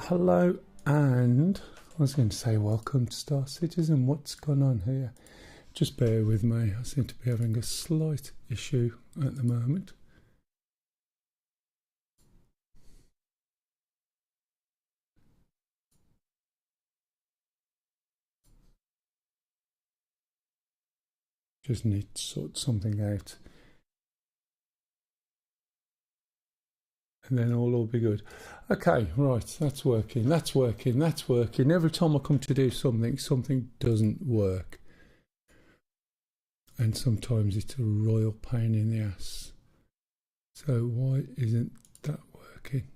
Hello, and I was going to say welcome to Star Citizen. What's gone on here? Just bear with me. I seem to be having a slight issue at the moment. Just need to sort something out, and then all will be good. Okay, right, that's working, that's working, that's working. Every time I come to do something, something doesn't work. And sometimes it's a royal pain in the ass. So why isn't that working?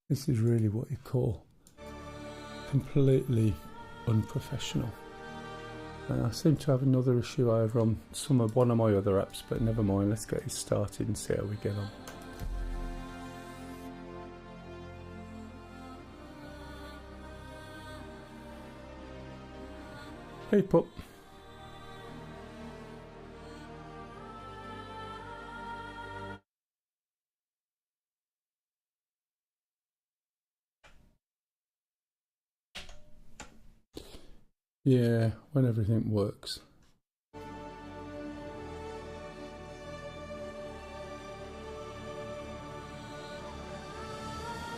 This is really what you call completely unprofessional. I seem to have another issue over on one of my other apps, but never mind. Let's get it started and see how we get on. Hey, pup. Yeah, when everything works.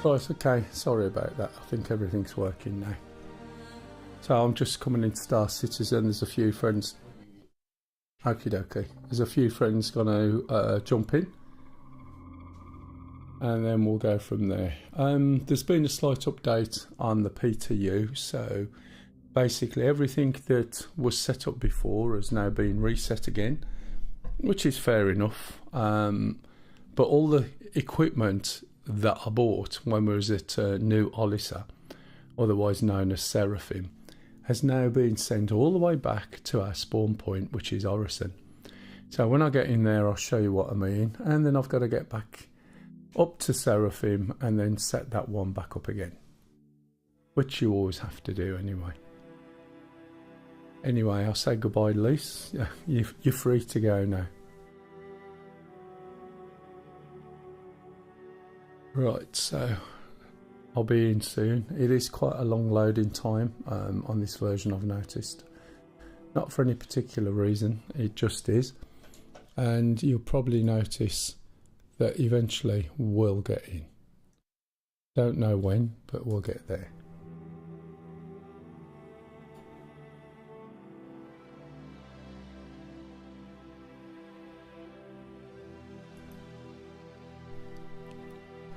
Right, okay, sorry about that. I think everything's working now. So I'm just coming into Star Citizen. There's a few friends. Okie dokie. There's a few friends going to jump in, and then we'll go from there. There's been a slight update on the PTU, so basically everything that was set up before has now been reset again, which is fair enough. But all the equipment that I bought when we was at New Olissa, otherwise known as Seraphim, has now been sent all the way back to our spawn point, which is Orison. So when I get in there, I'll show you what I mean, and then I've got to get back up to Seraphim and then set that one back up again, which you always have to do anyway. Anyway, I'll say goodbye, Lise. You're free to go now. Right, so I'll be in soon. It is quite a long loading time on this version, I've noticed. Not for any particular reason, it just is. And you'll probably notice that eventually we'll get in. Don't know when, but we'll get there.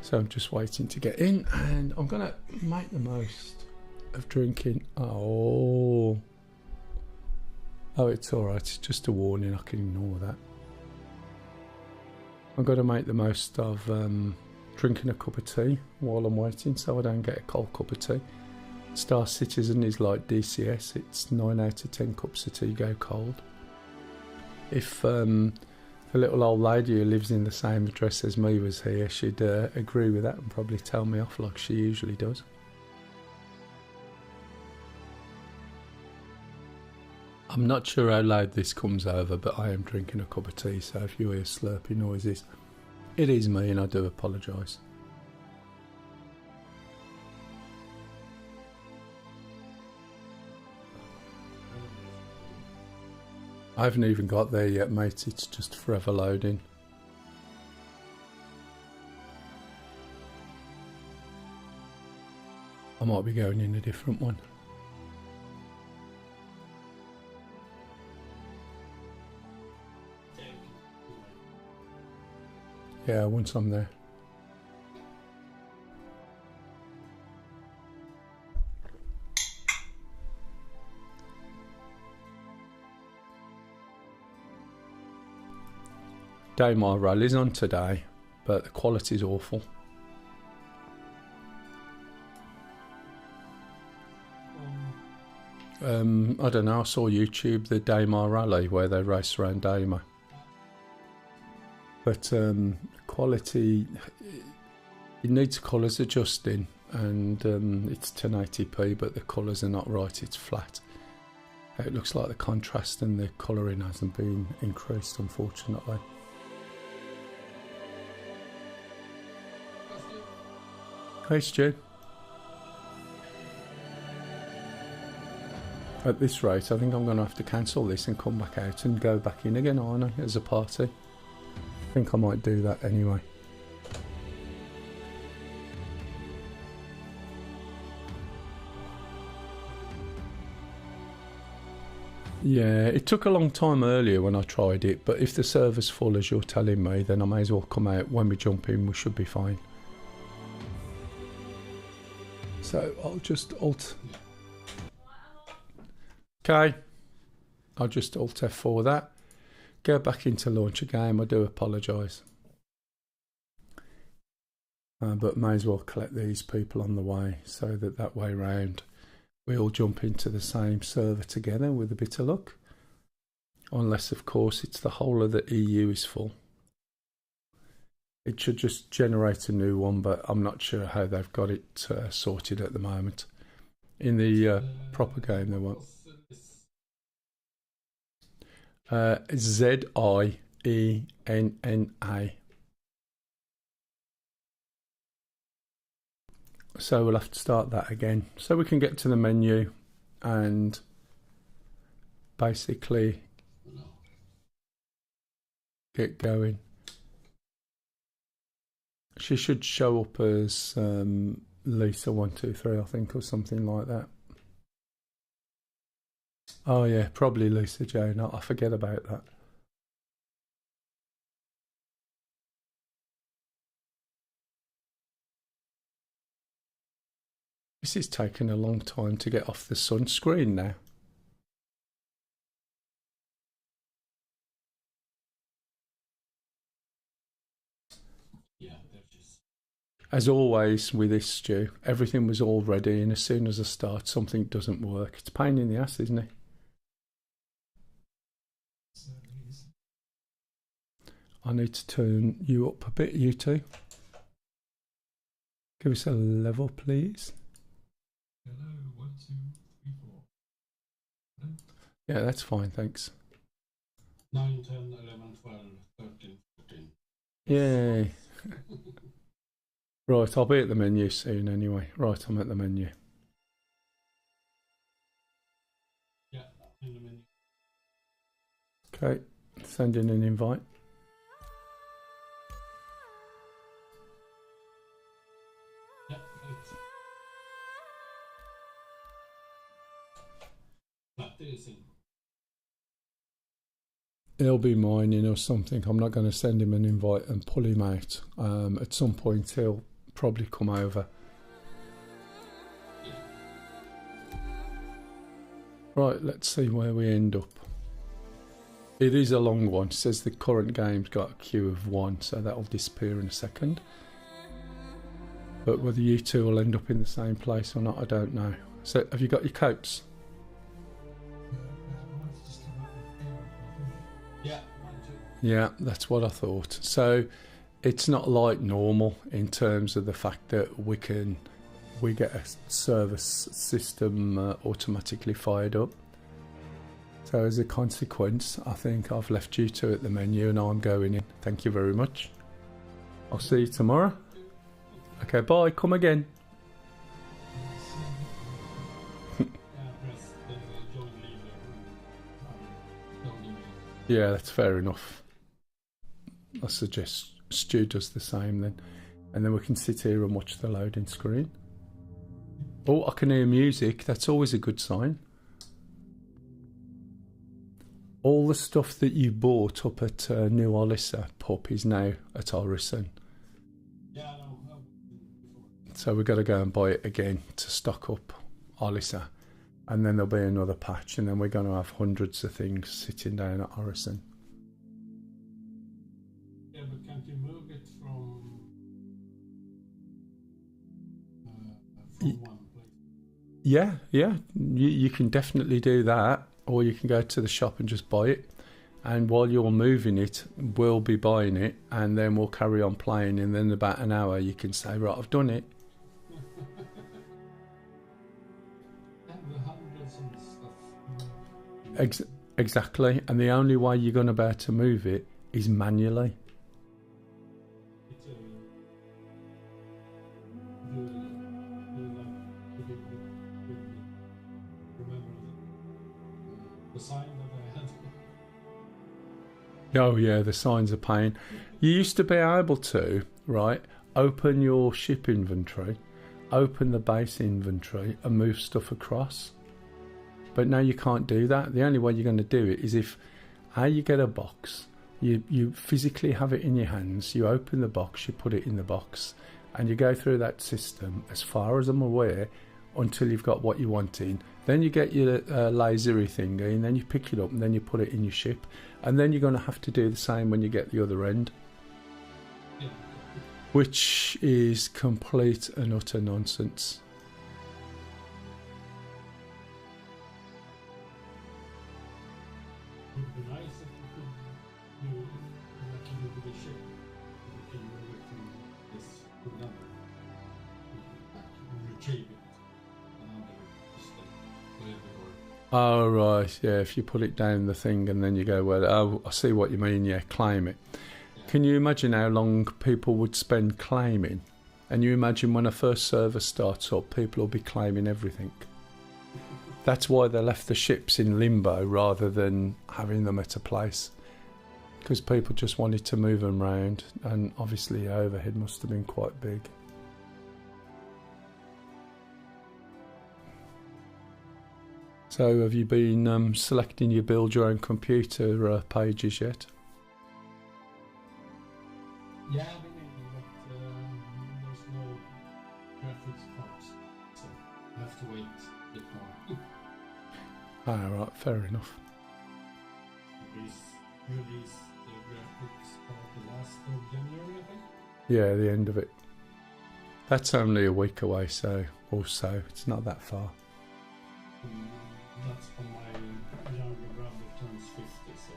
So I'm just waiting to get in, and I'm going to make the most of drinking. Oh, it's alright, it's just a warning, I can ignore that. I'm going to make the most of drinking a cup of tea while I'm waiting, so I don't get a cold cup of tea. Star Citizen is like DCS, it's 9 out of 10 cups of tea go cold. If the little old lady who lives in the same address as me was here, she'd agree with that and probably tell me off like she usually does. I'm not sure how loud this comes over, but I am drinking a cup of tea, so if you hear slurpy noises, it is me, and I do apologise. I haven't even got there yet, mate. It's just forever loading. I might be going in a different one. Yeah, once I'm there. Day my rally's on today, but the quality's awful. I don't know, I saw YouTube the Daymar rally where they race around Daymar. But quality, it needs colours adjusting, and it's 1080p, but the colours are not right, it's flat. It looks like the contrast and the colouring hasn't been increased, unfortunately. Hey Stu. At this rate, I think I'm going to have to cancel this and come back out and go back in again, aren't I, as a party? I think I might do that anyway. Yeah, it took a long time earlier when I tried it, but if the server's full as you're telling me, then I may as well come out. When we jump in, we should be fine. So I'll just alt... Okay, I'll just alt F4 that. Go back into launch a game. I do apologise. But may as well collect these people on the way, so that way round we all jump into the same server together with a bit of luck. Unless, of course, it's the whole of the EU is full. It should just generate a new one, but I'm not sure how they've got it sorted at the moment. In the proper game, they won't. ZIENNA. So we'll have to start that again. So we can get to the menu and basically get going. She should show up as Lisa123, I think, or something like that. Oh yeah, probably Lisa Jane. I forget about that. This is taking a long time to get off the sunscreen now. As always with this, Stu, everything was all ready, and as soon as I start, something doesn't work. It's a pain in the ass, isn't it? I need to turn you up a bit, you two. Give us a level, please. Hello, 1, 2, 3, 4. Hello? Yeah, that's fine, thanks. 9, 10, 11, 12, 13, 14. Yay. Right, I'll be at the menu soon anyway. Right, I'm at the menu. Yeah, in the menu. Okay, send in an invite. Yeah, thanks. That is in. He'll be mining or something. I'm not going to send him an invite and pull him out. At some point he'll probably come over. Yeah. Right, let's see where we end up. It is a long one. It says the current game's got a queue of 1, so that'll disappear in a second. But whether you two will end up in the same place or not, I don't know. So, have you got your coats? Yeah. Yeah, that's what I thought. So, it's not like normal in terms of the fact that we get a service system automatically fired up. So as a consequence, I think I've left you two at the menu and I'm going in. Thank you very much. I'll see you tomorrow. Okay, bye. Come again. Press the join leader. Yeah, that's fair enough. I suggest Stu does the same then. And then we can sit here and watch the loading screen. Oh, I can hear music. That's always a good sign. All the stuff that you bought up at New Orissa pub is now at Orison. Yeah, I know. Before. So we've got to go and buy it again to stock up Orissa. And then there'll be another patch, and then we're going to have hundreds of things sitting down at Orison. Yeah, but can't you move it from one place? Yeah. You can definitely do that, or you can go to the shop and just buy it. And while you're moving it, we'll be buying it, and then we'll carry on playing. And then in about an hour, you can say, right, I've done it. Exactly, and the only way you're going to be able to move it is manually. The sign that I had. Oh yeah, the signs are pain. You used to be able to, right, open your ship inventory, open the base inventory and move stuff across. But now you can't do that. The only way you're going to do it is if you get a box, you physically have it in your hands, you open the box, you put it in the box, and you go through that system, as far as I'm aware, until you've got what you want in. Then you get your lasery thingy, and then you pick it up, and then you put it in your ship. And then you're going to have to do the same when you get the other end. Yeah. Which is complete and utter nonsense. It would be nice if you could do like you do with the ship. You can move it from this to another. Like retrieve it. Another just like whatever. Oh right, yeah, if you put it down the thing and then you go, well, oh, I see what you mean, yeah, claim it. Yeah. Can you imagine how long people would spend claiming? And you imagine when a first server starts up, people will be claiming everything. That's why they left the ships in limbo rather than having them at a place. Because people just wanted to move them around, and obviously overhead must have been quite big. So have you been selecting your build your own computer pages yet? Yeah, I've been able, but there's no graphics cards, so I have to wait a bit more. Ah, right, fair enough. Release the graphics card the last of January, I think. Yeah, the end of it. That's only a week away, so also it's not that far. That's when my younger brother turns 50, so.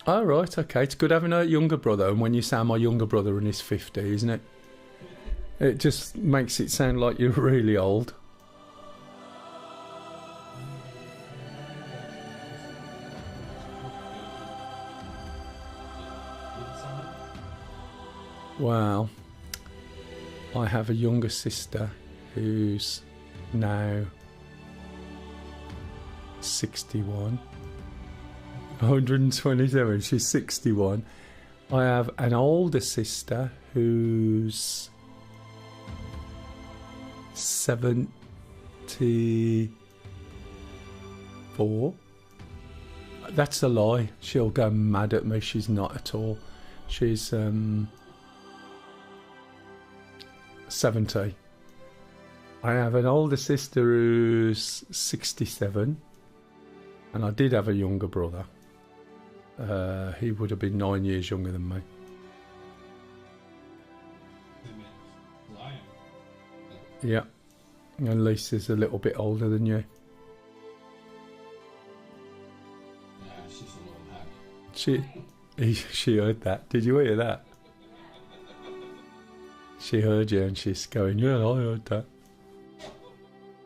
Oh, right, okay. It's good having a younger brother, and when you say my younger brother and he's 50, isn't it? It just makes it sound like you're really old. Well, I have a younger sister who's now 61. 127, she's 61. I have an older sister who's 74. That's a lie. She'll go mad at me. She's not at all. She's 70. I have an older sister who's 67, and I did have a younger brother. He would have been 9 years younger than me. Yeah, and Lisa's a little bit older than you. Yeah, she's a little hack. She heard that. Did you hear that? She heard you and she's going, yeah, I heard that.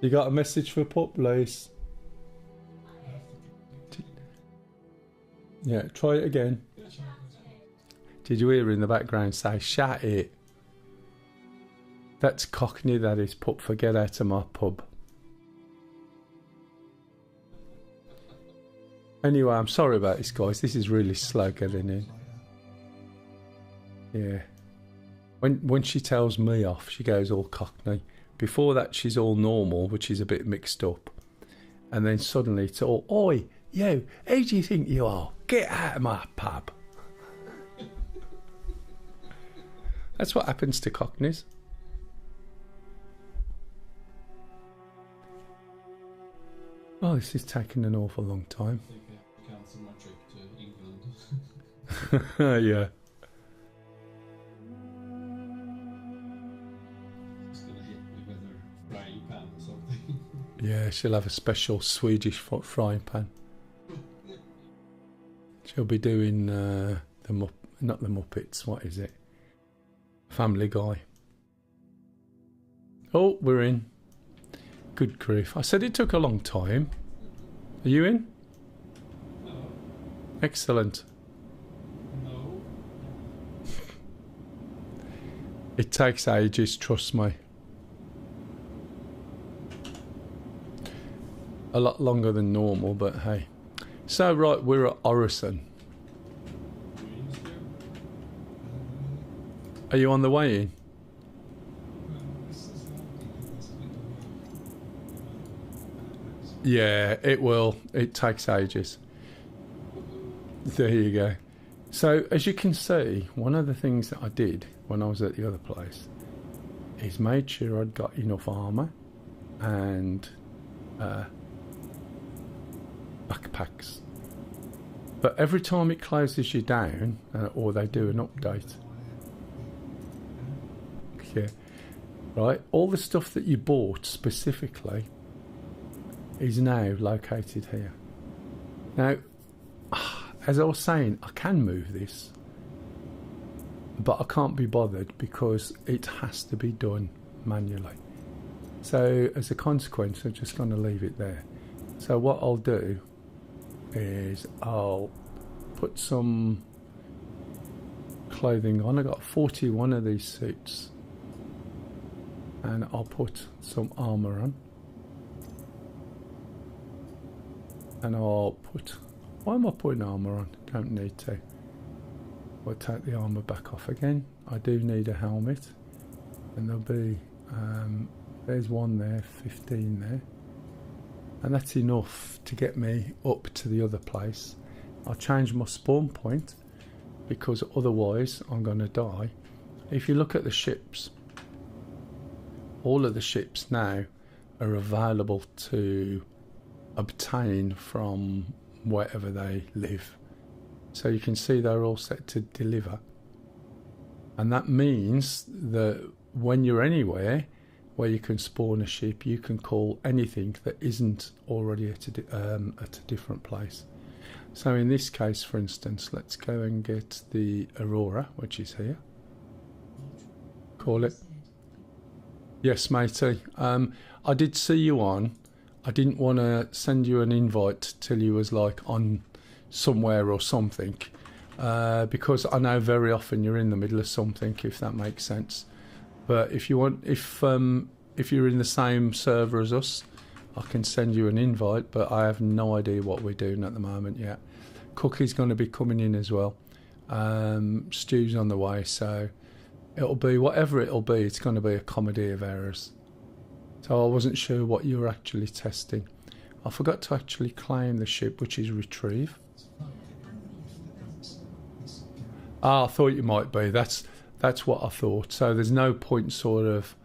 You got a message for Pup, Lise? Yeah, try it again. Did you hear her in the background say, "Shut it"? That's Cockney, that is, Pup, for get out of my pub. Anyway, I'm sorry about this, guys. This is really slow getting in. Yeah. When she tells me off, she goes all cockney. Before that, she's all normal, which is a bit mixed up. And then suddenly it's all, oi, you, who do you think you are? Get out of my pub. That's what happens to cockneys. Oh, this is taking an awful long time. I think I have to cancel my trip to England. Yeah. It's gonna hit me with a frying pan or something. Yeah, she'll have a special Swedish frying pan. She'll be doing not the Muppets, what is it? Family Guy. Oh, we're in. Good grief. I said it took a long time. Are you in? No. Excellent. No. It takes ages, trust me. A lot longer than normal, but hey. So, right, we're at Orison. Are you on the way in? Yeah, it will. It takes ages. There you go. So, as you can see, one of the things that I did when I was at the other place is made sure I'd got enough armour and backpacks. But every time it closes you down, or they do an update, yeah, right, all the stuff that you bought specifically is now located here. Now, as I was saying, I can move this, but I can't be bothered because it has to be done manually. So as a consequence, I'm just going to leave it there. So what I'll do is I'll put some clothing on. I got 41 of these suits, and I'll put some armour on, and I'll put, why am I putting armour on? Don't need to. I'll take the armour back off again. I do need a helmet, and there'll be there's one there, 15 there, and that's enough to get me up to the other place. I'll change my spawn point because otherwise I'm going to die. If you look at the ships, all of the ships now are available to obtain from wherever they live. So you can see they're all set to deliver. And that means that when you're anywhere where you can spawn a ship, you can call anything that isn't already at a different place. So in this case, for instance, let's go and get the Aurora, which is here. Call it. Yes, matey. I did see you on. I didn't want to send you an invite till you was like on somewhere or something, because I know very often you're in the middle of something, if that makes sense. But if you want, if you're in the same server as us, I can send you an invite, but I have no idea what we're doing at the moment yet. Cookie's going to be coming in as well. Stu's on the way, so it'll be whatever it'll be. It's going to be a comedy of errors. So I wasn't sure what you were actually testing. I forgot to actually claim the ship, which is retrieve. Ah, I thought you might be. That's what I thought. So there's no point sort of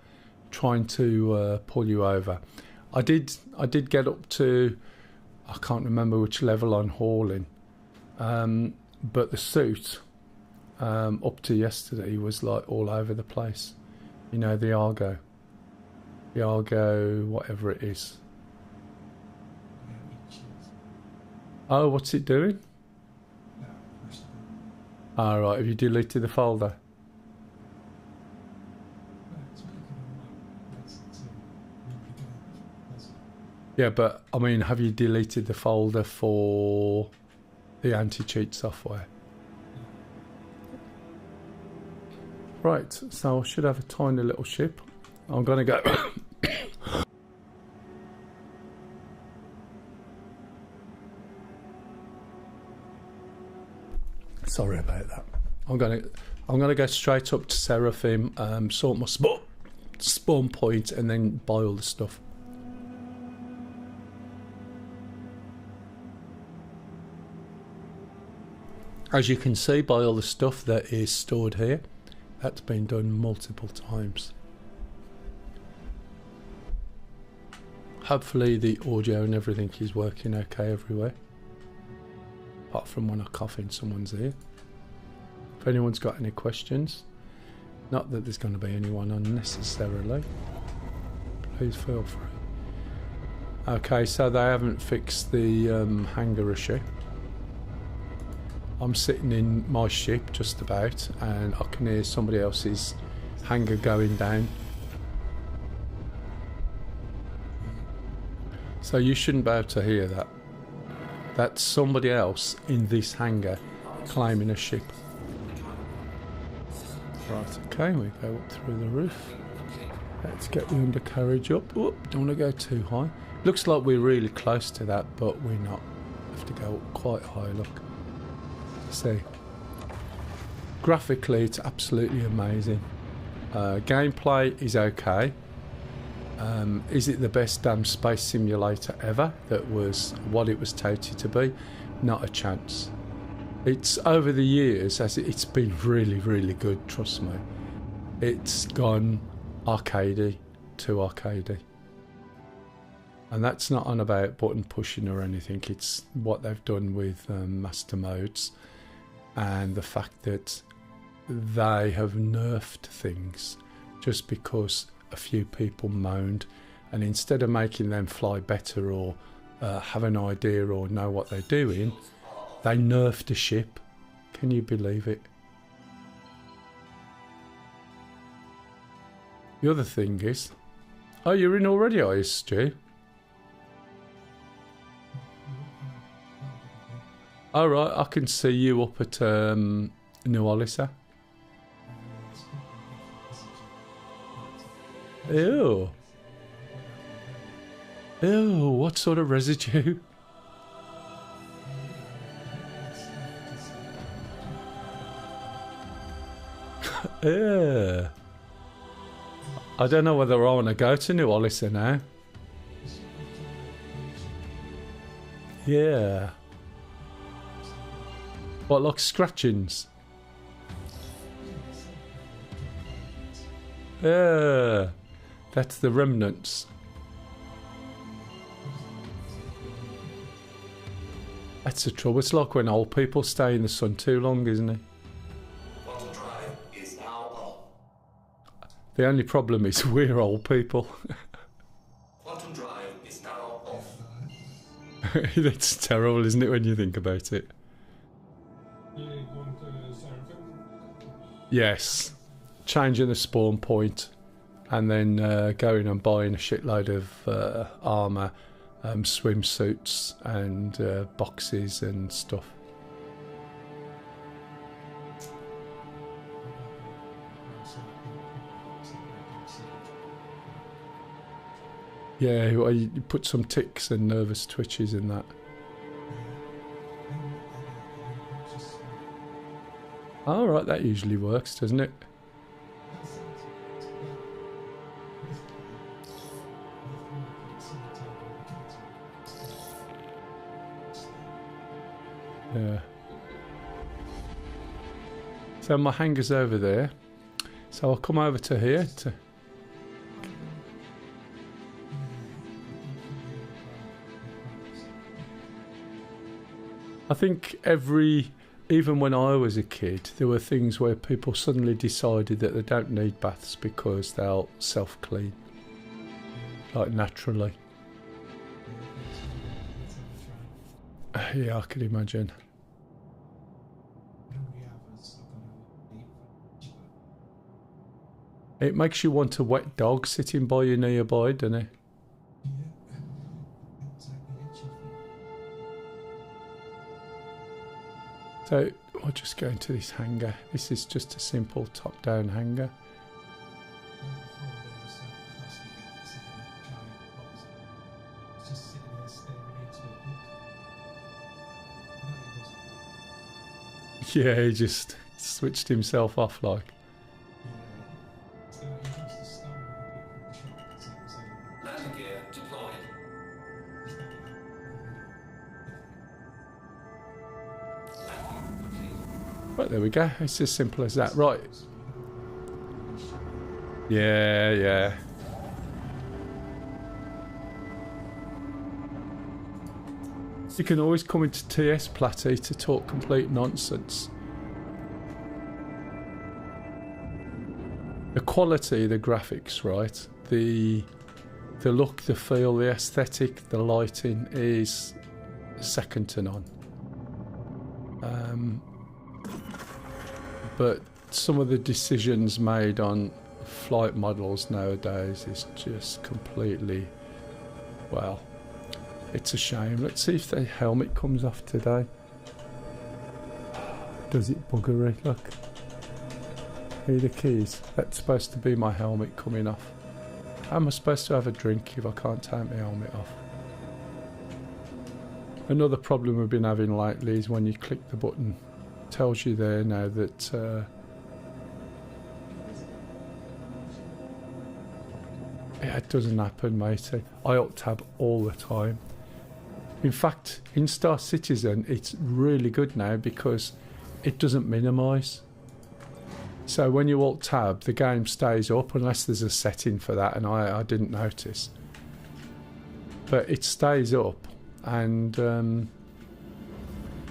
trying to pull you over. I did get up to, I can't remember which level on hauling, but the suit up to yesterday was like all over the place. You know, the Argo, whatever it is. Oh, what's it doing? All right, have you deleted the folder? Yeah, but I mean, have you deleted the folder for the anti-cheat software? Right, so I should have a tiny little ship. I'm going to go... I'm gonna go straight up to Seraphim, sort my spawn point, and then buy all the stuff. As you can see by all the stuff that is stored here, that's been done multiple times. Hopefully the audio and everything is working okay everywhere. Apart from when I cough in someone's ear. If anyone's got any questions, not that there's going to be anyone unnecessarily, please feel free. Okay, so they haven't fixed the hangar issue. I'm sitting in my ship just about, and I can hear somebody else's hangar going down. So you shouldn't be able to hear that. That's somebody else in this hangar claiming a ship. Right, okay, we go up through the roof. Let's get the undercarriage up. Oh, don't want to go too high. Looks like we're really close to that, but we're not. We have to go up quite high, look. See. Graphically, it's absolutely amazing. Gameplay is okay. Is it the best damn space simulator ever? That was what it was touted to be? Not a chance. It's over the years, it's been really, really good, trust me. It's gone arcadey to arcadey. And that's not on about button pushing or anything, it's what they've done with master modes and the fact that they have nerfed things just because a few people moaned, and instead of making them fly better or have an idea or know what they're doing, they nerfed a ship. Can you believe it? The other thing is... Oh, you're in already, are you, Stu? Alright, I can see you up at New Olisa. Ew. Ew, what sort of residue? Ew. I don't know whether I want to go to New Olisa now. Yeah. What, like scratchings? Yeah. That's the remnants. That's the trouble. It's like when old people stay in the sun too long, isn't it? Quantum drive is now on. The only problem is we're old people. Quantum drive is now off. That's terrible, isn't it, when you think about it? You going to Seraphim? Yes. Changing the spawn point and then going and buying a shitload of armour, swimsuits and boxes and stuff. Yeah, well, you put some ticks and nervous twitches in that. Alright, that usually works, doesn't it? Yeah. So my hangar's over there. So I'll come over to here to... I think even when I was a kid, there were things where people suddenly decided that they don't need baths because they'll self-clean, like naturally. Yeah, I could imagine. It makes you want a wet dog sitting by you nearby, doesn't it? So we'll just go into this hangar. This is just a simple top-down hangar. Yeah, he just switched himself off like. So he wants to start with the shot. So Landing gear deployed. Landing complete. Right, there we go. It's as simple as that. Right. Yeah, yeah. You can always come into TS Platty to talk complete nonsense. The quality, the graphics, right? The look, the feel, the aesthetic, the lighting is second to none. But some of the decisions made on flight models nowadays is just completely, well, it's a shame. Let's see if the helmet comes off today. Does it buggery? Look. Here are the keys. That's supposed to be my helmet coming off. How am I supposed to have a drink if I can't take my helmet off? Another problem we've been having lately is when you click the button, it tells you there now that yeah, it doesn't happen, matey. I alt-tab all the time. In fact, in Star Citizen, it's really good now because it doesn't minimise. So when you alt-tab, the game stays up unless there's a setting for that, and I didn't notice. But it stays up, and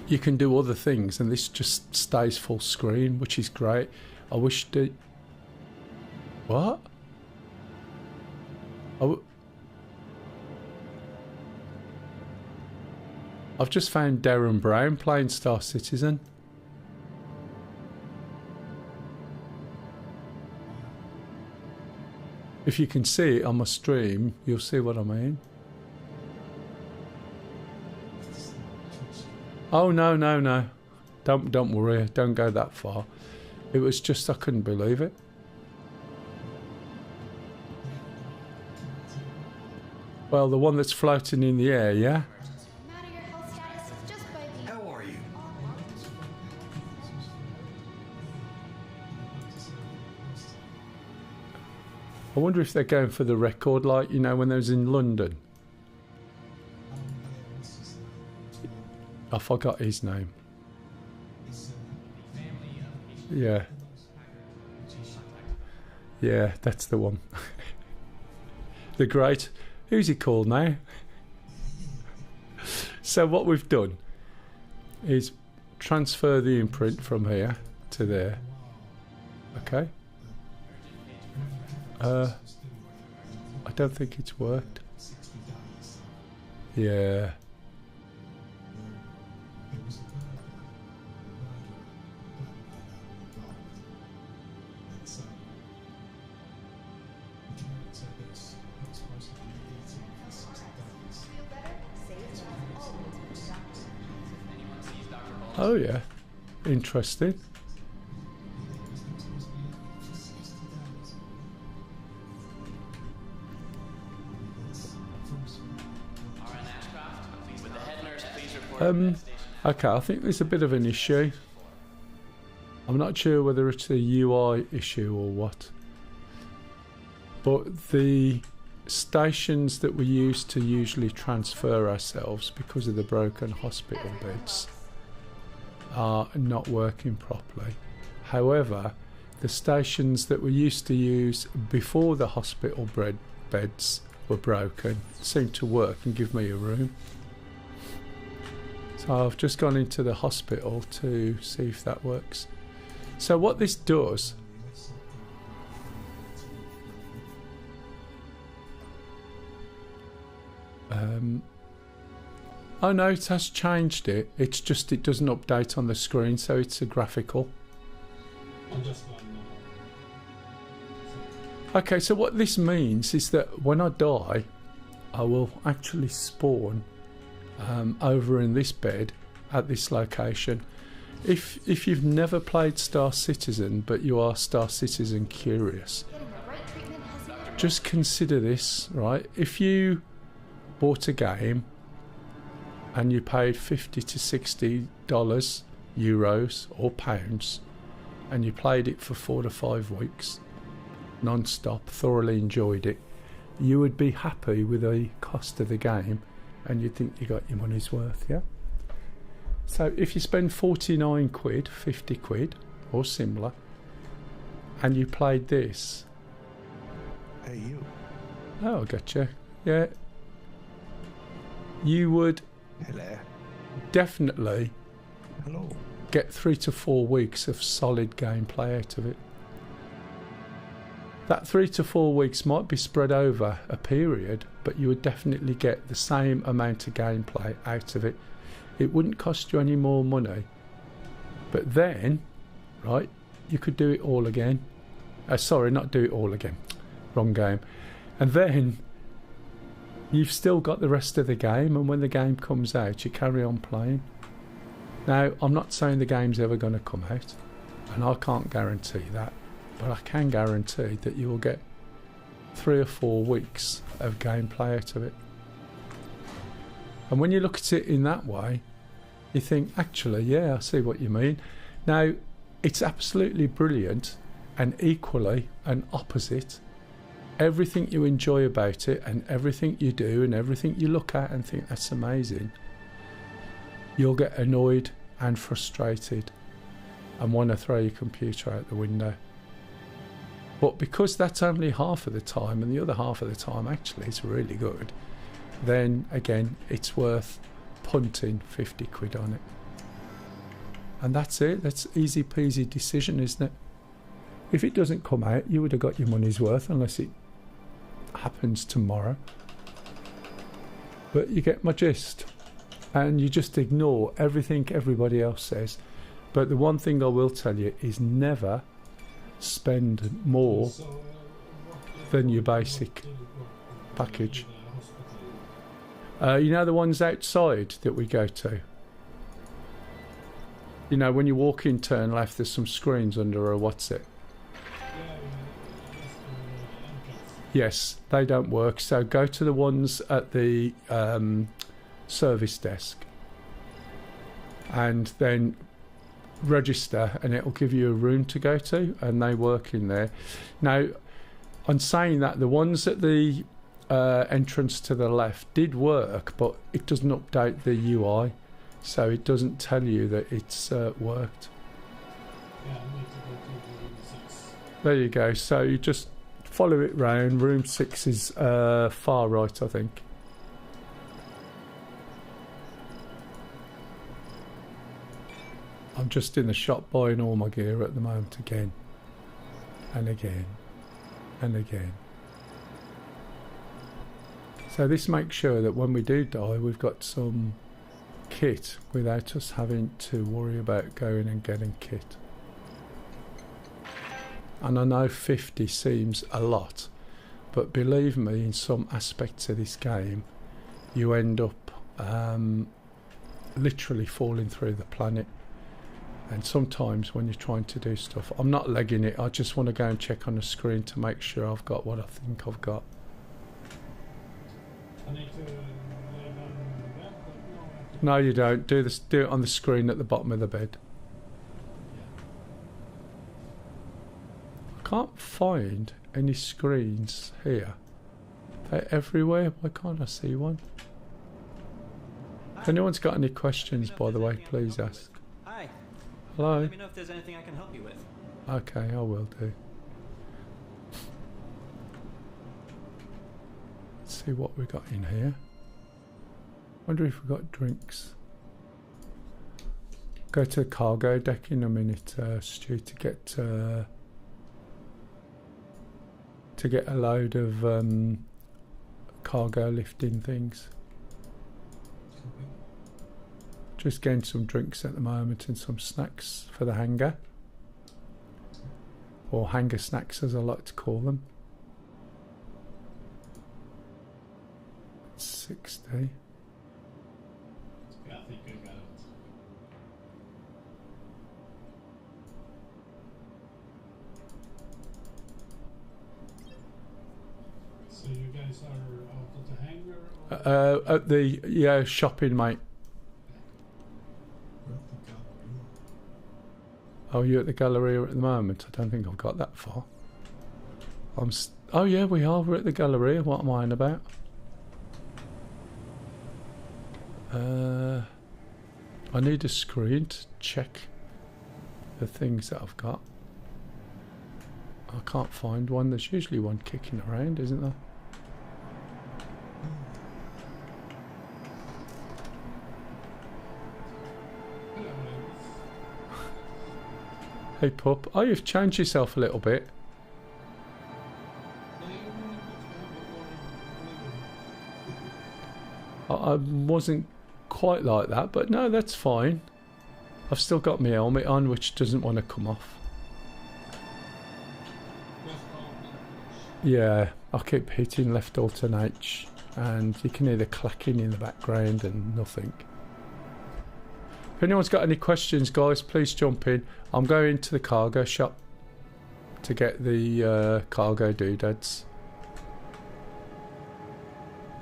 you can do other things, and this just stays full screen, which is great. I wish that... What? I've just found Darren Brown playing Star Citizen. If you can see it on my stream, you'll see what I mean. Oh, no, no, no. Don't worry. Don't go that far. It was just I couldn't believe it. Well, the one that's floating in the air, yeah? How are you? I wonder if they're going for the record, like, you know, when they was in London. I forgot his name. Yeah. Yeah, that's the one. The great... Who's he called now? So what we've done is transfer the imprint from here to there. Okay. I don't think it's worked. Yeah. Oh yeah, interesting. Okay, I think there's a bit of an issue. I'm not sure whether it's a UI issue or what. But the stations that we use to usually transfer ourselves because of the broken hospital beds are not working properly. However, the stations that we used to use before the hospital beds were broken seem to work and give me a room. So I've just gone into the hospital to see if that works. So what this does, oh no, it has changed it. It's just it doesn't update on the screen, so it's a graphical. Okay, so what this means is that when I die, I will actually spawn over in this bed at this location. If you've never played Star Citizen but you are Star Citizen curious, just consider this, right? If you bought a game and you paid $50 to $60 euros or pounds and you played it for 4 to 5 weeks, non-stop, thoroughly enjoyed it, you would be happy with the cost of the game and you'd think you got your money's worth, yeah? So if you spend 49 quid, 50 quid or similar, and you played this... Hey, you. Oh, I got you. Yeah. You would Hello. definitely Hello. get 3 to 4 weeks of solid gameplay out of it. That 3 to 4 weeks might be spread over a period, but you would definitely get the same amount of gameplay out of it. It wouldn't cost you any more money. But then, right, you could do it all again. Sorry, not do it all again. Wrong game. And then you've still got the rest of the game, and when the game comes out, you carry on playing. Now, I'm not saying the game's ever going to come out, and I can't guarantee that, but I can guarantee that you will get 3 or 4 weeks of gameplay out of it. And when you look at it in that way, you think, actually, yeah, I see what you mean. Now, it's absolutely brilliant, and equally an opposite. Everything you enjoy about it, and everything you do, and everything you look at and think that's amazing, you'll get annoyed and frustrated and want to throw your computer out the window. But because that's only half of the time, and the other half of the time actually it's really good, then again it's worth punting 50 quid on it. And that's it. That's easy peasy decision, isn't it? If it doesn't come out, you would have got your money's worth, unless it happens tomorrow. But you get my gist, and you just ignore everything everybody else says. But the one thing I will tell you is never spend more than your basic package. You know the ones outside that we go to? You know, when you walk in, turn left, there's some screens under, or what's it? Yes, they don't work. So go to the ones at the service desk and then register, and it'll give you a room to go to, and they work in there. Now, on saying that, the ones at the entrance to the left did work, but it doesn't update the UI, so it doesn't tell you that it's worked. Yeah, I need to go to room 6. There you go. So you just follow it round. Room 6 is far right, I think. I'm just in the shop buying all my gear at the moment again. And again. And again. So this makes sure that when we do die, we've got some kit without us having to worry about going and getting kit. And I know 50 seems a lot, but believe me, in some aspects of this game, you end up literally falling through the planet. And sometimes when you're trying to do stuff, I'm not legging it, I just want to go and check on the screen to make sure I've got what I think I've got. I need to lay down in the bed, but No, you don't. Do it on the screen at the bottom of the bed. I can't find any screens here. They're everywhere. Why can't I see one? If anyone's got any questions, by the way, please ask. Hi. Hello? Let me know if there's anything I can help you with. Okay, I will do. Let's see what we got in here. Wonder if we've got drinks. Go to the cargo deck in a minute, Stu, to get a load of cargo lifting things. Just getting some drinks at the moment and some snacks for the hangar. Or hangar snacks, as I like to call them. 60. yeah, I think I got it. So you guys are out of the hangar? Or? At the shopping, mate. Oh, you're at the Galleria at the moment? I don't think I've got that far. Oh yeah, we are. We're at the Galleria. What am I on about? I need a screen to check the things that I've got. I can't find one. There's usually one kicking around, isn't there? Hey pup. Oh, you've changed yourself a little bit. I wasn't quite like that, but no, that's fine. I've still got my helmet on, which doesn't want to come off. Yeah, I keep hitting left alt and H, and you can hear the clacking in the background and nothing. If anyone's got any questions, guys, please jump in. I'm going to the cargo shop to get the cargo doodads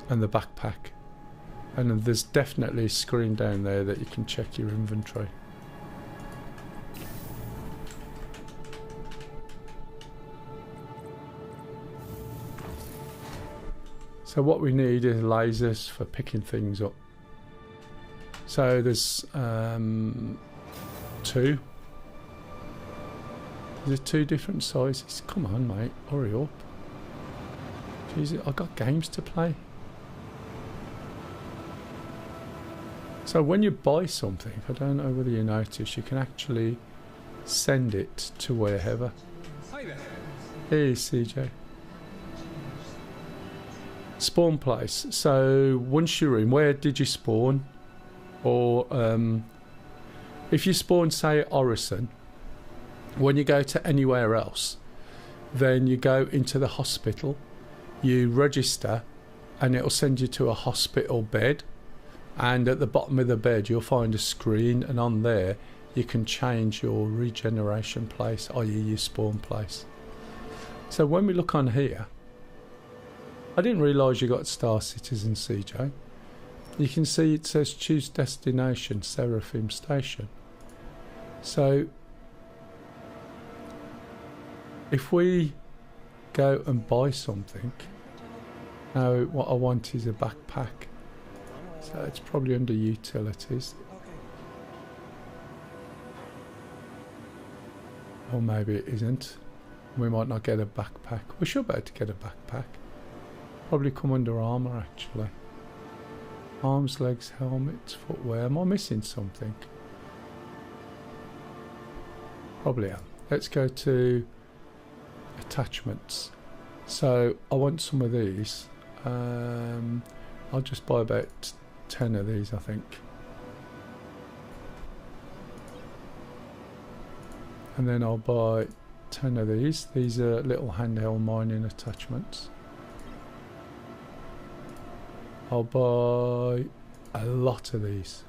and the backpack. And there's definitely a screen down there that you can check your inventory. So what we need is lasers for picking things up. So there's two. There's two different sizes. Come on, mate, hurry up. Jeez, I've got games to play. So when you buy something, I don't know whether you notice, you can actually send it to wherever. Hi there. Hey, CJ. Spawn place. So once you're in, where did you spawn? Or if you spawn, say, at Orison, when you go to anywhere else, then you go into the hospital, you register, and it'll send you to a hospital bed. And at the bottom of the bed you'll find a screen, and on there you can change your regeneration place, i.e. your spawn place. So when we look on here, I didn't realise you got Star Citizen, CJ. You can see it says choose destination, Seraphim Station. So if we go and buy something, now what I want is a backpack. So it's probably under utilities. Or maybe it isn't. We might not get a backpack. We should be able to get a backpack. Probably come under armour actually. Arms, legs, helmets, footwear. Am I missing something? Probably am. Let's go to attachments. So I want some of these. I'll just buy about 10 of these, I think. And then I'll buy 10 of these. These are little handheld mining attachments. I'll buy a lot of these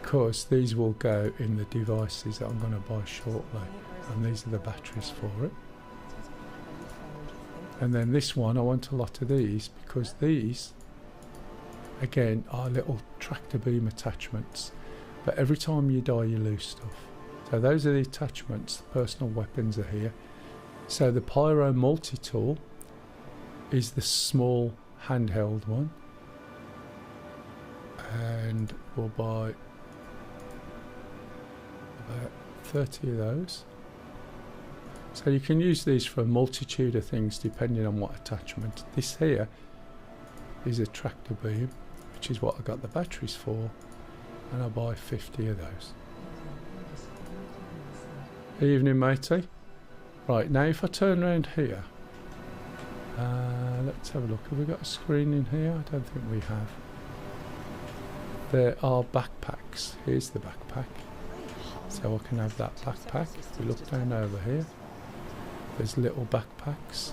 because these will go in the devices that I'm going to buy shortly, and these are the batteries for it. And then this one, I want a lot of these because these again are little tractor beam attachments, but every time you die you lose stuff. So those are the attachments. The personal weapons are here. So the pyro multi-tool is the small handheld one, and we'll buy about 30 of those. So you can use these for a multitude of things depending on what attachment. This here is a tractor beam, which is what I got the batteries for, and I'll buy 50 of those. Evening, matey. Right, now if I turn around here, let's have a look. Have we got a screen in here? I don't think we have. There are backpacks. Here's the backpack. So I can have that backpack. If we look down over here, there's little backpacks.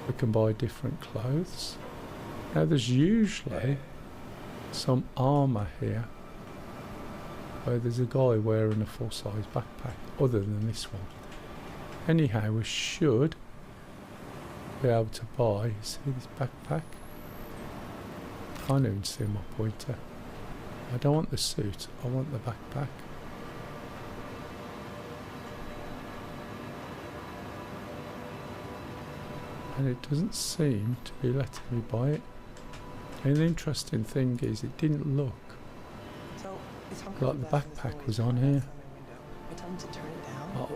We can buy different clothes. Now there's usually some armour here, where there's a guy wearing a full-size backpack, other than this one. Anyhow, we should be able to buy, see this backpack? I can't even see my pointer. I don't want the suit, I want the backpack. and it doesn't seem to be letting me buy it. And the interesting thing is it didn't look like the backpack was on here. Oh,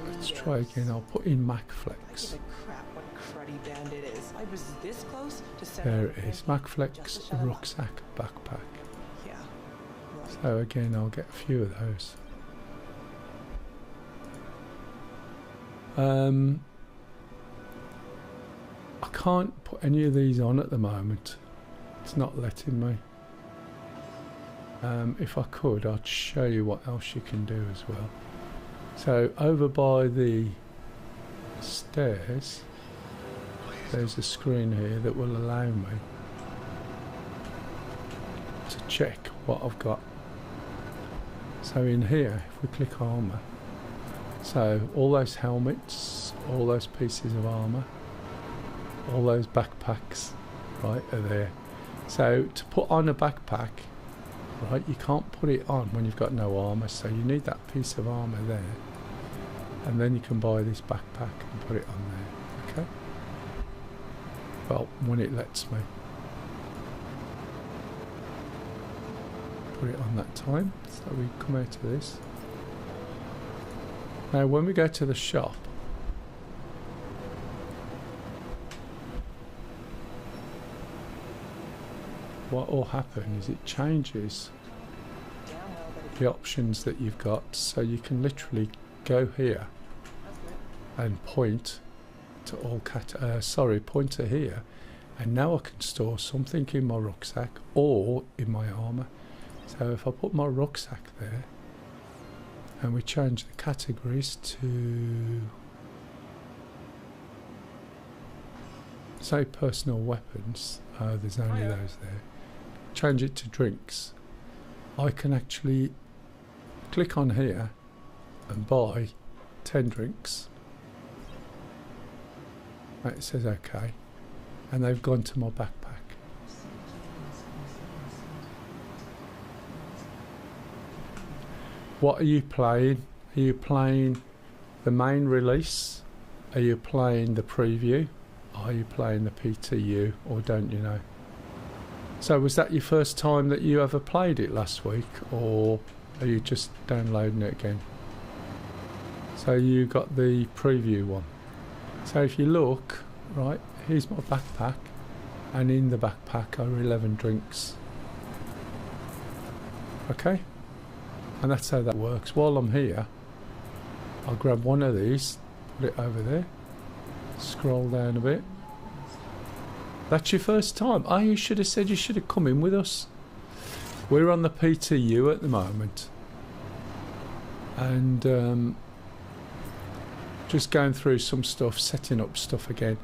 let's try again. I'll put in MacFlex. There it is, MacFlex rucksack backpack. So again, I'll get a few of those. I can't put any of these on at the moment. It's not letting me. If I could, I'd show you what else you can do as well. So over by the stairs, there's a screen here that will allow me to check what I've got. So in here, if we click armour, so all those helmets, all those pieces of armour, all those backpacks, right, are there. So to put on a backpack, right, you can't put it on when you've got no armour, so you need that piece of armour there, and then you can buy this backpack and put it on there, okay? Well, when it lets me. Put it on that time, so we come out of this. Now when we go to the shop, what will happen is it changes the options that you've got, so you can literally go here and point to all point to here, and now I can store something in my rucksack or in my armour. So if I put my rucksack there and we change the categories to, say, personal weapons, there's only those there, change it to drinks, I can actually click on here and buy 10 drinks. Right, it says OK, and they've gone to my backpack. What are you playing? Are you playing the main release? Are you playing the preview? Are you playing the PTU, or don't you know? So was that your first time that you ever played it last week, or are you just downloading it again? So you got the preview one. So if you look, right, here's my backpack, and in the backpack are 11 drinks. Okay? And that's how that works. While I'm here, I'll grab one of these, put it over there, scroll down a bit. That's your first time. Oh, you should have said you should have come in with us. We're on the PTU at the moment. And just going through some stuff, setting up stuff again.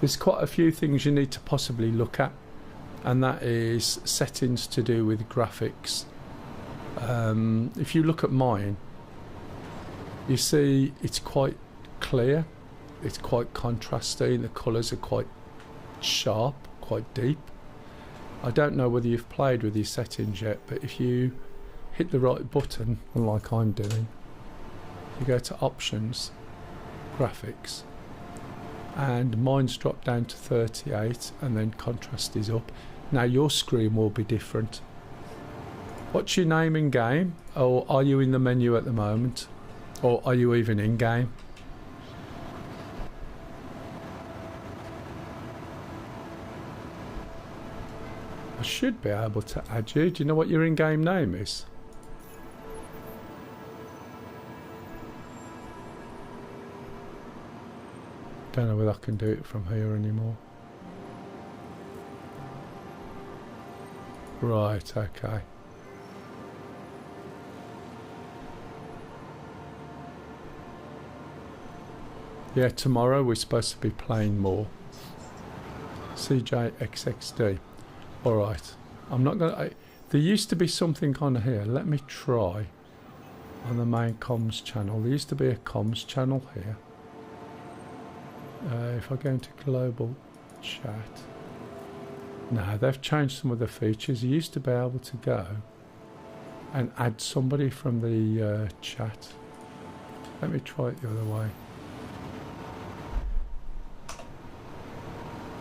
There's quite a few things you need to possibly look at, and that is settings to do with graphics. If you look at mine, you see it's quite clear, it's quite contrasty, the colours are quite sharp, quite deep. I don't know whether you've played with your settings yet, but if you hit the right button, like I'm doing, you go to options, graphics, and mine's dropped down to 38, and then contrast is up. Now your screen will be different. What's your name in game? Or are you in the menu at the moment? Or are you even in game? I should be able to add you. Do you know what your in-game name is? Don't know whether I can do it from here anymore. Right, okay. Yeah, tomorrow we're supposed to be playing more. CJXXD. Alright. I'm not going to... There used to be something on here. Let me try. On the main comms channel. There used to be a comms channel here. If I go into global chat... No, they've changed some of the features. You used to be able to go and add somebody from the chat. Let me try it the other way.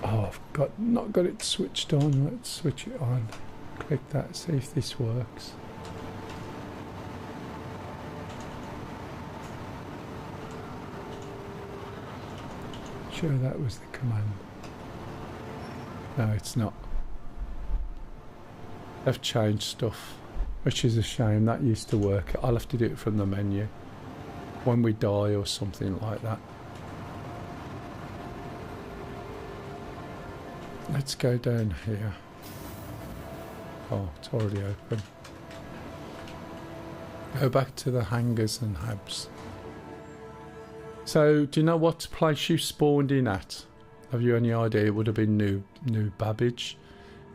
Oh, I've not got it switched on. Let's switch it on. Click that, see if this works. Sure, that was the command. No, it's not. They've changed stuff, which is a shame. That used to work. I'll have to do it from the menu when we die or something like that. Let's go down here. Oh, it's already open. Go back to the hangars and hubs. So, do you know what place you spawned in at? Have you any idea? It would have been New Babbage.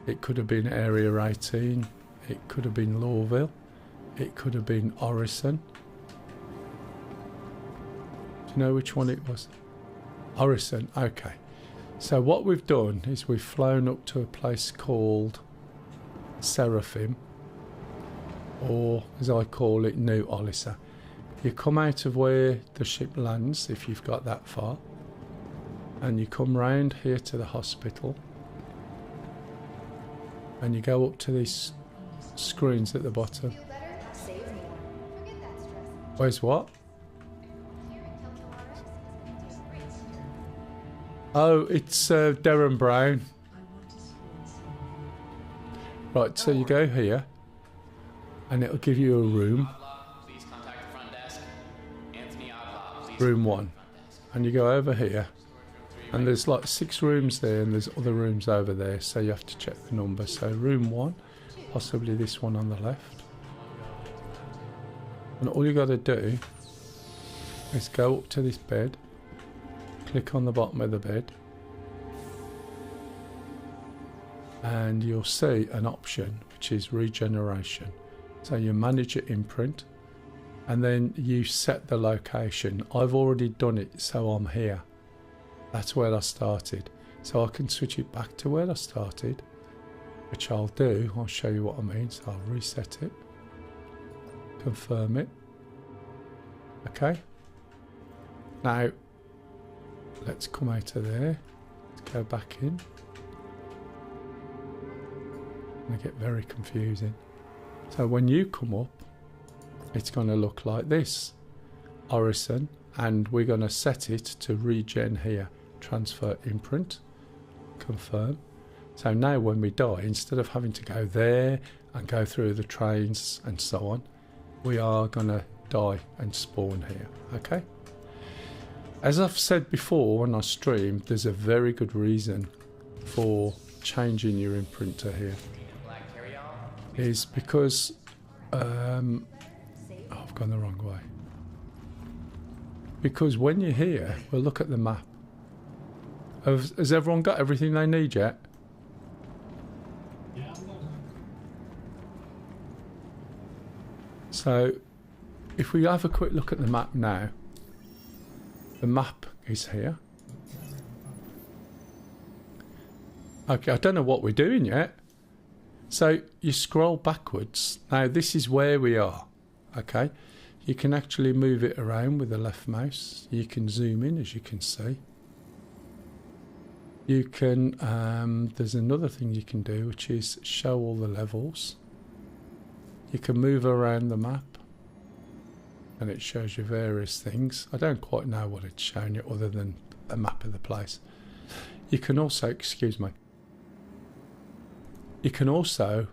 It could have been Area 18. It could have been Lawville. It could have been Orison. Do you know which one it was? Orison, okay. So what we've done is we've flown up to a place called Seraphim, or as I call it, New Olisa. You come out of where the ship lands, if you've got that far, and you come round here to the hospital, and you go up to these screens at the bottom. Where's what? Oh, it's Darren Brown. Right, so you go here, and it'll give you a room. Room 1. And you go over here, and there's like 6 rooms there, and there's other rooms over there, so you have to check the number. So room 1, possibly this one on the left. And all you got to do is go up to this bed, click on the bottom of the bed, and you'll see an option which is regeneration. So you manage your imprint, and then you set the location. I've already done it, so I'm here. That's where I started. So I can switch it back to where I started, which I'll do. I'll show you what I mean. So I'll reset it, confirm it. Okay. Now, let's come out of there. Let's go back in. It's going to get very confusing. So when you come up, it's going to look like this. Orison, and we're going to set it to regen here. Transfer imprint, confirm. So now when we die, instead of having to go there and go through the trains and so on, we are going to die and spawn here. Okay. As I've said before when I streamed, there's a very good reason for changing your imprint to here. Is because I've gone the wrong way. Because when you're here, we'll look at the map. Has everyone got everything they need yet? Yeah. So, if we have a quick look at the map now, the map is here. Okay, I don't know what we're doing yet. So, you scroll backwards. Now, this is where we are. Okay, you can actually move it around with the left mouse. You can zoom in, as you can see. You can, there's another thing you can do, which is show all the levels. You can move around the map, and it shows you various things. I don't quite know what it's showing you other than a map of the place. You can also, excuse me, you can also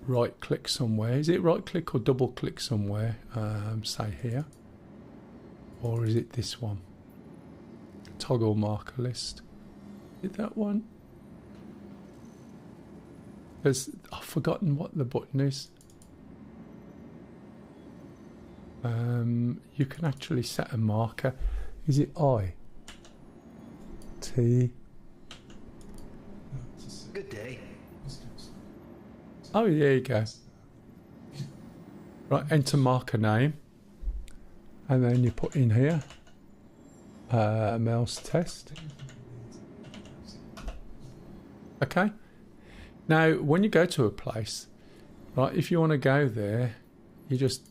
right click somewhere. Is it right click or double click somewhere? Say here, or is it this one? Toggle marker list. Is it that one? I've forgotten what the button is. You can actually set a marker. Is it I? T? Good day. Oh, there you go. Right, enter marker name. And then you put in here Mell's test. Okay. Now, when you go to a place, right, if you want to go there, you just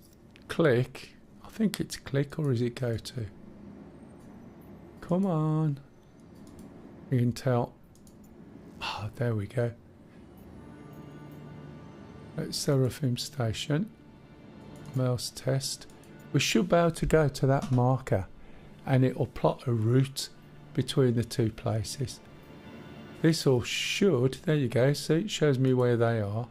click. I think it's click, or is it go to? Come on. You can tell Ah, there we go. At Seraphim Station. Mell's test. We should be able to go to that marker and it will plot a route between the two places. This all should, there you go, see, it shows me where they are.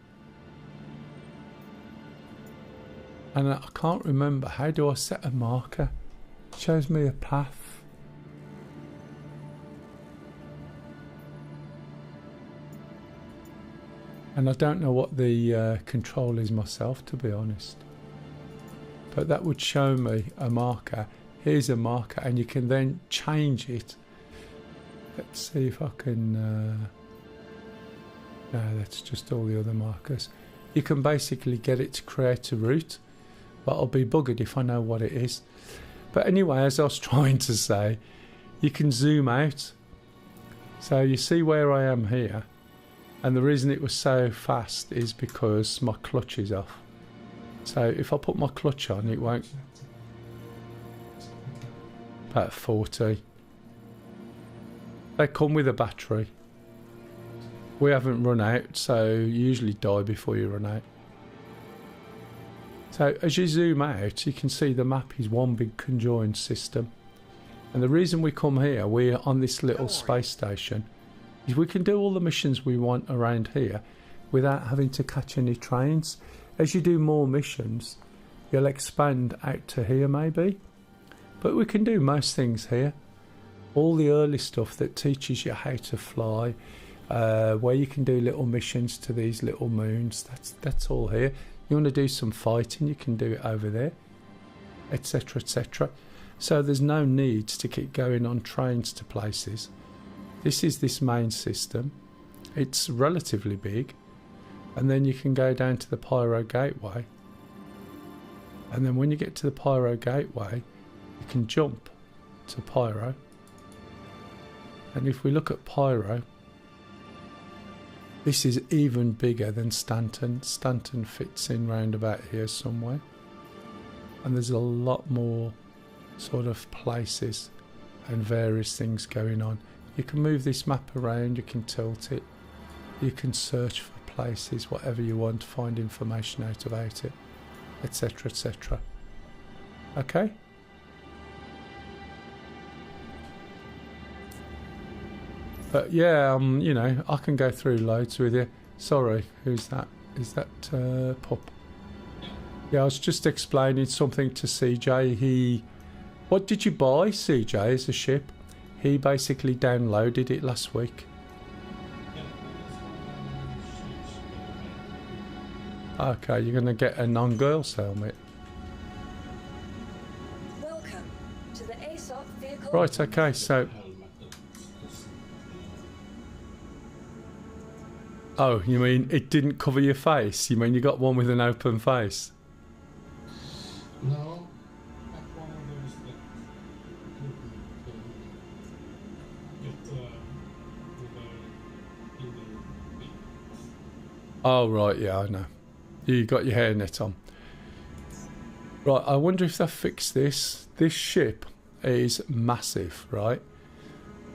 And I can't remember, how do I set a marker? It shows me a path. And I don't know what the control is myself, to be honest. But that would show me a marker. Here's a marker, and you can then change it. Let's see if I can... no, that's just all the other markers. You can basically get it to create a route, but I'll be buggered if I know what it is. But anyway, as I was trying to say, you can zoom out. So you see where I am here. And the reason it was so fast is because my clutch is off. So if I put my clutch on, it won't. About 40. They come with a battery. We haven't run out, so you usually die before you run out. So as you zoom out, you can see the map is one big conjoined system. And the reason we come here, we're on this little space station, is we can do all the missions we want around here without having to catch any trains. As you do more missions, you'll expand out to here maybe. But we can do most things here. All the early stuff that teaches you how to fly, where you can do little missions to these little moons, that's all here. You want to do some fighting, you can do it over there, etc, etc. So there's no need to keep going on trains to places. This is this main system. It's relatively big. And then you can go down to the Pyro Gateway. And then when you get to the Pyro Gateway, you can jump to Pyro. And if we look at Pyro, this is even bigger than Stanton. Stanton fits in round about here somewhere. And there's a lot more sort of places and various things going on. You can move this map around, you can tilt it, you can search for places, whatever you want, find information out about it, etc, etc. Okay? But yeah, you know, I can go through loads with you. Sorry, who's that? Is that Pup? Yeah, I was just explaining something to CJ. What did you buy, CJ, as a ship? He basically downloaded it last week. Okay, you're going to get a non-girl's helmet. Welcome to the ASOP vehicle. Right, okay, so... Oh, you mean it didn't cover your face? You mean you got one with an open face? No, that one of those that get in the Oh, right, yeah, I know. You got your hairnet on. Right, I wonder if they fixed this. This ship is massive, right?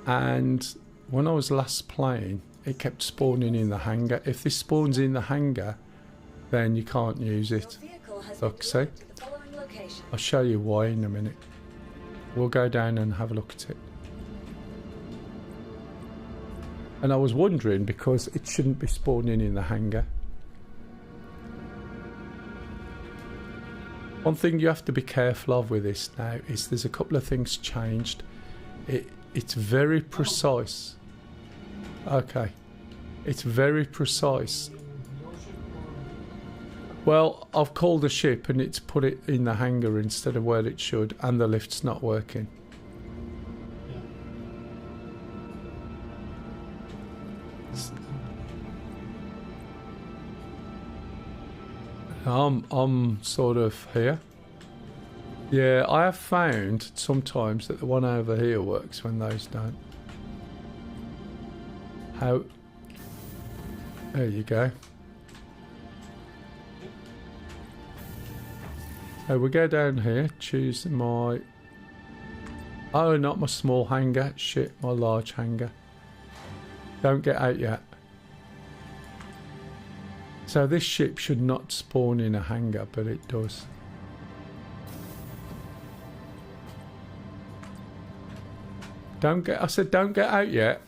And when I was last playing, it kept spawning in the hangar. If this spawns in the hangar, then you can't use it. Look, see? I'll show you why in a minute. We'll go down and have a look at it. And I was wondering, because it shouldn't be spawning in the hangar. One thing you have to be careful of with this now is there's a couple of things changed. It's very precise. Okay. It's very precise. Well, I've called the ship and it's put it in the hangar instead of where it should, and the lift's not working. I'm sort of here. Yeah, I have found sometimes that the one over here works when those don't. How? There you go. So we go down here, choose my... Oh, not my small hangar. Shit, my large hangar. Don't get out yet. So this ship should not spawn in a hangar, but it does. I said don't get out yet.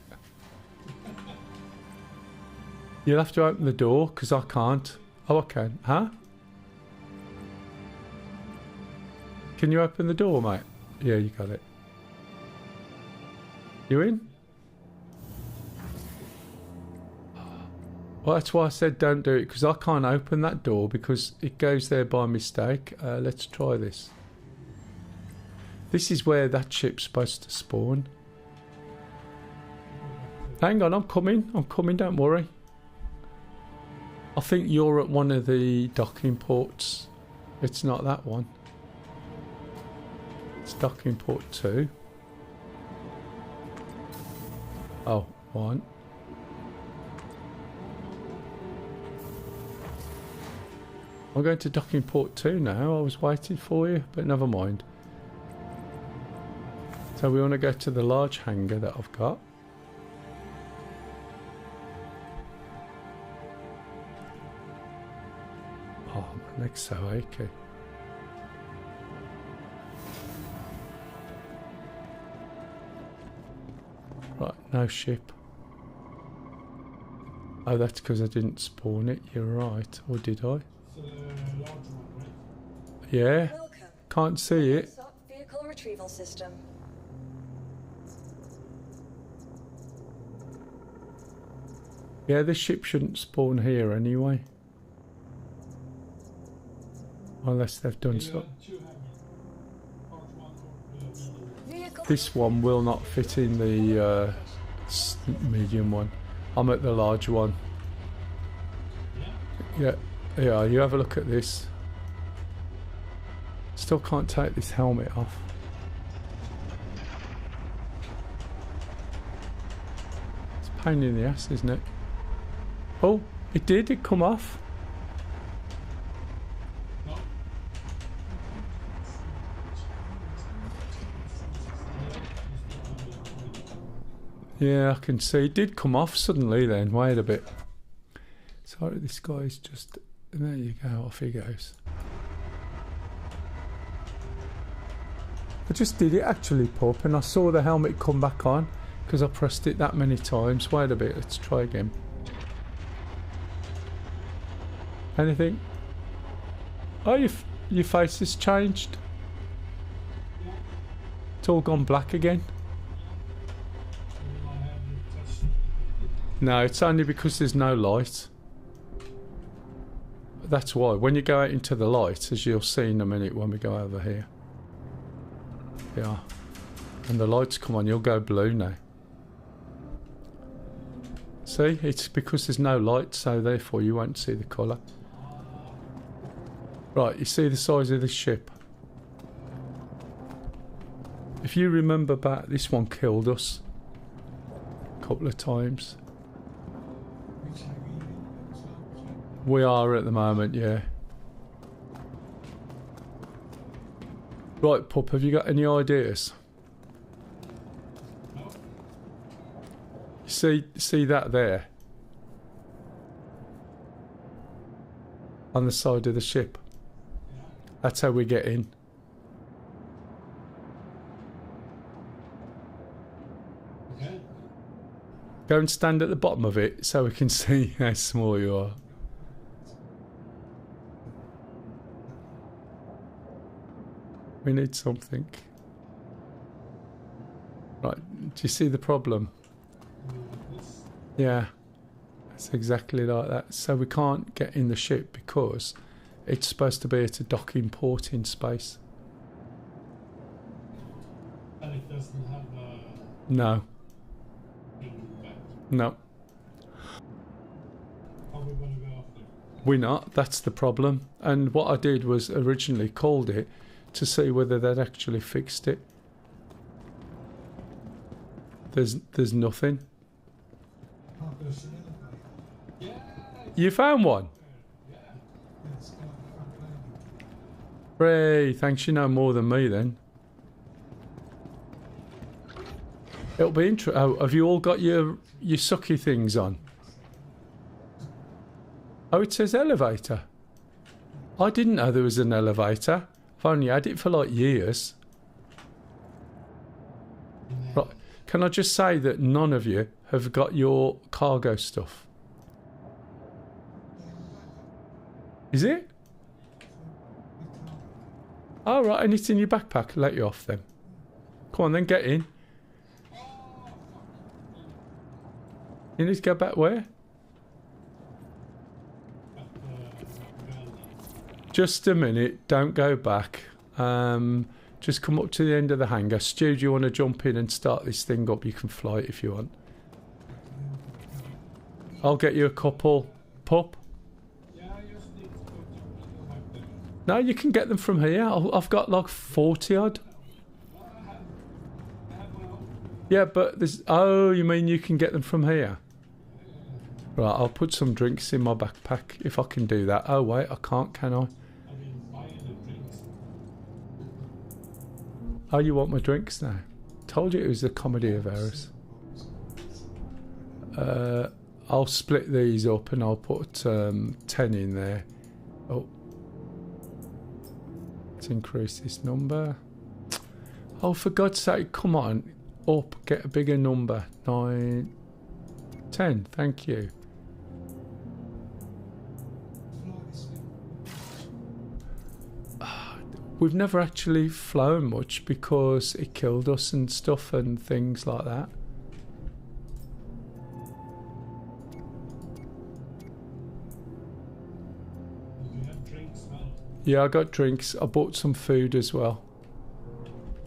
You'll have to open the door, because I can't. Oh, I can. Huh? Can you open the door, mate? Yeah, you got it. You in? Well, that's why I said don't do it, because I can't open that door because it goes there by mistake. Let's try this. This is where that ship's supposed to spawn. Hang on, I'm coming, don't worry. I think you're at one of the docking ports. It's not that one. It's docking port 2. Oh, 1. I'm going to docking port 2 now. I was waiting for you, but never mind. So we want to go to the large hangar that I've got. Oh, my neck's so achy. Right, no ship. Oh, that's because I didn't spawn it. You're right. Or did I? Yeah. Welcome. Can't see it. ASOP vehicle retrieval system. Yeah, this ship shouldn't spawn here anyway. Unless they've done so. Vehicle This one will not fit in the medium one. I'm at the large one. Yeah, yeah, you have a look at this. Still can't take this helmet off. It's a pain in the ass, isn't it? Oh, it did, it come off. Yeah, I can see it did come off suddenly then. Wait a bit. Sorry, this guy's just... There you go, off he goes. I just did it actually, Pup, and I saw the helmet come back on because I pressed it that many times. Wait a bit, let's try again. Anything? Oh, your face has changed. It's all gone black again. No, it's only because there's no light. That's why. When you go out into the light, as you'll see in a minute when we go over here. Yeah. And the lights come on, you'll go blue now. See? It's because there's no light, so therefore you won't see the colour. Right, you see the size of this ship? If you remember back, this one killed us a couple of times. We are at the moment, yeah. Right, Pup, have you got any ideas? See that there? On the side of the ship. That's how we get in. Okay. Go and stand at the bottom of it so we can see how small you are. We need something. Right, do you see the problem? Yeah, it's exactly like that. So we can't get in the ship because it's supposed to be at a docking port in space. And it doesn't have a... No, back. no, How are we going to go after? we're not. That's the problem. And what I did was originally called it to see whether they'd actually fixed it. There's nothing. Yeah. You found one? Ray, thanks, you know more than me then. It'll be interesting. Oh, have you all got your sucky things on? Oh, it says elevator. I didn't know there was an elevator. I've only had it for like years. Right. Can I just say that none of you have got your cargo stuff? Is it? Oh, right, and it's in your backpack. Let you off then. Come on then, get in. You need to go back where? Just a minute, don't go back. Just come up to the end of the hangar. Stu, do you want to jump in and start this thing up? You can fly it if you want. I'll get you a couple. Pup? No, you can get them from here. I've got like 40 odd. Yeah, but there's... Oh, you mean you can get them from here? Right, I'll put some drinks in my backpack if I can do that. Oh, wait, I can't, can I? Oh, you want my drinks now? Told you it was a comedy of errors. I'll split these up and I'll put 10 in there. Oh. Let's increase this number. Oh, for God's sake, come on. Up, get a bigger number. 9, 10, thank you. We've never actually flown much because it killed us and stuff and things like that. You have drinks, Mel? Yeah, I got drinks. I bought some food as well.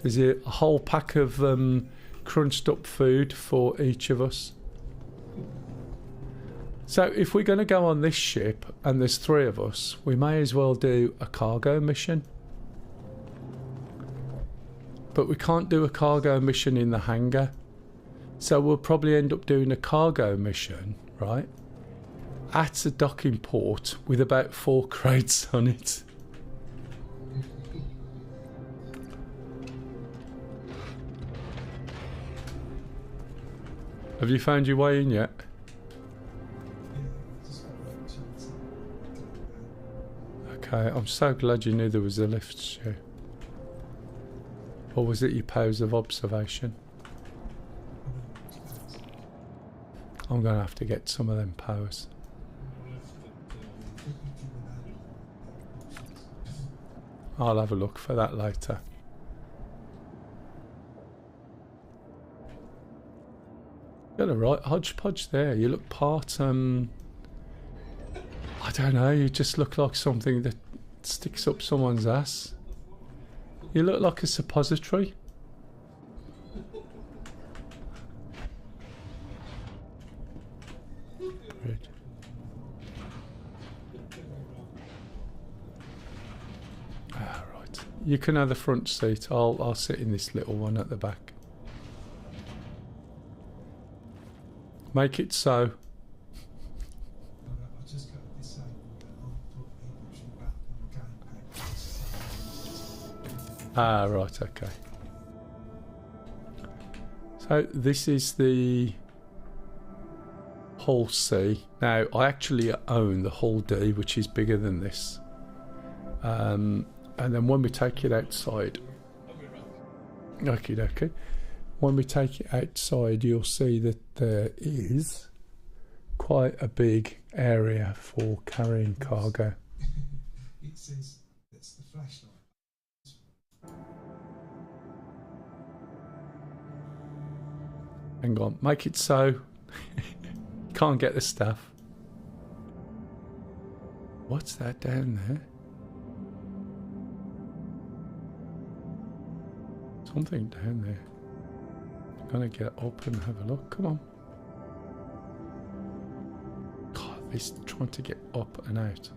There's a whole pack of crunched up food for each of us. So if we're going to go on this ship and there's 3 of us, we may as well do a cargo mission. But we can't do a cargo mission in the hangar. So we'll probably end up doing a cargo mission, right? At a docking port with about 4 crates on it. Have you found your way in yet? Okay, I'm so glad you knew there was a lift, Stu. Or was it your pose of observation? I'm going to have to get some of them powers. I'll have a look for that later. Got a right hodgepodge there. You look part, I don't know, you just look like something that sticks up someone's ass. You look like a suppository. Right. Ah, right. You can have the front seat. I'll sit in this little one at the back. Make it so. Ah, right, okay. So this is the Hull C. Now, I actually own the Hull D, which is bigger than this. And then when we take it outside... Okay. When we take it outside, you'll see that there is quite a big area for carrying cargo. It says it's the flashlight. Hang on, make it so. Can't get the stuff. What's that down there? Something down there. I'm gonna get up and have a look. Come on. God, he's trying to get up and out.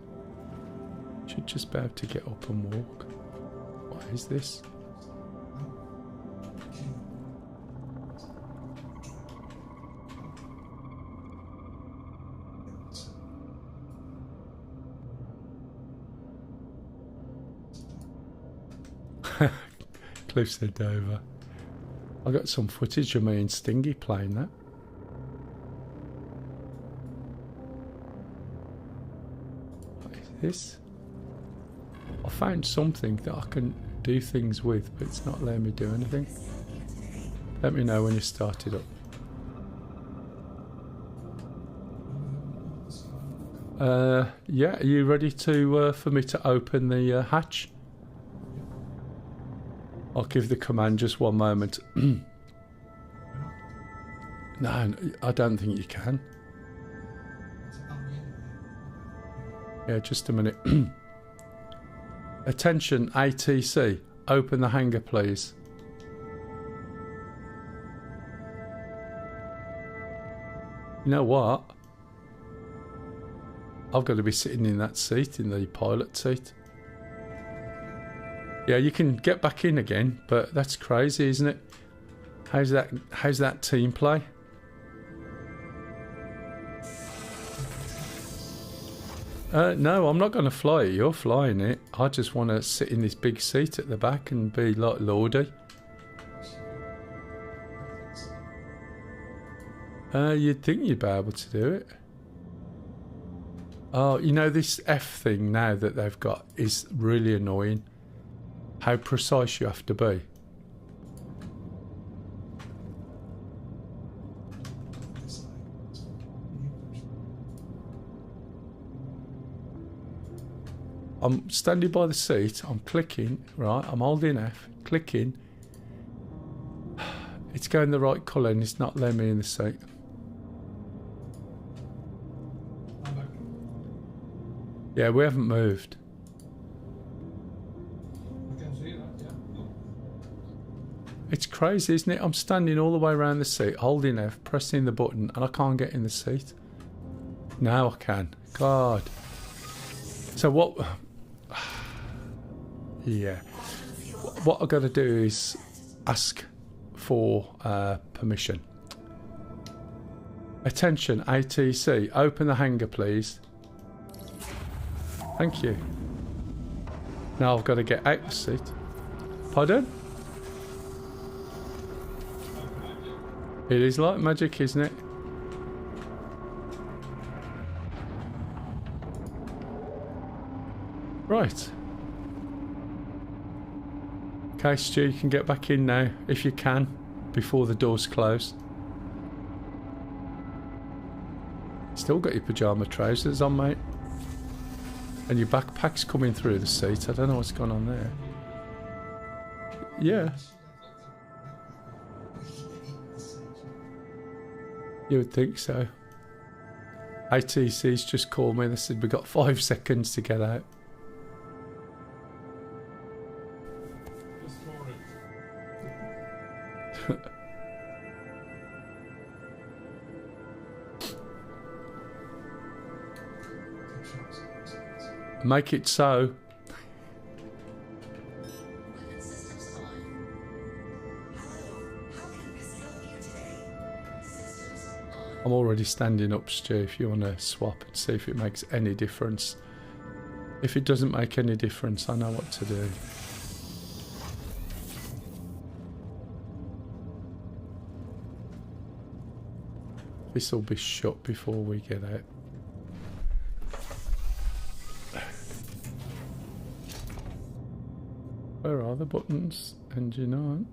Should just be able to get up and walk. What is this? Cliff said over. I got some footage of me and Stingy playing that. this? I found something that I can do things with, but it's not letting me do anything. Let me know when you start it up. Yeah, are you ready to for me to open the hatch? I'll give the command, just one moment. No, I don't think you can. Yeah, just a minute. Attention, ATC. Open the hangar, please. You know what? I've got to be sitting in that seat, in the pilot seat. Yeah, you can get back in again, but that's crazy, isn't it? How's that team play? No, I'm not going to fly it. You're flying it. I just want to sit in this big seat at the back and be like Lordy. You'd think you'd be able to do it. Oh, you know, this F thing now that they've got is really annoying. How precise you have to be. I'm standing by the seat, I'm clicking, right, I'm holding F, clicking. It's going the right colour and it's not letting me in the seat. Yeah, we haven't moved. I can see that, yeah. It's crazy, isn't it? I'm standing all the way around the seat, holding F, pressing the button, and I can't get in the seat. Now I can. God. So what... Yeah. What I've got to do is ask for permission. Attention, ATC. Open the hangar, please. Thank you. Now I've got to get out the seat. Pardon? It is like magic, isn't it? Right. Okay, Stu, you can get back in now, if you can, before the doors close. Still got your pyjama trousers on, mate. And your backpack's coming through the seat. I don't know what's going on there. Yeah. You would think so. ATC's just called me. They said we've got 5 seconds to get out. Just for it. Make it so. I'm already standing up, Stu, if you want to swap and see if it makes any difference. If it doesn't make any difference, I know what to do. This will be shut before we get out. Where are the buttons? Engine on.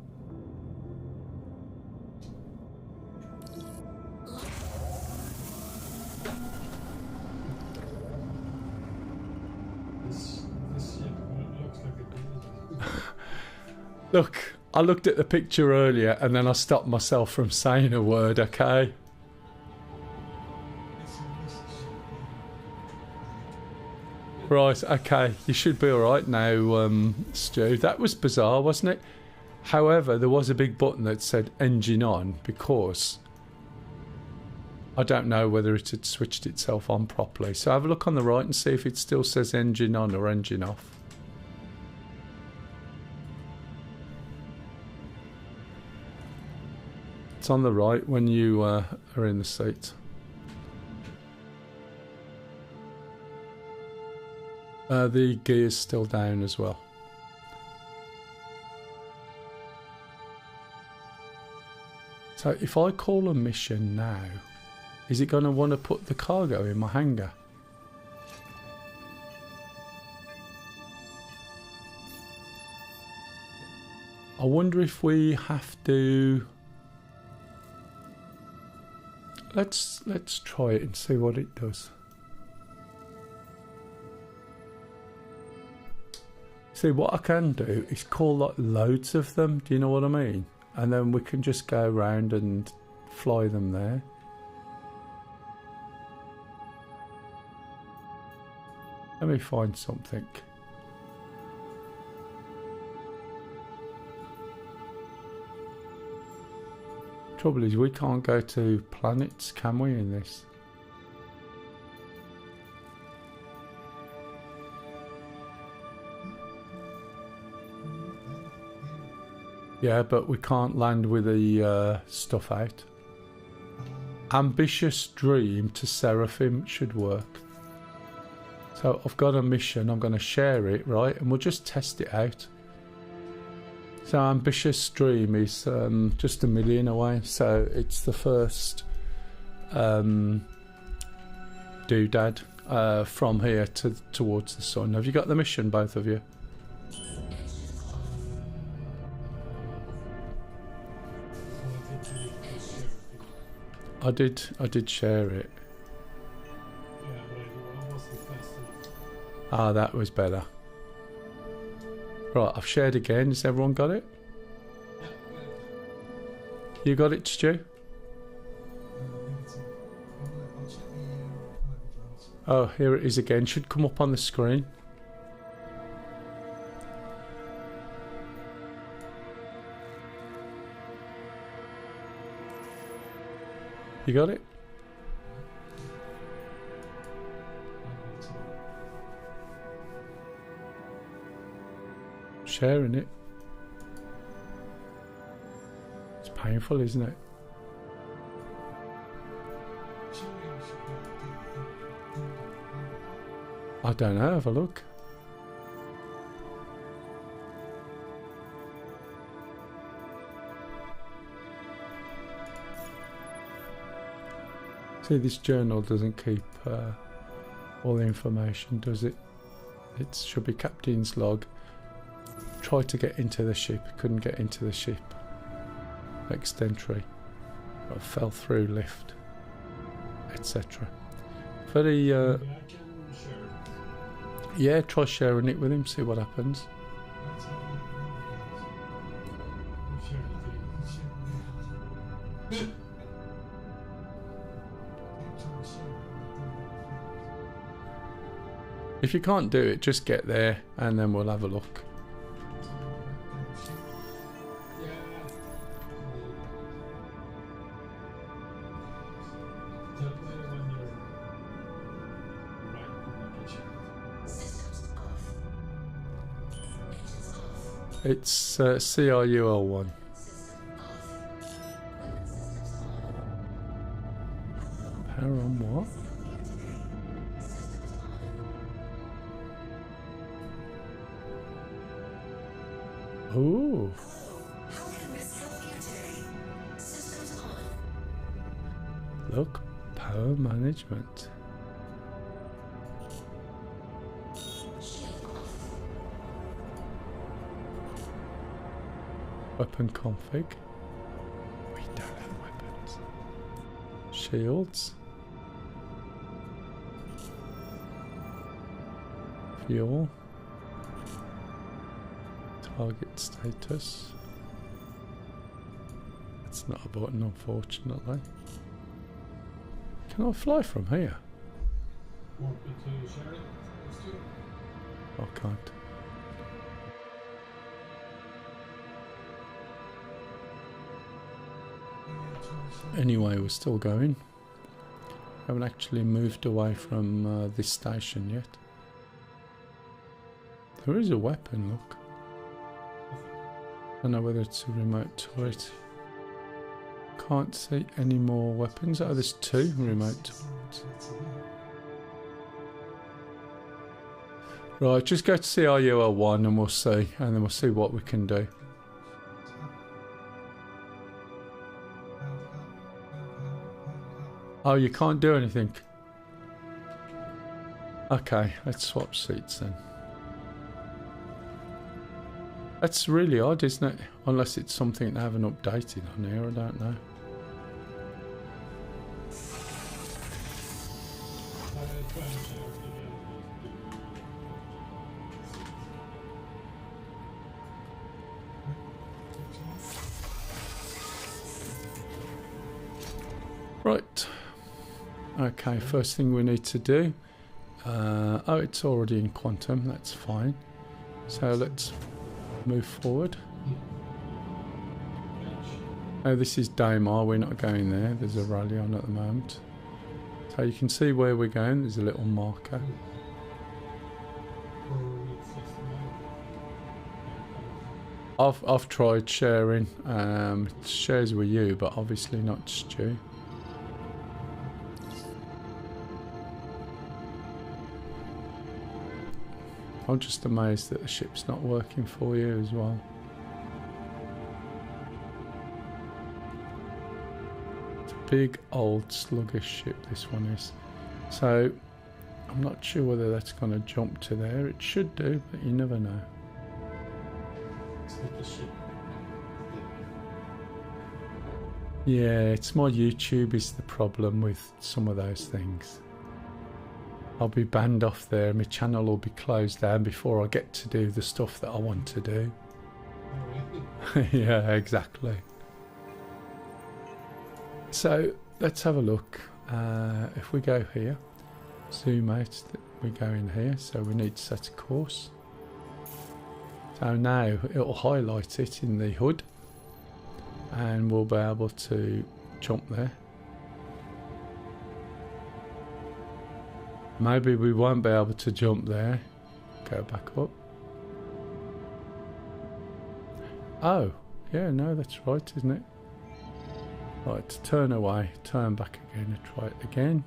This ship looks like a building. Look, I looked at the picture earlier and then I stopped myself from saying a word, okay? Right, okay, you should be alright now, Stu. That was bizarre, wasn't it? However, there was a big button that said engine on because I don't know whether it had switched itself on properly. So have a look on the right and see if it still says engine on or engine off. It's on the right when you are in the seat. The gear's still down as well. So if I call a mission now, is it going to want to put the cargo in my hangar? I wonder if we have to. Let's try it and see what it does. See, what I can do is call like loads of them. Do you know what I mean? And then we can just go around and fly them there. Let me find something. Trouble is, we can't go to planets, can we, in this? Yeah, but we can't land with the stuff out. Ambitious dream to Seraphim should work. So I've got a mission, I'm going to share it, right? And we'll just test it out. So ambitious dream is just 1 million away. So it's the first doodad from here towards the sun. Have you got the mission, both of you? I did share it. Yeah, but I wasn't fast enough. Ah, that was better. Right, I've shared again. Has everyone got it? You got it, Stu? Oh, here it is again. Should come up on the screen. You got it? Sharing it. It's painful, isn't it? I don't know, have a look. See, this journal doesn't keep all the information, does it? It should be captain's log. Tried to get into the ship, couldn't get into the ship. Next entry. I fell through lift, etc. Very Maybe I can share it. yeah, try sharing it with him, see what happens. I'll share it with you. If you can't do it, just get there and then we'll have a look. Yeah. Tell me when you're right when I can share it. Systems off. Engines off. It's CRUL1. System off. Weapon systems on. Power on what? Systems on. Ooh. How can we help you today? Systems on. Look, power management. Shield off. Weapon config. We don't have weapons. Shields. Fuel. Target status. That's not a button, unfortunately. Can I fly from here? Want me to share it? Let's do it. I can't. Anyway, we're still going. Haven't actually moved away from this station yet. There is a weapon, look. I don't know whether it's a remote turret. Can't see any more weapons. Oh, there's 2 remote turrets. Right, just go to CRUL1 and we'll see. And then we'll see what we can do. Oh, you can't do anything. Okay, let's swap seats then. That's really odd, isn't it? Unless it's something they haven't updated on here, I don't know. Right. Okay, first thing we need to do. Oh, it's already in quantum, that's fine. So let's move forward. Oh, this is Daimar, we're not going there. There's a rally on at the moment. So you can see where we're going, there's a little marker. I've tried sharing. It shares with you, but obviously not Stu. I'm just amazed that the ship's not working for you as well. It's a big old sluggish ship, this one is. So I'm not sure whether that's going to jump to there. It should do, but you never know. Yeah, it's my YouTube is the problem with some of those things. I'll be banned off there, my channel will be closed down before I get to do the stuff that I want to do. Yeah, exactly. So let's have a look. If we go here, zoom out, we go in here, so we need to set a course. So now it'll highlight it in the HUD and we'll be able to jump there. Maybe we won't be able to jump there. Go back up. Oh, yeah, no, that's right, isn't it? Right, turn away, turn back again and try it again.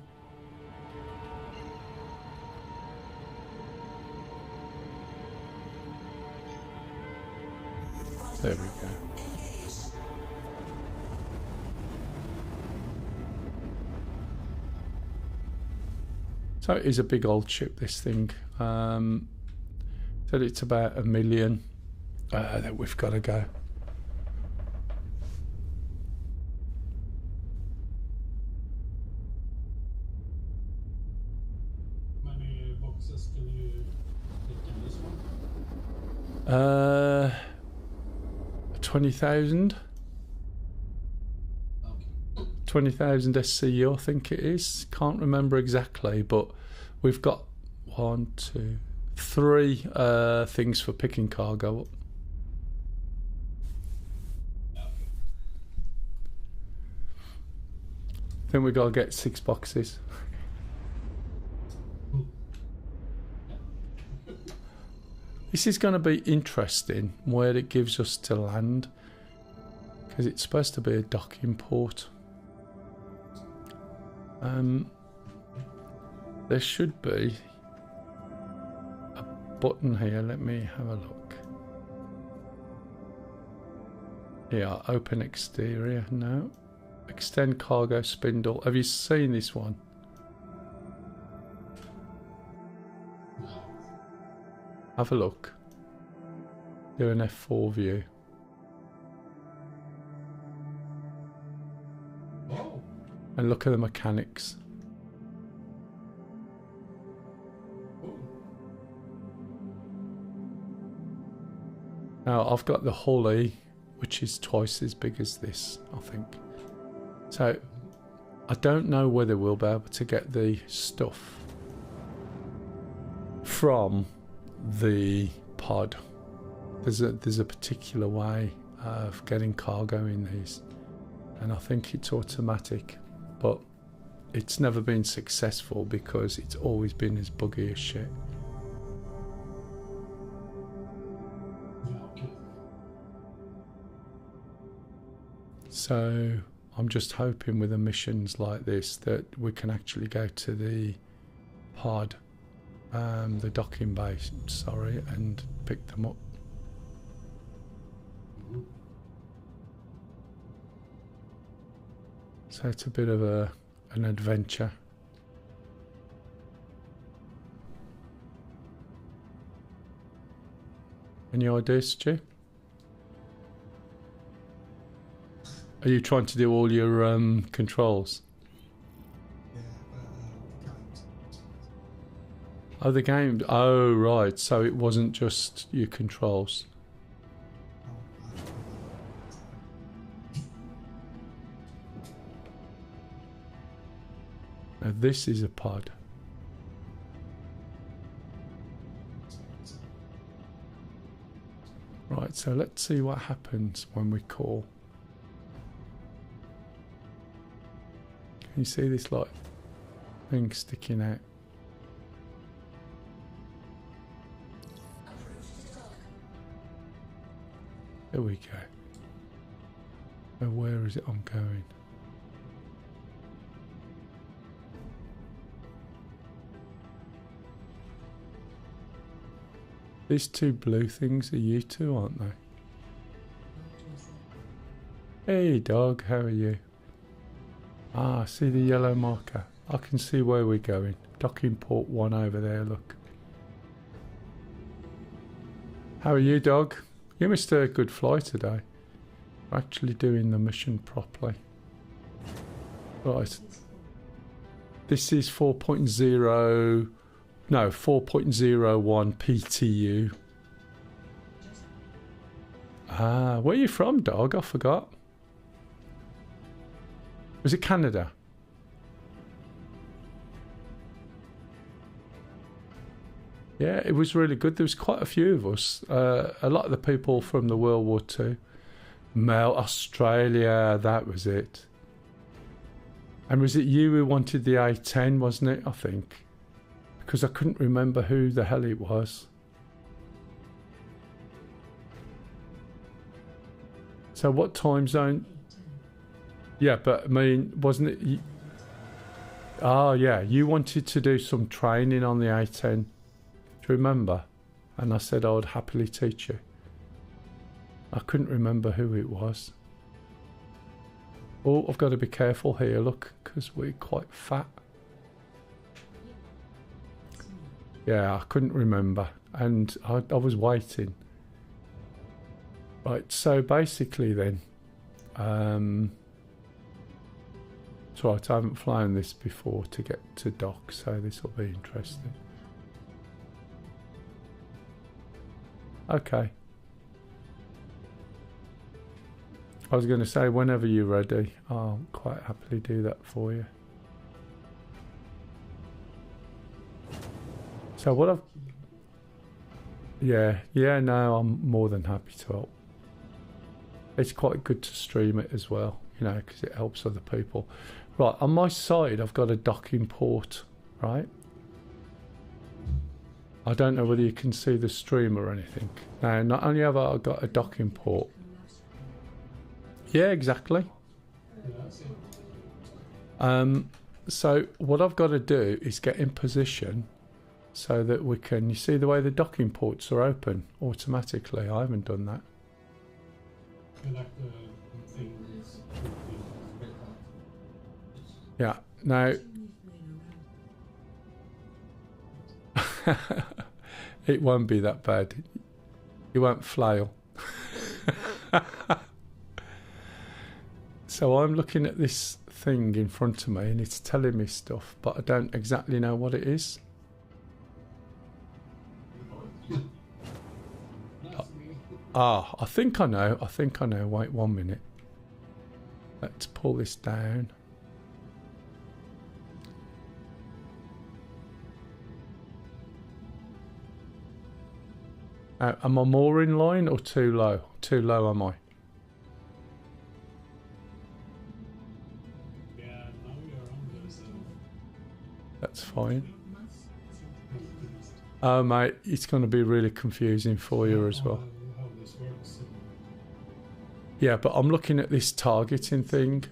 There we go. So it is a big old ship, this thing. Said it's about 1 million that we've got to go. How many boxes can you take in this one? 20,000. 20,000 SCU, I think it is. Can't remember exactly, but we've got 1, 2, 3 things for picking cargo up. I think we've got to get 6 boxes. This is going to be interesting where it gives us to land, because it's supposed to be a docking port. There should be a button here. Let me have a look. Yeah, open exterior. No. Extend cargo spindle. Have you seen this one? Have a look. Do an F4 view. Oh. And look at the mechanics. Now I've got the hull E, which is twice as big as this, I think. So I don't know whether we'll be able to get the stuff from the pod. There's a particular way of getting cargo in these, and I think it's automatic, but it's never been successful because it's always been as buggy as shit. So I'm just hoping with missions like this that we can actually go to the pod, the docking base, sorry, and pick them up. So it's a bit of an adventure. Any ideas, Stu? Are you trying to do all your controls? Yeah, but games. Oh, the game. Oh, right. So it wasn't just your controls. Oh, Now this is a pod. Right, so let's see what happens when we call. Can you see this like thing sticking out? There we go. Now where is it I'm going? These two blue things are you two, aren't they? Hey dog, how are you? Ah, see the yellow marker? I can see where we're going. Docking port 1 over there, look. How are you, dog? You missed a good fly today. We're actually doing the mission properly. Right. This is 4.0... No, 4.01 PTU. Ah, where are you from, dog? I forgot. Was it Canada? Yeah, it was really good. There was quite a few of us. A lot of the people from the World War II. Mell, Australia, that was it. And was it you who wanted the A10, wasn't it, I think? Because I couldn't remember who the hell it was. So what time zone? Yeah, but I mean, wasn't it... Oh, yeah, you wanted to do some training on the A10. Do you remember? And I said I would happily teach you. I couldn't remember who it was. Oh, I've got to be careful here, look, because we're quite fat. Yeah, I couldn't remember, and I was waiting. Right, so basically then, it's right, I haven't flown this before to get to dock, so this will be interesting. Okay. I was going to say, whenever you're ready, I'll quite happily do that for you. So what I've... Yeah, no, I'm more than happy to help. It's quite good to stream it as well, you know, because it helps other people. Right, on my side, I've got a docking port, right? I don't know whether you can see the stream or anything. Now, not only have I got a docking port... Yeah, exactly. So what I've got to do is get in position so that we can... You see the way the docking ports are open automatically? I haven't done that. Yeah, now... It won't be that bad. You won't flail. So I'm looking at this thing in front of me and it's telling me stuff, but I don't exactly know what it is. Ah, I think I know. Wait 1 minute. Let's pull this down. Am I more in line or too low? Too low, am I? That's fine. Oh, mate, it's going to be really confusing for you as well. Yeah, but I'm looking at this targeting thing.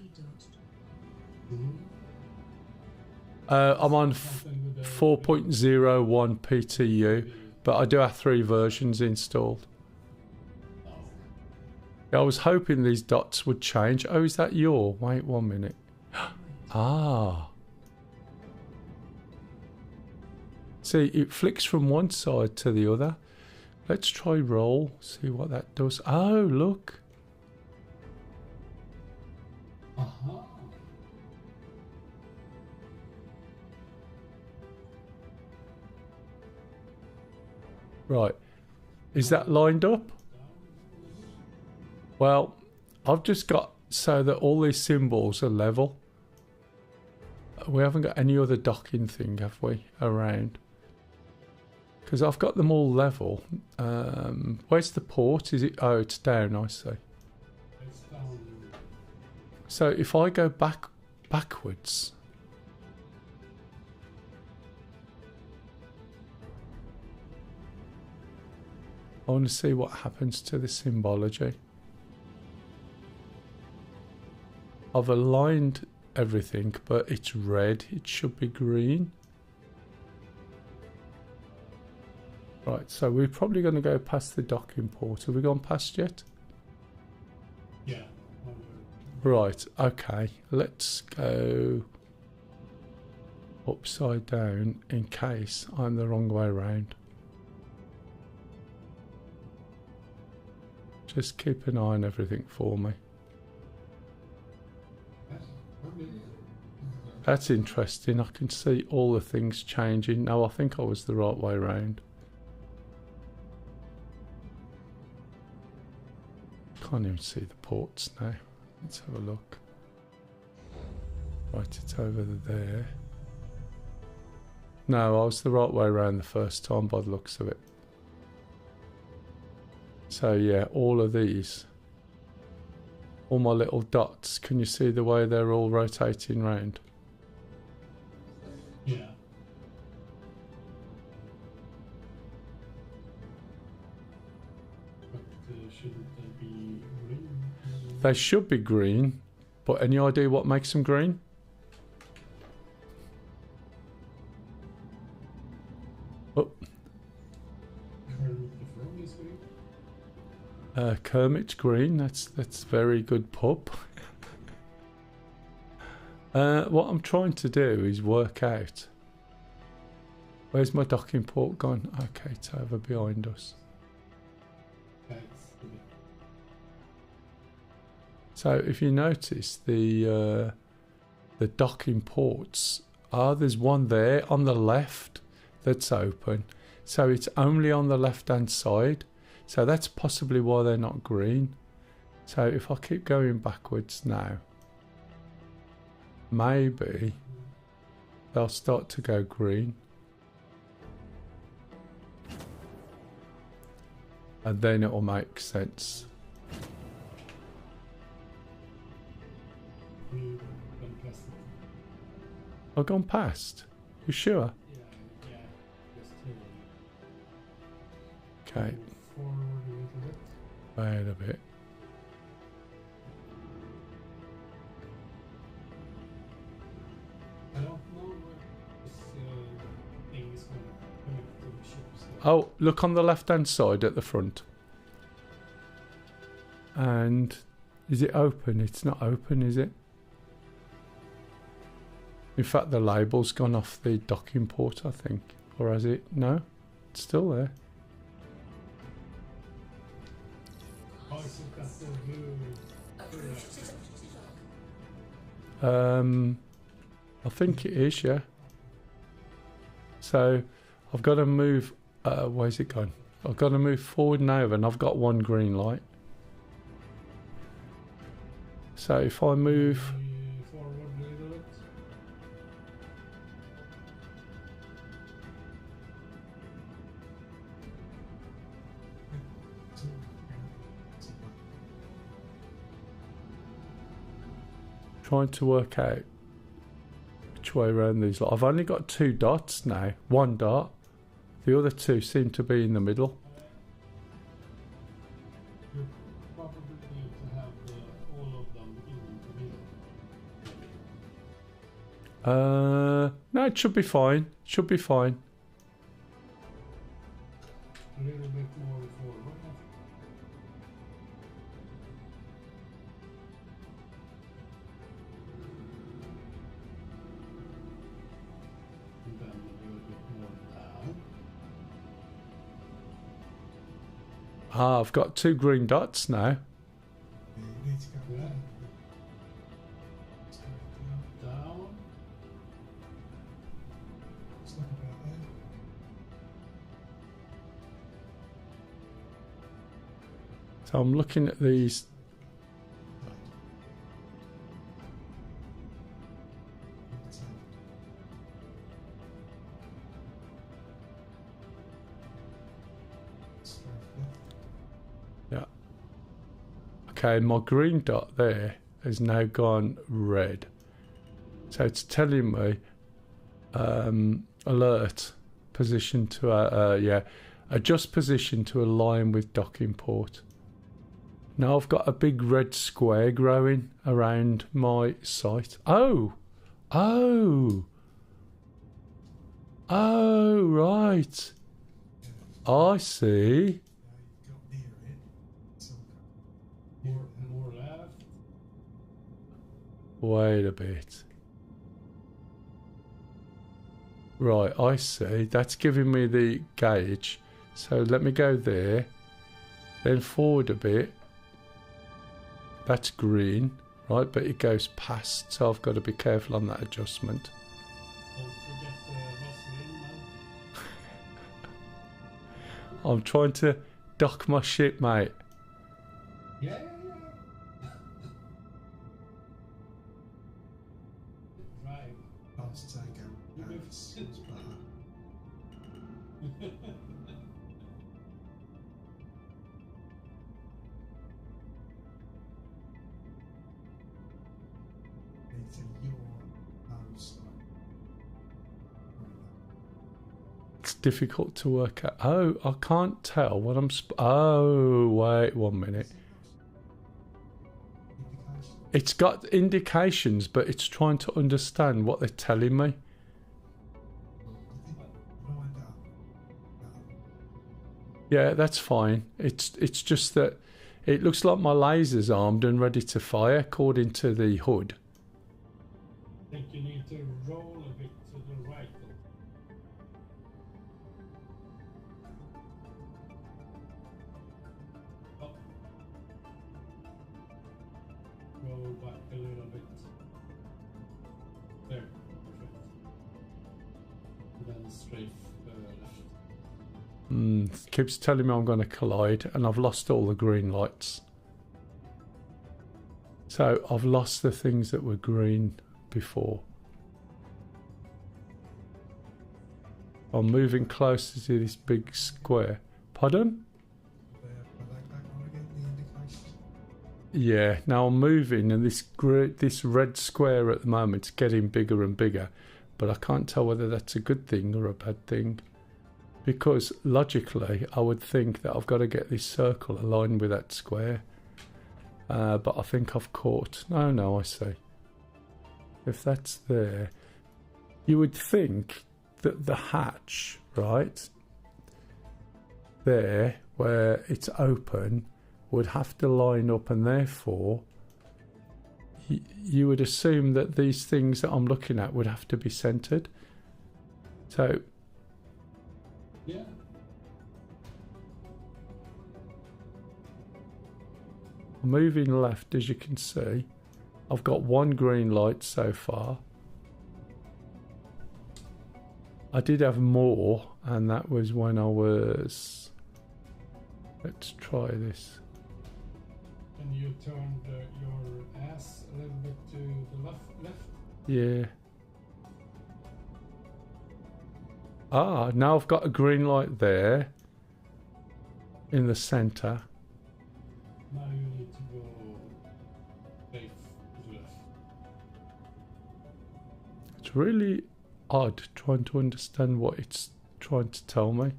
I'm on 4.01 PTU, but I do have 3 versions installed. I was hoping these dots would change. Oh, is that your? Wait 1 minute. Ah. See, it flicks from one side to the other. Let's try roll, see what that does. Oh, look. Right. Is that lined up? Well, I've just got so that all these symbols are level. We haven't got any other docking thing, have we, around? Because I've got them all level. Where's the port? Is it? Oh, it's down, I see. It's down. So if I go backwards... I want to see what happens to the symbology. I've aligned everything, but it's red. It should be green. Right, so we're probably going to go past the docking port. Have we gone past yet? Yeah. Right, okay. Let's go upside down in case I'm the wrong way around. Just keep an eye on everything for me. That's interesting. I can see all the things changing. No, I think I was the right way around. Can't even see the ports now. Let's have a look. Right, it's over there. No, I was the right way around the first time by the looks of it. So yeah, all of these, all my little dots, can you see the way they're all rotating round? Yeah. But shouldn't they be green? They should be green, but any idea what makes them green? Oh. Kermit the Frog is green. Kermit's green, that's very good pub. What I'm trying to do is work out. Where's my docking port gone? Okay, it's over behind us. That's the So if you notice the docking ports, there's one there on the left that's open. So it's only on the left hand side. So that's possibly why they're not green. So if I keep going backwards now, maybe they'll start to go green. And then it'll make sense. green and plastic. I've gone past. You sure? Yeah. Just Okay, forward a little bit. wait a bit. I don't know where this thing is going to connect to the ships. Oh, look on the left hand side at the front. And is it open? It's not open, is it? In fact, the label's gone off the docking port, I think. Or has it? No? It's still there. Oh, is it that the blue? I think it is, yeah. So I've got to move. Where's it gone? I've got to move forward and over, and I've got one green light. So if I move, Forward a little bit. trying to work out which way around these. I've only got 2 dots now. 1 dot. The other 2 seem to be in the middle. You probably need to have all of them in the middle. No, it should be fine. Should be fine. A little bit more forward. And then a little bit more down. I've got 2 green dots now. Yeah, you need to go Yeah. down. Let's go down. Down. It's like about there. So I'm looking at these. Yeah. Okay, my green dot there has now gone red. So it's telling me alert position to yeah, adjust position to align with docking port. Now I've got a big red square growing around my site. Oh right, I see. More left. Wait a bit. Right, I see. That's giving me the gauge. So let me go there. Then forward a bit. That's green, right? But it goes past, so I've got to be careful on that adjustment. Don't forget the Vaseline, man. I'm trying to dock my ship, mate. Yeah. Right. Last take out. It's better. It's your nose. It's difficult to work out. Oh, I can't tell what I'm... oh, wait 1 minute. It's got indications, but it's trying to understand what they're telling me. Yeah, that's fine. It's just that it looks like my laser's armed and ready to fire according to the hood. I think you need to roll a bit to the right. Up. Roll back a little bit. There. Perfect. And then strafe left. Keeps telling me I'm going to collide, and I've lost all the green lights. So I've lost the things that were green before. I'm moving closer to this big square. Pardon? Yeah, now I'm moving, and this red square at the moment is getting bigger and bigger, but I can't tell whether that's a good thing or a bad thing. Because logically, I would think that I've got to get this circle aligned with that square. But I think I've caught... No, I see. If that's there... You would think that the hatch, right, there, where it's open, would have to line up, and therefore you would assume that these things that I'm looking at would have to be centered. So... Yeah. I'm moving left, as you can see. I've got one green light so far. I did have more, and that was when I was... Let's try this. And you turned your ass a little bit to the left. Yeah. Ah, now I've got a green light there in the center. Now you need to go safe to the left. It's really odd trying to understand what it's trying to tell me.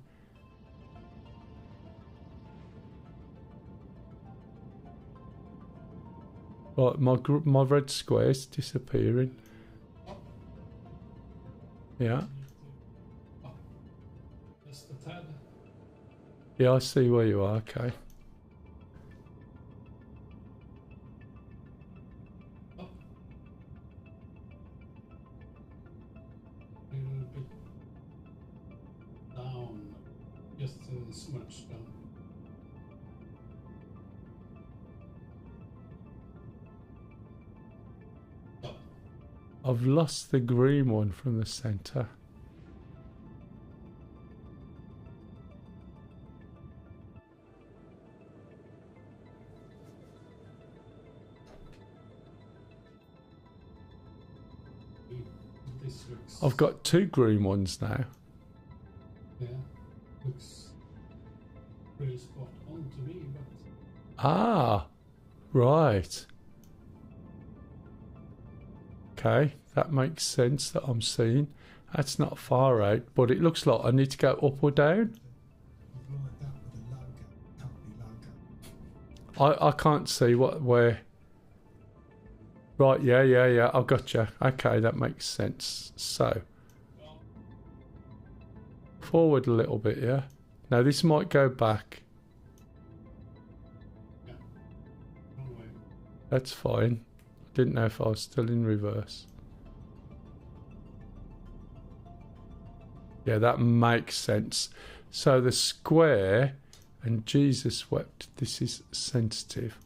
Right, my red square's disappearing. Yeah. Just a tad. Yeah, I see where you are, okay. Up. A little bit down. Just a smudge down. Up. I've lost the green one from the center. This looks. I've got 2 green ones now. Yeah, looks pretty spot on to me, but Ah, right. Okay, that makes sense that I'm seeing. That's not far out, but it looks like I need to go up or down. You've lined up with a logo, company logo. I can't see where. Right, yeah, I gotcha. Okay, that makes sense. So, forward a little bit, yeah? Now this might go back. wrong way. That's fine. Didn't know if I was still in reverse. Yeah, that makes sense. So the square, and Jesus wept, this is sensitive.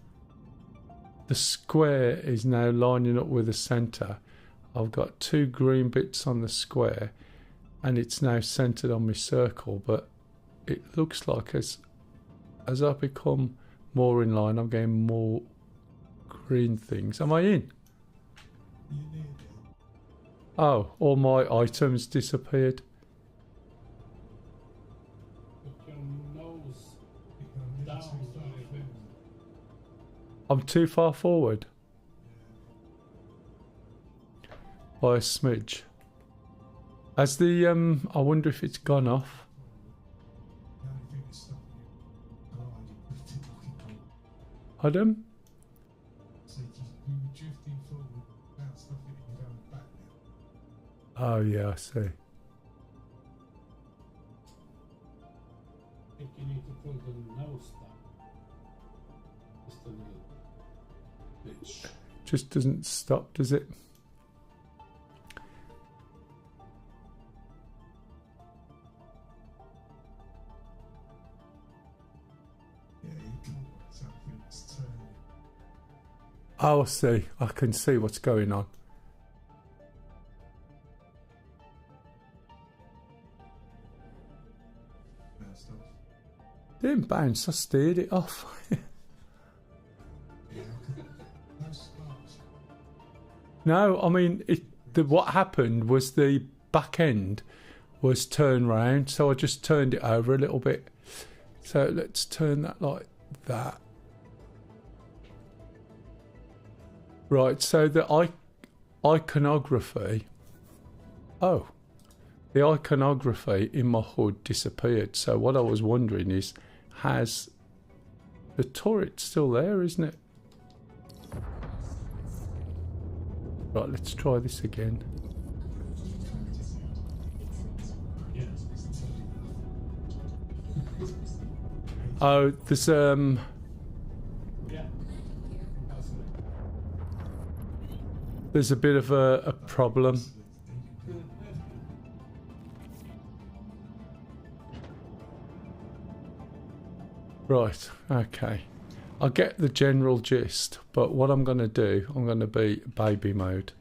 The square is now lining up with the centre. I've got 2 green bits on the square, and it's now centred on my circle, but it looks like as I become more in line, I'm getting more green things. Am I in? You need it. Oh, all my items disappeared. Put your nose You're down too a far little bit. forward. I'm too far forward by a smidge. As the I wonder if it's gone off. The only thing that's stopping you gliding with the knocking ball. Adam? So you were drifting forward, bounced off it, and you're going back now. Oh yeah, I see. I think you need to pull the nose down. Just a little bit. Just doesn't stop, does it? Yeah, you caught something that's turning. Oh, I see. I can see what's going on. Bounced off. Didn't bounce, I steered it off. Yeah, no sparks. No, I mean, what happened was the back end was turned round, so I just turned it over a little bit. So let's turn that like that. Right, so the iconography. Oh, the iconography in my HUD disappeared. So what I was wondering is, has the turret still there, isn't it? Right, let's try this again. Yeah. Oh, there's Yeah. there's a bit of a problem. Right, okay. I get the general gist, but what I'm going to do, I'm going to be baby mode.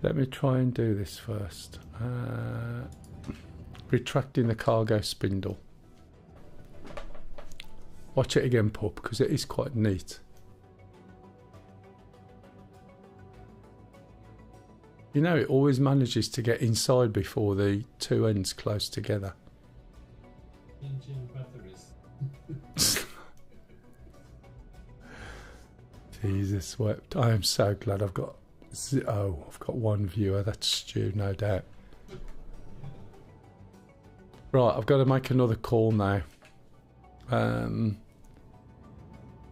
Let me try and do this first. Retracting the cargo spindle. Watch it again, pup, because it is quite neat. You know, it always manages to get inside before the 2 ends close together. Engine batteries. Jesus wept. I am so glad I've got... I've got 1 viewer. That's Stu, no doubt. Right, I've got to make another call now.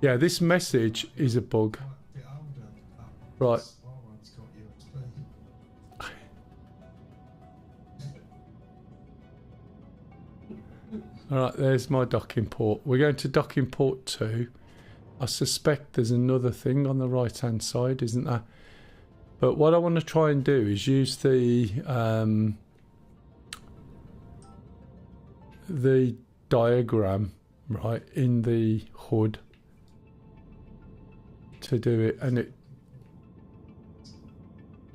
Yeah, this message is a bug. Quite a bit older. Right. This one's got USB. Alright, there's my docking port. We're going to docking port 2. I suspect there's another thing on the right hand side, isn't there? But what I want to try and do is use the diagram, right, in the HUD to do it, and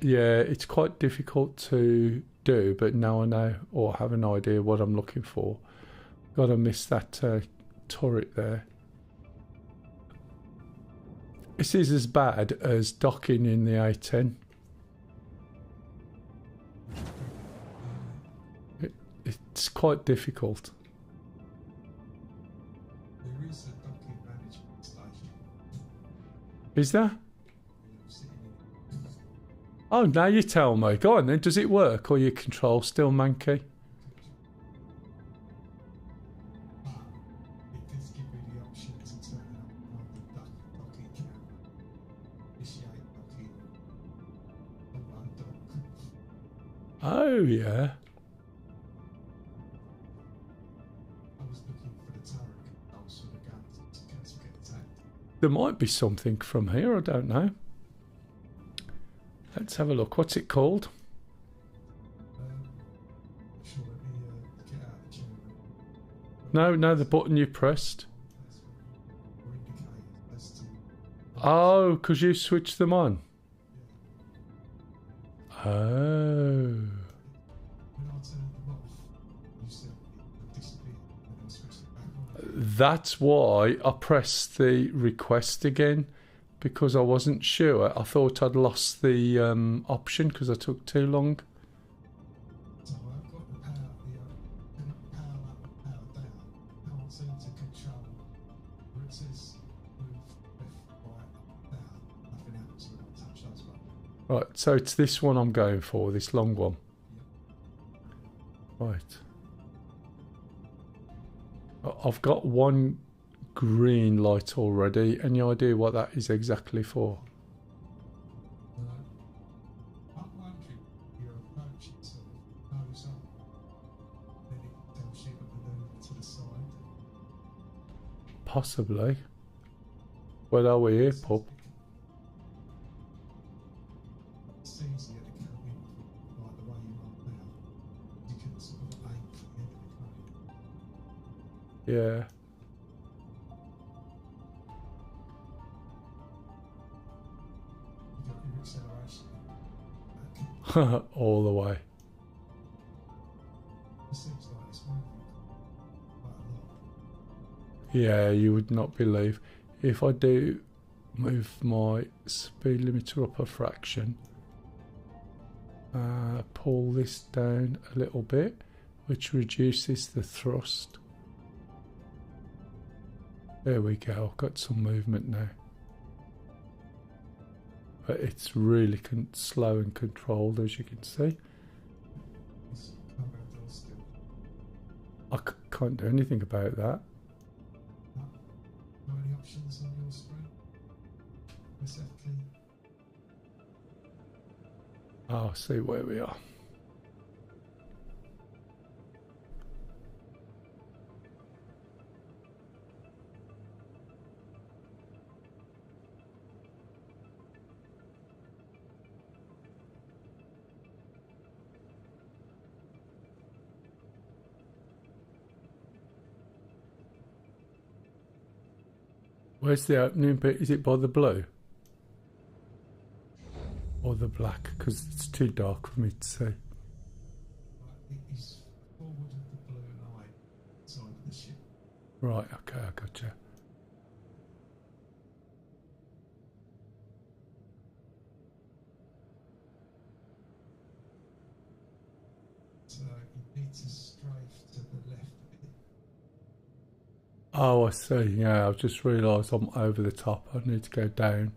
it's quite difficult to do, but now I know or have an idea what I'm looking for. Gotta miss that turret there. This is as bad as docking in the A10. It's quite difficult. There is a docking management station. Is there? Sitting in Oh, now you tell me. Go on then. Does it work, or your control still manky? but it does give me the option to turn on the docking camera. Initiate docking. Unlock. Oh, yeah. I was looking for the turret controls for the guns in case we get attacked. There might be something from here. I don't know. Let's have a look. What's it called? Sure, let me get out of the chair. No, the button you pressed. That's what we're indicating as to. Oh, because you switched them on. Yeah. Oh. When I turned them off, you said it disappeared. When I switched it back on. That's why I pressed the request again, because I wasn't sure. I thought I'd lost the option because I took too long. So I've got the power, power up and power down. Can't seem to control where it says move left, right, up, down. Nothing happens when I touch those buttons. Right, so it's this one I'm going for, this long one. Right. I've got one green light already. Any idea what that is exactly for? I'm wondering if you're approaching sort of nose up, then it tells you to maneuver to the side. Possibly. Where are we here, pup? It's easier to come in like the way you are now. You can sort of aim for the enemy, can't you? Yeah. You got your acceleration. Okay. All the way. It seems like it's moving quite a lot. Yeah, you would not believe. If I do move my speed limiter up a fraction, pull this down a little bit, which reduces the thrust. There we go, I've got some movement now. But it's really slow and controlled, as you can see. It's combat door still. I can't do anything about that. Got any options on your screen? SF key. I'll see where we are. Where's the opening bit? Is it by the blue? Or the black? Because it's too dark for me to see. Right, it is forward of the blue line side of the ship. Right, okay, I gotcha. So you need to strafe to the left a bit. Oh, I see. Yeah, I've just realised I'm over the top. I need to go down.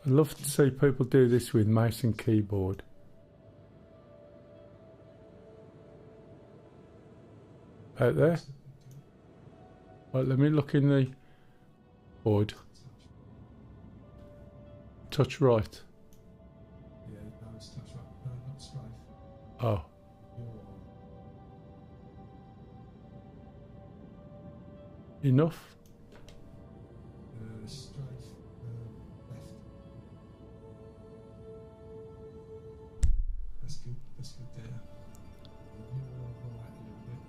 I'd love to see people do this with mouse and keyboard. Out there? Right, let me look in the board. Touch right. Yeah, no, it's touch right. No, not strafe. Oh, You're enough? strafe left. That's good. That's good there. You're right a little bit.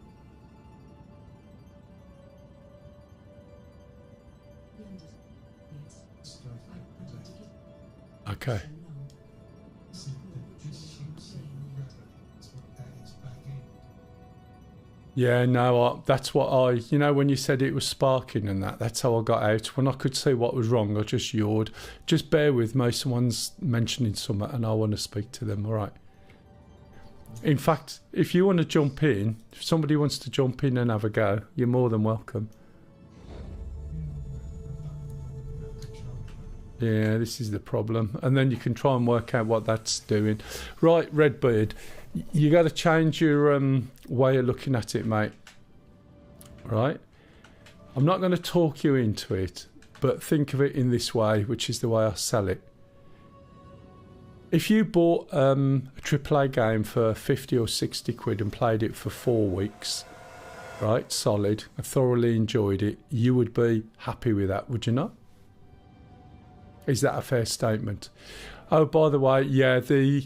Strafe left. Okay. See, this ship's gravity is what at its back end. Yeah, no, that's what you know, when you said it was sparking and that's how I got out. When I could see what was wrong, I just yawed. Just bear with me, someone's mentioning something and I want to speak to them, all right? In fact, if you want to jump in, if somebody wants to jump in and have a go, you're more than welcome. Yeah, this is the problem. And then you can try and work out what that's doing. Right, Redbeard, you got to change your way of looking at it, mate. Right? I'm not going to talk you into it, but think of it in this way, which is the way I sell it. If you bought a AAA game for 50 or 60 quid and played it for 4 weeks, right, solid, and thoroughly enjoyed it, you would be happy with that, would you not? Is that a fair statement? Oh, by the way, yeah, the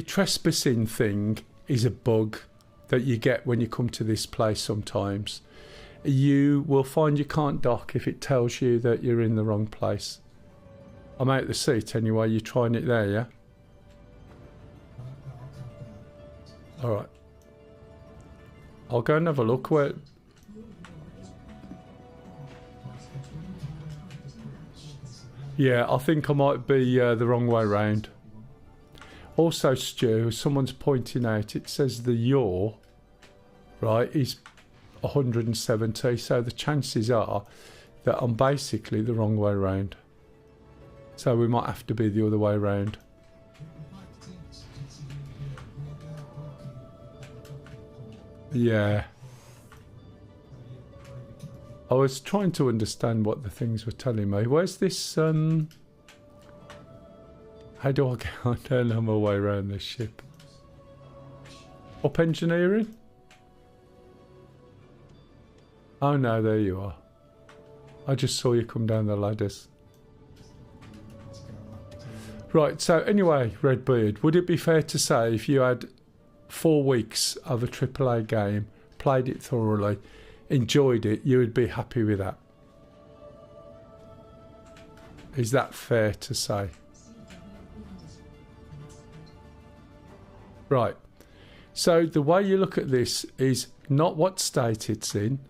trespassing thing is a bug that you get when you come to this place sometimes. You will find you can't dock if it tells you that you're in the wrong place. I'm out the seat anyway, you're trying it there, yeah? Alright. I'll go and have a look where... Yeah, I think I might be the wrong way round. Also, Stu, someone's pointing out, it says the yaw, right, is 170, so the chances are that I'm basically the wrong way round. So we might have to be the other way round. Yeah. I was trying to understand what the things were telling me. Where's this, how do I get on down on my way around this ship? Up engineering? Oh no, there you are. I just saw you come down the ladders. Right, so anyway, Redbeard, would it be fair to say if you had 4 weeks of a AAA game, played it thoroughly, enjoyed it, you would be happy with that? Is that fair to say? Right. So the way you look at this is not what state it's in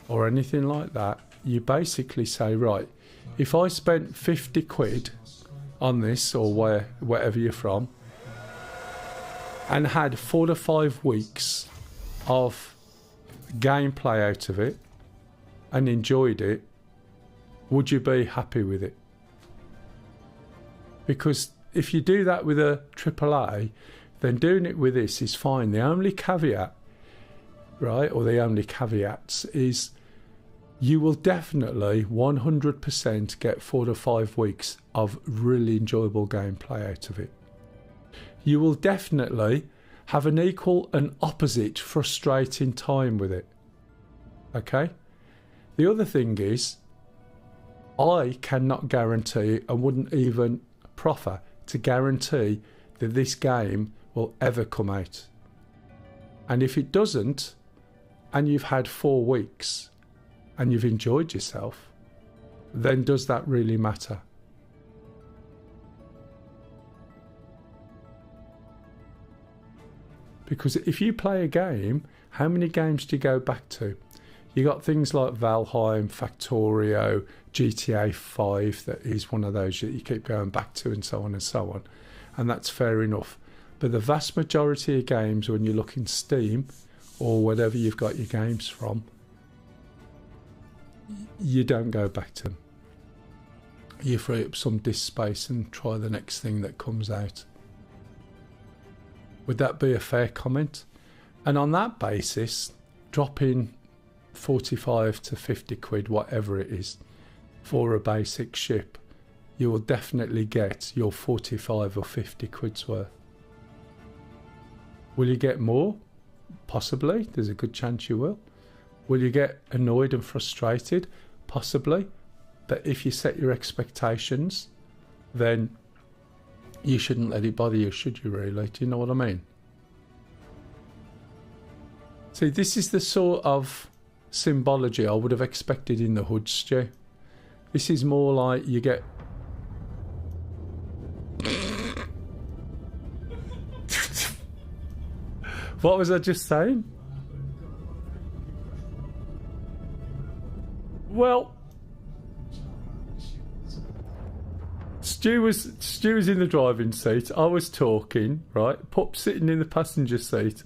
or anything like that. You basically say, right, if I spent 50 quid on this or wherever you're from and had 4 to 5 weeks of gameplay out of it and enjoyed it, would you be happy with it? Because if you do that with a AAA, then doing it with this is fine. The only caveat, right, or the only caveats is you will definitely 100% get 4 to 5 weeks of really enjoyable gameplay out of it. You will definitely have an equal and opposite frustrating time with it. Okay? The other thing is, I cannot guarantee and wouldn't even proffer to guarantee that this game will ever come out. And if it doesn't, and you've had 4 weeks and you've enjoyed yourself, then does that really matter? Because if you play a game, how many games do you go back to? You got things like Valheim, Factorio, GTA 5, that is one of those that you keep going back to, and so on and so on. And that's fair enough. But the vast majority of games, when you look in Steam or whatever you've got your games from, you don't go back to them. You free up some disk space and try the next thing that comes out. Would that be a fair comment? And on that basis, dropping 45 to 50 quid, whatever it is, for a basic ship, you will definitely get your 45 or 50 quid's worth. Will you get more? Possibly. There's a good chance you will. Will you get annoyed and frustrated? Possibly. But if you set your expectations, then you shouldn't let it bother you, should you really? Do you know what I mean? See, this is the sort of symbology I would have expected in the hood, Stu. This is more like you get... What was I just saying? Well, Stu was in the driving seat. I was talking, right? Pup sitting in the passenger seat.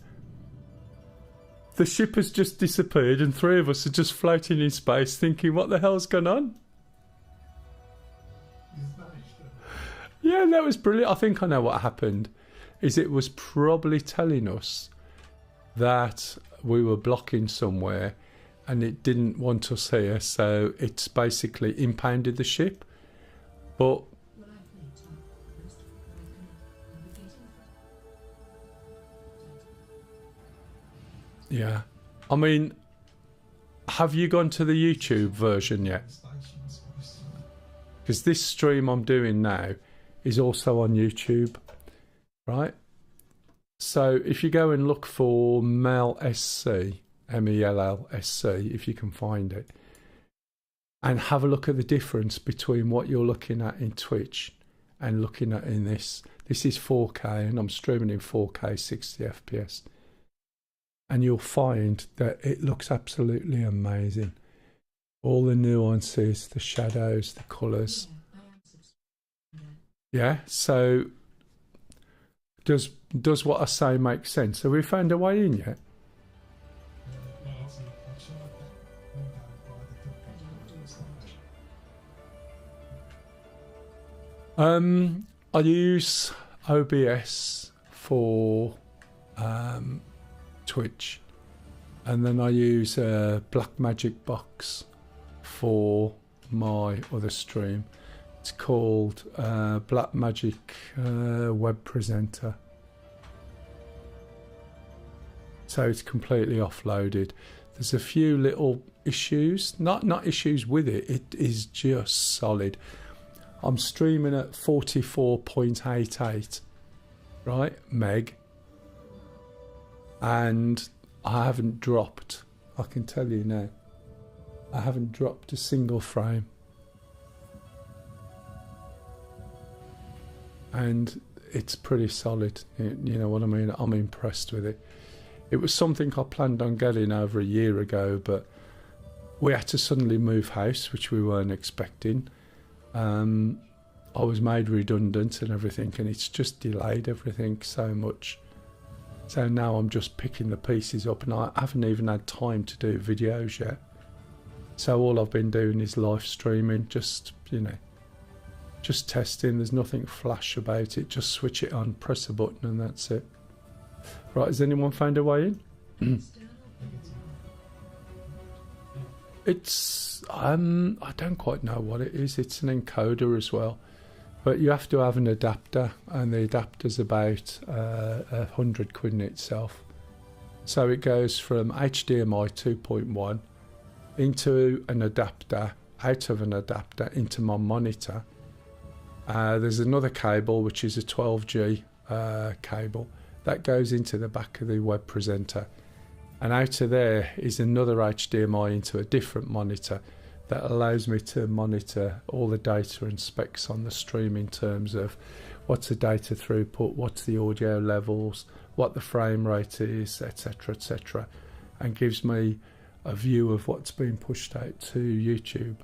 The ship has just disappeared, and three of us are just floating in space, thinking, "What the hell's gone on?" Yeah, that was brilliant. I think I know what happened. Is it was probably telling us that we were blocking somewhere, and it didn't want us here, so it's basically impounded the ship. But yeah, I mean, have you gone to the YouTube version yet? Because this stream I'm doing now is also on YouTube, right? So if you go and look for Mell SC, MELL-SC, if you can find it, and have a look at the difference between what you're looking at in Twitch and looking at in this. This is 4K, and I'm streaming in 4K 60 FPS. And you'll find that it looks absolutely amazing. All the nuances, the shadows, the colours. Yeah, so does what I say make sense? Have we found a way in yet? I use OBS for Twitch, and then I use a Blackmagic box for my other stream. It's called Blackmagic Web Presenter. So it's completely offloaded. There's a few little issues, not issues with it. It is just solid. I'm streaming at 44.88, right, meg, and I haven't dropped. I can tell you now, I haven't dropped a single frame. And it's pretty solid, you know what I mean? I'm impressed with it. It was something I planned on getting over a year ago, but we had to suddenly move house, which we weren't expecting. I was made redundant and everything, and it's just delayed everything so much. So now I'm just picking the pieces up, and I haven't even had time to do videos yet. So all I've been doing is live streaming, just, you know, just testing. There's nothing flash about it. Just switch it on, press a button, and that's it. Right, has anyone found a way in? It's I don't quite know what it is. It's an encoder as well, but you have to have an adapter, and the adapter's about 100 quid in itself. So it goes from HDMI 2.1 into an adapter, out of an adapter into my monitor. There's another cable which is a 12G cable that goes into the back of the web presenter, and out of there is another HDMI into a different monitor that allows me to monitor all the data and specs on the stream in terms of what's the data throughput, what's the audio levels, what the frame rate is, etc., and gives me a view of what's being pushed out to YouTube.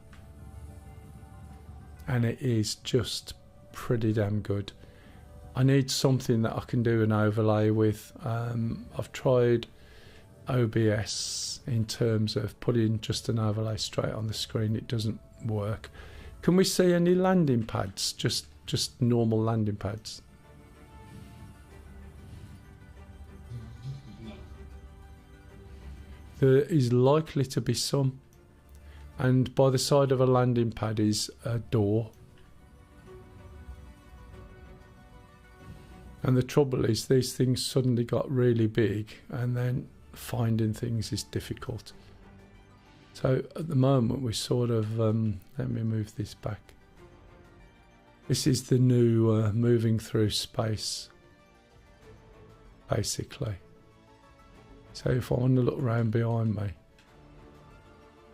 And it is just pretty damn good. I need something that I can do an overlay with. I've tried OBS in terms of putting just an overlay straight on the screen. It doesn't work. Can we see any landing pads? Just normal landing pads? There is likely to be some, and by the side of a landing pad is a door. And the trouble is, these things suddenly got really big, and then finding things is difficult. So at the moment we sort of let me move this back. This is the new moving through space, basically. So if I want to look around behind me,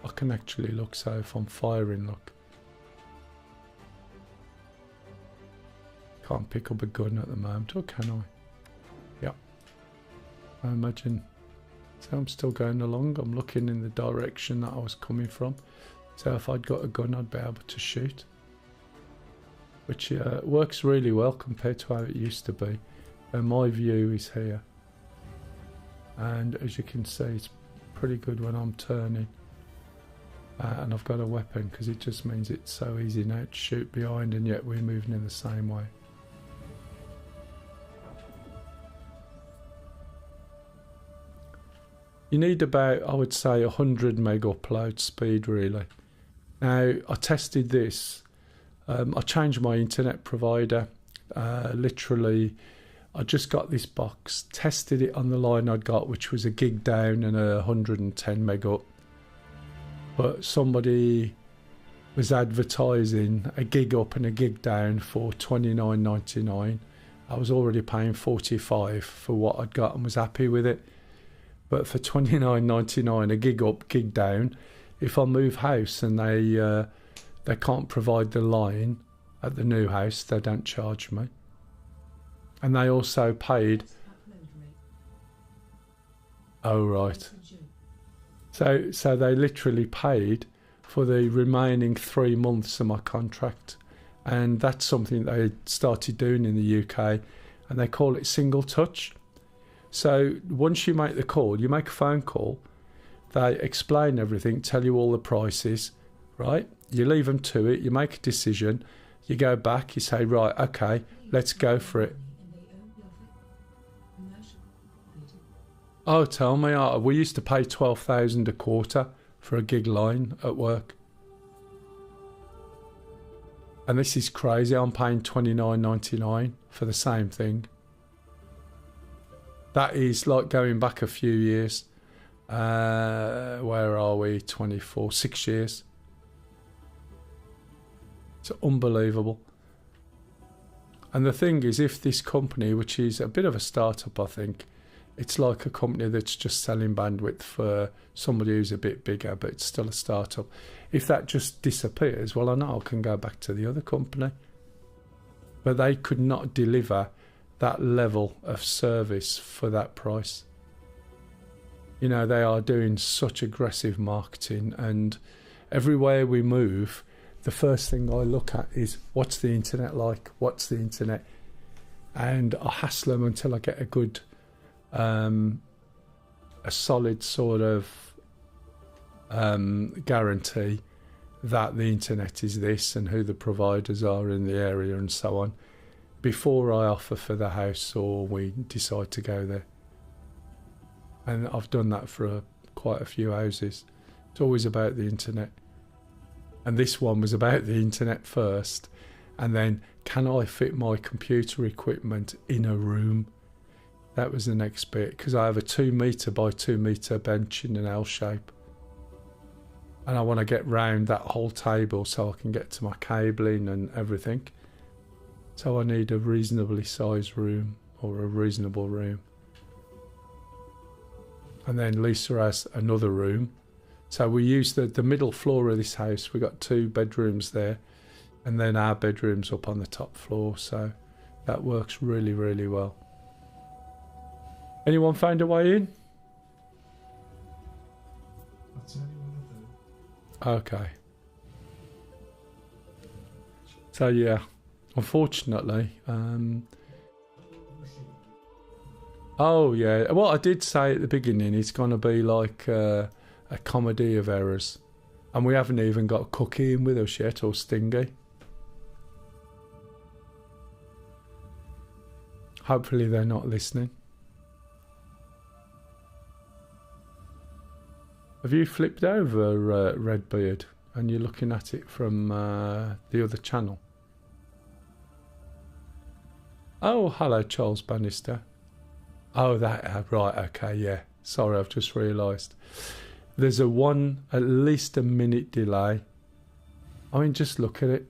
I can actually look. So if I'm firing, look, can't pick up a gun at the moment, or can I? Yeah, I imagine. So I'm still going along. I'm looking in the direction that I was coming from. So if I'd got a gun, I'd be able to shoot. Which works really well compared to how it used to be. And my view is here. And as you can see, it's pretty good when I'm turning. And I've got a weapon because it just means it's so easy now to shoot behind, and yet we're moving in the same way. You need about, I would say, 100 meg upload speed really. Now, I tested this. I changed my internet provider. Literally, I just got this box, tested it on the line I'd got, which was a gig down and 110 meg up. But somebody was advertising a gig up and a gig down for $29.99. I was already paying $45 for what I'd got and was happy with it. But for $29.99 a gig up, gig down, if I move house and they can't provide the line at the new house, they don't charge me. And they also paid. Oh right. So they literally paid for the remaining 3 months of my contract, and that's something they started doing in the UK, and they call it single touch. So once you make the call, you make a phone call, they explain everything, tell you all the prices, right? You leave them to it, you make a decision, you go back, you say, right, okay, let's go for it. Oh, tell me, we used to pay $12,000 a quarter for a gig line at work. And this is crazy, I'm paying $29.99 for the same thing. That is like going back a few years. Where are we? 24, 6 years. It's unbelievable. And the thing is, if this company, which is a bit of a startup, I think, it's like a company that's just selling bandwidth for somebody who's a bit bigger, but it's still a startup. If that just disappears, well, I know I can go back to the other company. But they could not deliver that level of service for that price. You know, they are doing such aggressive marketing, and everywhere we move, the first thing I look at is, what's the internet like? What's the internet? And I hassle them until I get a good, a solid sort of guarantee that the internet is this and who the providers are in the area and so on, before I offer for the house or we decide to go there. And I've done that for quite a few houses. It's always about the internet. And this one was about the internet first, and then, can I fit my computer equipment in a room? That was the next bit, because I have a 2 metre by 2 metre bench in an L shape, and I want to get round that whole table so I can get to my cabling and everything. So I need a reasonably sized room, or a reasonable room. And then Lisa has another room. So we use the middle floor of this house. We got 2 bedrooms there, and then our bedroom's up on the top floor. So that works really, really well. Anyone found a way in? I'll tell you what I do. Okay. So yeah, unfortunately, oh yeah, well, I did say at the beginning it's going to be like a comedy of errors, and we haven't even got Cookie in with us yet, or Stingy. Hopefully they're not listening. Have you flipped over Redbeard and you're looking at it from the other channel? Oh, hello Charles Bannister. Oh, that, right, okay, yeah. Sorry, I've just realised. There's at least a minute delay. I mean, just look at it.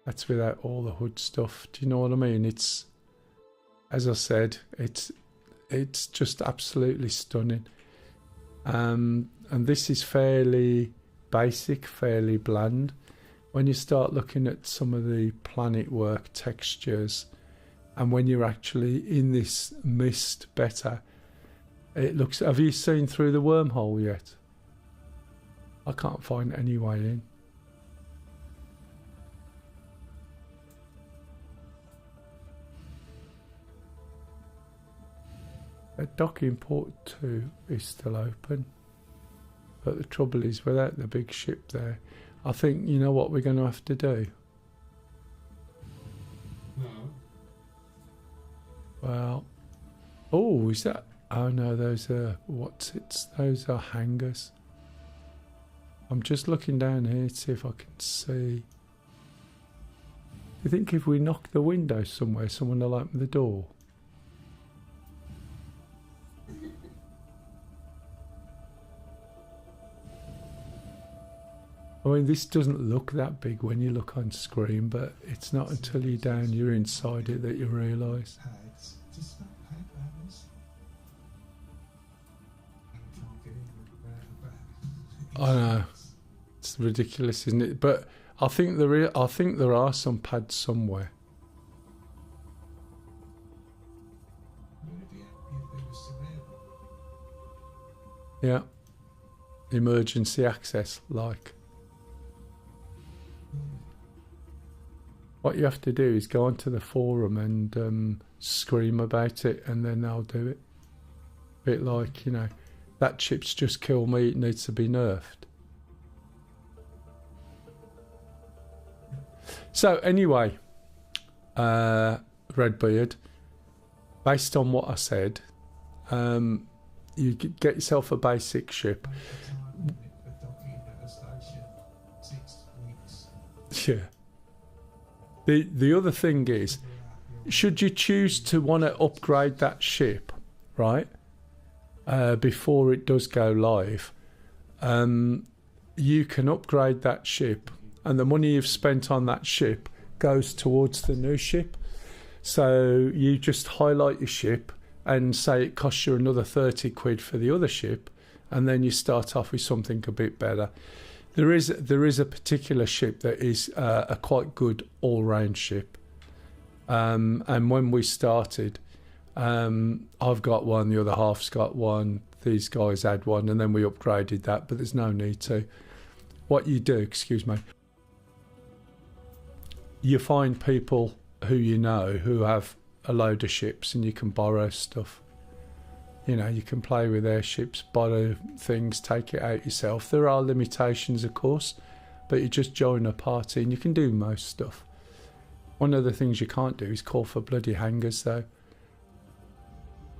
That's without all the hood stuff. Do you know what I mean? It's, as I said, it's just absolutely stunning. And this is fairly basic, fairly bland. When you start looking at some of the planet work textures, And when you're actually in this mist better, it looks... Have you seen through the wormhole yet? I can't find any way in. That docking port 2 is still open. But the trouble is, without the big ship there, I think, you know what we're going to have to do? No. Well, oh, is that... Oh no, those are... What's it? Those are hangars. I'm just looking down here to see if I can see. Do you think if we knock the window somewhere, someone will open the door? I mean, this doesn't look that big when you look on screen, but it's not until you're down, you're inside it, that you realise. Hags. Just that hag hammers. And can't get in with the back. I know. It's ridiculous, isn't it? But I think there are some pads somewhere. Would it be happy if they were surveilled? Yeah. Emergency access, like. What you have to do is go onto the forum and scream about it, and then they'll do it. Bit like, you know, that ship's just killed me, it needs to be nerfed. So anyway, Redbeard, based on what I said, you get yourself a basic ship. Time limit for docking at a station. 6 weeks. Yeah. The other thing is, should you choose to want to upgrade that ship, right, before it does go live, you can upgrade that ship, and the money you've spent on that ship goes towards the new ship. So you just highlight your ship and say it costs you another 30 quid for the other ship, and then you start off with something a bit better. There is a particular ship that is a quite good all-round ship, and when we started, I've got one, the other half's got one, these guys had one, and then we upgraded that, but there's no need to. What you do, excuse me, you find people who you know who have a load of ships, and you can borrow stuff. You know, you can play with their ships, borrow things, take it out yourself. There are limitations, of course, but you just join a party and you can do most stuff. One of the things you can't do is call for bloody hangars, though.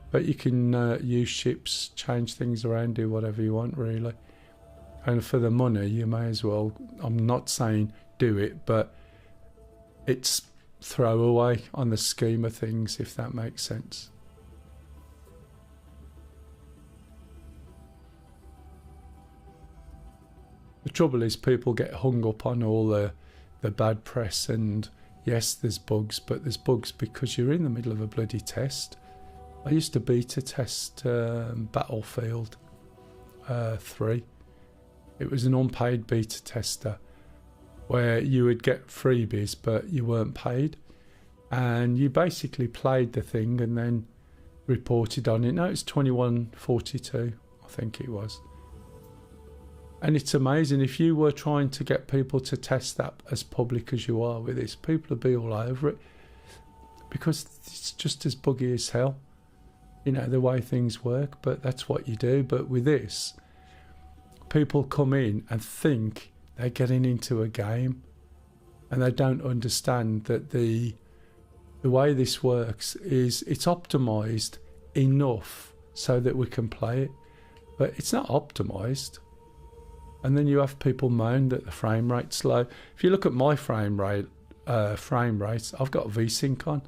But you can use ships, change things around, do whatever you want, really. And for the money, you may as well. I'm not saying do it, but it's throwaway on the scheme of things, if that makes sense. The trouble is, people get hung up on all the bad press, and yes, there's bugs, but there's bugs because you're in the middle of a bloody test. I used to beta test Battlefield 3. It was an unpaid beta tester where you would get freebies, but you weren't paid, and you basically played the thing and then reported on it. No, it's 2142, I think it was. And it's amazing, if you were trying to get people to test that as public as you are with this, people would be all over it, because it's just as buggy as hell, you know, the way things work, but that's what you do. But with this, people come in and think they're getting into a game, and they don't understand that the way this works is it's optimized enough so that we can play it, but it's not optimized. And then you have people moan that the frame rate's low. If you look at my frame rates, I've got VSync on,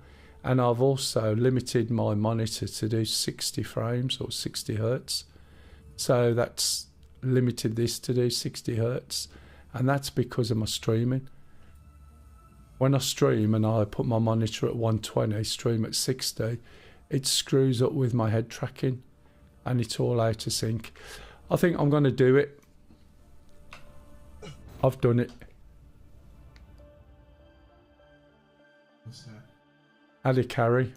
and I've also limited my monitor to do 60 frames or 60 hertz. So that's limited this to do 60 hertz, and that's because of my streaming. When I stream and I put my monitor at 120, stream at 60, it screws up with my head tracking, and it's all out of sync. I think I'm going to do it. I've done it. What's that? Had a carry.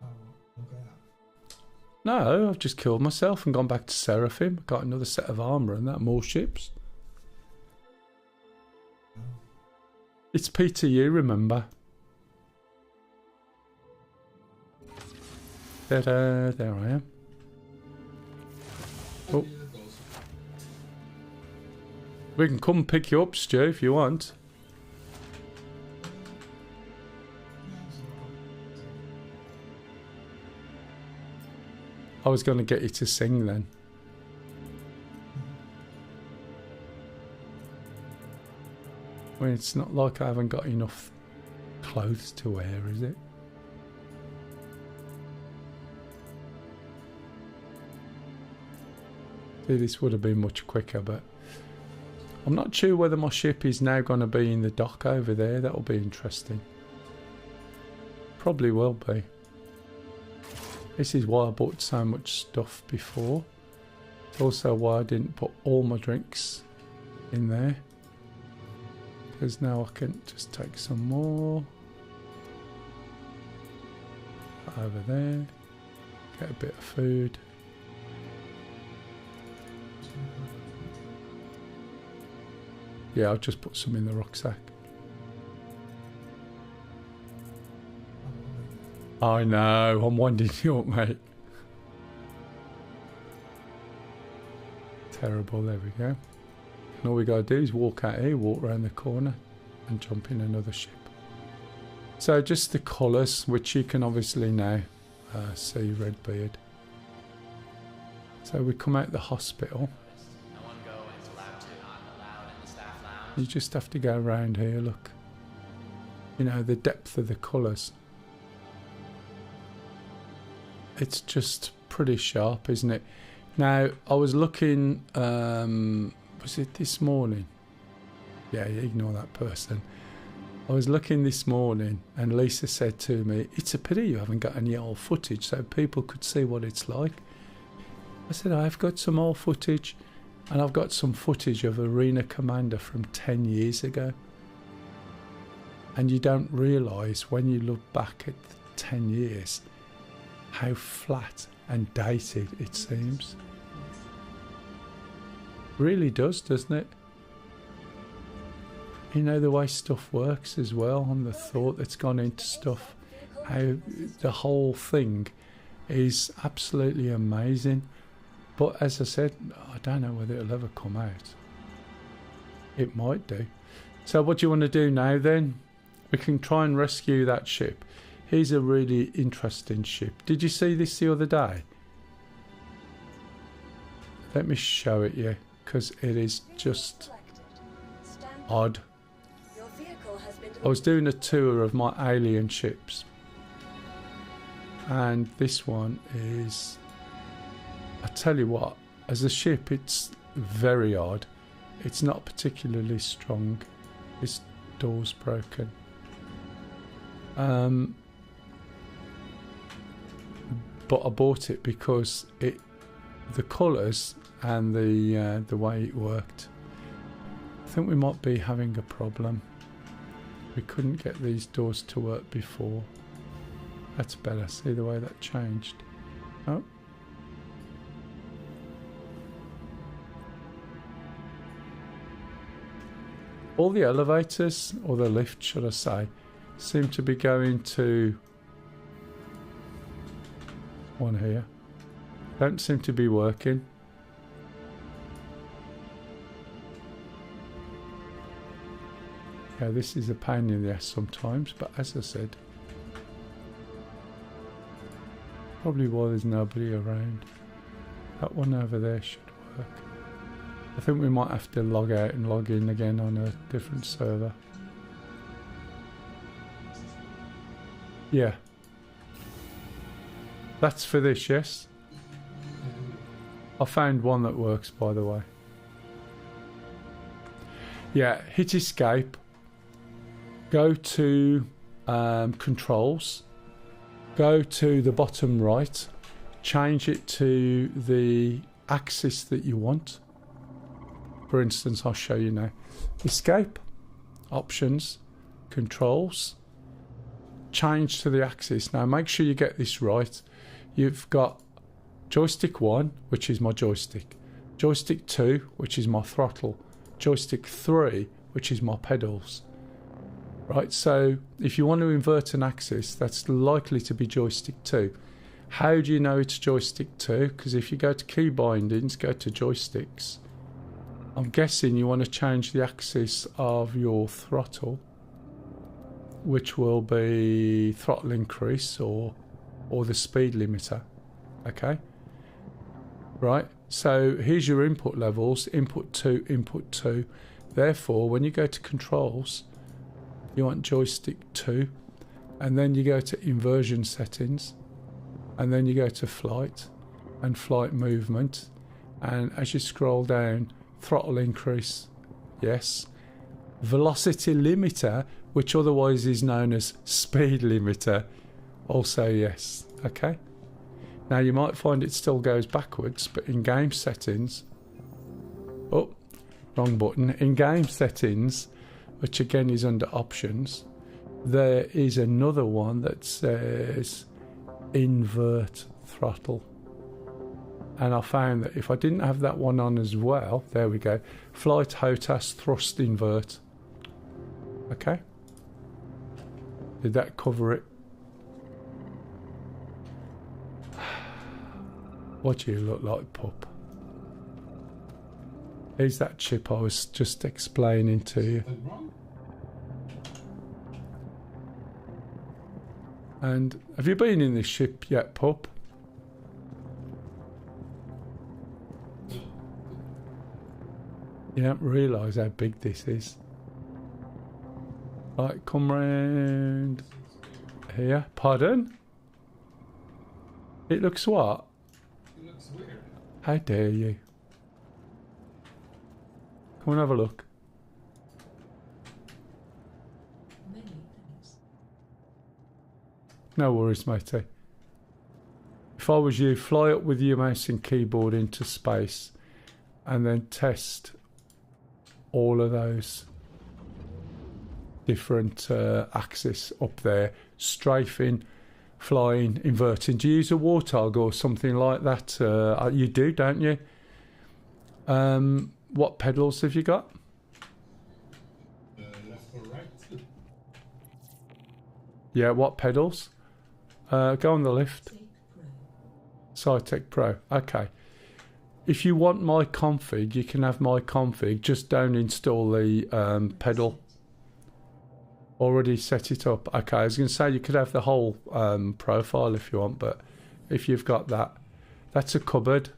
Oh, look out. No, I've just killed myself and gone back to Seraphim. Got another set of armour and that, more ships. Oh, It's PTU, remember. Ta-da, there I am. Oh. Yeah, that goes. We can come pick you up, Stu, if you want. that's all I was going to get you to sing then. I mean, it's not like I haven't got enough clothes to wear, is it? See, this would have been much quicker, but I'm not sure whether my ship is now going to be in the dock over there. That'll be interesting. Probably will be. This is why I bought so much stuff before. It's also why I didn't put all my drinks in there. Because now I can just take some more. Over there. Get a bit of food. Yeah, I'll just put some in the rucksack. I know, I'm winding you up, mate. Terrible, there we go. And all we gotta do is walk out here, walk around the corner and jump in another ship. So just the colours, which you can obviously now see, Redbeard. So we come out the hospital. No one go into lab 2, not allowed in the staff lounge. You just have to go around here, look. You know, the depth of the colours. It's just pretty sharp, isn't it? Now, I was looking, was it this morning? Yeah, ignore that person. I was looking this morning and Lisa said to me, it's a pity you haven't got any old footage so people could see what it's like. I said, I've got some old footage and I've got some footage of Arena Commander from 10 years ago. And you don't realise when you look back at 10 years how flat and dated it seems. Really does, doesn't it? You know the way stuff works as well, and the thought that's gone into stuff. How the whole thing is absolutely amazing. But as I said, I don't know whether it'll ever come out. It might do. So what do you want to do now then? We can try and rescue that ship. Here's a really interesting ship. Did you see this the other day? Let me show it you, because it is just odd. Your vehicle has been I was doing a tour of my alien ships. And this one is... I tell you what, as a ship it's very odd. It's not particularly strong. This door's broken. But I bought it because the colours and the way it worked. I think we might be having a problem. We couldn't get these doors to work before. That's better. See the way that changed. Oh. All the elevators, or the lift should I say, seem to be going to one here. Don't seem to be working. Yeah, this is a pain in the ass sometimes, but as I said, probably why there's nobody around. That one over there should work. I think we might have to log out and log in again on a different server. Yeah. That's for this, yes? I found one that works, by the way. Yeah, hit escape. Go to controls. Go to the bottom right. Change it to the axis that you want. For instance, I'll show you now. Escape. Options. Controls. change to the axis. Now make sure you get this right. You've got joystick 1, which is my joystick, joystick 2, which is my throttle, joystick 3, which is my pedals. Right, so if you want to invert an axis, that's likely to be joystick 2. How do you know it's joystick 2? Because if you go to key bindings, go to joysticks, I'm guessing you want to change the axis of your throttle, which will be throttle increase or the speed limiter. Okay, right, so here's your input levels, input 2, input 2. Therefore, when you go to controls, you want joystick 2, and then you go to inversion settings, and then you go to flight and flight movement, and as you scroll down, throttle increase, yes, velocity limiter, which otherwise is known as speed limiter, also yes. Okay, now you might find it still goes backwards, but in game settings, oh, wrong button, in game settings, which again is under options, there is another one that says invert throttle, and I found that if I didn't have that one on as well, there we go, flight HOTAS thrust invert. Okay, did that cover it? What do you look like, pup? Here's that chip I was just explaining to you. And have you been in this ship yet, pup? You don't realise how big this is. Right, come round here. Pardon? It looks what? It looks weird. How dare you? Come and have a look. Many thanks. No worries, matey. If I was you, fly up with your mouse and keyboard into space and then test all of those different axes up there. Strafing, flying, inverting. Do you use a warthog or something like that? You do, don't you? What pedals have you got? Left or right? Yeah, what pedals? Go on the left. Take pro. Cytec Pro. Okay. If you want my config, you can have my config. Just don't install the pedal. Already set it up. Okay, I was going to say you could have the whole profile if you want, but if you've got that, that's a cupboard.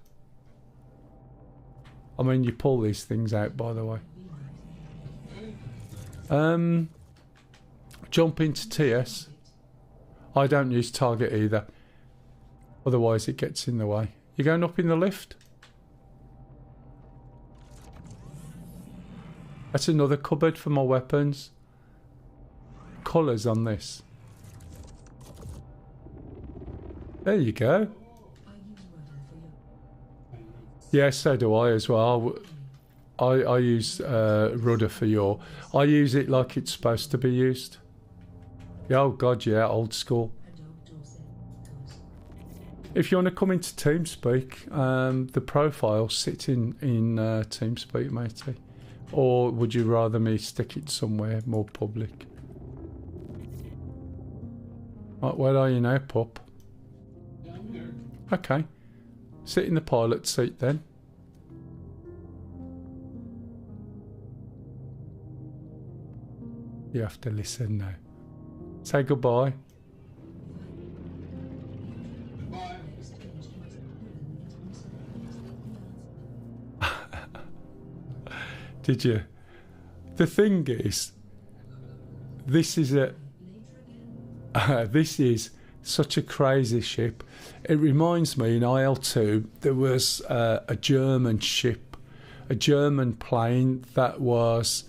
I mean, you pull these things out, by the way. Jump into TS. I don't use target either. Otherwise, it gets in the way. You're going up in the lift? That's another cupboard for my weapons. Colours on this. There you go. I use rudder for your Yeah, so do I as well. I use rudder for your. I use it like it's supposed to be used. Yeah, oh god, yeah, old school. adult Dorset goes. If you want to come into TeamSpeak, the profile sits in TeamSpeak, matey. Or would you rather me stick it somewhere more public? Right, where are you now, pup? Yeah, I'm here. Okay. Sit in the pilot seat then. You have to listen now. Say goodbye. Goodbye. Exchange must Did you? The thing is, this is a this is such a crazy ship. It reminds me in IL-2 there was a German ship, a German plane that was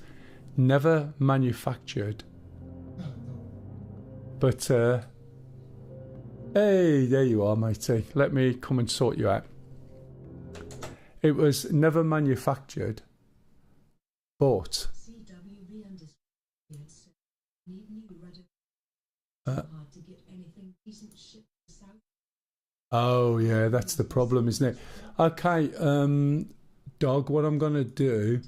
never manufactured. But hey, there you are, matey. Let me come and sort you out. It was never manufactured, but CWB understood. Need new rudder. Uh, Hard Isn't ship south? Oh yeah, that's the problem, isn't it? Okay, Dog, what I'm going to do,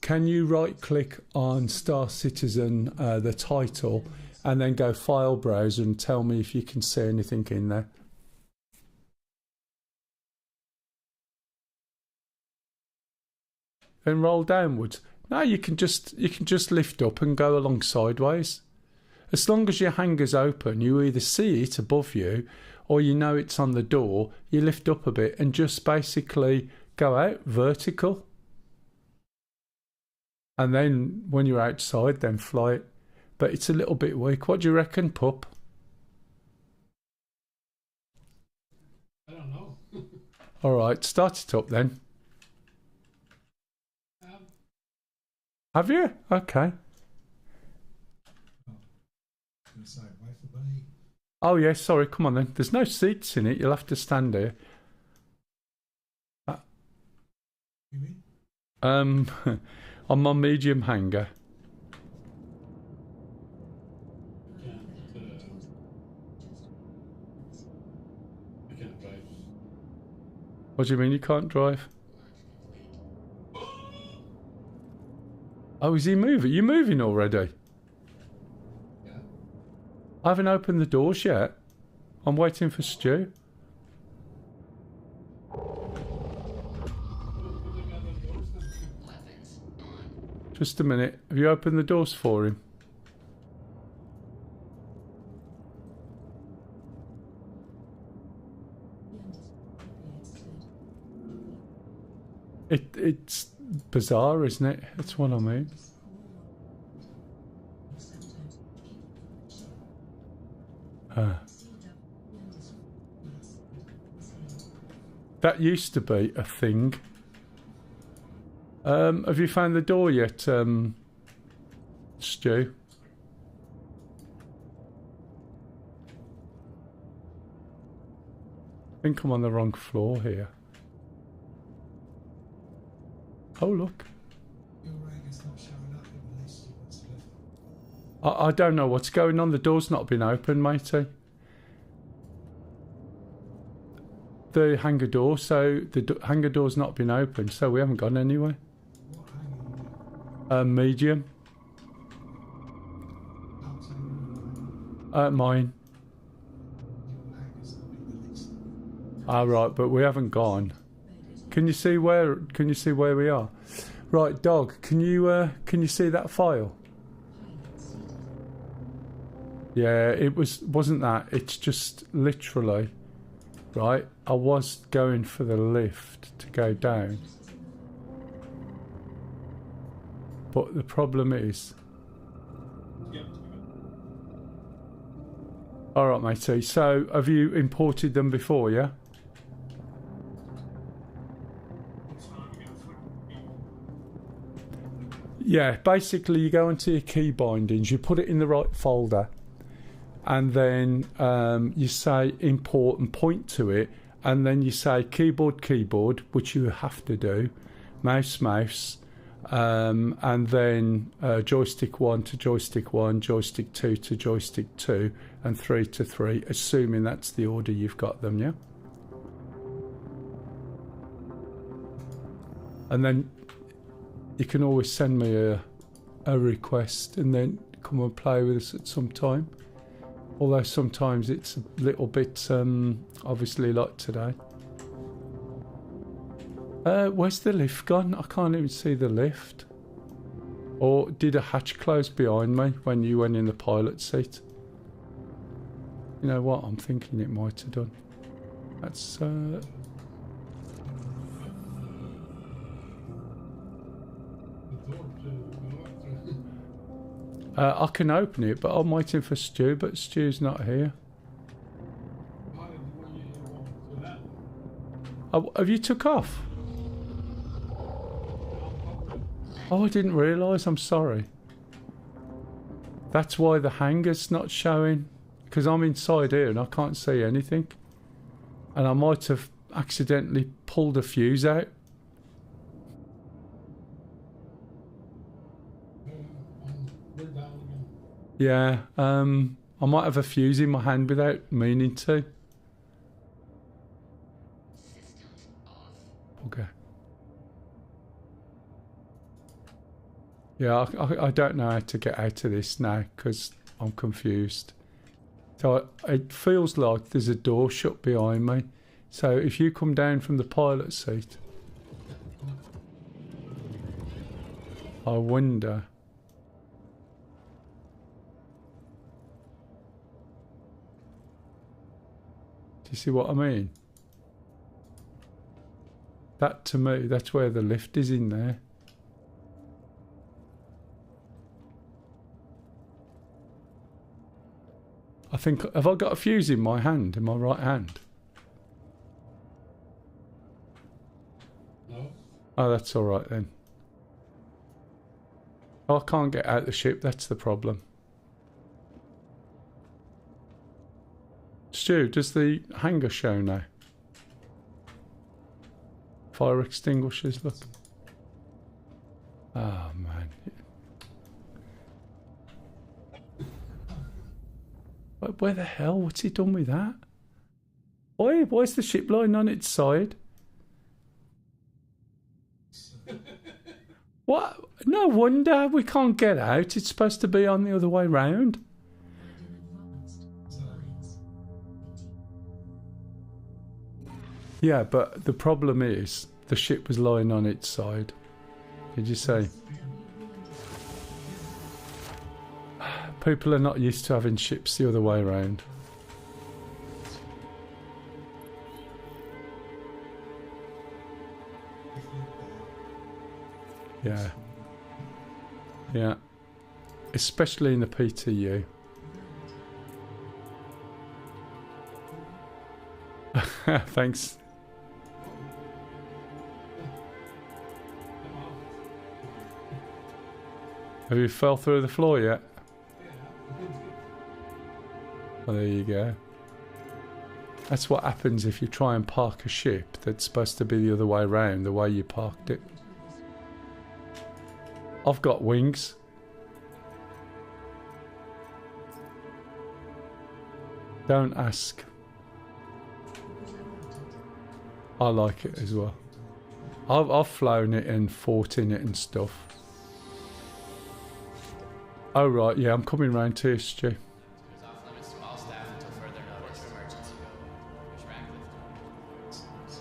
can you right click on Star Citizen, the title, and then go File Browser and tell me if you can see anything in there? Then roll downwards. No, you can just lift up and go along sideways. As long as your hanger's open, you either see it above you or you know it's on the door, you lift up a bit and just basically go out vertical. And then when you're outside, then fly it. But it's a little bit weak. What do you reckon, pup? I don't know. All right, start it up then. Have you? Okay. Gonna say, wait for me. Oh, yeah, sorry, come on then. There's no seats in it. You'll have to stand here. You mean? On my medium hanger. I can't drive. What do you mean you can't drive? Oh, is he moving? You moving already? Yeah. I haven't opened the doors yet. I'm waiting for Stu. Just a minute. Have you opened the doors for him? It's bizarre, isn't it? That's what I mean. That used to be a thing. Have you found the door yet, Stu? I think I'm on the wrong floor here. Oh, look. Your ranger's not showing up in the list you want to live. I don't know what's going on. The door's not been opened, matey. The hangar door, so the hangar door's not been opened, so we haven't gone anywhere. What hangar you in? Medium. Outside Mine. your hangar's not in the list. Ah, right, but we haven't gone. Can you see where? Can you see where we are? Right, Dog. Can you see that file? Yeah, it wasn't that. It's just literally, right? I was going for the lift to go down, but the problem is. All right, matey. So, have you imported them before? Yeah. Yeah, basically you go into your key bindings, you put it in the right folder, and then you say import and point to it, and then you say keyboard, which you have to do, mouse, and then joystick 1 to joystick 1, joystick 2 to joystick 2, and 3 to 3, assuming that's the order you've got them, yeah? And then you can always send me a request and then come and play with us at some time. Although sometimes it's a little bit, obviously like today. Where's the lift gone? I can't even see the lift. Or did a hatch close behind me when you went in the pilot seat? You know what? I'm thinking it might have done. That's... I can open it, but I'm waiting for Stu, but Stu's not here. Oh, have you took off? Oh, I didn't realise, I'm sorry. That's why the hangar's not showing, because I'm inside here and I can't see anything. And I might have accidentally pulled a fuse out. Yeah, I might have a fuse in my hand without meaning to. Okay. Yeah, I don't know how to get out of this now because I'm confused. So it feels like there's a door shut behind me. So if you come down from the pilot seat, I wonder. Do you see what I mean? That to me, that's where the lift is in there. I think, have I got a fuse in my hand, in my right hand? No? Oh, that's all right then. Oh, I can't get out the ship, that's the problem. Stu, does the hangar show now? Fire extinguishers, look. Oh, man. Where the hell? What's he done with that? Why's the ship lying on its side? What? No wonder we can't get out. It's supposed to be on the other way round. Yeah, but the problem is the ship was lying on its side. Did you say? People are not used to having ships the other way around. Yeah. Yeah. Especially in the PTU. Thanks. Have you fell through the floor yet? Well, there you go. That's what happens if you try and park a ship that's supposed to be the other way around, the way you parked it. I've got wings. Don't ask. I like it as well. I've flown it and fought in it and stuff. Oh right, yeah, I'm coming round to you, Stu. It's off limits to all staff until further notice. Emergency go. Push back lift.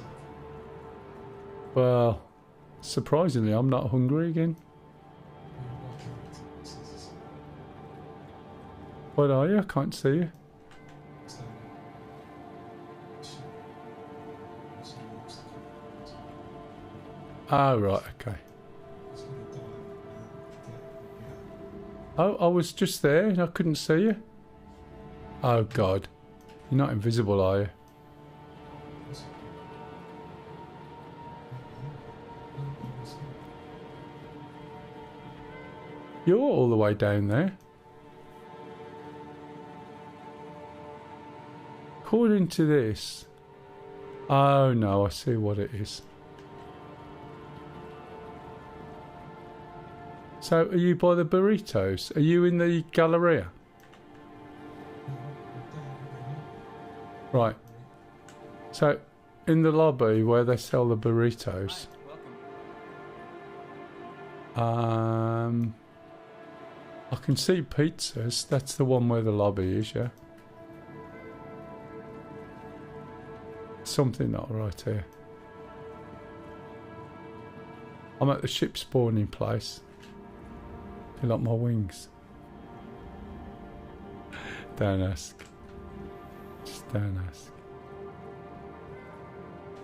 Well, surprisingly, I'm not hungry again. What are you? I can't see you. Oh, right, okay. Oh, I was just there and I couldn't see you. Oh, God. You're not invisible, are you? You're all the way down there. According to this... Oh, no, I see what it is. So, are you by the burritos? Are you in the Galleria? Right. So, in the lobby where they sell the burritos. I can see pizzas. That's the one where the lobby is, yeah. Something not right here. I'm at the ship spawning place. You like my wings? Don't ask. Just don't ask.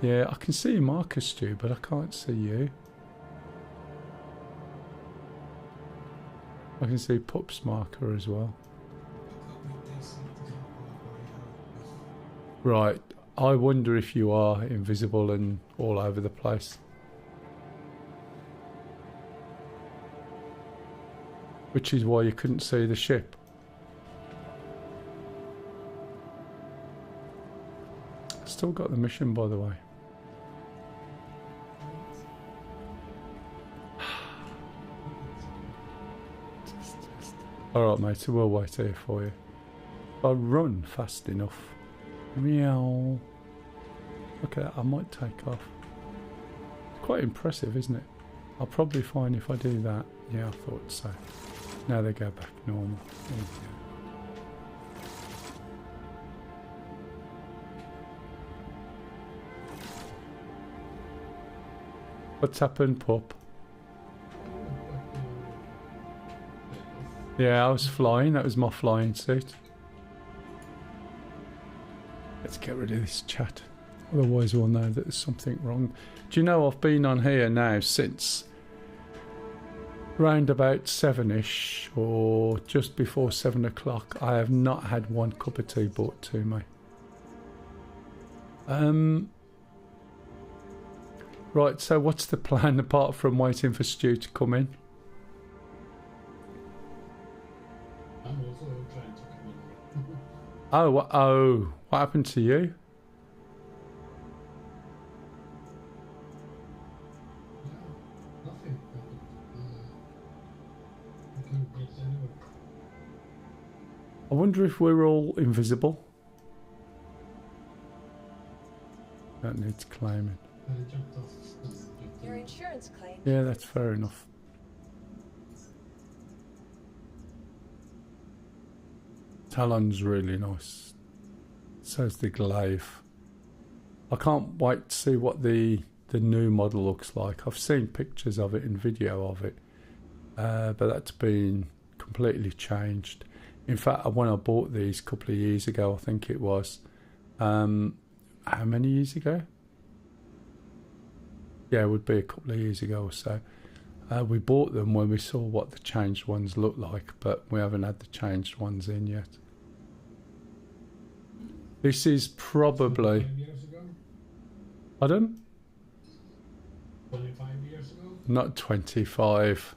Yeah, I can see Marcus, Stu, but I can't see you. I can see Pup's marker as well. Right, I wonder if you are invisible and all over the place. Which is why you couldn't see the ship. Still got the mission, by the way. Alright, mate, so we'll wait here for you. I run fast enough. Meow. Okay, I might take off. It's quite impressive, isn't it? I'll probably find if I do that. Yeah, I thought so. Now they go back normal. There you go. What's happened, pup? Yeah, I was flying. That was my flying suit. Let's get rid of this chat. Otherwise we'll know that there's something wrong. Do you know I've been on here now since round about 7ish or just before 7 o'clock. I have not had one cup of tea brought to me. Right, so what's the plan apart from waiting for Stu to come in? I'm also trying to come in. Oh, what happened to you? Yeah, nothing happened. I couldn't get anywhere. I wonder if we're all invisible. That needs claiming. I jumped off. Your insurance claim. Yeah, that's fair enough. Talon's really nice. So's the glaive. I can't wait to see what the new model looks like. I've seen pictures of it and video of it, but that's been completely changed. In fact, when I bought these a couple of years ago, I think it was, how many years ago? Yeah, it would be a couple of years ago or so. We bought them when we saw what the changed ones look like, but we haven't had the changed ones in yet. This is probably... 25 years ago? Pardon? 25 years ago? Not 25.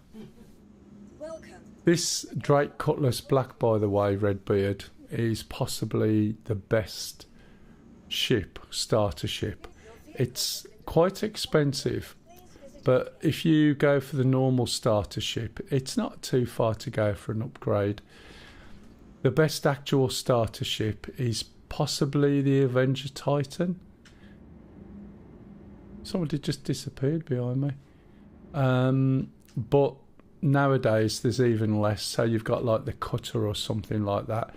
Welcome. This Drake Cutlass Black, by the way, Redbeard, is possibly the best ship, starter ship. It's quite expensive, but if you go for the normal starter ship, it's not too far to go for an upgrade. The best actual starter ship is possibly the Avenger Titan. Somebody just disappeared behind me. But nowadays there's even less, so you've got like the Cutter or something like that.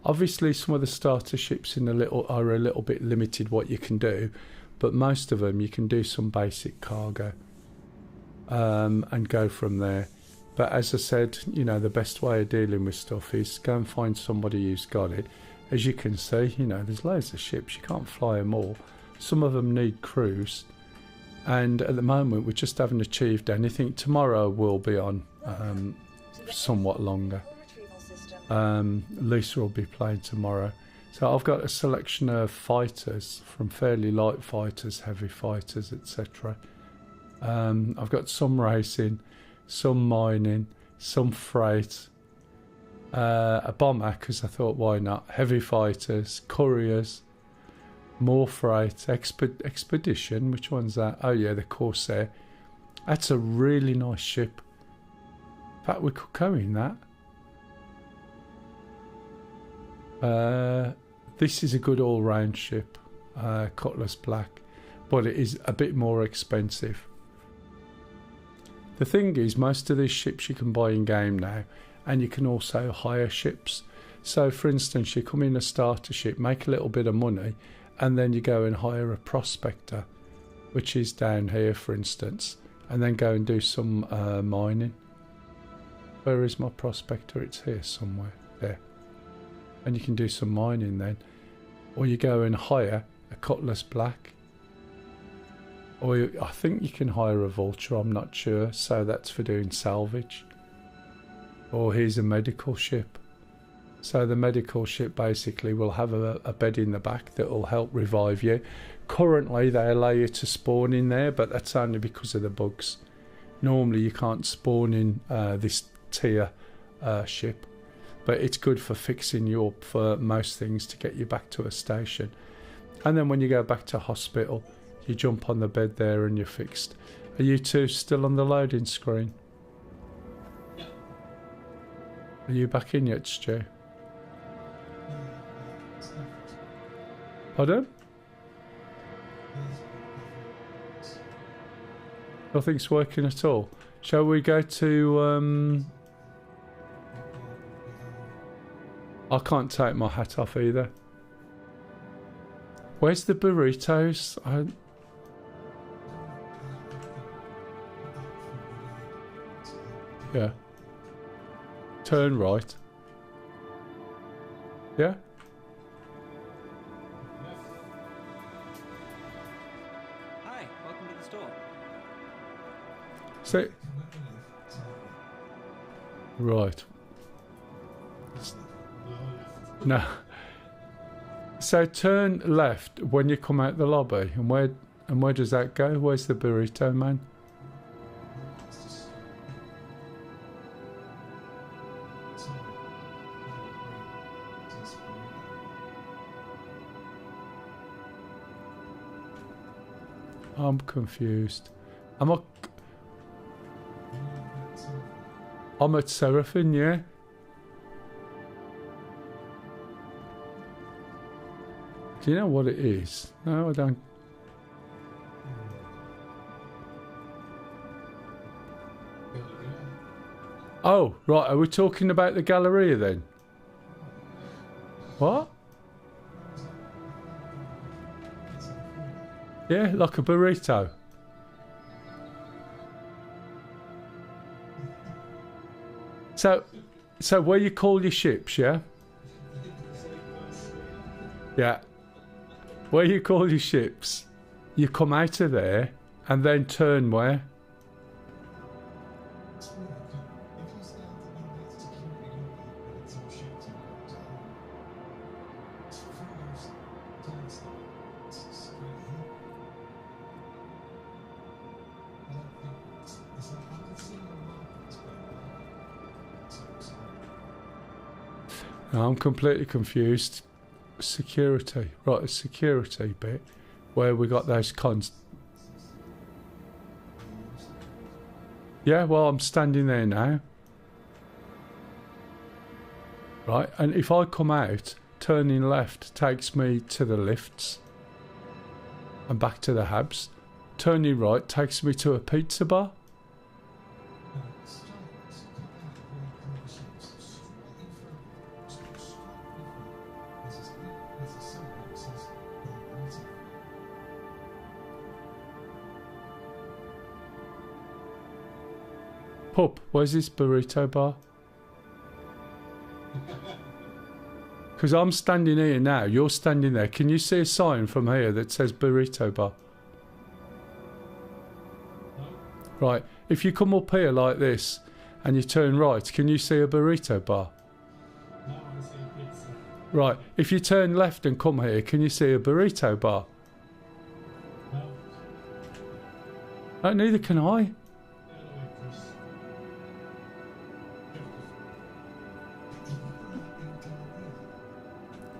Obviously some of the starter ships are a little bit limited what you can do, but most of them you can do some basic cargo and go from there. But as I said, you know, the best way of dealing with stuff is go and find somebody who's got it. As you can see, you know, there's loads of ships, you can't fly them all. Some of them need crews, and at the moment we just haven't achieved anything. Tomorrow we'll be on somewhat longer. Lisa will be playing tomorrow. So I've got a selection of fighters, from fairly light fighters, heavy fighters, etc. I've got some racing, some mining, some freight, a bomber, because I thought why not, heavy fighters, couriers, more freight, expedition, which one's that? Oh yeah, the Corsair. That's a really nice ship. In fact, we could go in that. This is a good all-round ship, Cutlass Black, but it is a bit more expensive. The thing is, most of these ships you can buy in game now, and you can also hire ships. So for instance, you come in a starter ship, make a little bit of money, and then you go and hire a prospector, which is down here for instance, and then go and do some mining. Where is my prospector? It's here somewhere, there. And you can do some mining then. Or you go and hire a Cutlass Black. Or I think you can hire a Vulture, I'm not sure, so that's for doing salvage. Or here's a medical ship. So the medical ship basically will have a bed in the back that will help revive you. Currently they allow you to spawn in there, but that's only because of the bugs. Normally you can't spawn in this tier ship, but it's good for fixing you up for most things to get you back to a station. And then when you go back to hospital, you jump on the bed there and you're fixed. Are you two still on the loading screen? Yeah. Are you back in yet, Stu? Pardon? Nothing's working at all. Shall we go to... I can't take my hat off either. Where's the burritos? Yeah. Turn right. Yeah? Hi, welcome to the store. So... Right. No. So turn left when you come out the lobby, and where does that go? Where's the burrito man? I'm confused. I'm at Seraphim, yeah. Do you know what it is? No, I don't. Oh, right. Are we talking about the Galleria then? What? Yeah, like a burrito. So where you call your ships, yeah? Yeah. Where you call your ships, you come out of there and then turn where? No, I'm completely confused. Security. Right, the security bit where we got those cons. Yeah, well, I'm standing there now. Right, and if I come out, turning left takes me to the lifts and back to the Habs. Turning right takes me to a pizza bar. Pup, where's this burrito bar? Because I'm standing here now, you're standing there. Can you see a sign from here that says burrito bar? Right, if you come up here like this and you turn right, can you see a burrito bar? No, I see a pizza. Right, if you turn left and come here, can you see a burrito bar? No. Oh, neither can I.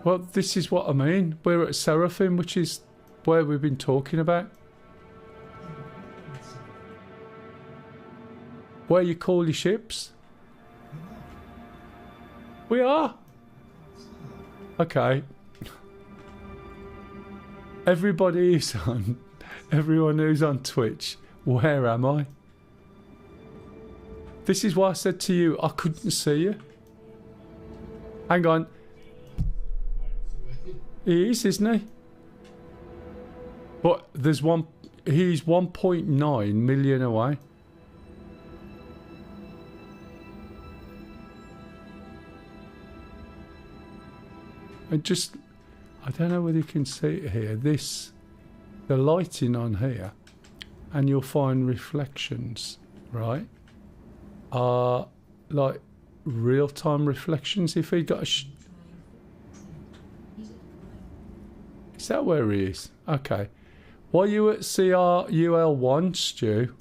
Well, this is what I mean. We're at Seraphim, which is where we've been talking about. Where you call your ships? We are. Okay. Everybody is on. Everyone who's on Twitch. Where am I? This is why I said to you, I couldn't see you. Hang on. He is, isn't he? But there's one. He's 1.9 million away. And just, I don't know whether you can see it here. This, the lighting on here, and you'll find reflections, right? Are like real-time reflections. If he got a. Is that where he is? Okay. Were you at CRUL1, Stu?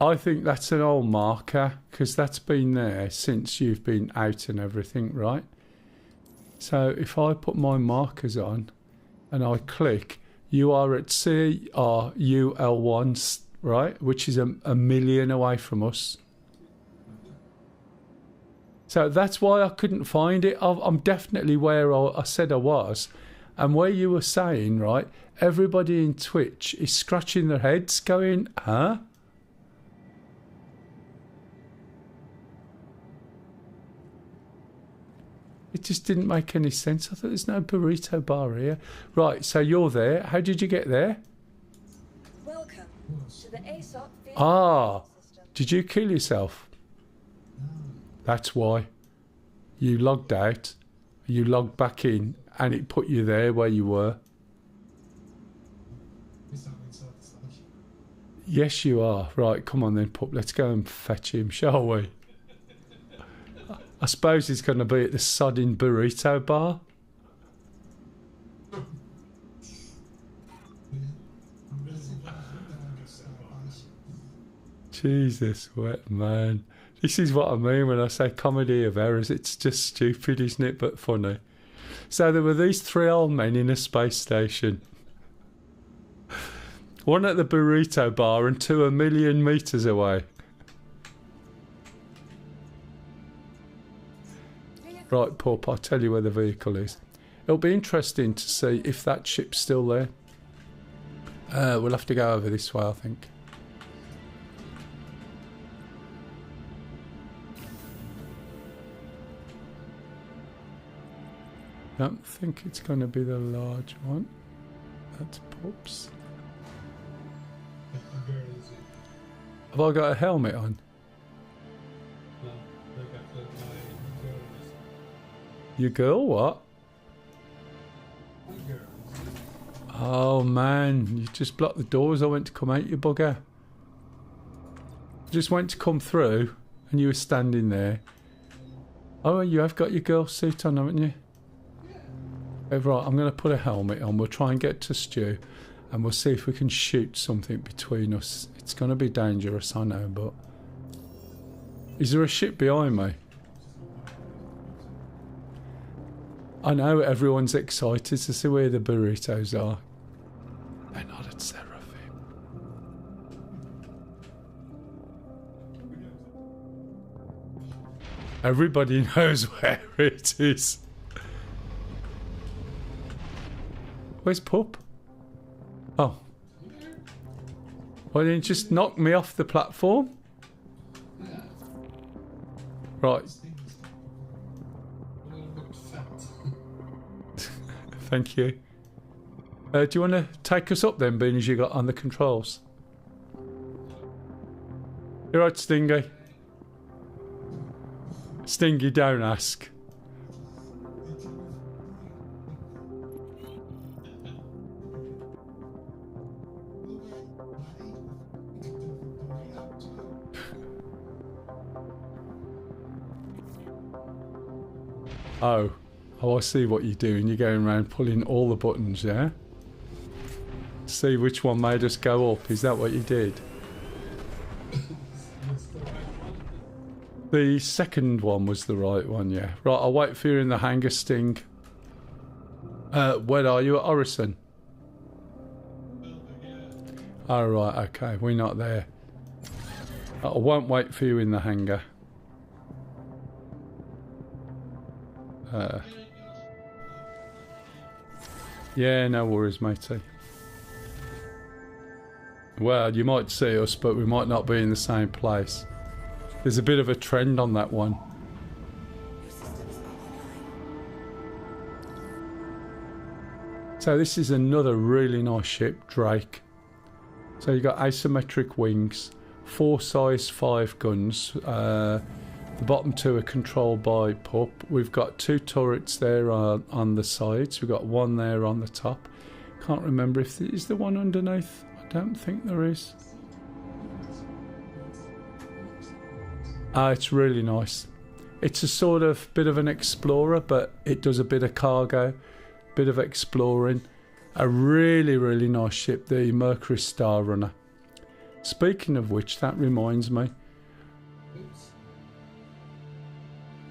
I think that's an old marker because that's been there since you've been out and everything, right? So if I put my markers on and I click, You are at CRUL1, right? Which is a million away from us. So that's why I couldn't find it. I'm definitely where I said I was. And where you were saying, right, everybody in Twitch is scratching their heads going, huh? It just didn't make any sense. I thought there's no burrito bar here. Right, so you're there. How did you get there? Welcome to the ASOP field Ah, system. did you kill yourself? That's why. You logged out, you logged back in, and it put you there where you were. Is that inside the station? Yes, you are. Right, come on then, pup. Let's go and fetch him, shall we? I suppose he's going to be at the sodding burrito bar. Yeah. I'm really down the station. Jesus, wet man. This is what I mean when I say comedy of errors. It's just stupid, isn't it? But funny. So there were these three old men in a space station. One at the burrito bar and two a million meters away. Right, pup, I'll tell you where the vehicle is. It'll be interesting to see if that ship's still there. We'll have to go over this way, I think. Don't think it's going to be the large one. That's pups. I'm very easy. Have I got a helmet on? No, look at my girls. Your girl, what? My girls. Oh man, you just blocked the doors. I went to come out, you bugger. I just went to come through and you were standing there. Oh, you have got your girl suit on, haven't you? Oh, right, I'm going to put a helmet on. We'll try and get to Stu and we'll see if we can shoot something between us. It's going to be dangerous, I know, but... Is there a ship behind me? I know everyone's excited to see where the burritos are. They're not at Seraphim. Everybody knows where it is. Where's Pup? Oh. Why didn't you just knock me off the platform? Right. A little bit fat. Thank you. Do you want to take us up then, being as you got on the controls? You're right, Stingy. Stingy, don't ask. Oh, I see what you're doing. You're going around pulling all the buttons, yeah? See which one made us go up. Is that what you did? That's the right one. The second one was the right one, yeah. Right, I'll wait for you in the hangar, Sting. Where are you? At Orison? Oh, right, okay. We're not there. I won't wait for you in the hangar. Yeah, no worries, matey. Well, you might see us, but we might not be in the same place. There's a bit of a trend on that one. So this is another really nice ship, Drake. So you've got asymmetric wings, 4 size 5 guns. The bottom 2 are controlled by Pup. We've got 2 turrets there on the sides. We've got 1 there on the top. Can't remember if there is the one underneath. I don't think there is. It's really nice. It's a sort of bit of an explorer, but it does a bit of cargo, bit of exploring. A really, really nice ship, the Mercury Star Runner. Speaking of which, that reminds me. Oops.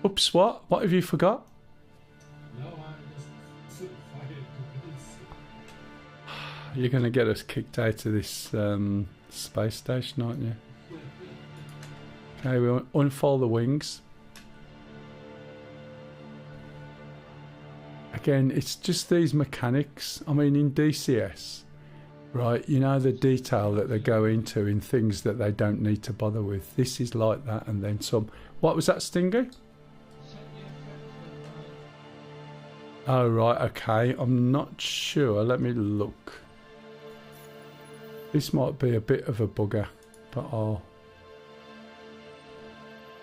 Oops, what? What have you forgot? No, I just fired the police. You're going to get us kicked out of this space station, aren't you? Okay, we'll unfold the wings. Again, it's just these mechanics. I mean, in DCS, right, you know the detail that they go into in things that they don't need to bother with. This is like that and then some. What was that, Stingy? Oh, right, okay. I'm not sure. Let me look. This might be a bit of a bugger, but I'll...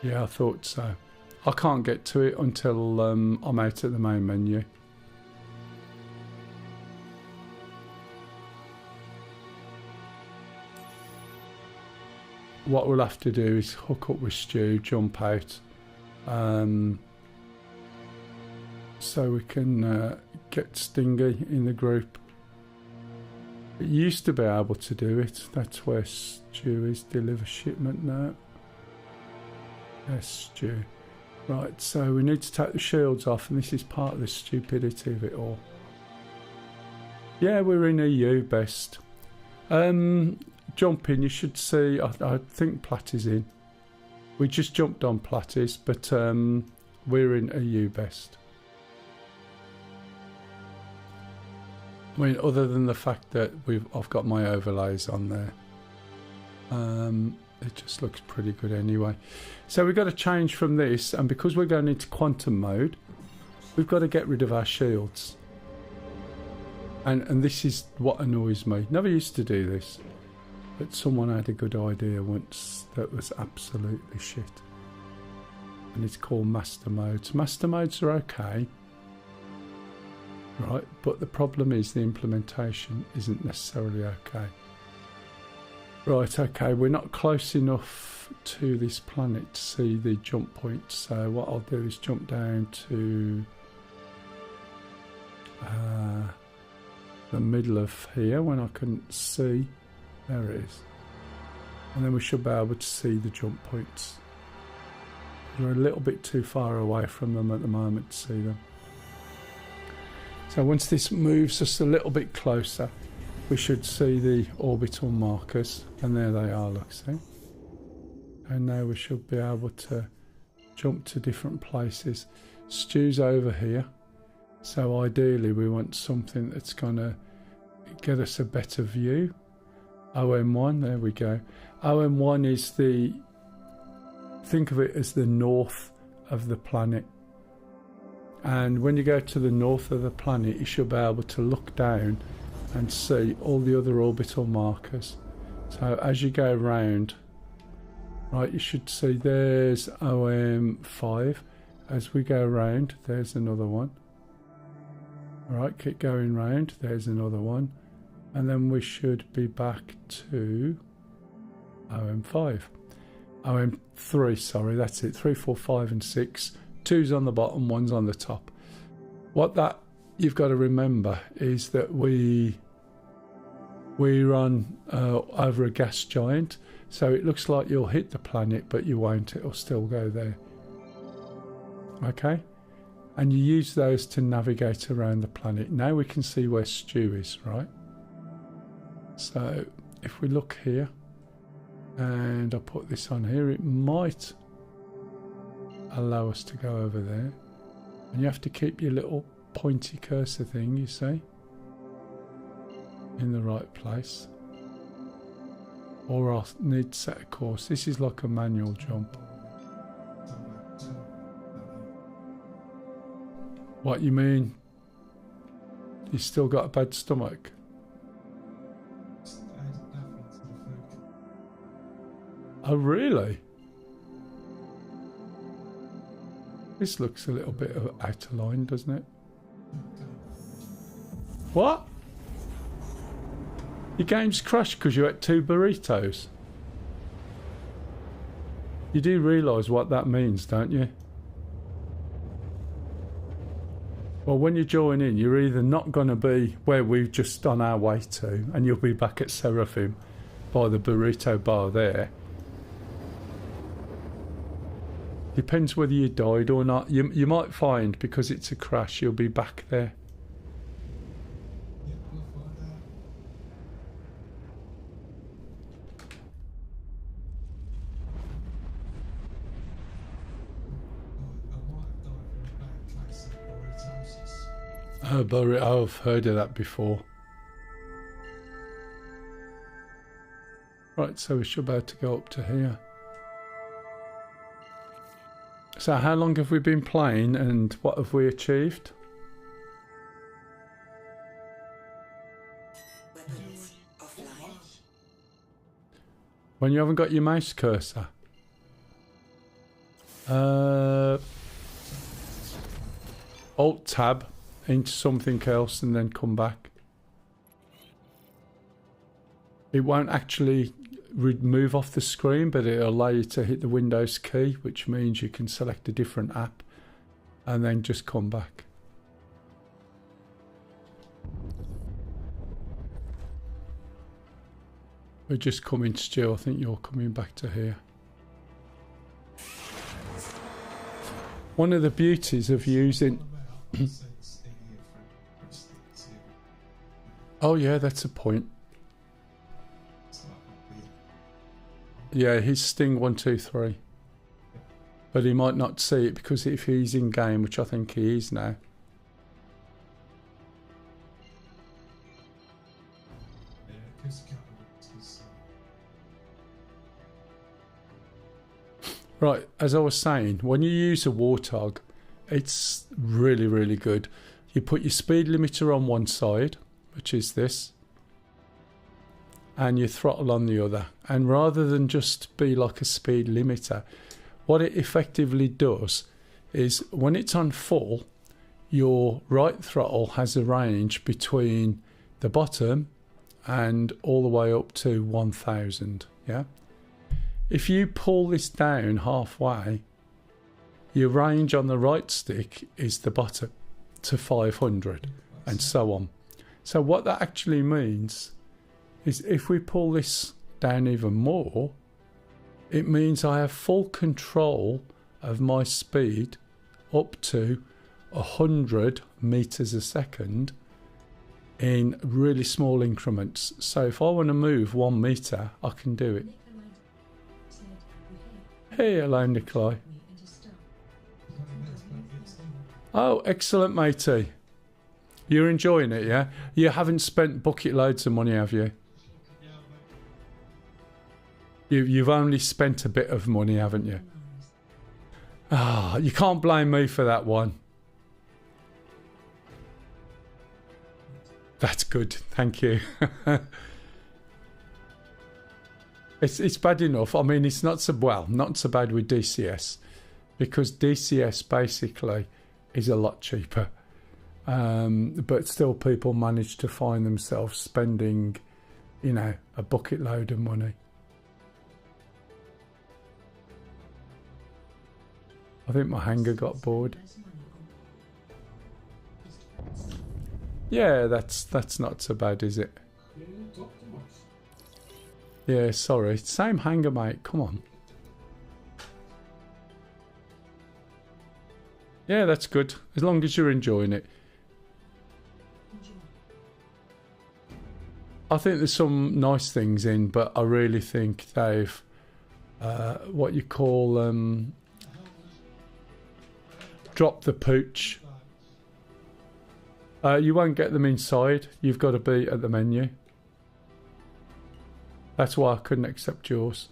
Yeah, I thought so. I can't get to it until I'm out at the main menu. What we'll have to do is hook up with Stu, jump out, so we can get Stingy in the group. It used to be able to do it. That's where Stu is. Deliver shipment now. Yes, Stu. Right, so we need to take the shields off, and this is part of the stupidity of it all. Yeah, we're in EU best. Jump in, you should see, I think Platt is in. We just jumped on Platties, but we're in EU best. I mean, other than the fact that I've got my overlays on there. It just looks pretty good anyway. So we've got to change from this, and because we're going into quantum mode, we've got to get rid of our shields. And this is what annoys me. Never used to do this, but someone had a good idea once that was absolutely shit. And it's called master modes. Master modes are okay, right? But the problem is the implementation isn't necessarily okay. Right, okay, we're not close enough to this planet to see the jump point, so what I'll do is jump down to the middle of here when I can see. There it is. And then we should be able to see the jump points. We're a little bit too far away from them at the moment to see them. So once this moves us a little bit closer, we should see the orbital markers, and there they are, look, see? And now we should be able to jump to different places. Stu's over here, so ideally we want something that's going to get us a better view. OM1, there we go. OM1 is the, think of it as the north of the planet. And when you go to the north of the planet, you should be able to look down and see all the other orbital markers. So as you go round, right, you should see there's OM5. As we go round, there's another one. Right, keep going round, there's another one. And then we should be back to OM5. OM3, sorry, that's it. 3, 4, 5 and 6. 2's on the bottom, 1's on the top. What that you've got to remember is that we run over a gas giant, so it looks like you'll hit the planet, but you won't. It'll still go there. Okay? And you use those to navigate around the planet. Now we can see where Stu is, right? So if we look here, and I put this on here, it might allow us to go over there. And you have to keep your little pointy cursor thing, you see, in the right place. Or I'll need to set a course. This is like a manual jump. What you mean? You still got a bad stomach? Oh really? This looks a little bit out of line, doesn't it? What? Your game's crashed because you ate 2 burritos? You do realise what that means, don't you? Well, when you join in, you're either not going to be where we've just on our way to, and you'll be back at Seraphim by the burrito bar there. Depends whether you died or not. You might find, because it's a crash, you'll be back there. Oh, but I've heard of that before. Right, so we should be able to go up to here. So how long have we been playing and what have we achieved? Weapons offline. When you haven't got your mouse cursor. Alt tab into something else and then come back. It won't actually move off the screen, but it'll allow you to hit the Windows key, which means you can select a different app and then just come back. We're just coming, Stu. I think you're coming back to here. One of the beauties of using... Oh yeah, that's a point. Yeah, he's Sting 123. But he might not see it because if he's in game, which I think he is now. Right, as I was saying, when you use a Warthog, it's really, really good. You put your speed limiter on one side, which is this, and your throttle on the other. And rather than just be like a speed limiter, what it effectively does is when it's on full, your right throttle has a range between the bottom and all the way up to 1000. Yeah. If you pull this down halfway, your range on the right stick is the bottom to 500 and so on. So what that actually means is if we pull this down even more, it means I have full control of my speed up to 100 meters a second in really small increments. So if I want to move 1 meter, I can do it. Hey, hello, Nikolai. Oh, excellent, matey. You're enjoying it, yeah? You haven't spent bucket loads of money, have you? You've only spent a bit of money, haven't you? Ah, you can't blame me for that one. That's good, thank you. It's bad enough. I mean, it's not so bad with DCS, because DCS basically is a lot cheaper. But still, people manage to find themselves spending, you know, a bucket load of money. I think my hanger got bored. Yeah, that's not so bad, is it? Yeah, sorry. Same hanger, mate. Come on. Yeah, that's good. As long as you're enjoying it. I think there's some nice things in, but I really think they've what you call drop the pooch. You won't get them inside. You've got to be at the menu. That's why I couldn't accept yours.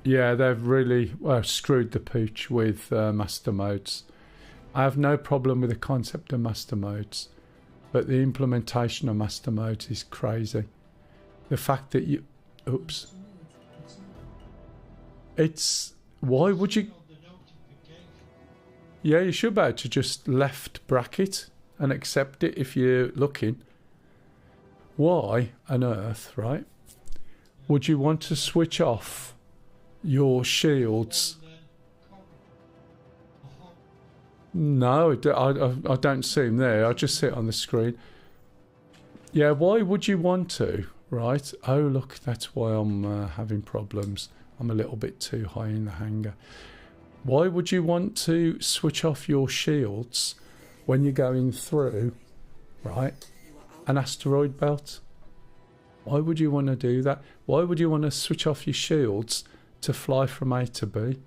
Yeah, they've really screwed the pooch with master modes. I have no problem with the concept of master modes, but the implementation of master modes is crazy. The fact that you... Oops. It's... Why would you... Yeah, you should be able to just left bracket and accept it if you're looking. Why on earth, right, would you want to switch off your shields? No, I don't see them there. I just see it on the screen. Yeah, why would you want to, right? Oh, look, that's why I'm having problems. I'm a little bit too high in the hanger. Why would you want to switch off your shields when you're going through, right, an asteroid belt? Why would you want to do that? Why would you want to switch off your shields to fly from A to B?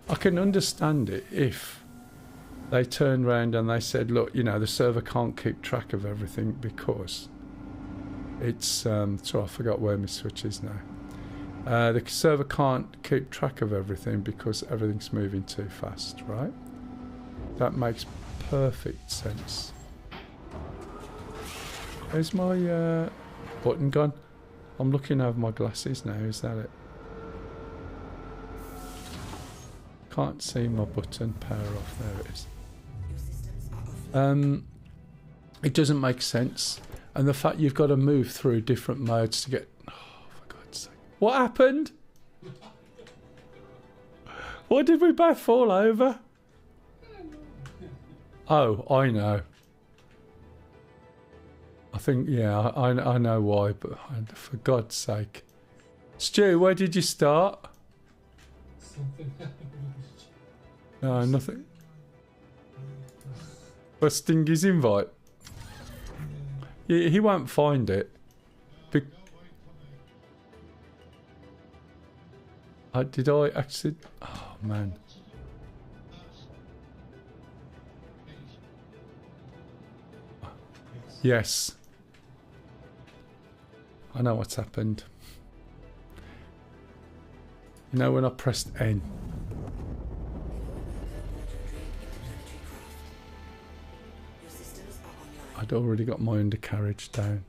I can understand it if they turned around and they said, look, you know, the server can't keep track of everything because it's sorry, I forgot where my switch is now. The server can't keep track of everything because everything's moving too fast, right? That makes perfect sense. Where's my button gone? I'm looking over my glasses now, is that it? Can't see my button. Power off. There it is. It doesn't make sense. And the fact you've got to move through different modes to get... Oh, for God's sake. What happened? What did we both fall over? Oh, I know. I think, yeah, I know why, but for God's sake. Stu, where did you start? Something happened. No, nothing. Busting his invite. Yeah, he won't find it. Did I actually... Oh, man. Yes. I know what's happened. You know when I pressed N? I'd already got my undercarriage down.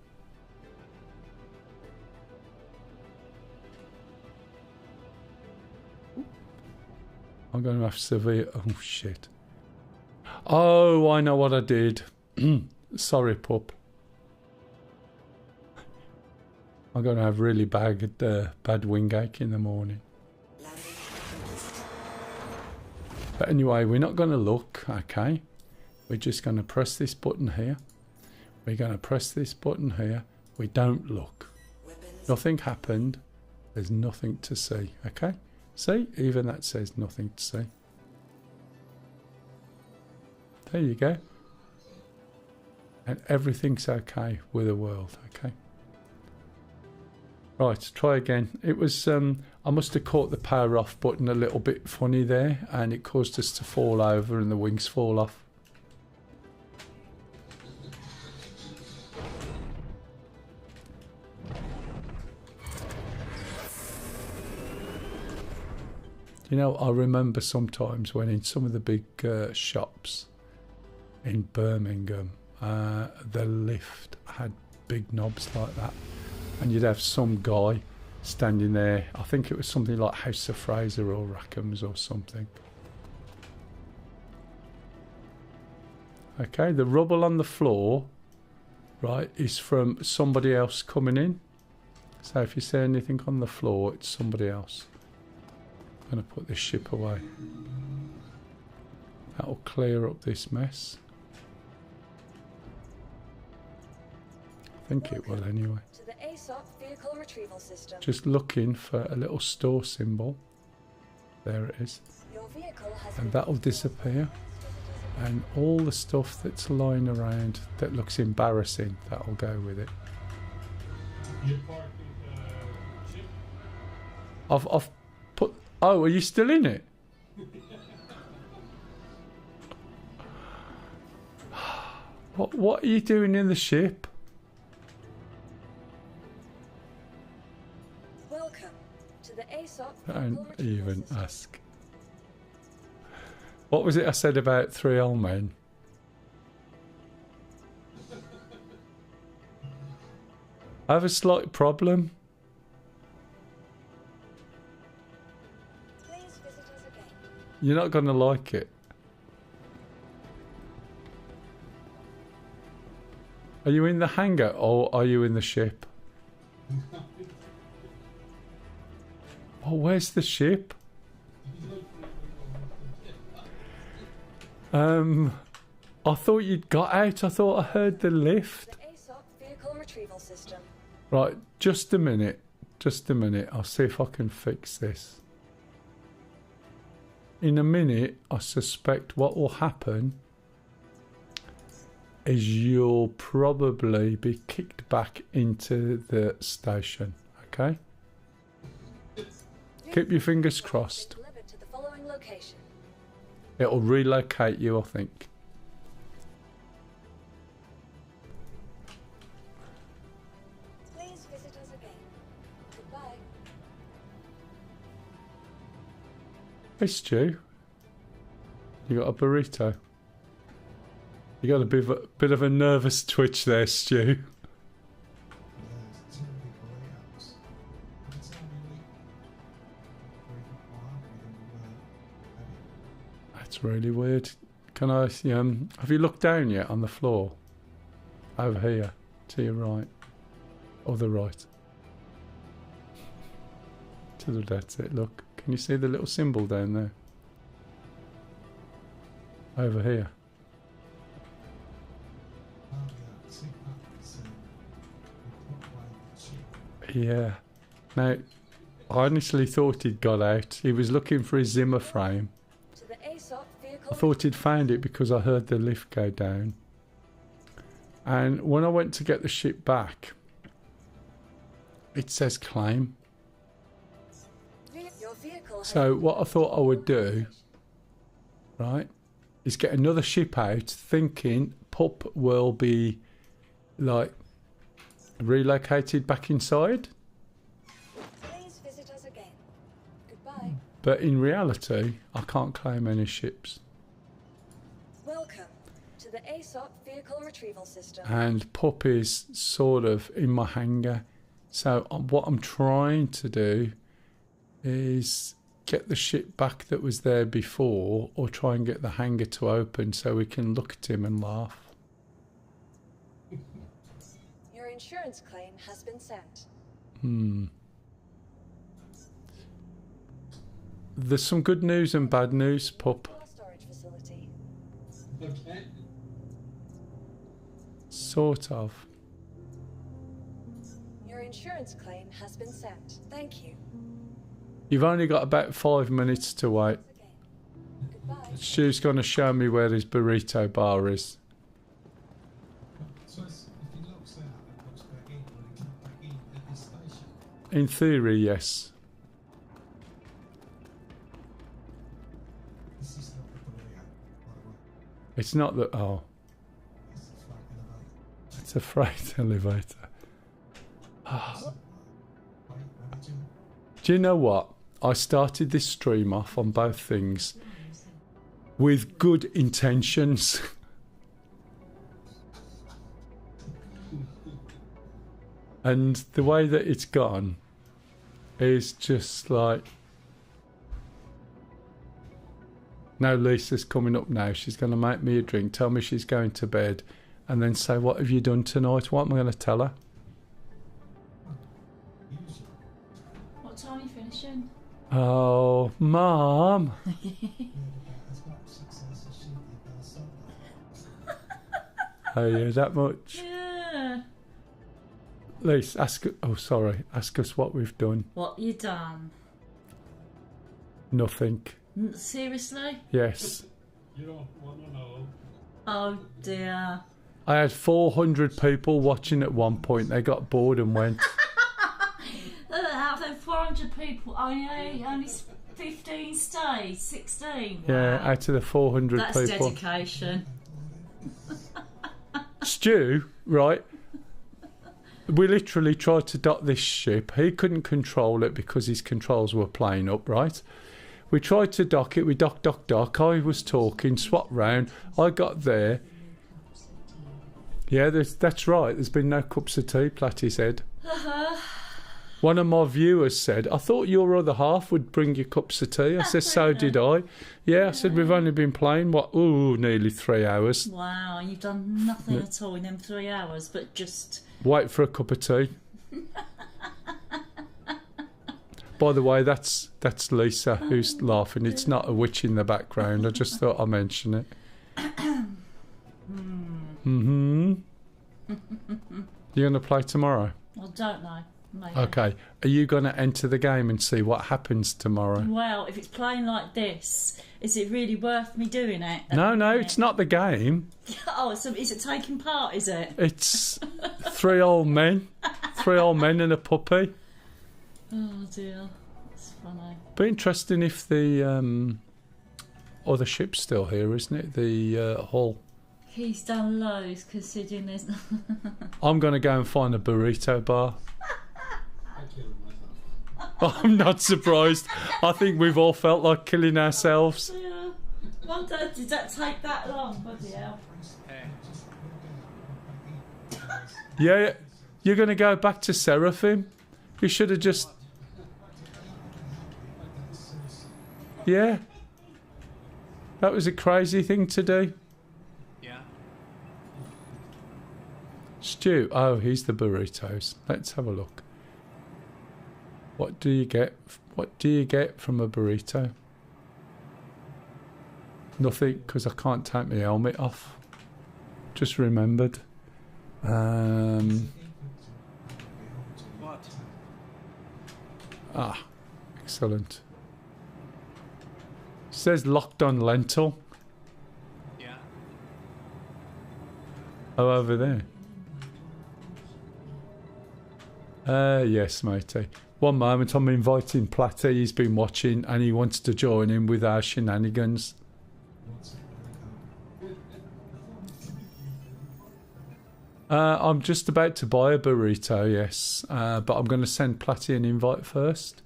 I'm going to have severe... Oh, shit. Oh, I know what I did. Sorry, pup. I'm going to have really bad wing ache in the morning. But anyway, we're not going to look, okay? We're just going to press this button here. We're going to press this button here. We don't look. Nothing happened. There's nothing to see, okay? See? Even that says nothing to see. There you go. And everything's okay with the world, okay? Right, try again. It was, I must have caught the power off button a little bit funny there, and it caused us to fall over and the wings fall off. You know, I remember sometimes when in some of the big shops in Birmingham, the lift had big knobs like that, and you'd have some guy standing there. I think it was something like House of Fraser or Rackham's or something. Okay, the rubble on the floor, right, is from somebody else coming in. So if you see anything on the floor, it's somebody else. I'm going to put this ship away. That'll clear up this mess. I think it will anyway. To the ASOP vehicle retrieval system. Just looking for a little store symbol. There it is. Your vehicle has And that'll disappear. And all the stuff that's lying around that looks embarrassing, that'll go with it. You're parking the ship? I've put... Oh, are you still in it? What are you doing in the ship? Welcome to the ASOP Don't vehicle retrieval even system. ask. What was it I said about 3 old men? I have a slight problem. Please visit us again. You're not going to like it. Are you in the hangar or are you in the ship? Oh, where's the ship? I thought you'd got out. I thought I heard the lift. The ASOP vehicle retrieval system. Right, just a minute. Just a minute. I'll see if I can fix this. In a minute, I suspect what will happen is you'll probably be kicked back into the station. Okay? Keep your fingers crossed. Delivered to the following location. location. It'll relocate you, I think. Please visit us again. Goodbye. Hey, Stu. You got a burrito? You got a bit of a nervous twitch there, Stu. There's too many burritos. Every time we eat, we're more hungry than we were having. That's really weird. Can I have you looked down yet on the floor? Over here, to your right. Or the right. To the that's it, look. Can you see the little symbol down there? Over here. Oh yeah, see that? We put away the chip. Yeah. Now, I honestly thought he'd got out. He was looking for his Zimmer frame. To the ASOP vehicle. I thought he'd found it because I heard the lift go down. And when I went to get the ship back, it says claim. Your vehicle has So what I thought I would do, right, is get another ship out thinking Pup will be, like, relocated back inside. Please visit us again. Goodbye. But in reality, I can't claim any ships. Welcome to the ASOP vehicle retrieval system. And Pup is sort of in my hangar. So what I'm trying to do is get the ship back that was there before, or try and get the hangar to open so we can look at him and laugh. Your insurance claim has been sent. There's some good news and bad news, Pup. Our storage facility. Okay. Sort of. Your insurance claim has been sent. Thank you. You've only got about 5 minutes to wait. Again. Goodbye. Stu's going to show me where his burrito bar is. So if he locks out and looks back in, will he come back in at this station? In theory, yes. This is not the burrito, by the way. It's not that. Oh, It's the flight elevator. it's a freight elevator. Wait, let me do Do you know what? I started this stream off on both things with good intentions. And the way that it's gone is just like... Now Lisa's coming up now. She's going to make me a drink, tell me she's going to bed, and then say, what have you done tonight? What am I going to tell her? usually. What time are you finishing? Oh, Mum. We had about as much success as she did last Sunday. Oh, yeah, that much. Yeah. Lisa, ask... Oh, sorry. Ask us what we've done. What you done? Nothing. Seriously? Yes. You don't want to know. Oh dear. I had 400 people watching at one point. They got bored and went. Out of 400 people, only 15 stayed, 16. Yeah, Wow. out of the 400 That's people. dedication. Stu, right? We literally tried to dock this ship. He couldn't control it because his controls were playing up, right? We tried to dock it. We dock. I was talking, swapped round. I got there. Yeah, that's right. There's been no cups of tea, Platty said. One of my viewers said, I thought your other half would bring you cups of tea. I said, so did I. Yeah, I said, we've only been playing, nearly 3 hours. Wow, you've done nothing at all in them 3 hours, but just... Wait for a cup of tea. By the way, that's Lisa who's laughing. It's not a witch in the background. I just thought I'd mention it. You're going to play tomorrow? I don't know. Maybe. Okay. Are you going to enter the game and see what happens tomorrow? Well, if it's playing like this, is it really worth me doing it? No, it's not the game. Oh, so is it taking part, is it? It's 3 old men. 3 old men and a puppy. Oh dear, that's funny. Be interesting if the other ship's still here, isn't it? The hull. He's done loads considering there's no... I'm going to go and find a burrito bar. I killed myself. I'm not surprised. I think we've all felt like killing ourselves. Yeah. Wonder, did that take that long? Bloody hell. Hey. Yeah, you're going to go back to Seraphim? You should have just... Yeah. That was a crazy thing to do. Yeah. Stu. Oh, he's the burritos. Let's have a look. What do you get? What do you get from a burrito? Nothing, because I can't take my helmet off. Just remembered. What? Ah, excellent. Says locked on lentil. Yeah. Oh, over there. Yes, matey. One moment, I'm inviting Platty. He's been watching and he wants to join in with our shenanigans. I'm just about to buy a burrito, yes. But I'm going to send Platty an invite first.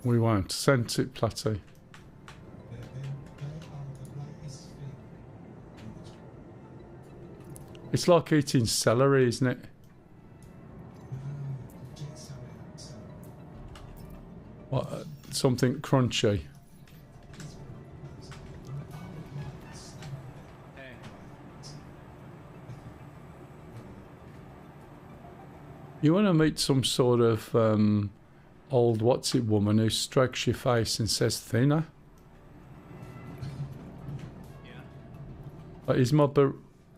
We won't. Send to Platty. It's like eating celery, isn't it? What? Something crunchy. Hey. You want to meet some sort of old what's-it woman who strokes your face and says thinner? Yeah. Is my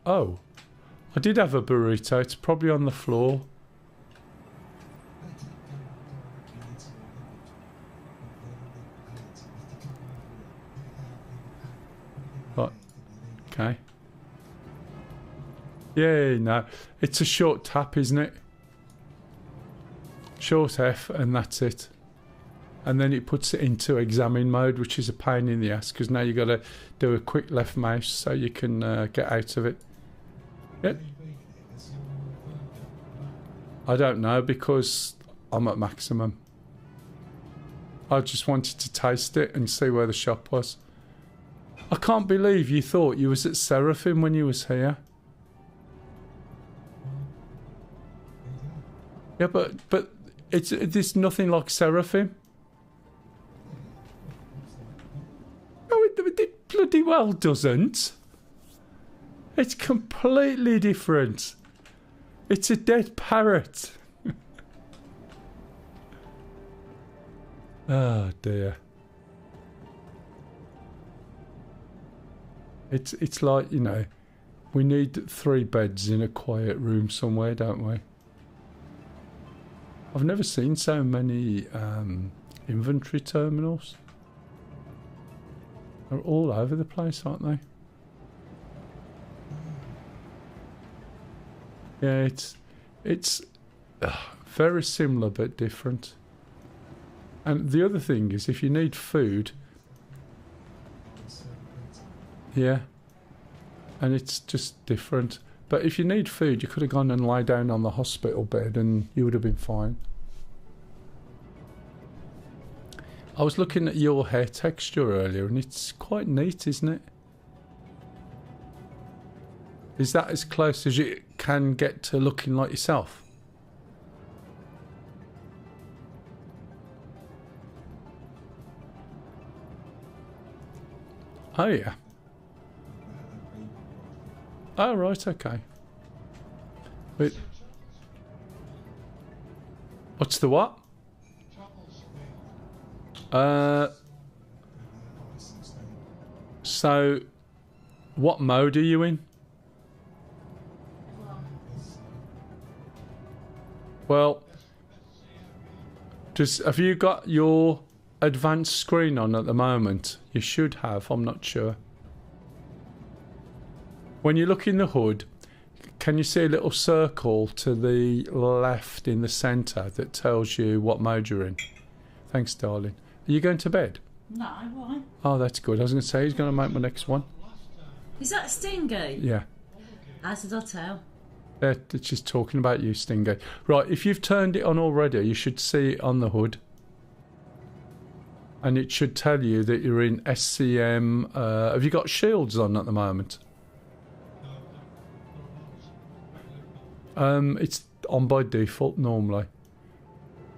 oh, I did have a burrito. It's probably on the floor. What? Okay. Yeah, no. It's a short tap, isn't it? Short F and that's it. And then it puts it into examine mode, which is a pain in the ass because now you've got to do a quick left mouse so you can get out of it. Yep. I don't know because I'm at maximum. I just wanted to taste it and see where the shop was. I can't believe you thought you was at Seraphim when you was here. Yeah, but it's nothing like Seraphim. No, it bloody well doesn't. It's completely different. It's a dead parrot. Oh dear. It's like, you know, we need 3 beds in a quiet room somewhere, don't we? I've never seen so many inventory terminals. They're all over the place, aren't they? Yeah, it's very similar but different. And the other thing is, if you need food, yeah, and it's just different. But if you need food, you could have gone and lie down on the hospital bed and you would have been fine. I was looking at your hair texture earlier and it's quite neat, isn't it? Is that as close as you can get to looking like yourself? Oh yeah. Oh right, okay. Wait. What's the what? So what mode are you in? Well, have you got your advanced screen on at the moment? You should have, I'm not sure. When you look in the hood, can you see a little circle to the left in the centre that tells you what mode you're in? Thanks, darling. Are you going to bed? No, why? Oh, that's good. I was going to say, who's going to make my next one? Is that Stingy? Yeah. As did I tell? It's just talking about you, Stingy. Right, if you've turned it on already, you should see it on the hood. And it should tell you that you're in SCM. Have you got shields on at the moment? It's on by default normally.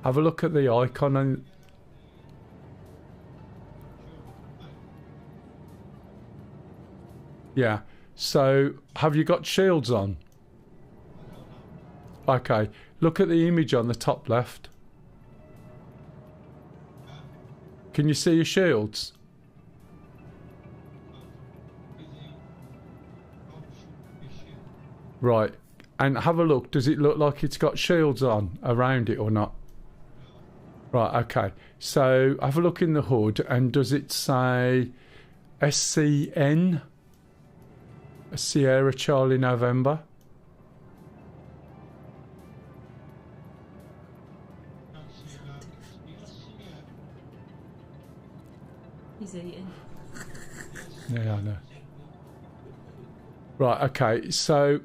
Have a look at the icon and... Yeah. So, have you got shields on? Okay. Look at the image on the top left. Can you see your shields? Right. And have a look. Does it look like it's got shields on around it or not? Right, okay. So have a look in the hood, and does it say SCN? Sierra Charlie November? He's eating. Yeah, I know. Right, okay. So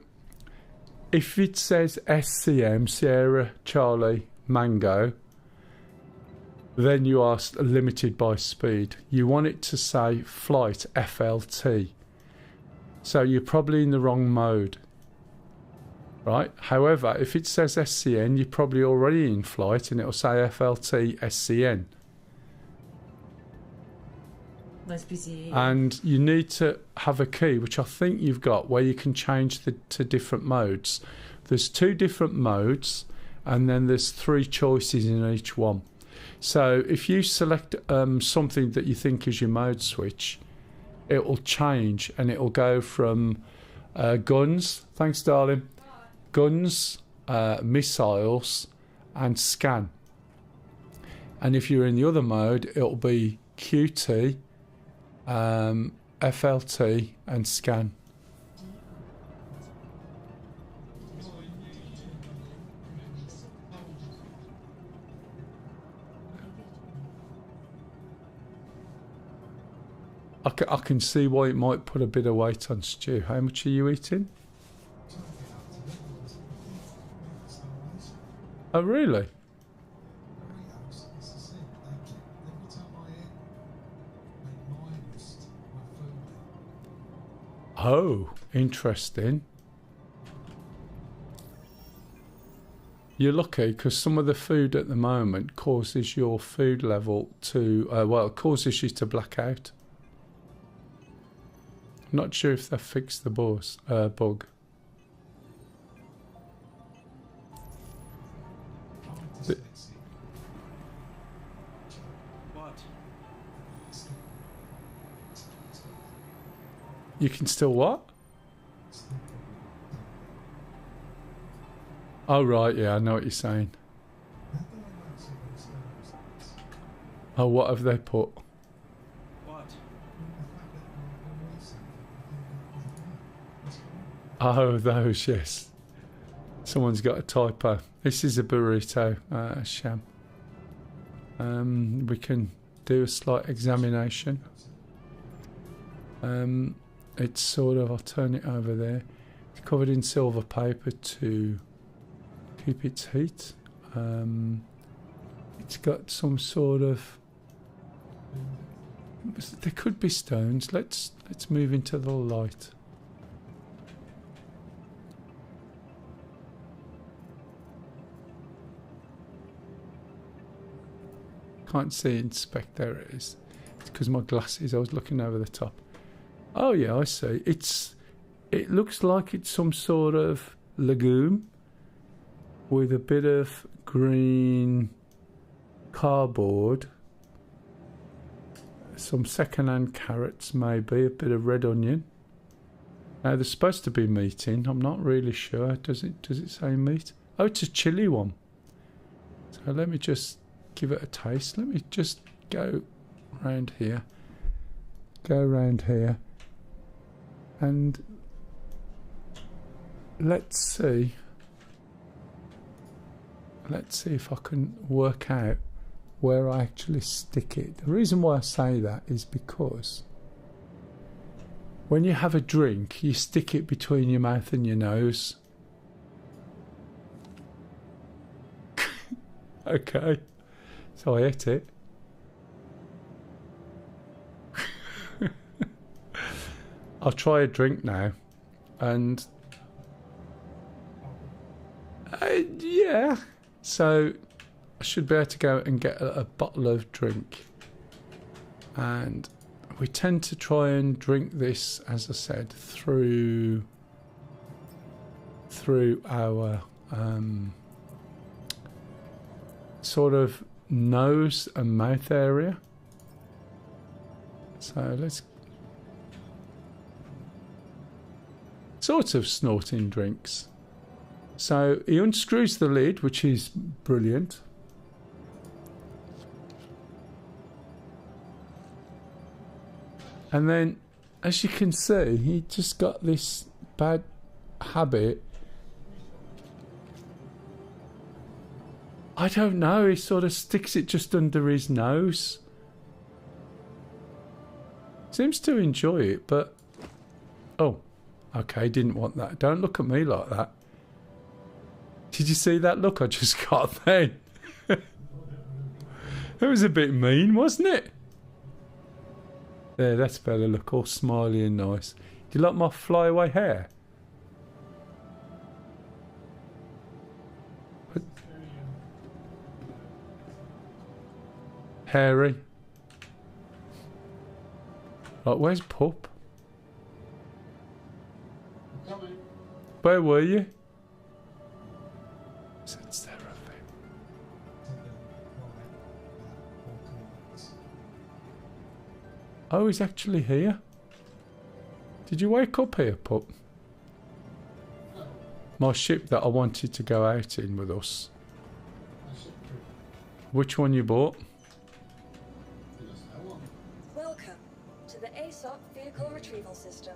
if it says SCM, Sierra Charlie Mango, then you are limited by speed. You want it to say flight FLT. So you're probably in the wrong mode. Right? However, if it says SCN, you're probably already in flight and it'll say FLT SCN. Let's be serious. And you need to have a key, which I think you've got, where you can change to different modes. There's 2 different modes, and then there's 3 choices in each one. So if you select something that you think is your mode switch, it will change, and it will go from guns, thanks darling, guns, missiles, and scan. And if you're in the other mode, it'll be QT, FLT, and scan. I can see why it might put a bit of weight on Stu. How much are you eating? Oh, really? Oh, interesting. You're lucky because some of the food at the moment causes your food level to, well, it causes you to black out. Not sure if they've fixed the bug. What? You can still what? Oh, right, yeah, I know what you're saying. Oh, what have they put? What? Oh, those, yes. Someone's got a typo. This is a burrito, sham. We can do a slight examination. It's sort of, I'll turn it over there. It's covered in silver paper to keep its heat. It's got some sort of, there could be stones. Let's move into the light. Can't see inspect. There it is. It's because my glasses, I was looking over the top. Oh yeah, I see. It looks like it's some sort of legume with a bit of green cardboard, some second-hand carrots, maybe a bit of red onion. Now there's supposed to be meat in. I'm not really sure. Does it say meat? Oh, it's a chili one. So let me just give it a taste. Let me just go round here. Go round here. And let's see. Let's see if I can work out where I actually stick it. The reason why I say that is because when you have a drink, you stick it between your mouth and your nose. Okay, so I ate it. I'll try a drink now, and yeah, so I should be able to go and get a bottle of drink. And we tend to try and drink this, as I said, through our sort of nose and mouth area. So let's sort of snorting drinks. So he unscrews the lid, which is brilliant. And then, as you can see, he just got this bad habit. I don't know, he sort of sticks it just under his nose. Seems to enjoy it, but... Oh, okay, didn't want that. Don't look at me like that. Did you see that look I just got then? It was a bit mean, wasn't it? There, that's better. Look, all smiley and nice. Do you like my flyaway hair? What? Hairy. Like, where's Pup? Coming. Where were you? Since they're Oh, he's actually here. Did you wake up here, Pup? No. My ship that I wanted to go out in with us. Which one you bought? Welcome to the ASOP Vehicle Retrieval System.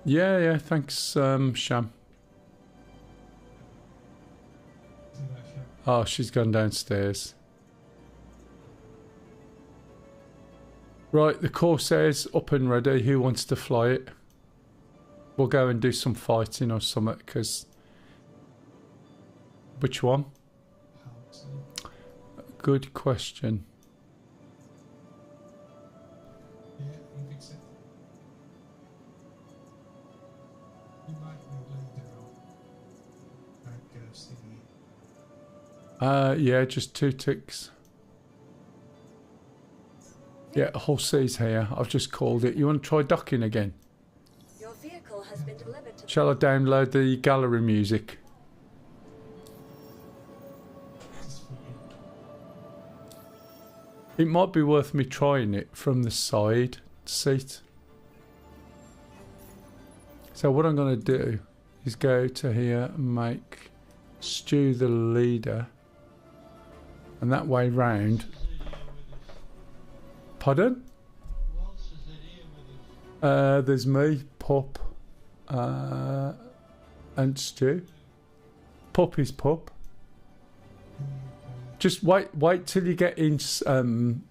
Yeah, thanks, Sham. Oh, she's gone downstairs. Right, the Corsair's up and ready. Who wants to fly it? We'll go and do some fighting or something, because... Which one? Good question. Yeah, you think so? You might be down. Yeah, just 2 ticks. Yeah, Hussey's here. I've just called it. You want to try docking again? Your vehicle has been delivered to Shall I download the gallery music? It might be worth me trying it from the side seat. So what I'm going to do is go to here and make Stu the leader. And that way round. Pardon? There's me, Pup, and Stu. Pup is Pup. Just wait till you get in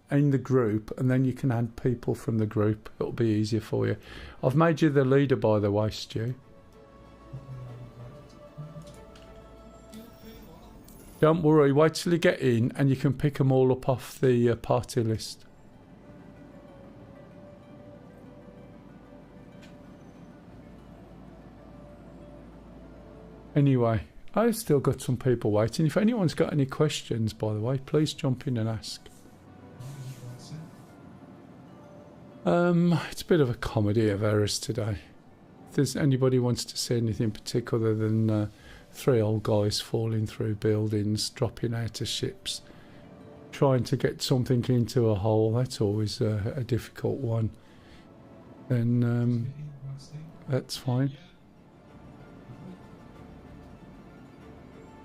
the group, and then you can add people from the group. It'll be easier for you. I've made you the leader, by the way, Stu. Don't worry, wait till you get in, and you can pick them all up off the party list. Anyway, I've still got some people waiting. If anyone's got any questions, by the way, please jump in and ask. It's a bit of a comedy of errors today. If there's anybody wants to see anything particular than 3 old guys falling through buildings, dropping out of ships, trying to get something into a hole, that's always a difficult one. Then that's fine.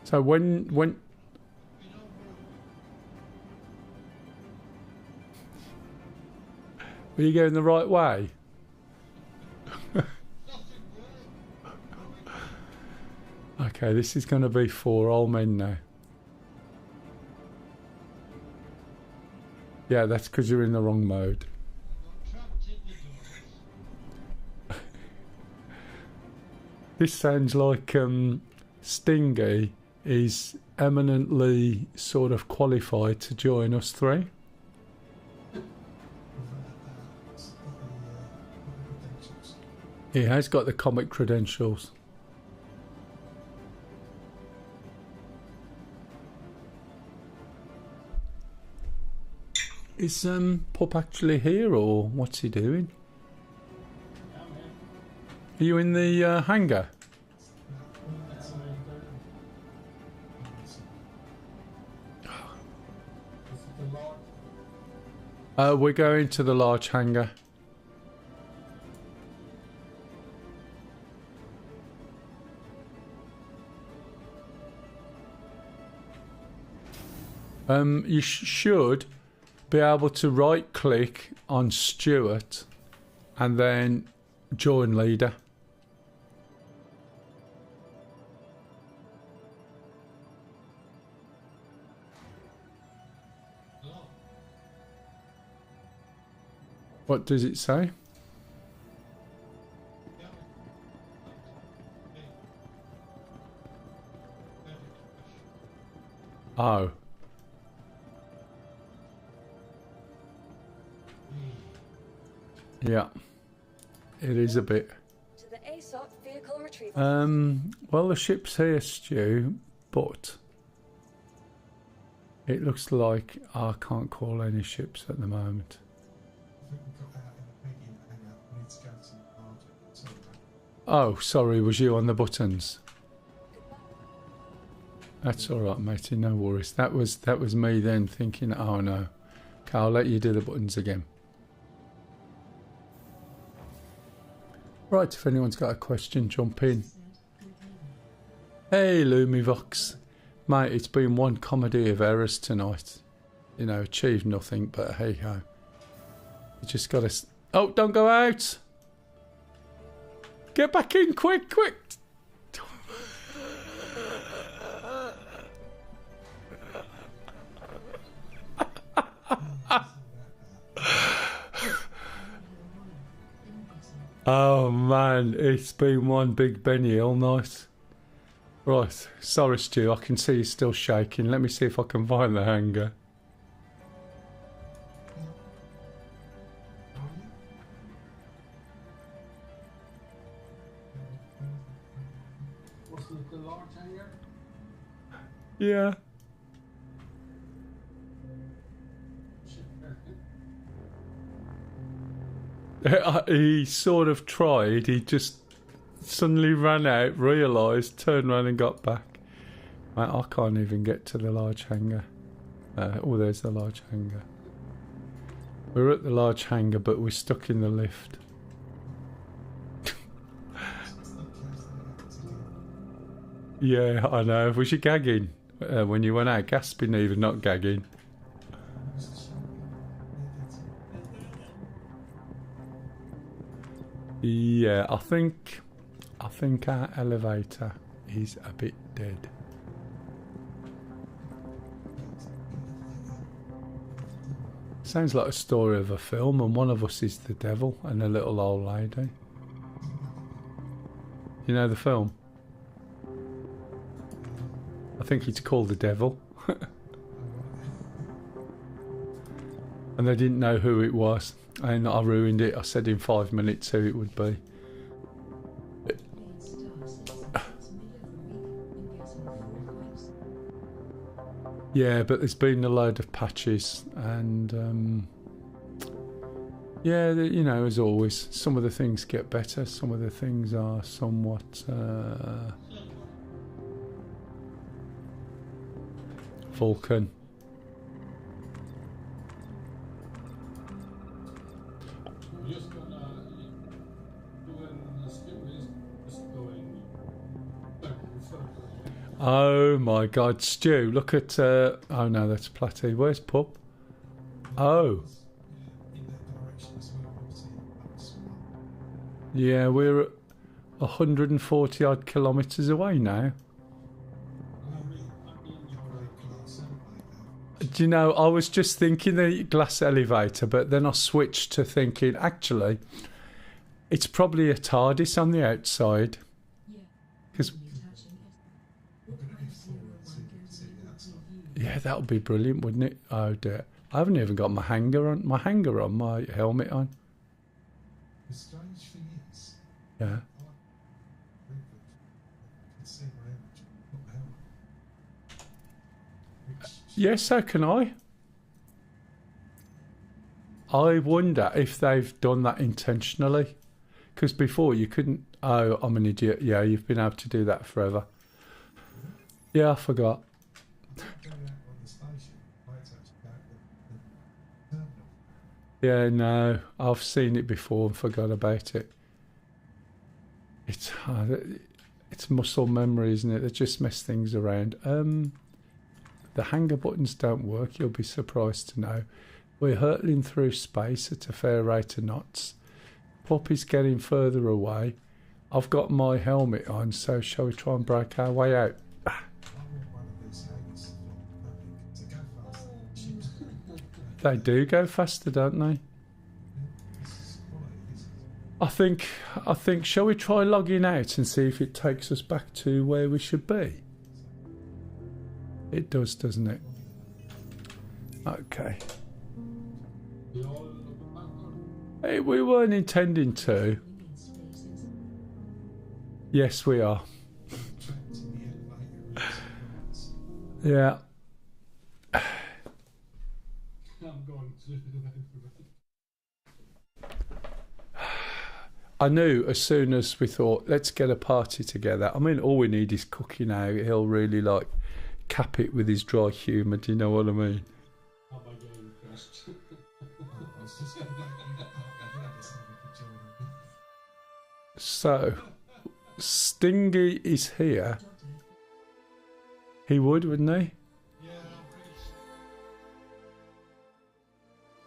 So when were you going the right way? Okay, this is going to be 4 old men now. Yeah, that's because you're in the wrong mode. Trapped in the doors. This sounds like Stingy is eminently sort of qualified to join us three. He has got the comic credentials. Is Pup actually here, or what's he doing? Are you in the hangar? We're going to the large hangar. You should be able to right click on Stuart and then join leader. What does it say? Oh. Yeah. It is a bit. To the ASOP vehicle retrieval. Well, the ship's here, Stu, but it looks like I can't call any ships at the moment. Oh, sorry, was you on the buttons? That's all right, matey, no worries. That was me then thinking, oh no. Okay, I'll let you do the buttons again. Right, if anyone's got a question, jump in. Hey, Lumivox. Mate, it's been one comedy of errors tonight. You know, achieved nothing, but hey ho. You just gotta... Oh, don't go out! Get back in, quick, quick! Oh man, it's been one big Benny all night. Right, sorry Stu, I can see you're still shaking. Let me see if I can find the hangar. Was it the large hangar? Yeah. He sort of tried, he just suddenly ran out, realised, turned around and got back. Mate, I can't even get to the large hangar. Oh, there's the large hangar. We're at the large hangar, but we're stuck in the lift. Yeah, I know. Was you gagging when you went out? Gasping even, not gagging. Yeah, I think our elevator is a bit dead. Sounds like a story of a film, and one of us is the devil and a little old lady. You know the film? I think it's called The Devil. And they didn't know who it was. And I ruined it. I said in 5 minutes who it would be. Yeah, but there's been a load of patches. And yeah, you know, as always, some of the things get better. Some of the things are somewhat Vulcan. Just gonna do a series just going back and forth. Oh my god, Stu, look at oh no, that's Platty. Where's Pup? Oh. Yeah, we're 140 odd kilometres away now. Do you know, I was just thinking the glass elevator, but then I switched to thinking, actually, it's probably a TARDIS on the outside. Because, yeah, that would be brilliant, wouldn't it? Oh dear. I haven't even got my hanger on, my helmet on. The strange thing is, Yeah. Yes, so can I. I wonder if they've done that intentionally. Because before you couldn't... Oh, I'm an idiot. Yeah, you've been able to do that forever. Yeah, I forgot. Yeah, no, I've seen it before and forgot about it. It's muscle memory, isn't it? They just mess things around. The hanger buttons don't work, you'll be surprised to know. We're hurtling through space at a fair rate of knots. Poppy's getting further away. I've got my helmet on, so shall we try and break our way out? They do go faster, don't they? I think, shall we try logging out and see if it takes us back to where we should be? It does, doesn't it? Okay. Hey, we weren't intending to. Yes, we are. Yeah. I'm going to. I knew as soon as we thought, let's get a party together. I mean, all we need is Cookie now. He'll really like cap it with his dry humour. Do you know what I mean? How am I getting crushed? So, Stingy is here. He would, wouldn't he?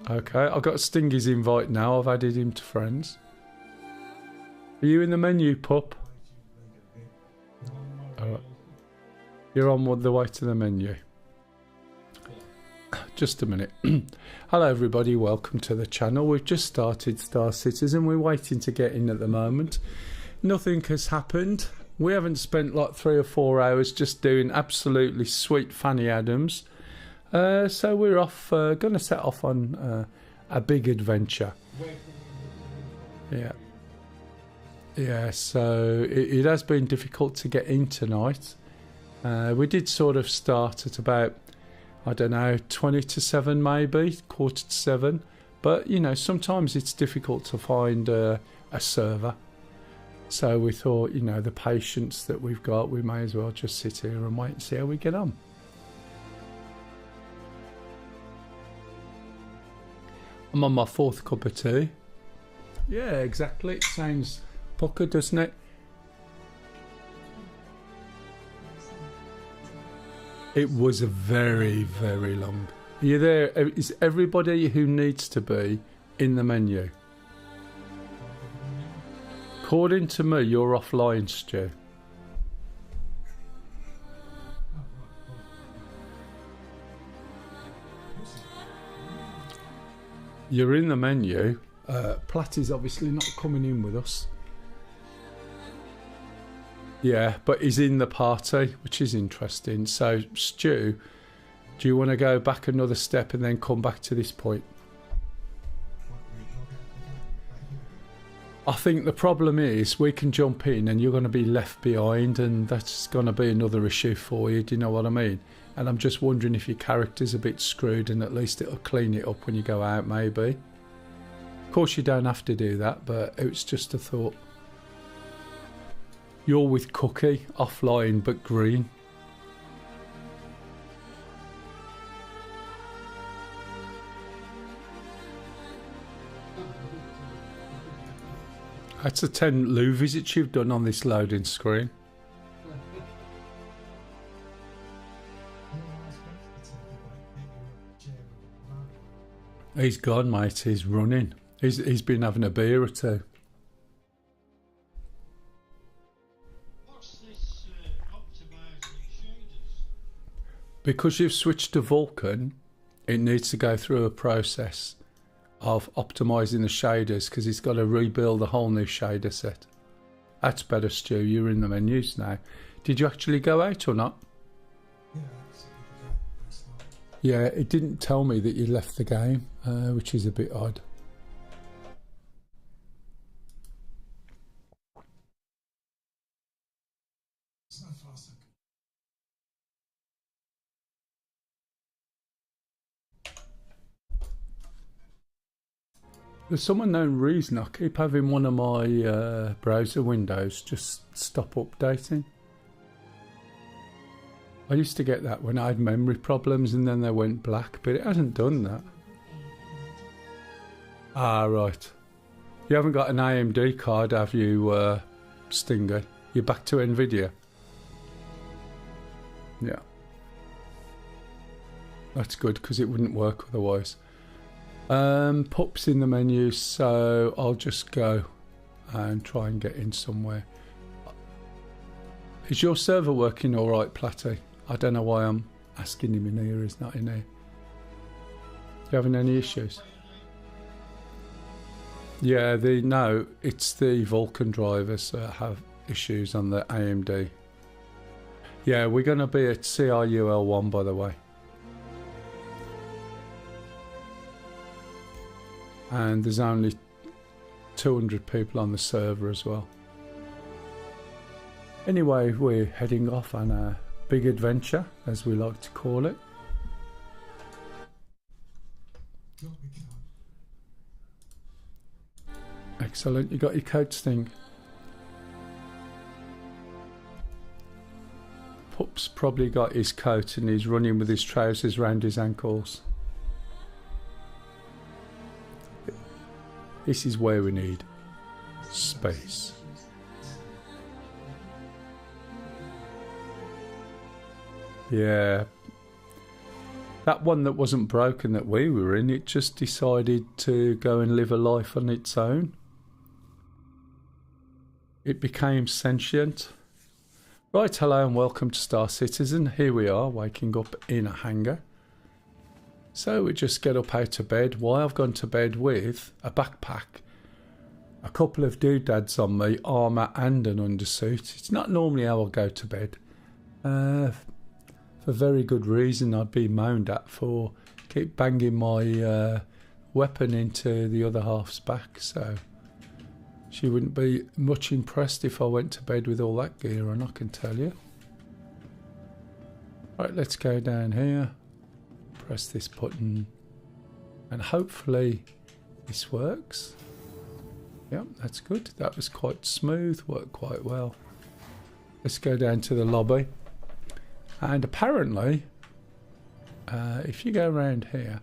Okay, I've got Stingy's invite now. I've added him to friends. Are you in the menu, pup? Alright. You're on the way to the menu. Just a minute. Hello everybody, welcome to the channel. We've just started Star Citizen. We're waiting to get in at the moment. Nothing has happened. We haven't spent like 3 or 4 hours just doing absolutely sweet Fanny Adams. So we're off, going to set off on a big adventure. Yeah. Yeah, so it has been difficult to get in tonight. We did sort of start at about, I don't know, 20 to 7 maybe, quarter to 7. But, you know, sometimes it's difficult to find a server. So we thought, you know, the patience that we've got, we may as well just sit here and wait and see how we get on. I'm on my 4th cup of tea. Yeah, exactly. It sounds pucker, doesn't it? It was a very, very long. Are you there? Is everybody who needs to be in the menu? According to me, you're offline, Stu. You're in the menu. Platty's obviously not coming in with us. Yeah, but he's in the party, which is interesting. So, Stu, do you want to go back another step and then come back to this point? I think the problem is we can jump in and you're going to be left behind, and that's going to be another issue for you. Do you know what I mean? And I'm just wondering if your character's a bit screwed, and at least it'll clean it up when you go out, maybe. Of course, you don't have to do that, but it's just a thought. You're with Cookie, offline but green. That's the 10 loo visits you've done on this loading screen. He's gone, mate. He's running. He's been having a beer or two. because you've switched to Vulkan, it needs to go through a process of optimizing the shaders because it's got to rebuild a whole new shader set. That's better, Stu. You're in the menus now. Did you actually go out or not? Yeah, absolutely. It's not. Yeah, it didn't tell me that you left the game, which is a bit odd. So far, so good. For some unknown reason, I keep having one of my browser windows just stop updating. I used to get that when I had memory problems and then they went black, but it hasn't done that. Ah, right. You haven't got an AMD card, have you, Stinger? You're back to Nvidia? Yeah. That's good, because it wouldn't work otherwise. Pup's in the menu, so I'll just go and try and get in somewhere. Is your server working alright, Platty? I don't know why I'm asking him in here, he's not in here. You having any issues? Yeah, no, it's the Vulkan drivers that have issues on the AMD. Yeah, we're going to be at CRUL1, by the way. And there's only 200 people on the server as well. Anyway, we're heading off on a big adventure, as we like to call it. Got me covered. Excellent, you got your coat, Sting. Pup's probably got his coat and he's running with his trousers round his ankles. This is where we need space. Yeah. That one that wasn't broken that we were in, it just decided to go and live a life on its own. It became sentient. Right, hello and welcome to Star Citizen. Here we are, waking up in a hangar. So we just get up out of bed. Why I've gone to bed with a backpack, a couple of doodads on me, armour and an undersuit. It's not normally how I go to bed. For very good reason. I'd be moaned at for keep banging my weapon into the other half's back, so she wouldn't be much impressed if I went to bed with all that gear on, I can tell you. Right, let's go down here, press this button, and hopefully this works. Yep, that's good. That was quite smooth, worked quite well. Let's go down to the lobby. And apparently, if you go around here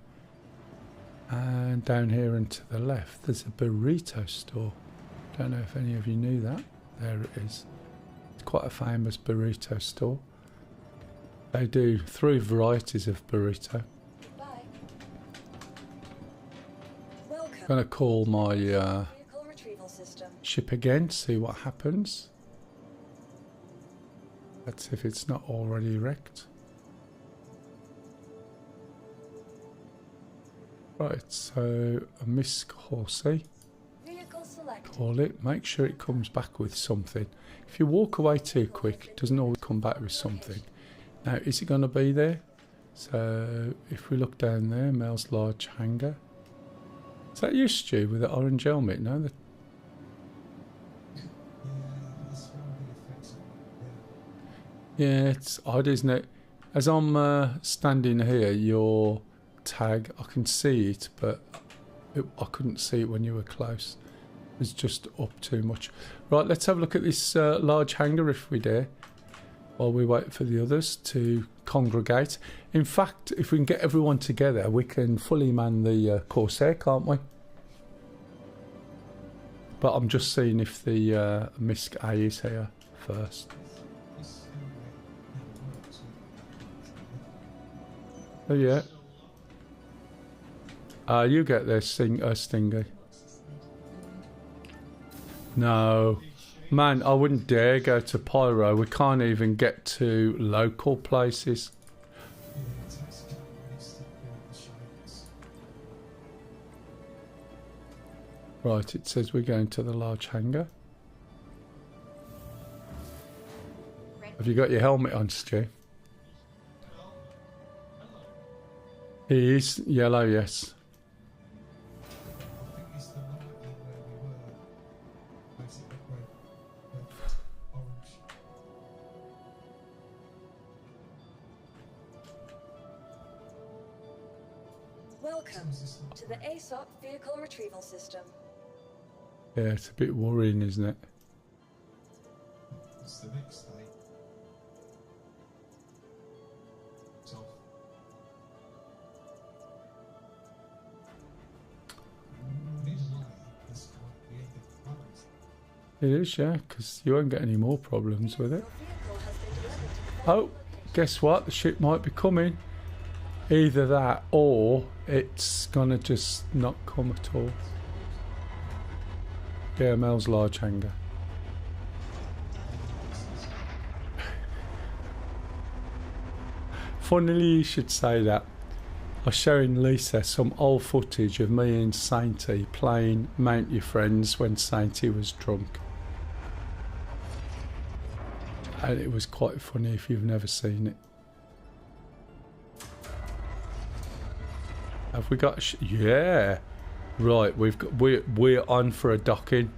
and down here and to the left, there's a burrito store. Don't know if any of you knew that. There it is. It's quite a famous burrito store. They do 3 varieties of burrito. Bye. Welcome. I'm going to call my Vehicle retrieval system. ship again, see what happens. Let's see if it's not already wrecked. Right, so a Miss Horsey, Vehicle selected. call it. Make sure it comes back with something. If you walk away too quick, it doesn't always come back with something. Now, is it going to be there? So, if we look down there, Mell's large hangar. Is that you, Stu, with the orange helmet? No, Yeah, that's one of the effects. yeah, it's odd, isn't it? As I'm standing here, your tag, I can see it, but I couldn't see it when you were close. It was just up too much. Right, let's have a look at this large hangar if we dare, while we wait for the others to congregate. In fact, if we can get everyone together, we can fully man the Corsair, can't we? But I'm just seeing if the MISC A is here first. This never works. Oh yeah. You get there, Stingy. No. Man, I wouldn't dare go to Pyro. We can't even get to local places. Yeah, Right, it says we're going to the large hangar. Have you got your helmet on, Stu? He is yellow, yes. I think it's the light where we were. Basically, red, orange. Welcome to the ASOP Vehicle Retrieval System. Yeah, it's a bit worrying, isn't it? It's the next day. It's off. Midway, this might be the problems. It is, yeah, because you won't get any more problems with it. Your vehicle has been delivered to the Oh, guess what? The ship might be coming. Either that or it's gonna just not come at all. Yeah, Mell's large hangar. Funnily you should say that. I was showing Lisa some old footage of me and Sainty playing Mount Your Friends when Sainty was drunk. And it was quite funny if you've never seen it. Have we got? Yeah, right. We're on for a docking.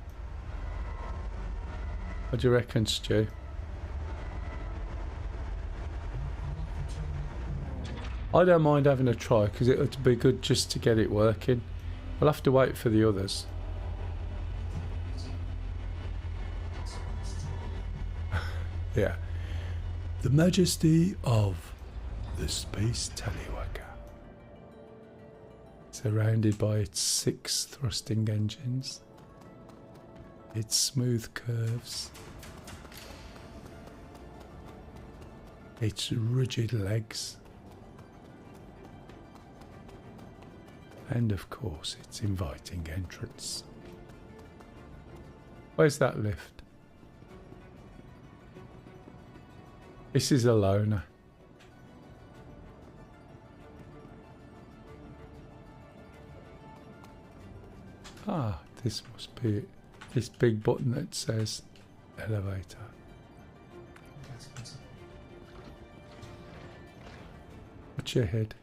What do you reckon, Stu? I don't mind having a try because it would be good just to get it working. We'll have to wait for the others. Yeah, the majesty of the space teleworker. Surrounded by its 6 thrusting engines, its smooth curves, its rigid legs, and of course its inviting entrance. Where's that lift? This is a loner. Ah, this must be it. This big button that says elevator. What's your head?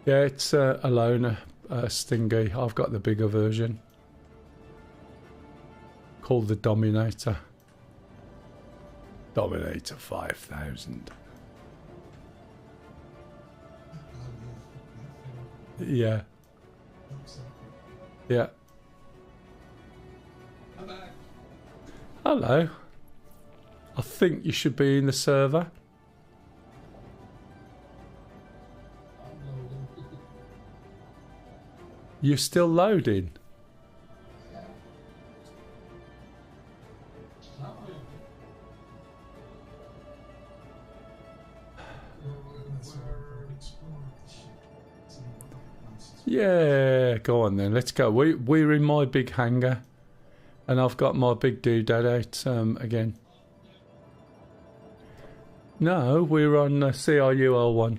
Yeah, it's a loner, Stingy. I've got the bigger version. Called the Dominator. Dominator 5000. Yeah. Yeah. I'm back. Hello. I think you should be in the server. I'm loading. You're still loading. Now Yeah, go on then. Let's go. We're in my big hangar, and I've got my big doodad out again. No, we're on CRUL1.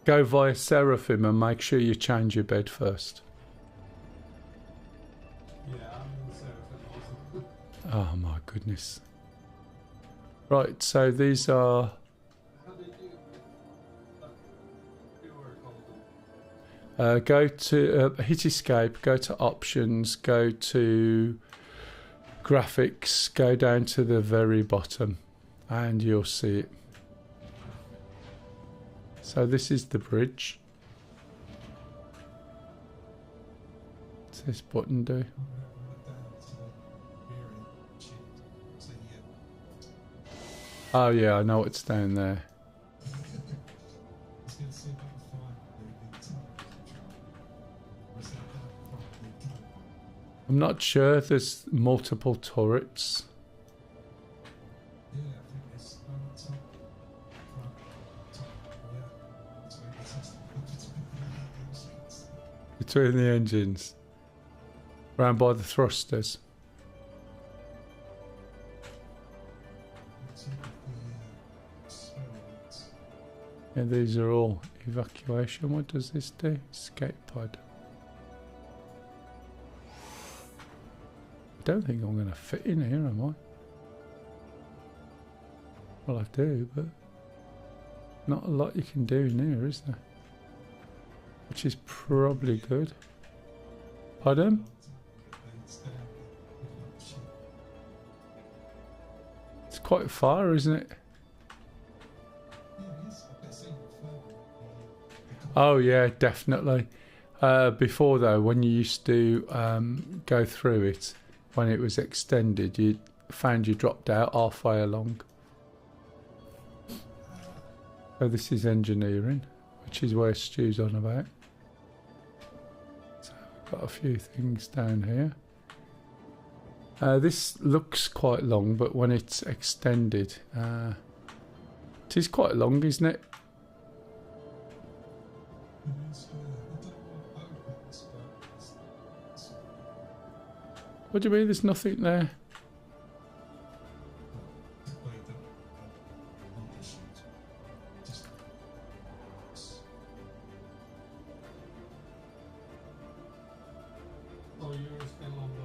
Go via Seraphim and make sure you change your bed first. Yeah, I'm in the Seraphim also. Oh my goodness. Right, so these are... How do you do? You were called. go to hit escape, go to options, go to graphics, go down to the very bottom and you'll see it. So this is the bridge. What's this button do? Oh yeah, I know what's down there. I'm not sure, there's multiple turrets. Between the engines. Round by the thrusters. Yeah, these are all Evacuation. What does this do? Escape pod. I don't think I'm going to fit in here, am I? Well, I do, but not a lot you can do in here, is there? Which is probably good. Pardon? It's quite far, isn't it? Oh yeah, definitely. Before though, when you used to go through it, when it was extended, you found you dropped out halfway along. So this is engineering, which is where Stu's on about. So I've got a few things down here. This looks quite long, but when it's extended, it is quite long, isn't it? What do you mean there's nothing there? Oh, you're still on the.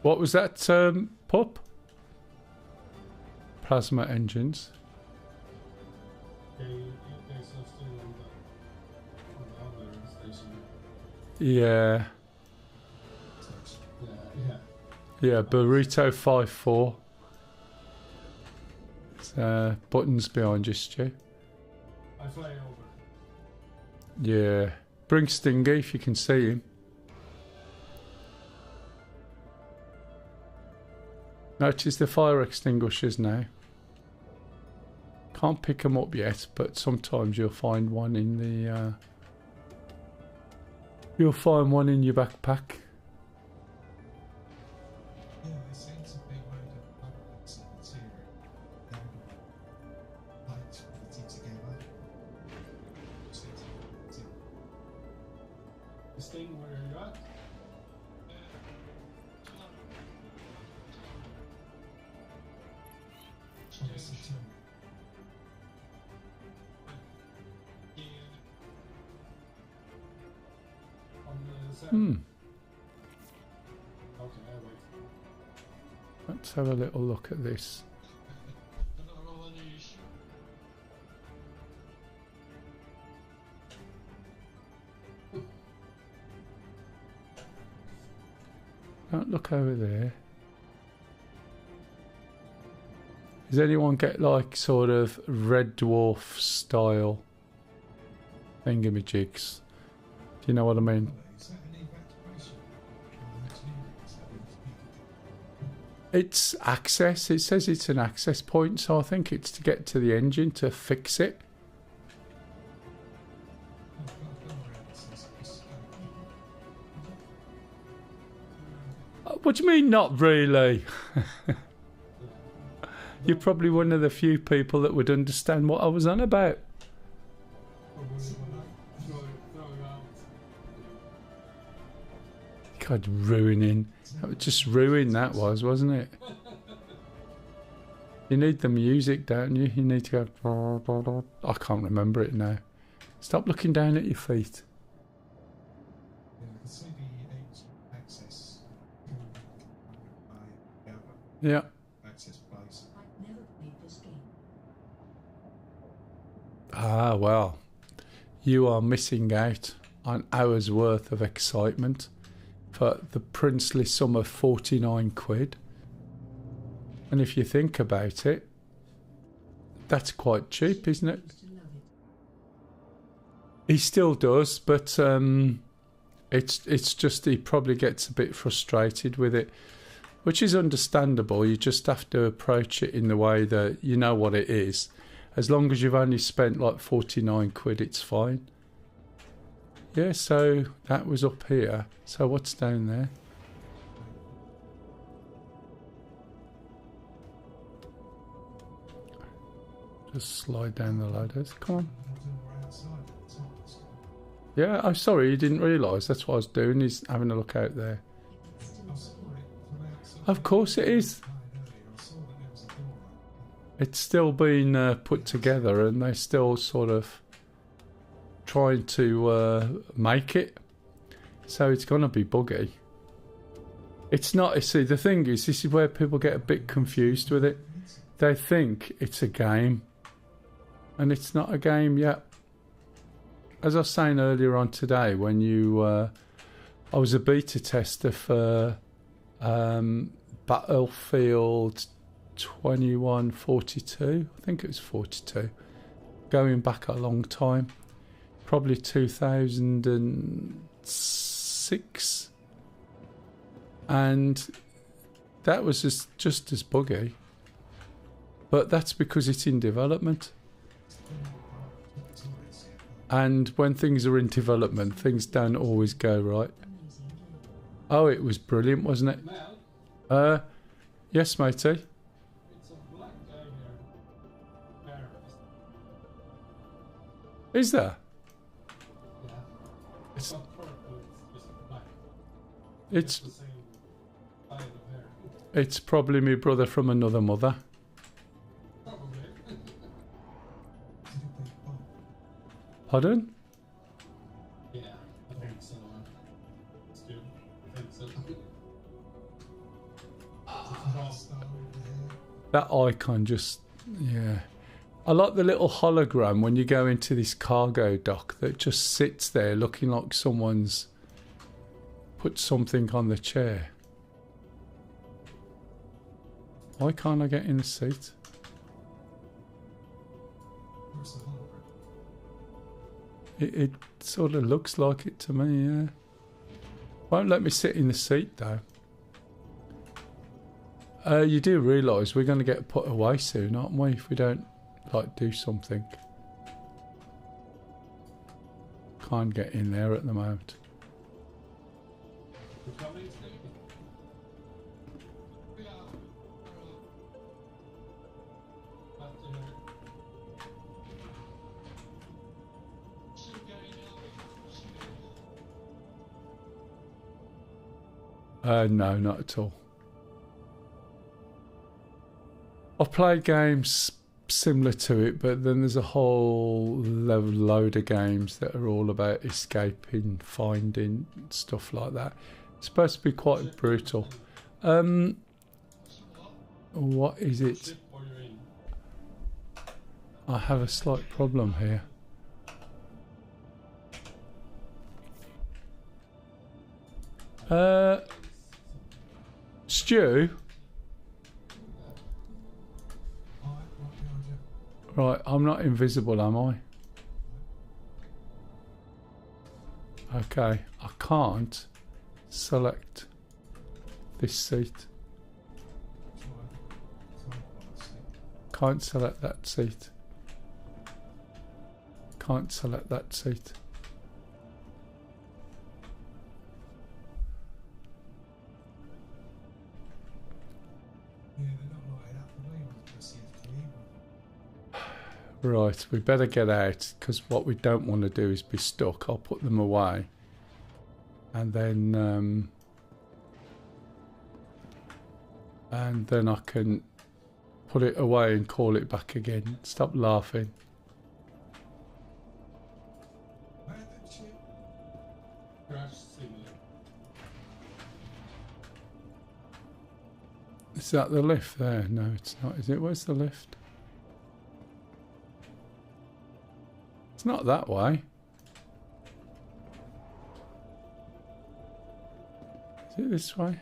What was that, pup? Plasma engines. Okay, you guys are still on the other station. Yeah. Yeah, Burrito 5-4. Buttons behind you, Stu. I fly over. Yeah. Bring Stingy if you can see him. Notice the fire extinguishers now. Can't pick them up yet, but sometimes you'll find one in the. You'll find one in your backpack. Yeah, they seem to be made of magnets and material. Like fitting together. Sting, where are you at? Obviously, too. On the set? Hmm. Okay, I wait. Let's have a little look at this. Don't look over there. Does anyone get like sort of Red Dwarf style thingamajigs? Do you know what I mean? Is that an evacuation? It's access. It says it's an access point, so I think it's to get to the engine to fix it. What do you mean, not really? You're probably one of the few people that would understand what I was on about. God, ruining. That was just ruin, that was, wasn't it? You need the music, don't you? You need to go. I can't remember it now. Stop looking down at your feet. Yeah, I can see the access. Yeah. Access place. I've never played this game. Ah, well. You are missing out on hours worth of excitement for the princely sum of 49 quid. And if you think about it, that's quite cheap, isn't it? Used to love it. He still does, but it's just he probably gets a bit frustrated with it, which is understandable. You just have to approach it in the way that you know what it is. As long as you've only spent like 49 quid, it's fine. Yeah, so that was up here. So what's down there? Just slide down the ladders. Come on. Yeah, I'm sorry, you didn't realise. That's what I was doing, is having a look out there. I can still see it. From outside. Of course it is. I saw that there was a door. It's still been put together, and they're still sort of trying to make it. So it's going to be buggy. It's not. See, the thing is, this is where people get a bit confused with it. They think it's a game, and it's not a game yet. As I was saying earlier on today, when I was a beta tester for Battlefield 2142. I think it was 42. Going back a long time, probably 2006, and that was just as buggy. But that's because it's in development. And when things are in development, things don't always go right. Oh, it was brilliant, wasn't it? Mel, Yes, matey. it's a black guy here. Paris. Is there? Yeah. It's- It's not purple, it's just black. It's the same kind of hair. it's probably my brother from another mother. Probably. Pardon? Yeah, I think so. It's good. I think so. That icon just, yeah. I like the little hologram when you go into this cargo dock that just sits there looking like someone's put something on the chair. Why can't I get in the seat? It sort of looks like it to me, yeah. Won't let me sit in the seat though. You do realise we're going to get put away soon, aren't we, if we don't like do something. Can't get in there at the moment. You're coming, Steve? But, No, not at all. I've played games similar to it, but then there's a whole load of games that are all about escaping, finding, stuff like that. It's supposed to be quite brutal. What is it? ship or you're in. I have a slight problem here. Stu? Right, I'm not invisible, am I? Okay, I can't select this seat. Can't select that seat. Can't select that seat. Yeah, they're not lighting up for me with the CFT. Right, we better get out, because what we don't want to do is be stuck. I'll put them away. And then I can put it away and call it back again. Stop laughing. Where that ship? Crash simulator. Is that the lift there? No, it's not, is it? Where's the lift? It's not that way. Is it this way?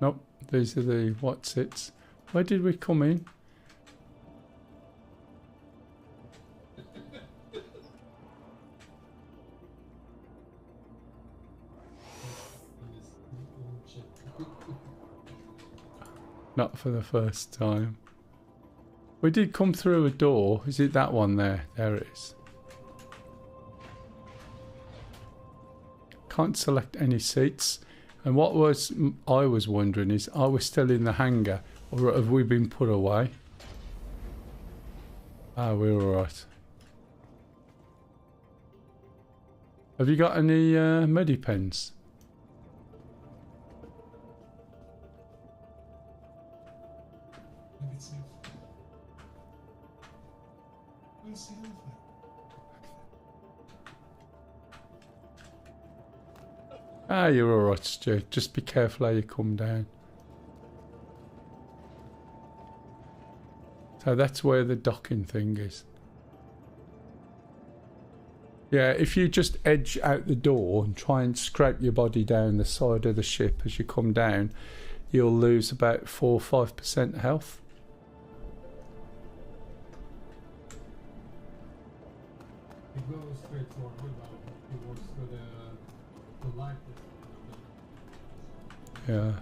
Nope, these are the what's-its. Where did we come in? Not for the first time. We did come through a door. Is it that one there? There it is. Can't select any seats. And what I was wondering is, are we still in the hangar, or have we been put away? Ah, we're alright. Have you got any medipens? Negative. Where's the elephant? Ah, you're alright, Stu. Just be careful how you come down. So that's where the docking thing is. Yeah, if you just edge out the door and try and scrape your body down the side of the ship as you come down, you'll lose about 4 or 5% health. It goes straight forward now. It goes through the light. Yeah.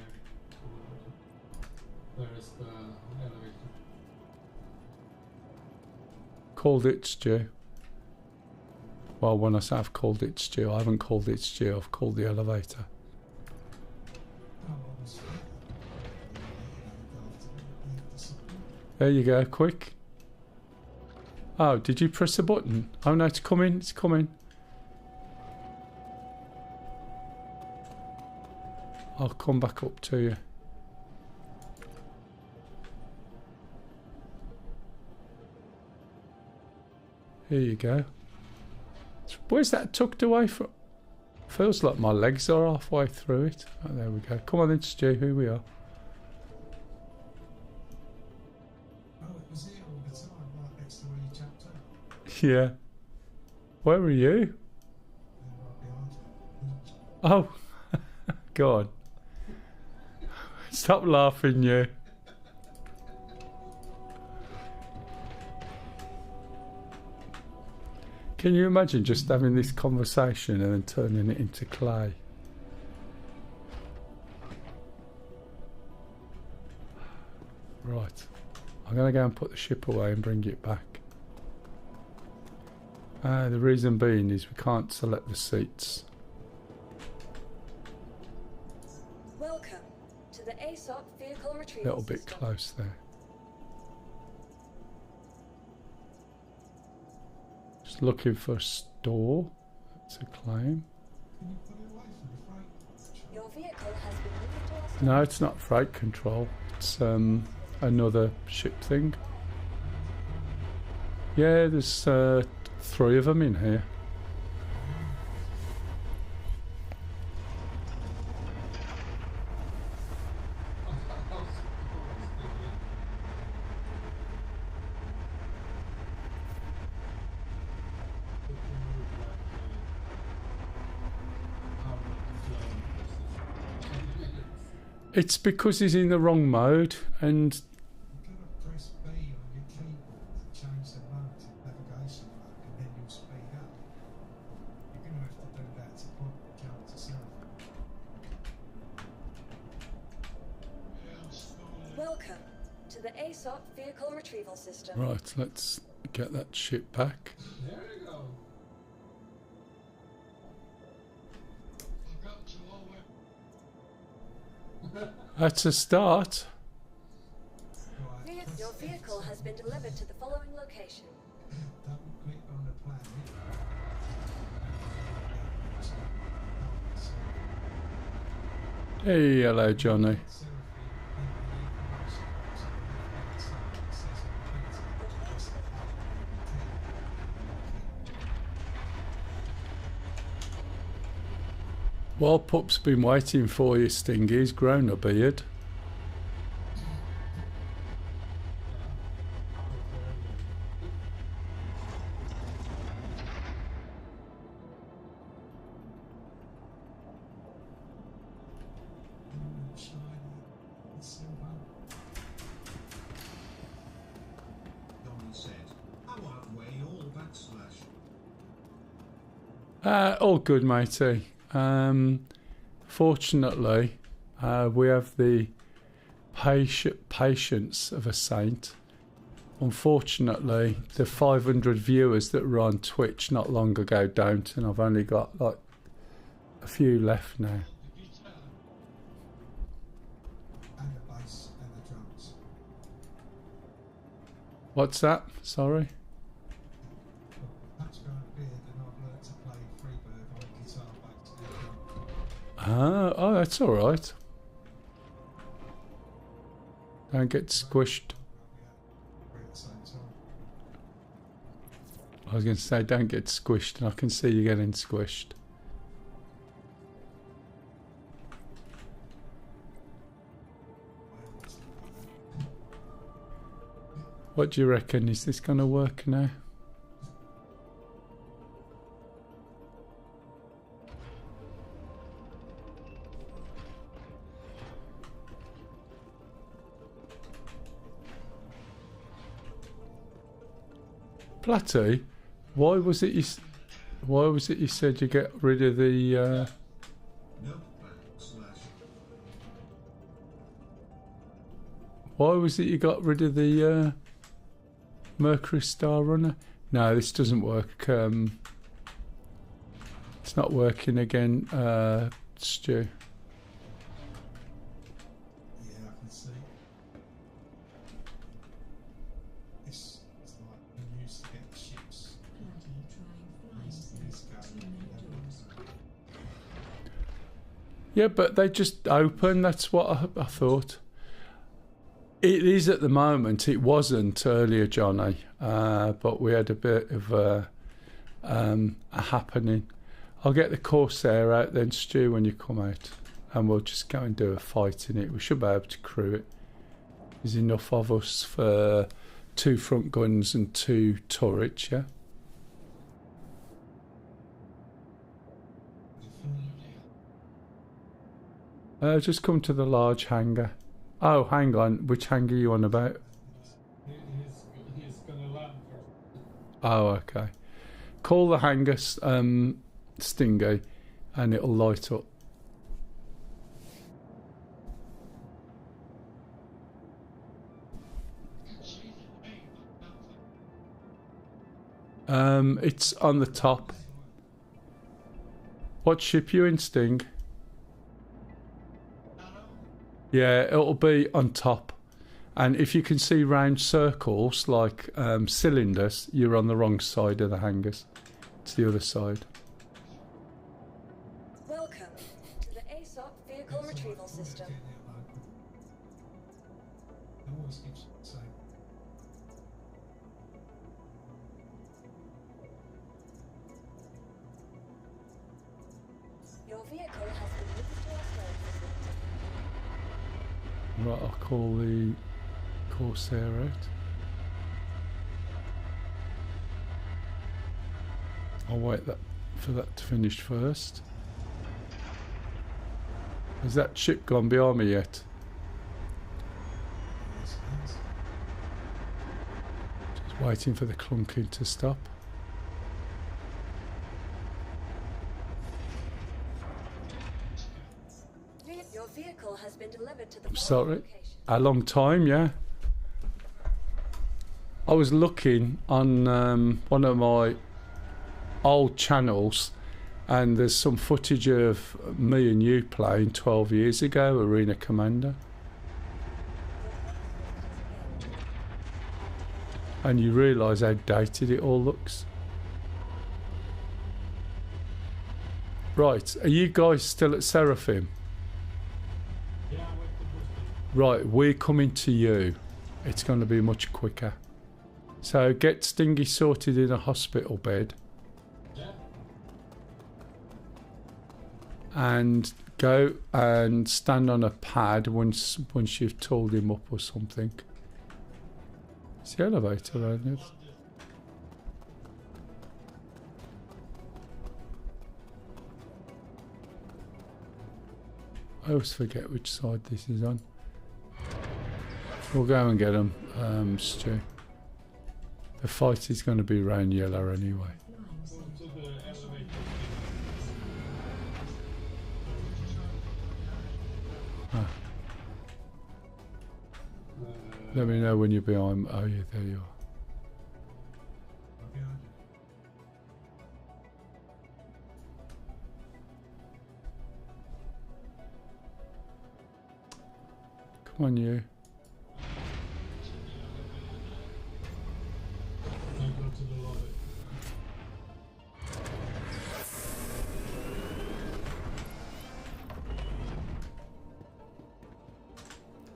There is the elevator. Called it, Stu. Well, when I say I've called it Stu, I haven't called it Stu, I've called the elevator. There you go, quick. Oh, did you press the button? Oh no, it's coming, it's coming. I'll come back up to you. Here you go. Where's that tucked away from? Feels like my legs are halfway through it. Oh, there we go. Come on then, Stu, here we are. Oh, it was here all the time, right next to where you jumped out. Yeah. Where are you? Right behind you. Oh, God. Stop laughing, you. Can you imagine just having this conversation and then turning it into clay? Right. I'm going to go and put the ship away and bring it back. The reason being is we can't select the seats. Welcome to the ASOP vehicle A retrieval little bit system. close there. Just looking for a store. That's a claim. Can you put it away from the freight? Your vehicle has been moved to our storage. No, it's not freight control. It's another ship thing. Yeah, there's 3 of them in here. It's because he's in the wrong mode, and You've got to press B on your keyboard to change the mode to navigation mode, and then you'll speed up. You're going to have to do that to put the character self. Welcome to the ASOP vehicle retrieval system. right, let's get that ship back. There you go. That's a start. Right, press Your vehicle has been delivered to the following location. double click on the planet. Hey, hello, Johnny. Well, Pup's been waiting for you, Stingy. He's grown a beard. Donald said, "How halfway all backslash." All good, matey. Fortunately, we have the patience of a saint. Unfortunately, the 500 viewers that were on Twitch not long ago don't, and I've only got like a few left now. And the bass and the drums. What's that? Sorry. Pat's grown a beard, and I've learnt to play Freebird on guitar, bass, and drum. Oh, that's all right. Don't get squished. same time. I was going to say, don't get squished, and I can see you getting squished. What do you reckon? Is this going to work now? Platty, why was it you said you get rid of the No backslash. why was it you got rid of the Mercury Star Runner? No, this doesn't work. It's not working again, Stu. Yeah, I can see. It's like when you used to get ships. Bloody trying flies This guy, too many doors. Yeah, but they just open. That's what I thought. It is at the moment. It wasn't earlier, Johnny, but we had a bit of a happening. I'll get the Corsair out then, Stu, when you come out, and we'll just go and do a fight in it. We should be able to crew it. There's enough of us for 2 front guns and 2 turrets, yeah? Just come to the large hangar. Oh, hang on. Which hangar are you on about? He's gonna land first. Oh, okay. Call the hangar Stingy, and it'll light up. It's on the top. What ship you in, Sting? Yeah, it'll be on top. And if you can see round circles like cylinders, you're on the wrong side of the hangars. It's the other side. Welcome to the ASOP Vehicle Retrieval System. It always keeps saying. Your vehicle has been moved to our storage facility. Right, I'll call the Corsair out. I'll wait for that to finish first. Has that ship gone behind me yet? Just waiting for the clunking to stop. Your vehicle has been delivered to the I'm following sorry. location. A long time, yeah. I was looking on one of my old channels, and there's some footage of me and you playing 12 years ago, Arena Commander. And you realise how dated it all looks. Right, are you guys still at Seraphim? Yeah, I'm with the booster. Right, we're coming to you. It's going to be much quicker. So get Stingy sorted in a hospital bed. Yeah. And go and stand on a pad once you've tooled him up or something. It's the elevator, isn't it? I always forget which side this is on. We'll go and get him, Stu. The fight is going to be round yellow anyway. Go to the elevator. Ah. Let me know when you're behind. Oh yeah, there you are. Come on, you. Go to the lobby.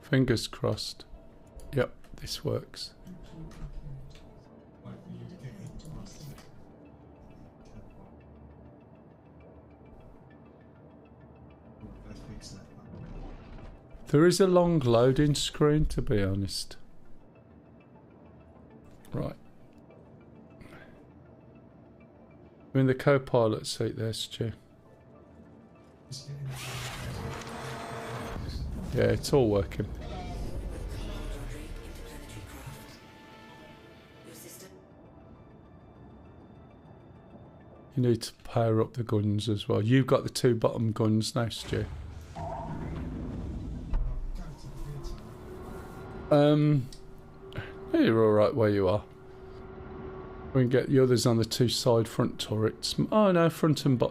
Fingers crossed. Yep, this works. weeks left. There is a long loading screen, to be honest. Right. We're in the co-pilot seat there, Stu. Just getting Yeah, it's all working. You need to power up the guns as well. You've got the two bottom guns now, Stu. You're alright where you are. We can get the others on the two side front turrets. Oh no, front and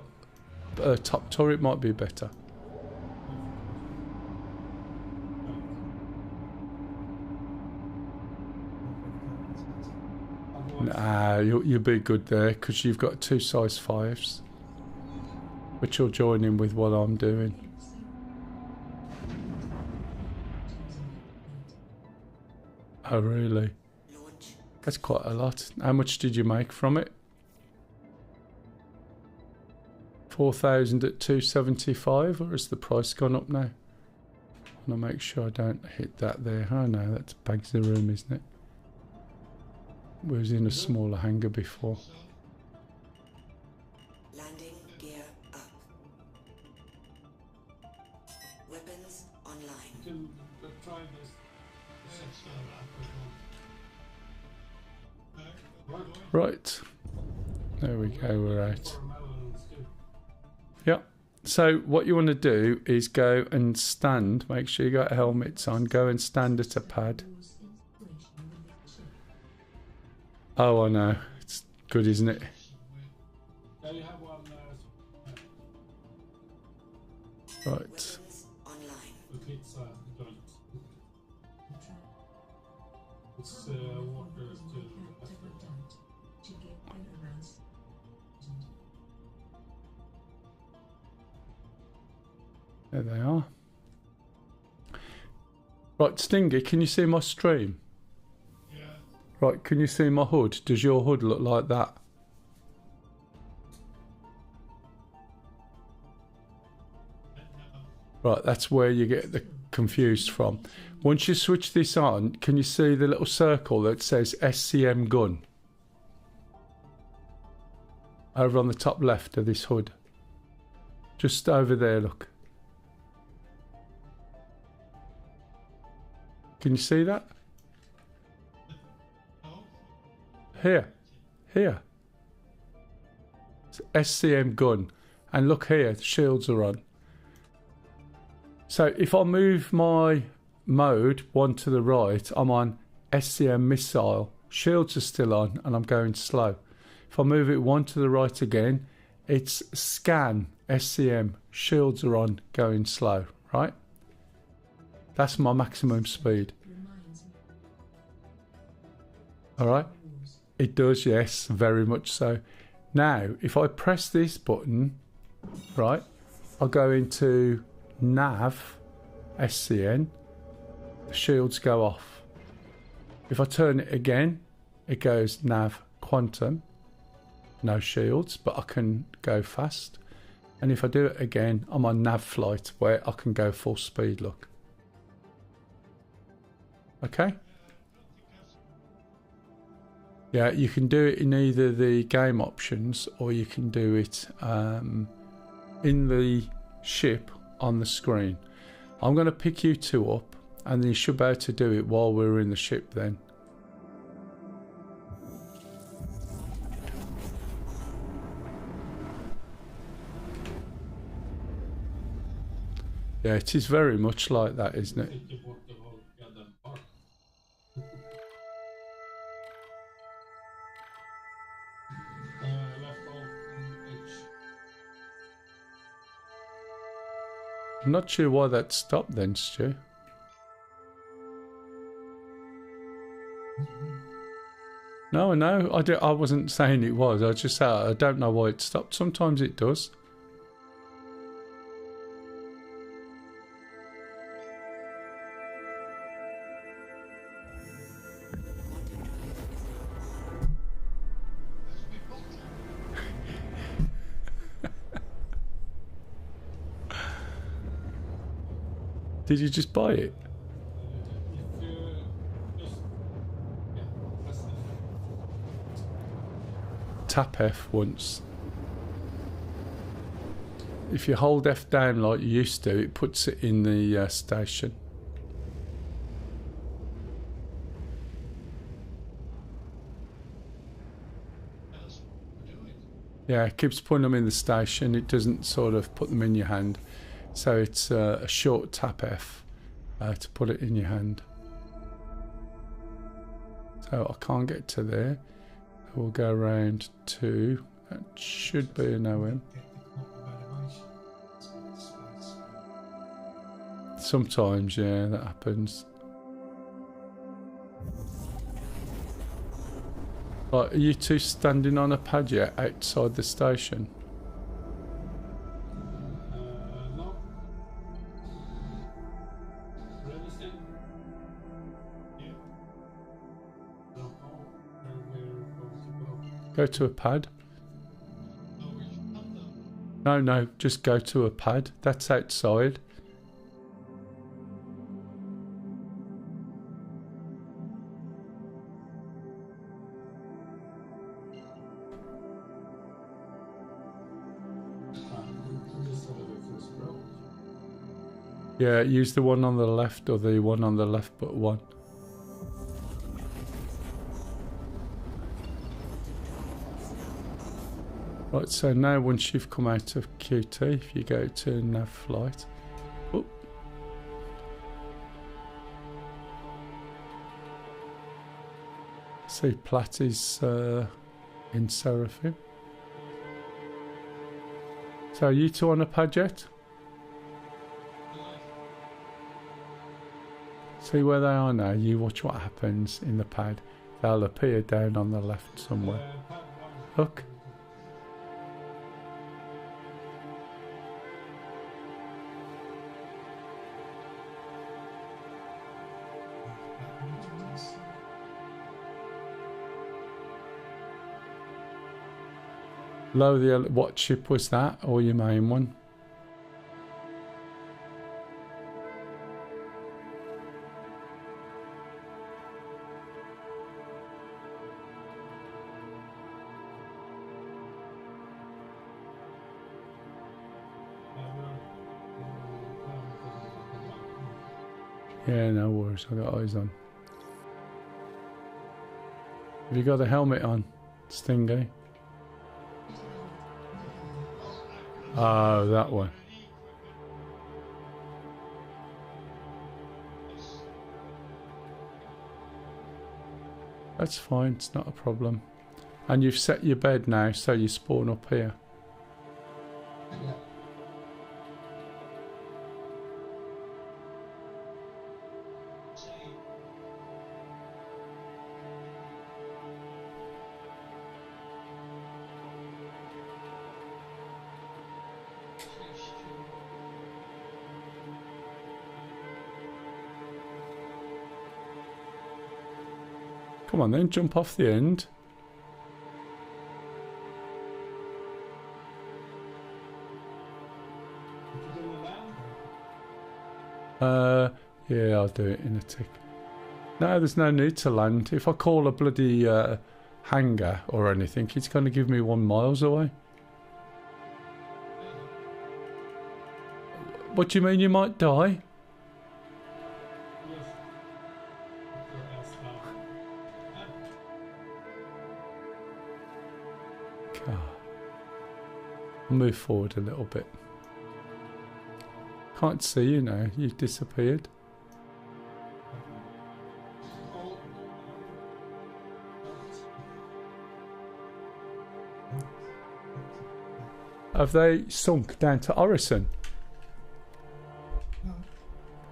top turret might be better. Nah, you'll be good there because you've got two size 5s, which you'll join in with what I'm doing. Oh really? That's quite a lot. How much did you make from it? 4,000 at 275, or has the price gone up now? I want to make sure I don't hit that there. Oh no, that's bags of room, isn't it? We was in a smaller hangar before. Landing gear up. Weapons online. You can try this. Right. There we go, we're out. Yep. So what you want to do is go and stand. Make sure you got helmets on. Go and stand at a pad. Oh, I know. It's good, isn't it? Yeah, you have one. Right. Online. It's joint. It's water to. There they are. Right, Stingy, can you see my stream? Yeah. Right, can you see my hood? Does your hood look like that? Right, that's where you get the confused from. Once you switch this on, can you see the little circle that says SCM gun? Over on the top left of this hood. Just over there, look. Can you see that? Here. Here. It's SCM gun. And look here, the shields are on. So if I move my mode one to the right, I'm on SCM missile. Shields are still on and I'm going slow. If I move it one to the right again, it's scan SCM. Shields are on, going slow, right? That's my maximum speed. Alright? It does, yes, very much so. Now, if I press this button, right, I'll go into nav, SCN, the shields go off. If I turn it again, it goes nav quantum, no shields, but I can go fast. And if I do it again, I'm on nav flight, where I can go full speed, look. Okay? Yeah, you can do it in either the game options or you can do it in the ship on the screen. I'm going to pick you two up and then you should be able to do it while we're in the ship then. Yeah, it is very much like that, isn't it? I'm not sure why that stopped then, Stu. No, I wasn't saying it was. I just said I don't know why it stopped. Sometimes it does. Did you just buy it? If you just press F. Tap F once. If you hold F down like you used to, it puts it in the station. That's what we're doing. Yeah, it keeps putting them in the station. It doesn't sort of put them in your hand. So it's a short tap F to put it in your hand. So I can't get to there. We'll go around to... That should be an OM. Get the quantum animation. It's got space. Sometimes, yeah, that happens. Right, are you two standing on a pad yet outside the station? No. Ready, stand? Yeah. No. Where we're going to go. Go to a pad. No, we should have them. No, just go to a pad. That's outside. Just over the first row. Yeah, use the one on the left or the one on the left but one. Right, so now once you've come out of QT, if you go to nav flight, oh. See Platt is in Seraphim. So are you two on a pad yet? See where they are now? You watch what happens in the pad. They'll appear down on the left somewhere. Look. Lower the... What ship was that? Or your main one? Yeah, no worries. I got eyes on. Have you got the helmet on, Stingy? Oh, that one. That's fine, it's not a problem. And you've set your bed now, so you spawn up here. Yeah. Come on then, jump off the end. Yeah, I'll do it in a tick. No, there's no need to land. If I call a bloody hangar or anything, it's going to give me 1 mile away. What do you mean you might die? God. I'll move forward a little bit. Can't see you now, you've disappeared. Have they sunk down to Orison? No.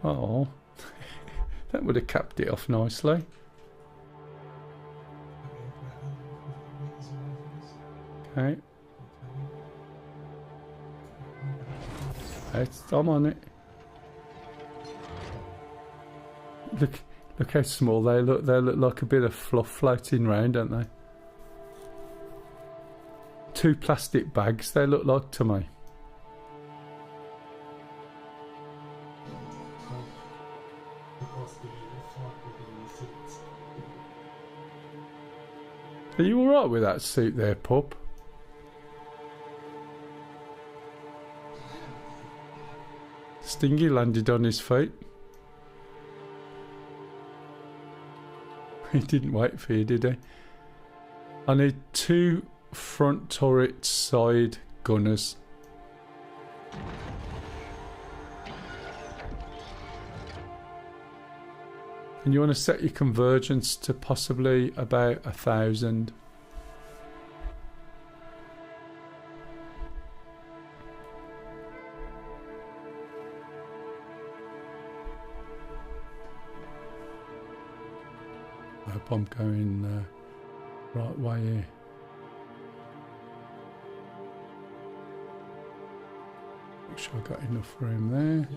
Oh, that would have capped it off nicely. Okay. I'm on it. Look how small they look. They look like a bit of fluff floating round, don't they? 2 plastic bags, they look like to me. Are you alright with that suit there, pup? Stingy landed on his feet. He didn't wait for you, did he? I need 2 front turret side gunners. And you want to set your convergence to possibly about 1,000. I hope I'm going right way here. Make sure I got enough room there.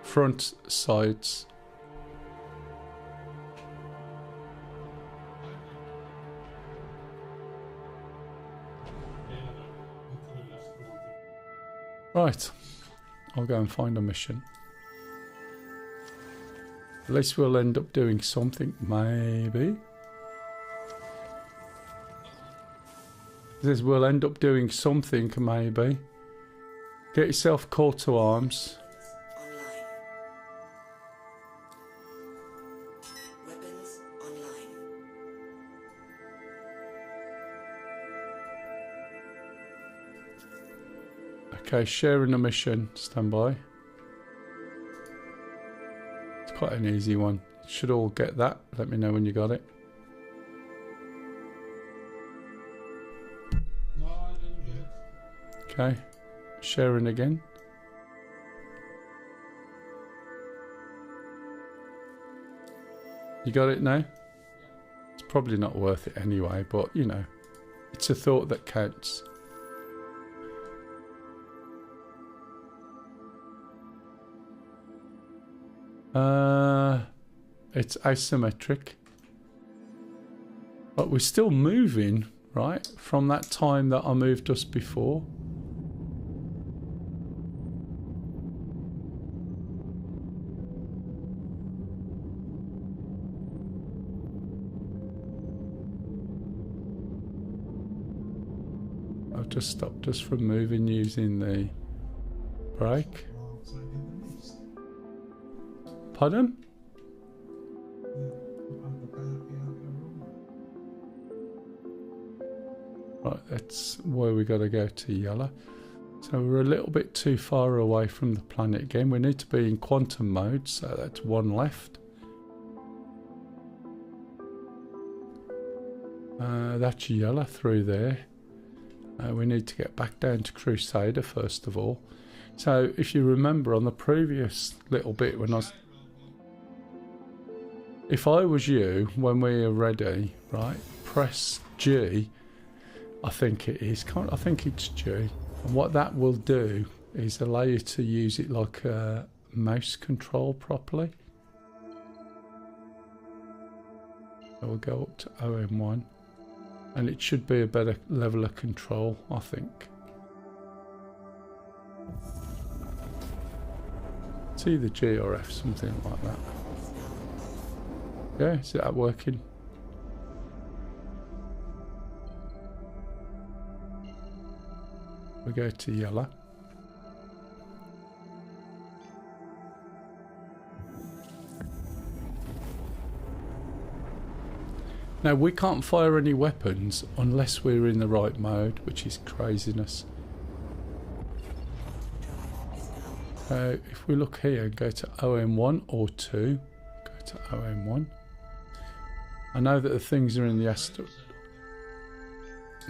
Front sides. Right, I'll go and find a mission. At least we'll end up doing something, maybe. This will end up doing something, maybe. Get yourself call to arms. Online. Weapons online. Okay, sharing a mission. Stand by. It's quite an easy one. Should all get that. Let me know when you got it. No, I didn't get it. Okay, sharing again. You got it now? It's probably not worth it anyway, but you know, it's a thought that counts. It's asymmetric, but we're still moving, right? From that time that I moved us before. I've just stopped us from moving using the brake. Pardon? Right, that's where we got to go to yellow. So we're a little bit too far away from the planet again. We need to be in quantum mode, so that's 1 left. That's yellow through there. We need to get back down to Crusader first of all. So if you remember on the previous little bit when I was... If I was you, when we are ready, right, press G. I think it is. I think it's G. And what that will do is allow you to use it like a mouse control properly. So we'll go up to OM1. And it should be a better level of control, I think. It's either G or F, something like that. Yeah, is that working? We go to yellow. Now we can't fire any weapons unless we're in the right mode, which is craziness. If we look here and go to OM1 or 2, go to OM1. I know that the things are in the Astor.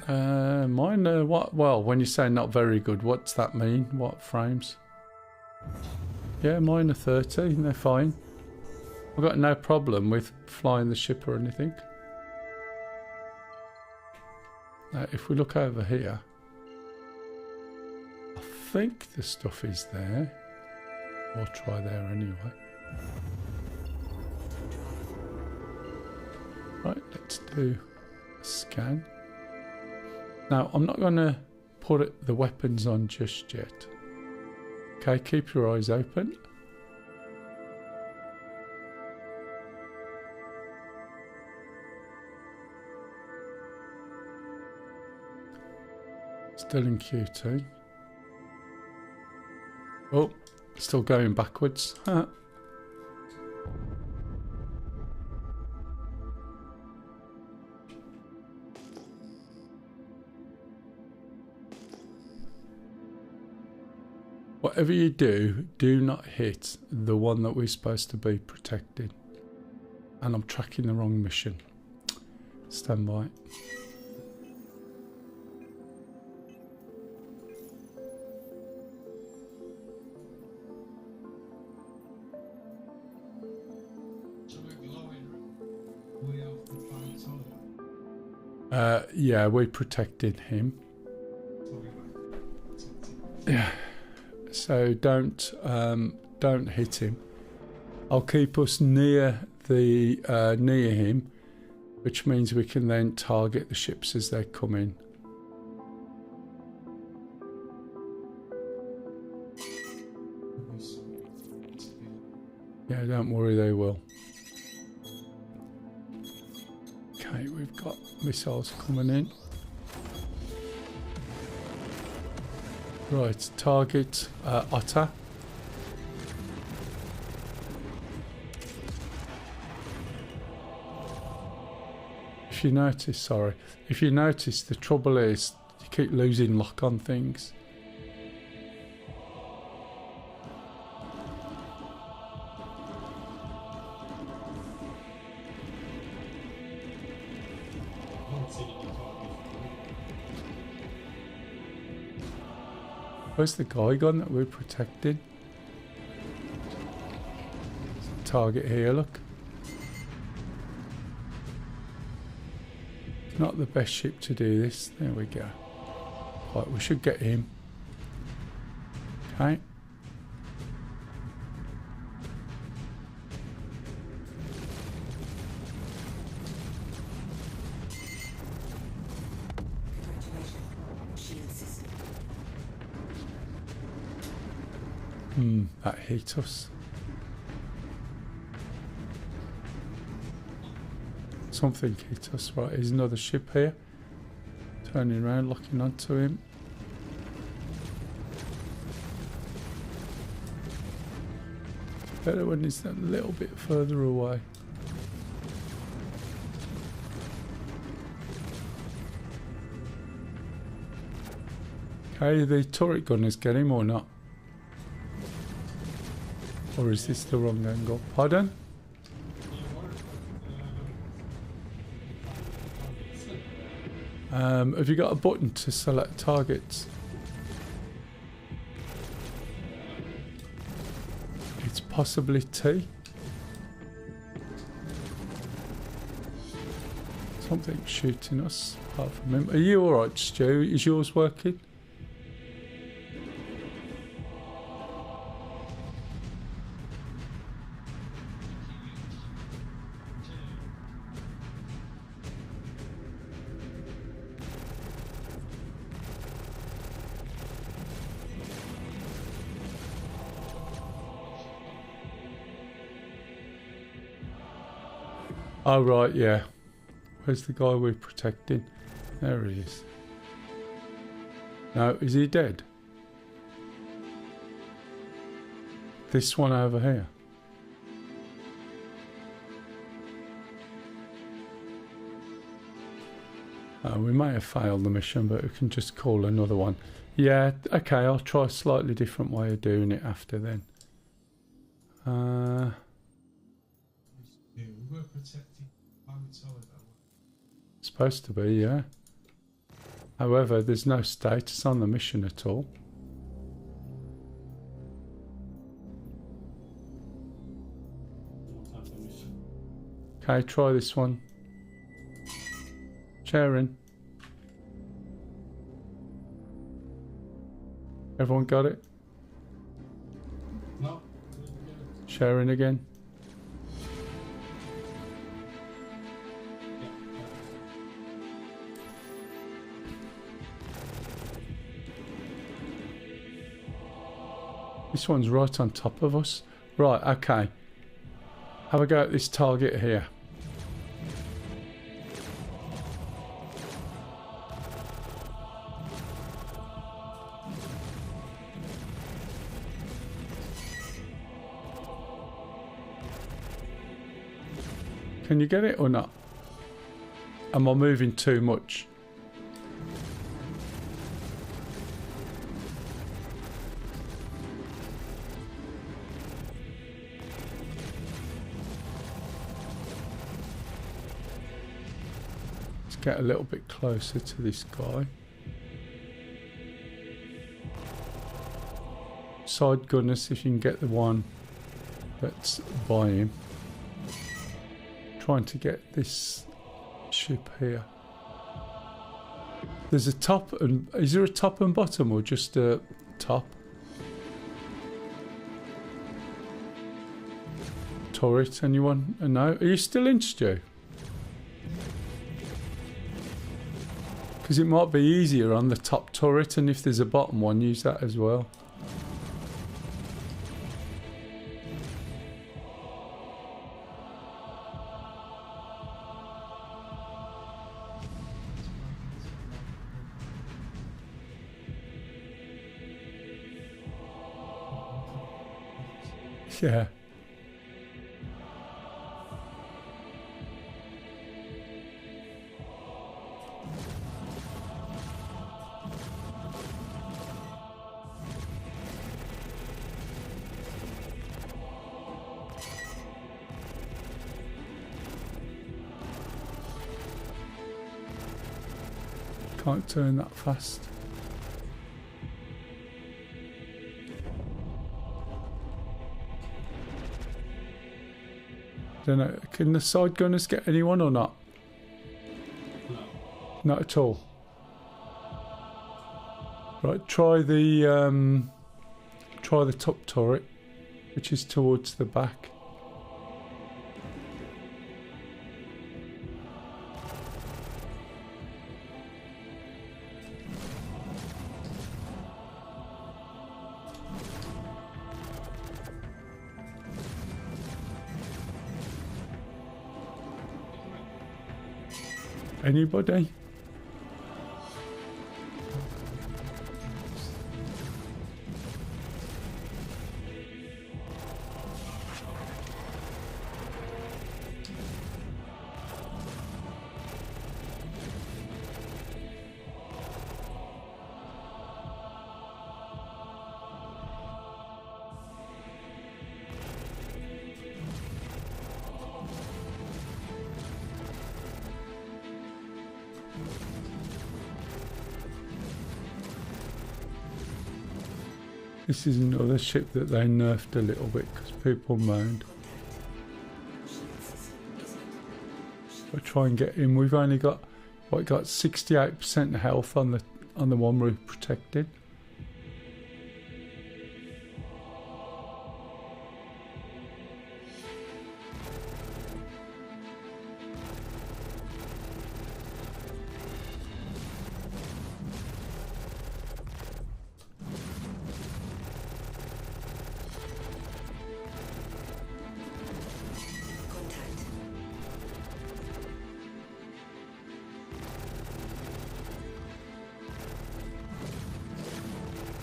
Mine are what? Well, when you say not very good, what's that mean? What frames? Yeah, mine are 30 and they're fine. I've got no problem with flying the ship or anything. Now, if we look over here, I think the stuff is there. I'll try there anyway. Right, let's do a scan. Now, I'm not going to put the weapons on just yet. Okay, keep your eyes open. Still in QT. Oh, still going backwards. Huh. Whatever you do, do not hit the one that we're supposed to be protecting. And I'm tracking the wrong mission. Stand by. Yeah, we protected him. Yeah. So don't hit him. I'll keep us near the near him, which means we can then target the ships as they come in. Yeah, don't worry, they will. Okay, we've got missiles coming in. Right, target Otter. If you notice, the trouble is you keep losing lock on things. Where's the guy gone that we're protecting? Target here, look. Not the best ship to do this. There we go. Right, we should get him. Okay. That hit us. Something hit us. Right, there's another ship here. Turning around, locking onto him. Better when he's a little bit further away. Okay, the turret gunners get him or not? Or is this the wrong angle? Pardon? Have you got a button to select targets? It's possibly T. Something's shooting us apart from him. Are you alright, Stu? Is yours working? Oh right, yeah. Where's the guy we're protecting? There he is. No, is he dead? This one over here. We may have failed the mission, but we can just call another one. Yeah, okay, I'll try a slightly different way of doing it after then. We're protecting hotel. Supposed to be, yeah. However, there's no status on the mission at all. Okay, try this one. Sharing. Everyone got it? No. Sharing again. This one's right on top of us. Right, okay. Have a go at this target here. Can you get it or not? Am I moving too much? Let's get a little bit closer to this guy. Side gunners, if you can get the one that's by him. Trying to get this ship here. There's a top and is there a top and bottom or just a top? Turret, anyone? No? Are you still in, Stu? Because it might be easier on the top turret, and if there's a bottom one, use that as well. Yeah. Can't turn that fast. Don't know. Can the side gunners get anyone or not? No. Not at all. Right, try the top turret, which is towards the back. Anybody? This is another ship that they nerfed a little bit because people moaned. But try and get in. We've only got 68% health on the one we've protected.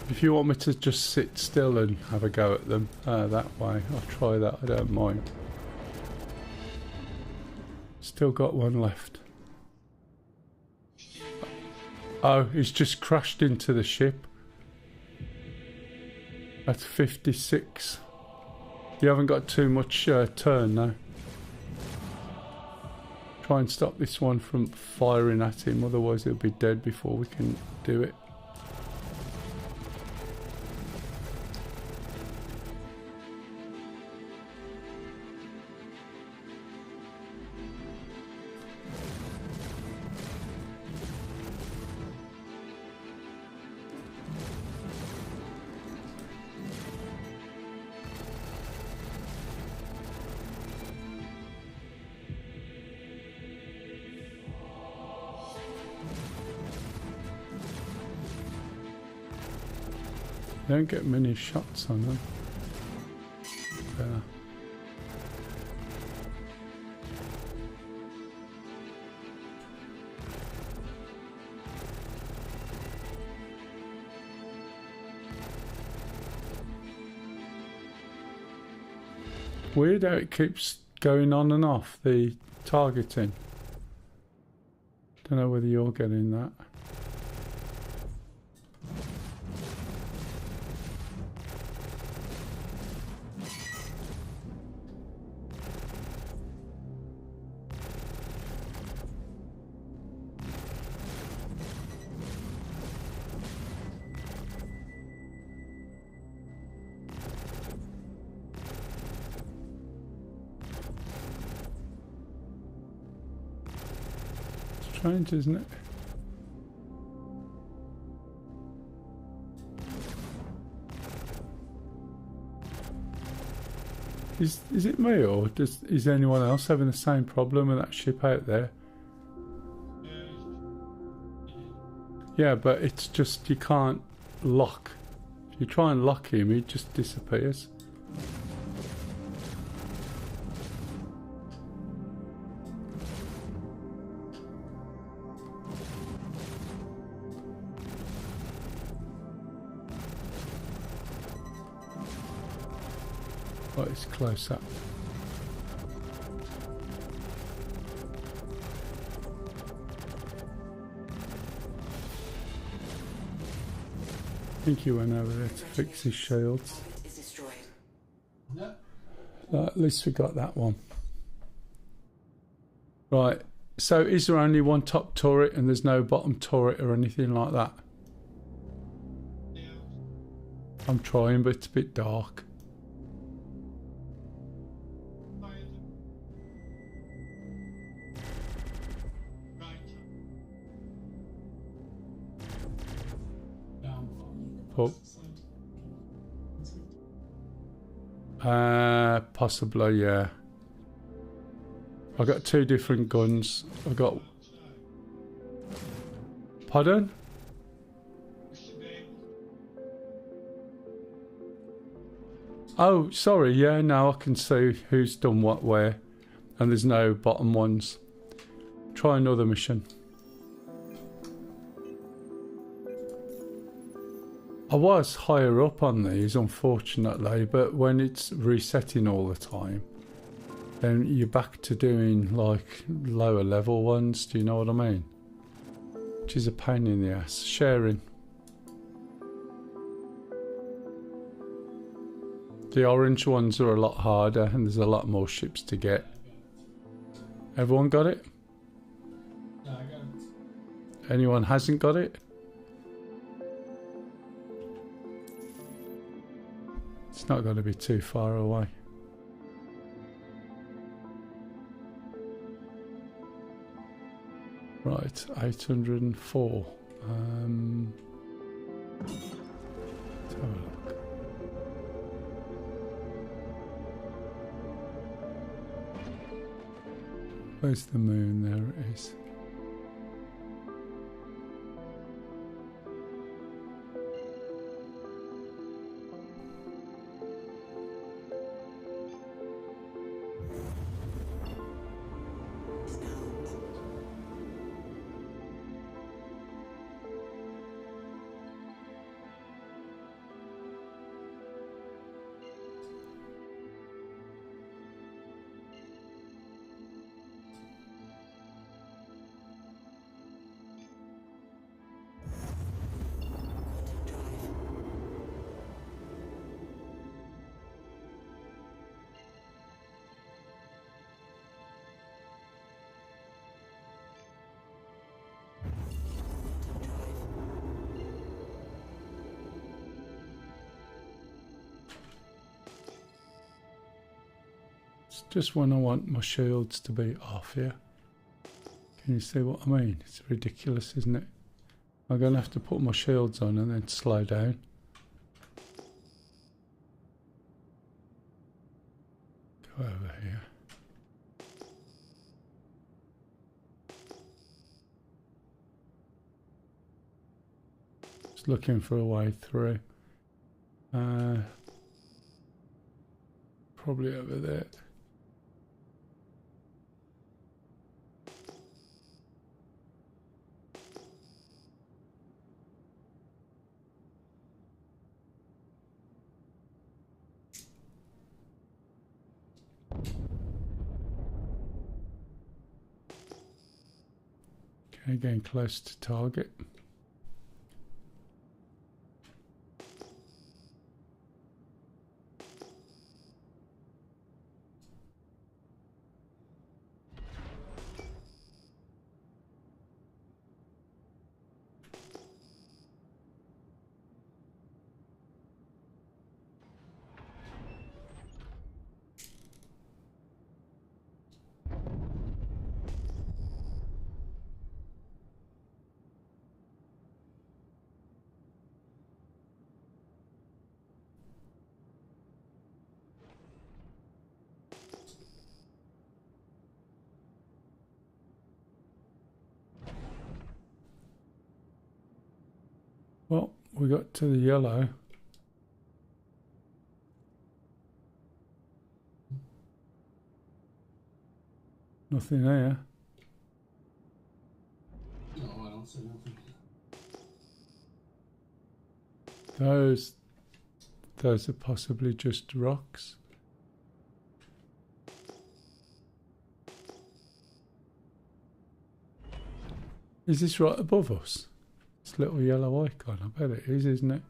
If you want me to just sit still and have a go at them that way, I'll try that, I don't mind. Still got one left. Oh, he's just crashed into the ship. That's 56. You haven't got too much turn now. Try and stop this one from firing at him, otherwise he'll be dead before we can do it. Don't get many shots on them. Better. Weird how it keeps going on and off, the targeting. Don't know whether you're getting that. Strange, isn't it? Is it me, or is anyone else having the same problem with that ship out there? Yeah, but it's just you can't lock. If you try and lock him, he just disappears. Right, it's close up. I think he went over there to fix his shields. Is destroyed. No. At least we got that one. Right, so is there only one top turret and there's no bottom turret or anything like that? Yeah. I'm trying, but it's a bit dark. Right. Oh. Possibly, yeah. I got two different guns. I got. Pardon? Oh, sorry. Yeah, now I can see who's done what where, and there's no bottom ones. Try another mission. I was higher up on these, unfortunately, but when it's resetting all the time, then you're back to doing like lower level ones. Do you know what I mean? Which is a pain in the ass. Sharing. The orange ones are a lot harder and there's a lot more ships to get. Everyone got it? Yeah, I got it. Anyone hasn't got it? It's not going to be too far away. Right, 804. Let's have a look. Where's the moon? There it is. It's just when I want my shields to be off here. Can you see what I mean? It's ridiculous, isn't it? I'm going to have to put my shields on and then slow down. Go over here. Just looking for a way through. Probably over there. Okay, getting close to target. Well, we got to the yellow. Nothing there. No, I don't see nothing. Those are possibly just rocks. Is this right above us? This little yellow icon, I bet it is, isn't it?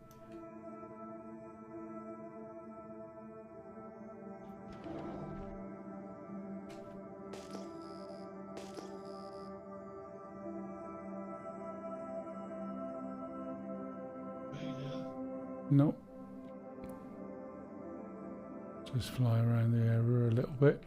Nope. Just fly around the area a little bit.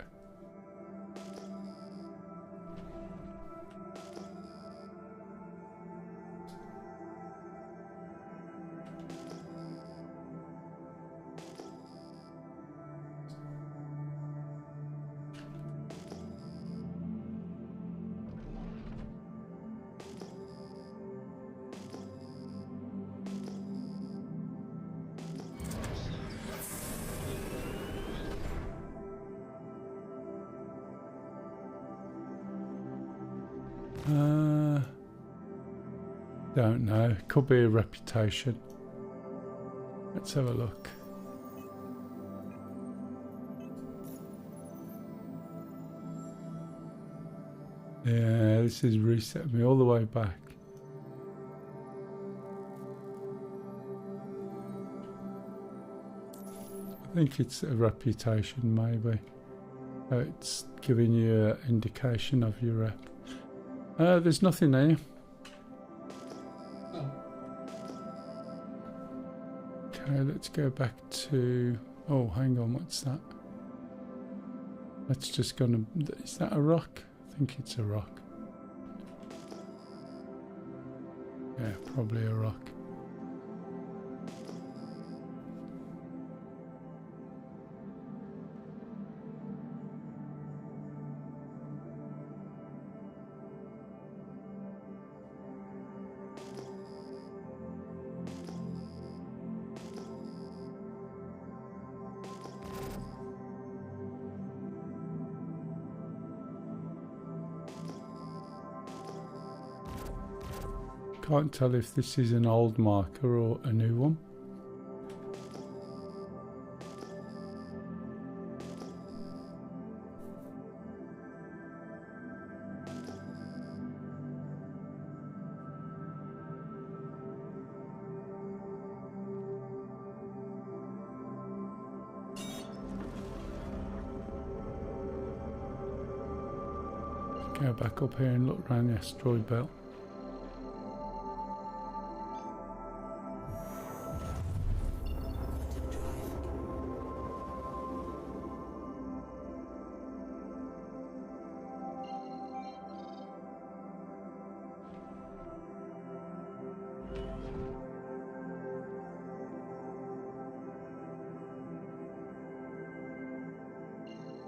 Don't know. Could be a reputation. Let's have a look. Yeah, this has reset me all the way back. I think it's a reputation, maybe. It's giving you an indication of your rep. There's nothing there. Okay, let's go back to... Oh, hang on, what's that? That's just gonna... Is that a rock? I think it's a rock. Yeah, probably a rock. Can't tell if this is an old marker or a new one. Go back up here and look around the asteroid belt.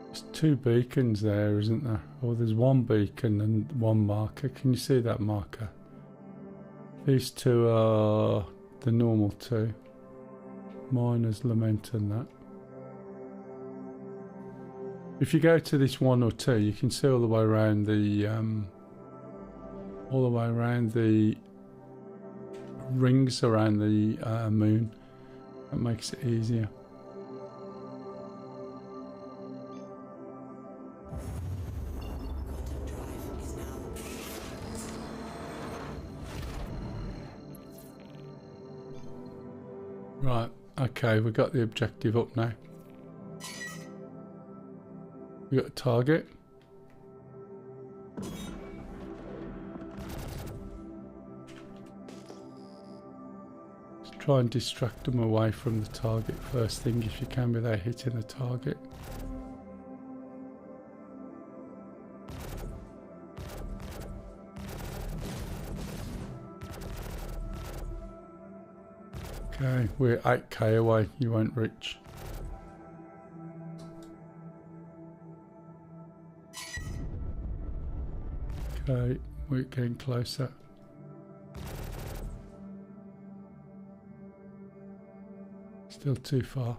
There's two beacons there, isn't there? Or there's one beacon and one marker. Can you see that marker? These two are the normal two. Miner's Lament and that. If you go to this one or two, you can see all the way around the rings around the moon. That makes it easier. Right, okay, we got the objective up now. We got a target. Just try and distract them away from the target first thing if you can without hitting the target. Okay, we're 8k away, you won't reach. Okay, we're getting closer. Still too far.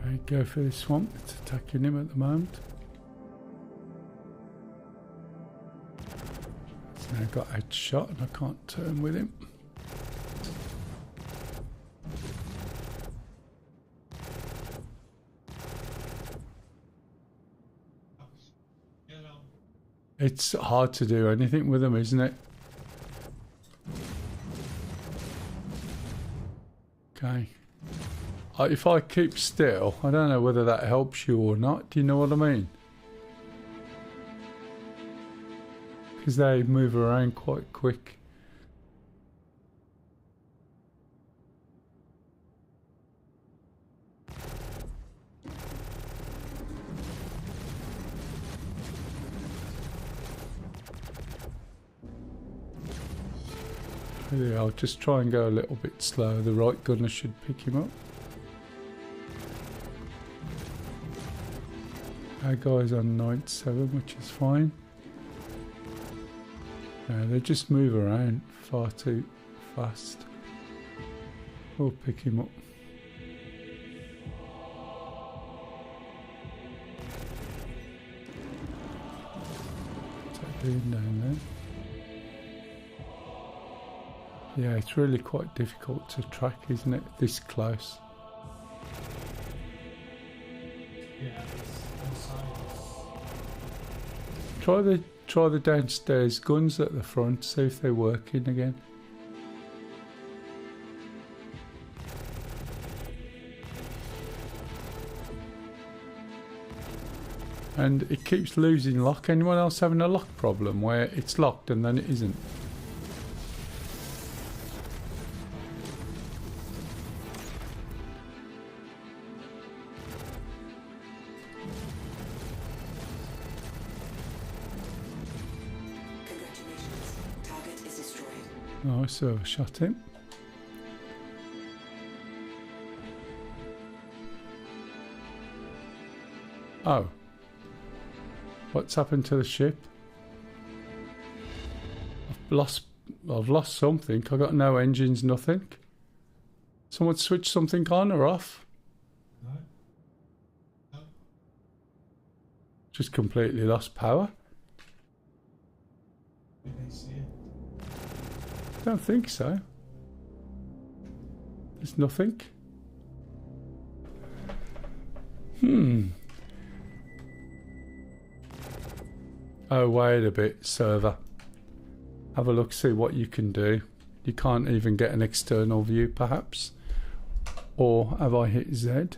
Okay, go for this swamp. It's attacking him at the moment. It's now got a shot and I can't turn with him. It's hard to do anything with them, isn't it? Okay. If I keep still, I don't know whether that helps you or not. Do you know what I mean? Because they move around quite quick. Yeah, I'll just try and go a little bit slow. The right gunner should pick him up. Our guy's on 97, which is fine. Yeah, they just move around far too fast. We'll pick him up. Take him down there. Yeah, it's really quite difficult to track, isn't it? This close. Yeah, it's Try the downstairs guns at the front, see if they're working again. And it keeps losing lock. Anyone else having a lock problem where it's locked and then it isn't? Oh, so I shot him. Oh. What's happened to the ship? I've lost something. I got no engines, nothing. Someone switched something on or off? No. No. Just completely lost power? Did they see it? Don't think so. There's nothing. Oh, wait a bit, server. Have a look, see what you can do. You can't even get an external view, perhaps. Or have I hit Z?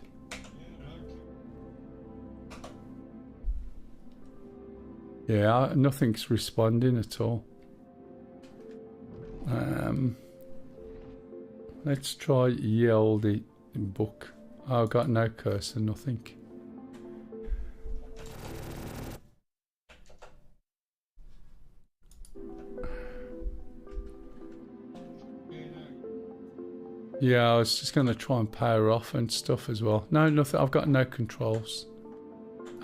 Yeah, nothing's responding at all. Let's try ye olde book. Oh, I've got no cursor, nothing. Yeah, I was just going to try and power off and stuff as well. No, nothing. I've got no controls.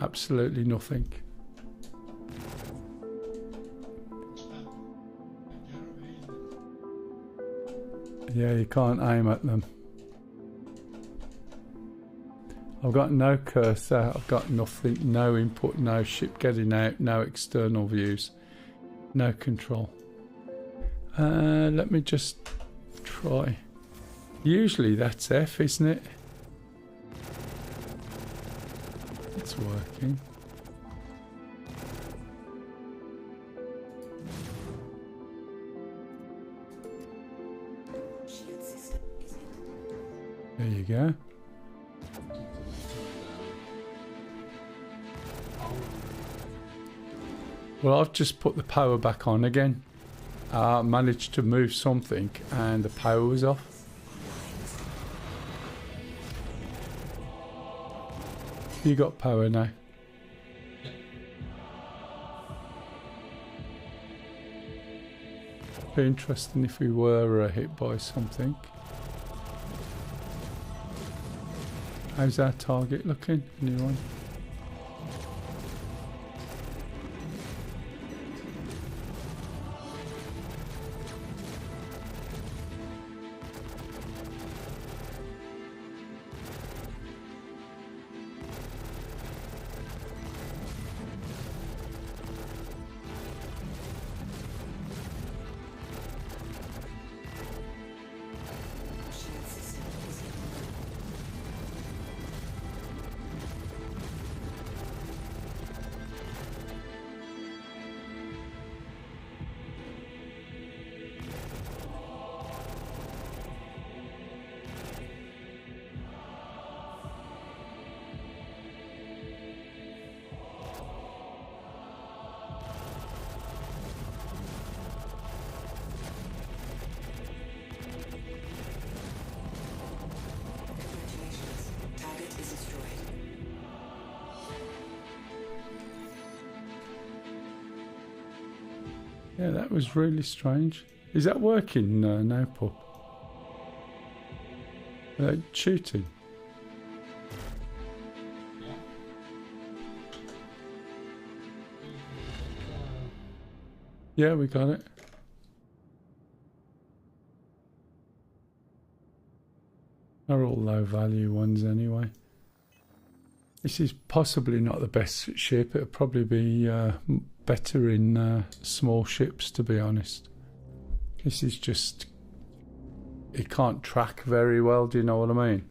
Absolutely nothing. Yeah, you can't aim at them. I've got no cursor, I've got nothing, no input, no ship getting out, no external views, no control. Let me just try. Usually that's F, isn't it? It's working. Shield system is in. There you go. Well, I've just put the power back on again. Managed to move something and the power was off. You got power now. Be interesting if we were hit by something. How's our target looking? Anyone? Shield system is in. Congratulations. Target is destroyed. Yeah, that was really strange. Is that working now, Pup? Are they shooting? Yeah, we got it. They're all low value ones anyway. This is possibly not the best ship. It'll probably be better in small ships, to be honest. This is just... it can't track very well, do you know what I mean?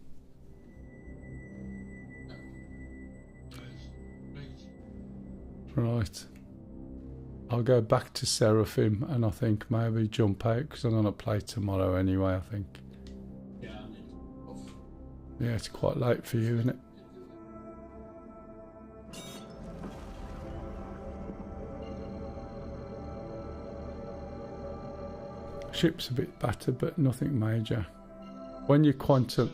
Right. I'll go back to Seraphim and I think maybe jump out because I'm going to play tomorrow anyway, I think. Yeah, it's quite late for you, isn't it? Ship's a bit battered, but nothing major. When you quantum...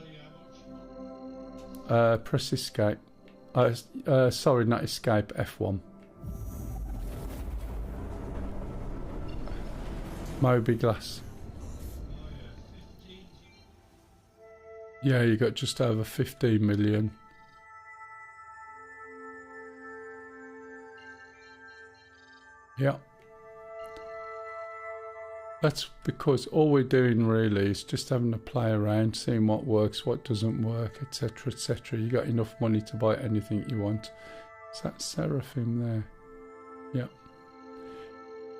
press escape. Sorry, not escape, F1. Moby glass. Yeah, you got just over 15 million. Yeah. That's because all we're doing really is just having to play around, seeing what works, what doesn't work, etc, etc. You got enough money to buy anything you want. Is that Seraphim there? Yeah.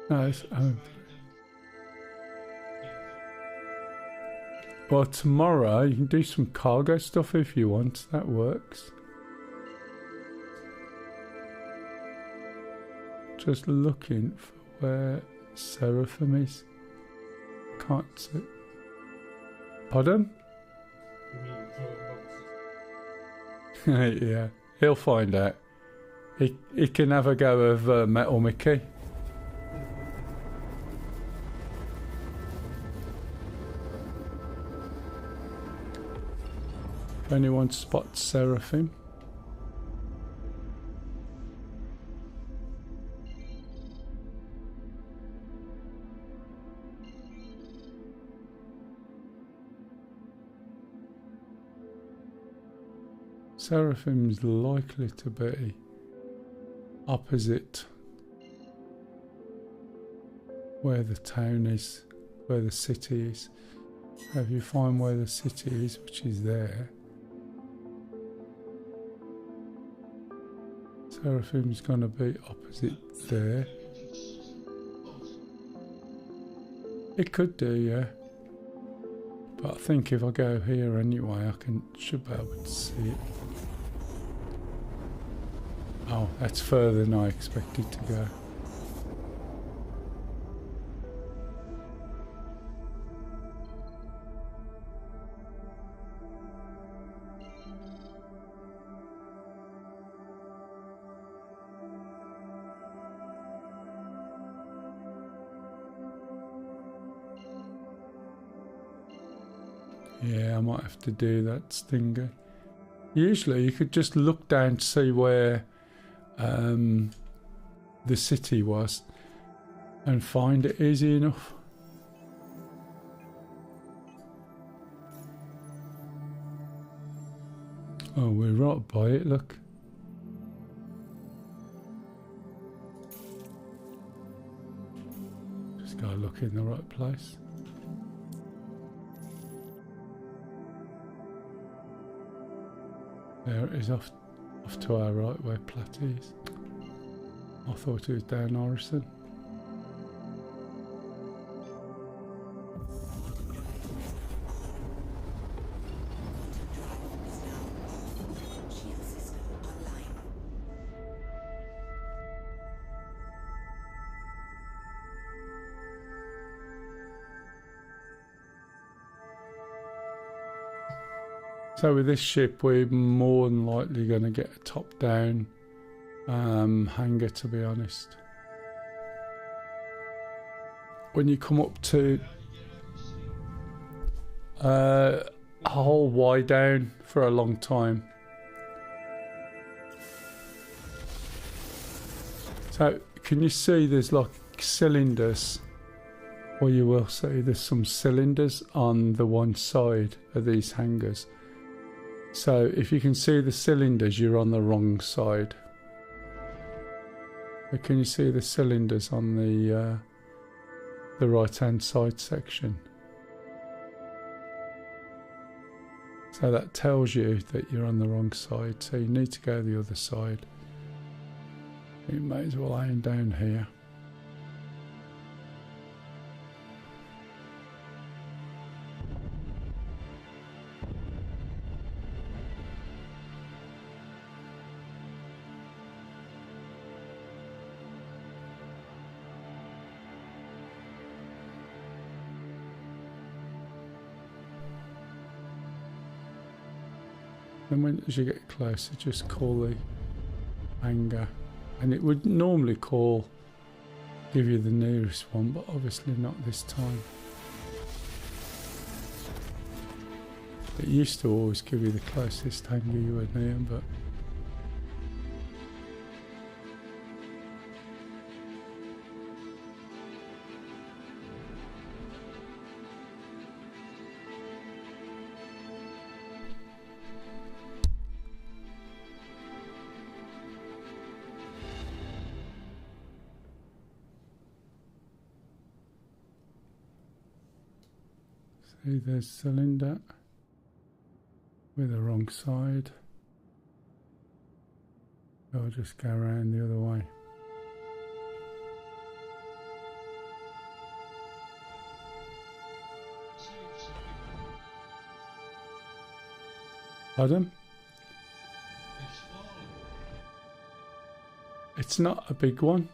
No, it's... well, tomorrow you can do some cargo stuff if you want. That works. Just looking for where Seraphim is. Can't see. Pardon? Yeah, he'll find out. He can have a go of Metal Mickey. If anyone spots Seraphim. Seraphim's likely to be opposite where the town is, where the city is. If you find where the city is, which is there, Seraphim's going to be opposite there. It could do, yeah. But I think if I go here anyway, should be able to see it. Oh, that's further than I expected to go. Yeah, I might have to do that stinger. Usually you could just look down to see where the city was and find it easy enough. Oh, we're right by it, look. Just gotta look in the right place. There it is, off to our right where Platt is. I thought it was down Orison. So with this ship, we're more than likely going to get a top-down hangar, to be honest. When you come up to hold Y down for a long time. So can you see there's like cylinders? Or you will see there's some cylinders on the one side of these hangars. So if you can see the cylinders, you're on the wrong side. But can you see the cylinders on the right-hand side section? So that tells you that you're on the wrong side. So you need to go the other side. You may as well aim down here. And as you get closer, just call the hangar, and it would normally give you the nearest one, but obviously not this time. It used to always give you the closest hangar you were near, but see, there's cylinder with the wrong side. I'll just go around the other way. Pardon? It's not a big one.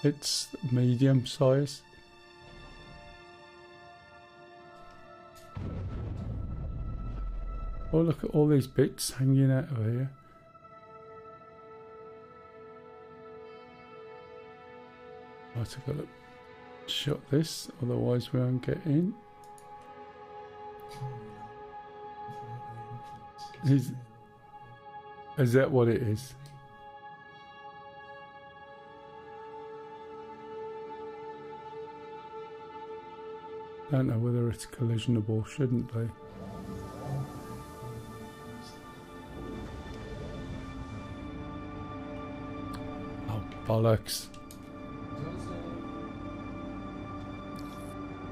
It's medium size. Oh, look at all these bits hanging out of here. Right, I've got to shut this, otherwise we won't get in. Is that what it is? Don't know whether it's collisionable, shouldn't be. Oh, bollocks.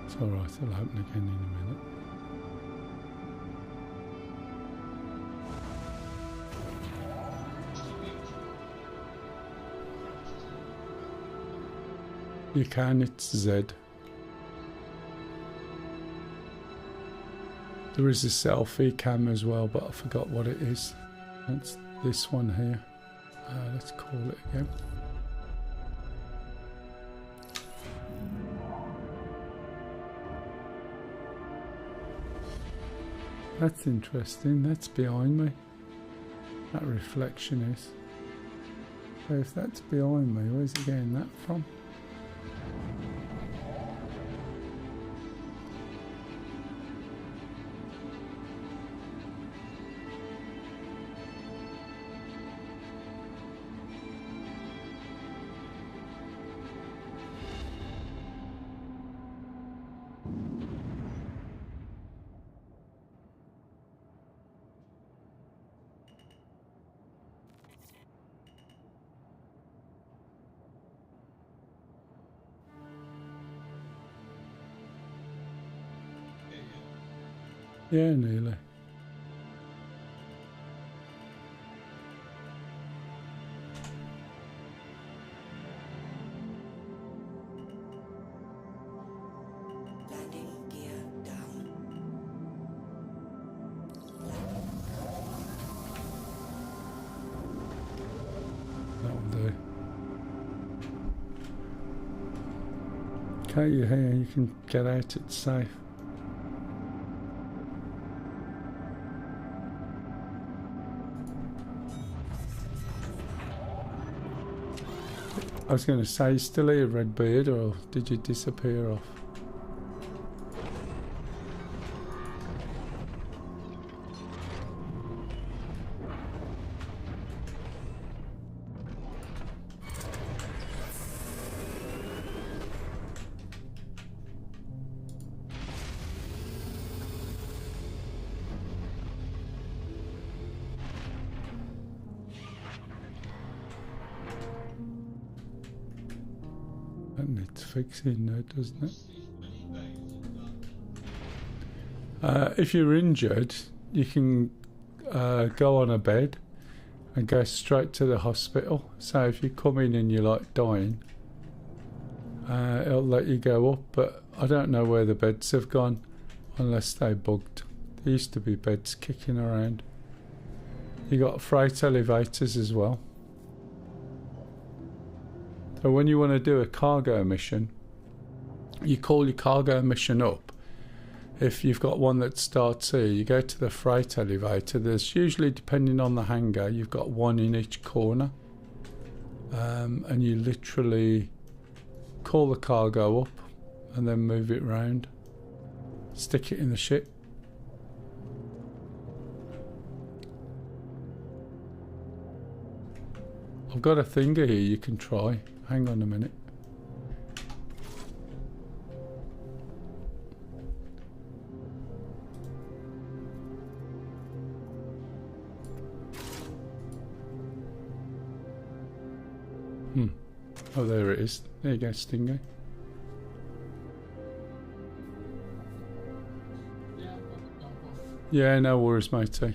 It's alright, it'll open again in a minute. You can, it's Z. There is a selfie cam as well, but I forgot what it is. That's this one here. Let's call it again. That's interesting. That's behind me. That reflection is. So if that's behind me, where's he getting that from? Yeah, nearly. Landing gear down. That'll do. Okay, you're here. You can get out. It's safe. I was going to say, you still here, Redbeard, or did you disappear off? That needs fixing now, doesn't it? If you're injured, you can go on a bed and go straight to the hospital. So if you come in and you're like dying, it'll let you go up. But I don't know where the beds have gone unless they bugged. There used to be beds kicking around. You got freight elevators as well. So when you want to do a cargo mission, you call your cargo mission up. If you've got one that starts here, you go to the freight elevator. There's usually, depending on the hangar, you've got one in each corner. And you literally call the cargo up and then move it round. Stick it in the ship. I've got a thinger here you can try. Hang on a minute. Oh, there it is. There you go, Stinger. Yeah, no worries, matey.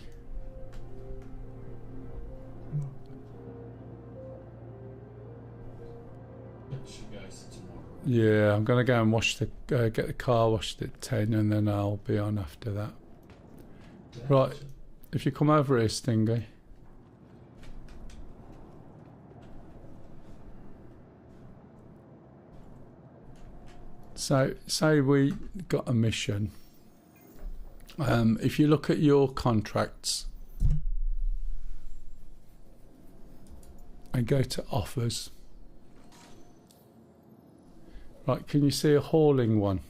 Yeah, I'm gonna go and wash the get the car washed at 10, and then I'll be on after that. Right, if you come over here, Stingy. So, say we got a mission. If you look at your contracts and go to offers. Right, can you see a hauling one?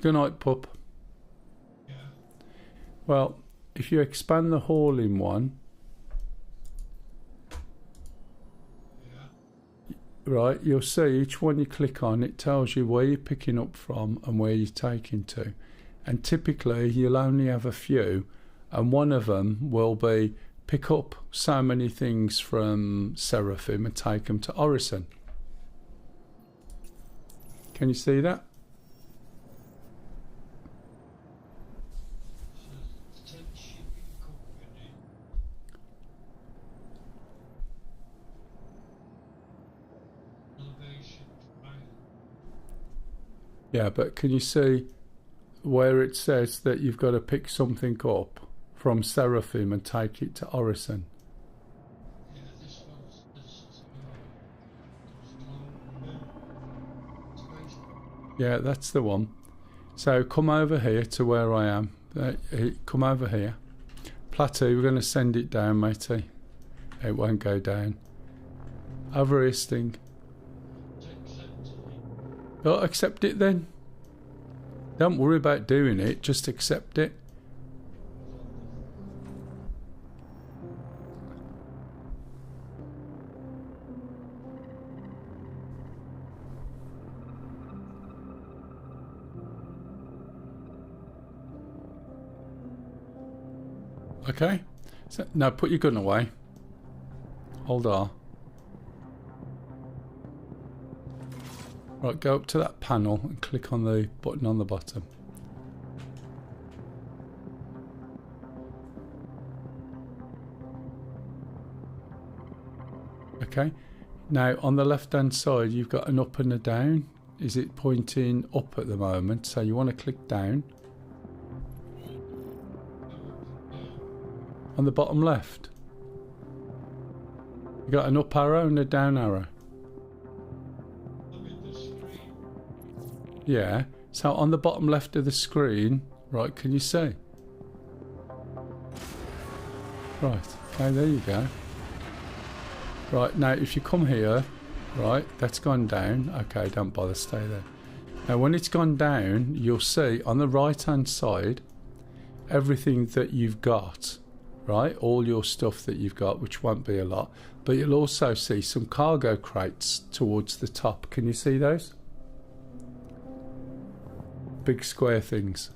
Good night, pup. Yeah. Well, if you expand the hauling one, right, you'll see each one you click on, it tells you where you're picking up from and where you're taking to. And typically, you'll only have a few, and one of them will be pick up so many things from Seraphim and take them to Orison. Can you see that? Yeah, but can you see where it says that you've got to pick something up from Seraphim and take it to Orison? Yeah, this one's this space. Yeah, that's the one. So come over here to where I am. Come over here. Plateau, we're going to send it down, matey. It won't go down. Over here, Sting. Oh, accept it then. Don't worry about doing it, just accept it. Okay, so now put your gun away. Hold on. Right, go up to that panel and click on the button on the bottom. Okay, now on the left hand side you've got an up and a down. Is it pointing up at the moment? So you want to click down. On the bottom left. You got an up arrow and a down arrow. Yeah, so on the bottom left of the screen, right, can you see? Right, okay, there you go. Right, now if you come here, right, that's gone down. Okay, don't bother, stay there. Now when it's gone down, you'll see on the right hand side, everything that you've got, right, all your stuff that you've got, which won't be a lot, but you'll also see some cargo crates towards the top. Can you see those? Big square things.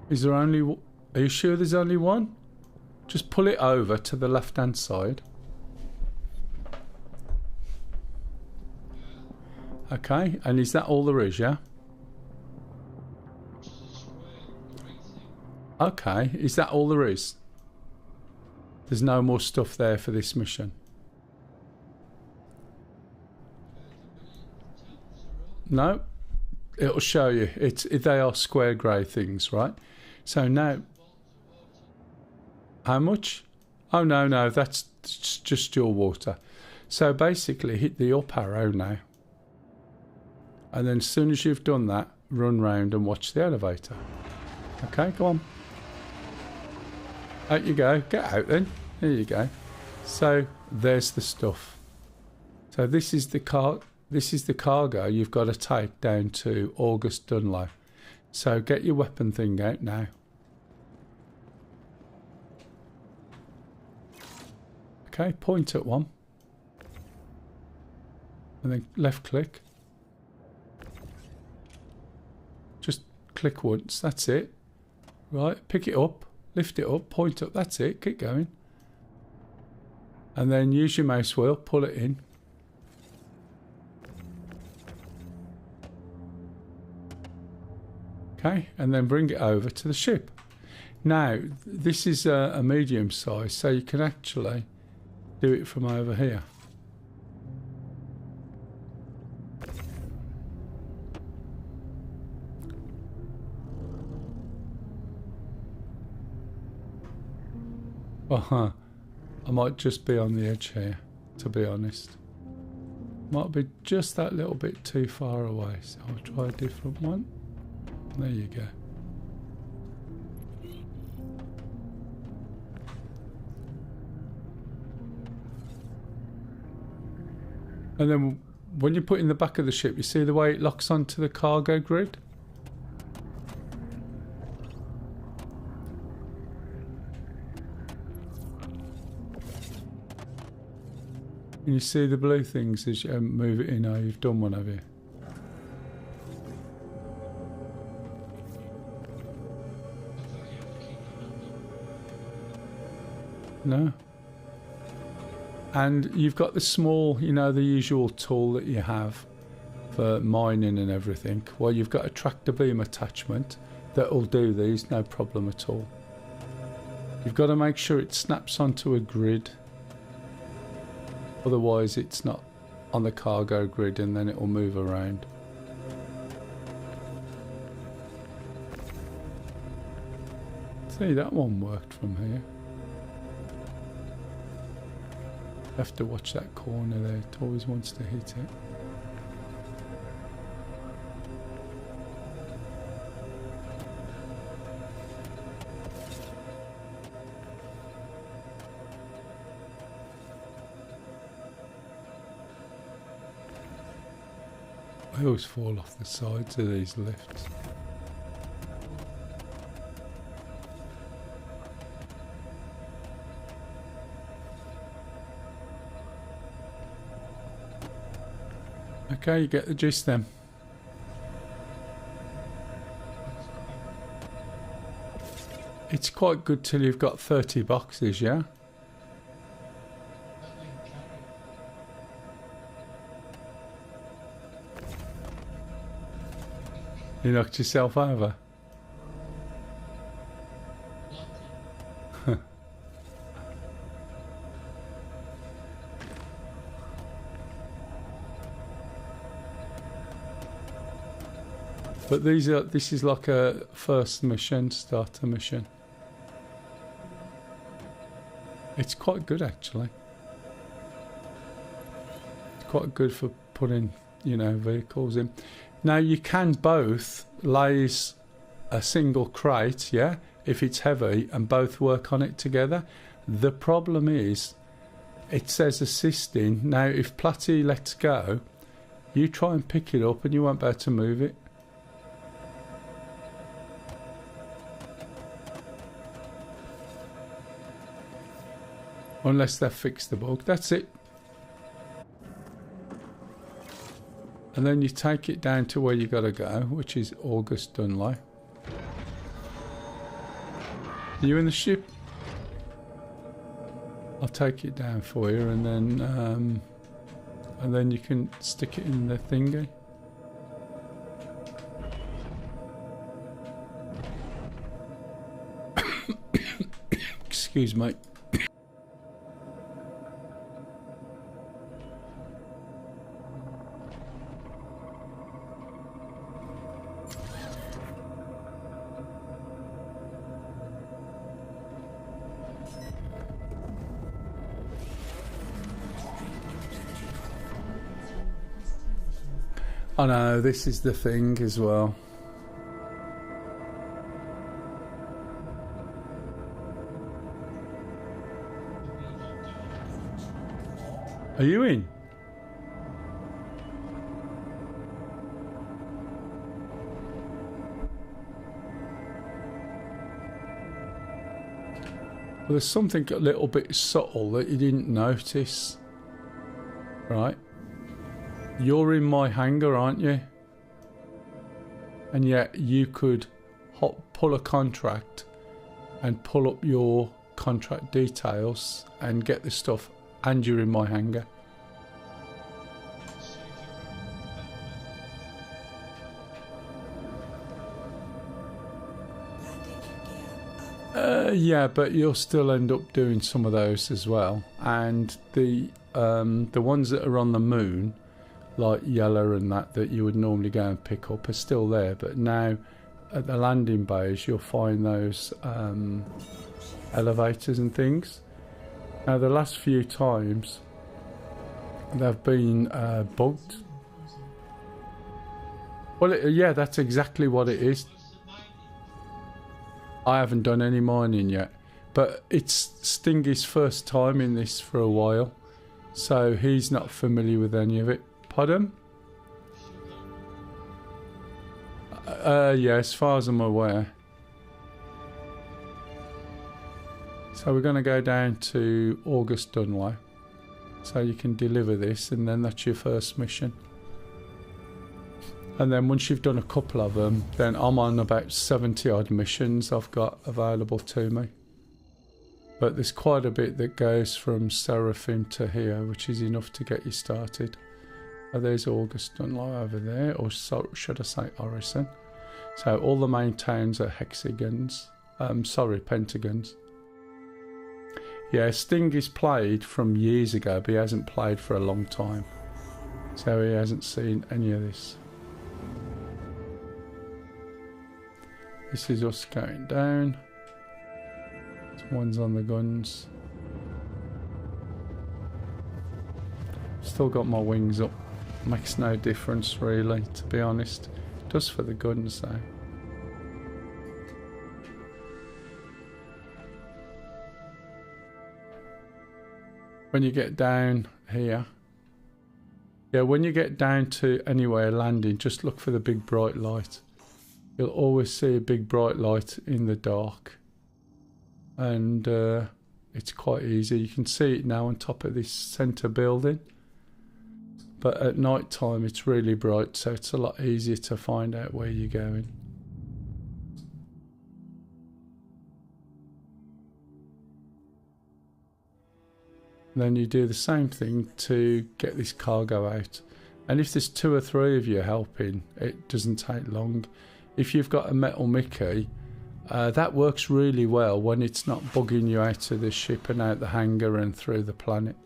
Is there only... Are you sure there's only one? Just pull it over to the left hand side. Okay, and is that all there is, yeah? Okay, is that all there is? There's no more stuff there for this mission. No, it'll show you. They are square grey things, right? So now, how much? Oh no, that's just your water. So basically, hit the up arrow now, and then as soon as you've done that, run round and watch the elevator. Okay, go on. Out you go. Get out then. There you go. So there's the stuff. So this is the car. This is the cargo you've got to take down to August Dunlow. So get your weapon thing out now. Okay, point at one. And then left click. Just click once, that's it. Right, pick it up, lift it up, point up, that's it, keep going. And then use your mouse wheel, pull it in. Okay, and then bring it over to the ship. Now, this is a medium size, so you can actually do it from over here. I might just be on the edge here, to be honest. Might be just that little bit too far away, so I'll try a different one. There you go. And then when you put in the back of the ship, you see the way it locks onto the cargo grid? Can you see the blue things as you move it in? Oh, you've done one, have you? No. And you've got the small, you know, the usual tool that you have for mining and everything. Well, you've got a tractor beam attachment that will do these, no problem at all. You've got to make sure it snaps onto a grid. Otherwise, it's not on the cargo grid, and then it will move around. See, that one worked from here. Have to watch that corner there, it always wants to hit it. I always fall off the sides of these lifts. Okay, you get the gist then. It's quite good till you've got 30 boxes, yeah? You knocked yourself over. But this is like a first mission, starter mission. It's quite good actually. It's quite good for putting, you know, vehicles in. Now you can both lace a single crate, yeah, if it's heavy, and both work on it together. The problem is, it says assisting. Now if Platty lets go, you try and pick it up and you won't be able to move it. Unless they've fixed the bug. That's it. And then you take it down to where you got to go, which is August Dunley. Are you in the ship? I'll take it down for you, and then you can stick it in the thingy. Excuse me. I know, this is the thing as well. Are you in? Well, there's something a little bit subtle that you didn't notice. Right? You're in my hangar, aren't you? And yet you could pull a contract and pull up your contract details and get the stuff, and you're in my hangar. Yeah, but you'll still end up doing some of those as well. And the ones that are on the moon, like Yellow and that you would normally go and pick up, are still there. But now at the landing bays, you'll find those elevators and things. Now the last few times they've been bugged. Well, yeah, that's exactly what it is. I haven't done any mining yet, but it's Stingy's first time in this for a while, so he's not familiar with any of it. Pardon? Yeah, as far as I'm aware. So we're going to go down to August Dunley, so you can deliver this, and then that's your first mission. And then once you've done a couple of them, then I'm on about 70 odd missions I've got available to me. But there's quite a bit that goes from Seraphim to here, which is enough to get you started. Oh, there's August Dunley over there, or so, should I say Orison. So all the main towns are hexagons. Pentagons. Yeah, Sting is played from years ago, but he hasn't played for a long time. So he hasn't seen any of this. This is us going down. One's on the guns. Still got my wings up. Makes no difference really, to be honest. Does for the guns though. When you get down here, yeah, when you get down to anywhere landing, just look for the big bright light. You'll always see a big bright light in the dark, and it's quite easy. You can see it now on top of this centre building, but at night time it's really bright, so it's a lot easier to find out where you're going. Then you do the same thing to get this cargo out, and if there's 2 or 3 of you helping, it doesn't take long. If you've got a metal Mickey, that works really well when it's not bugging you out of the ship and out the hangar and through the planet.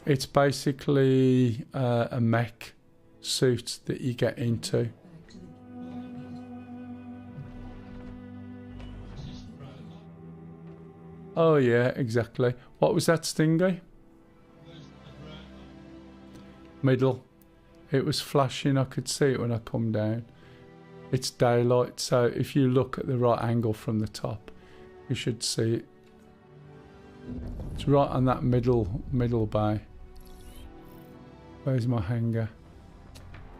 It's basically a mech suit that you get into. Oh yeah, exactly. What was that, Stingy? Middle. It was flashing, I could see it when I come down. It's daylight, so if you look at the right angle from the top, you should see it. It's right on that middle bay. Where's my hangar?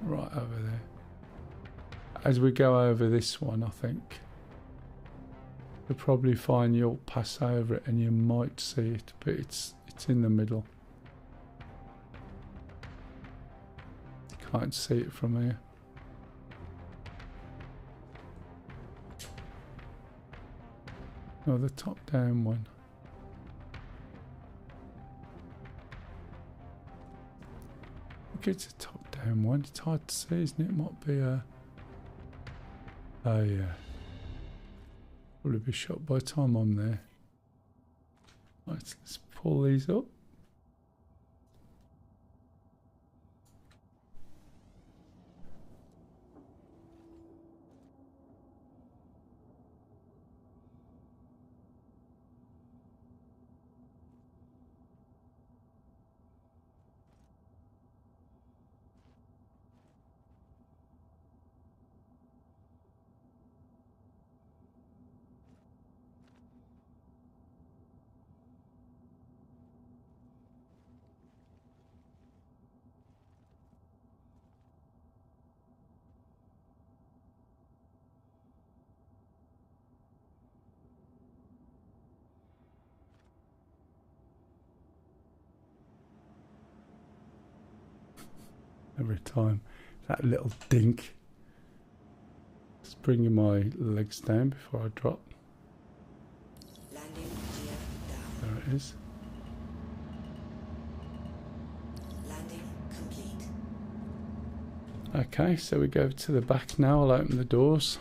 Right over there. As we go over this one, I think you'll probably find you'll pass over it and you might see it, but it's in the middle. Can't see it from here. Oh, the top down one. Look, it's a top down one. It's hard to see, isn't it? It might be a... Oh yeah. Probably be shot by the time I'm there. Right, let's pull these up. Every time. That little dink. Just bringing my legs down before I drop. Landing gear down. There it is. Landing complete. Okay, so we go to the back now. I'll open the doors.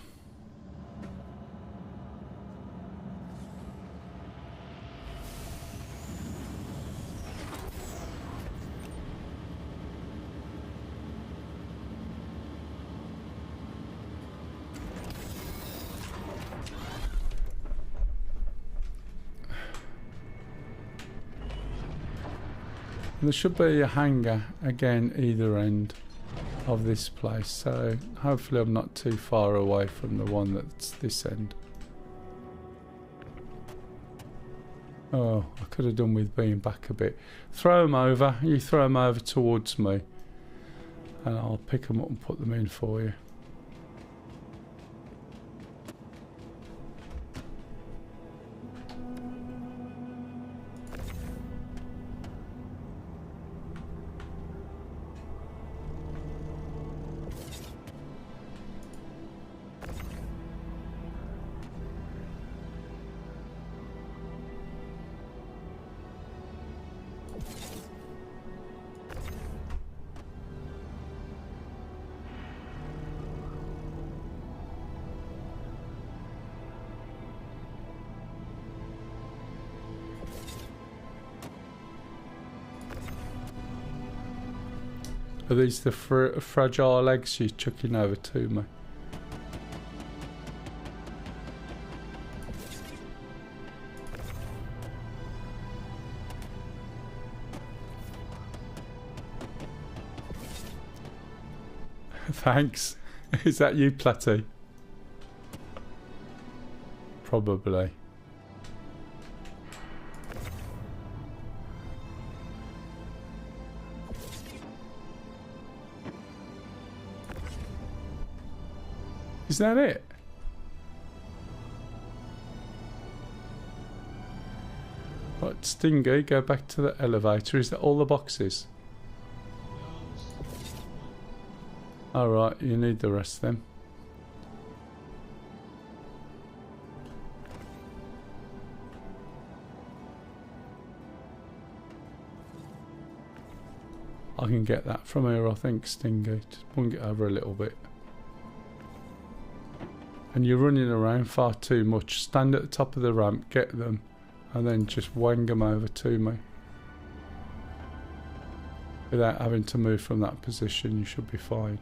There should be a hangar again either end of this place, so hopefully I'm not too far away from the one that's this end. Oh, I could have done with being back a bit. Throw them over, you throw them over towards me and I'll pick them up and put them in for you. Are these the fragile eggs you're chucking over to me? Thanks. Is that you, Platty? Probably. Is that it? Right, Stingy, go back to the elevator. Is that all the boxes? Alright, you need the rest then. I can get that from here, I think, Stingy. Just bring it over a little bit. And you're running around far too much. Stand at the top of the ramp, get them, and then just wang them over to me. Without having to move from that position, you should be fine.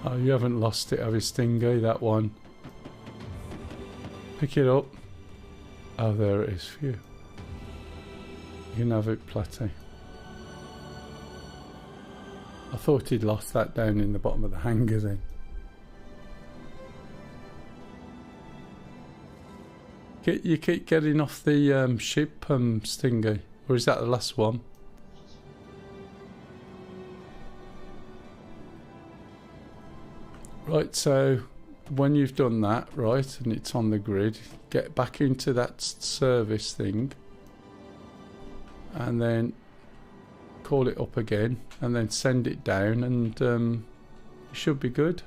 Oh, you haven't lost it, have you, Stingy? That one. Pick it up. Oh, there it is for you. You can have it, Platty. I thought he'd lost that down in the bottom of the hangar then. You keep getting off the ship, Stingy. Or is that the last one? Right, so when you've done that, right, and it's on the grid, get back into that service thing and then call it up again and then send it down, and you should be good.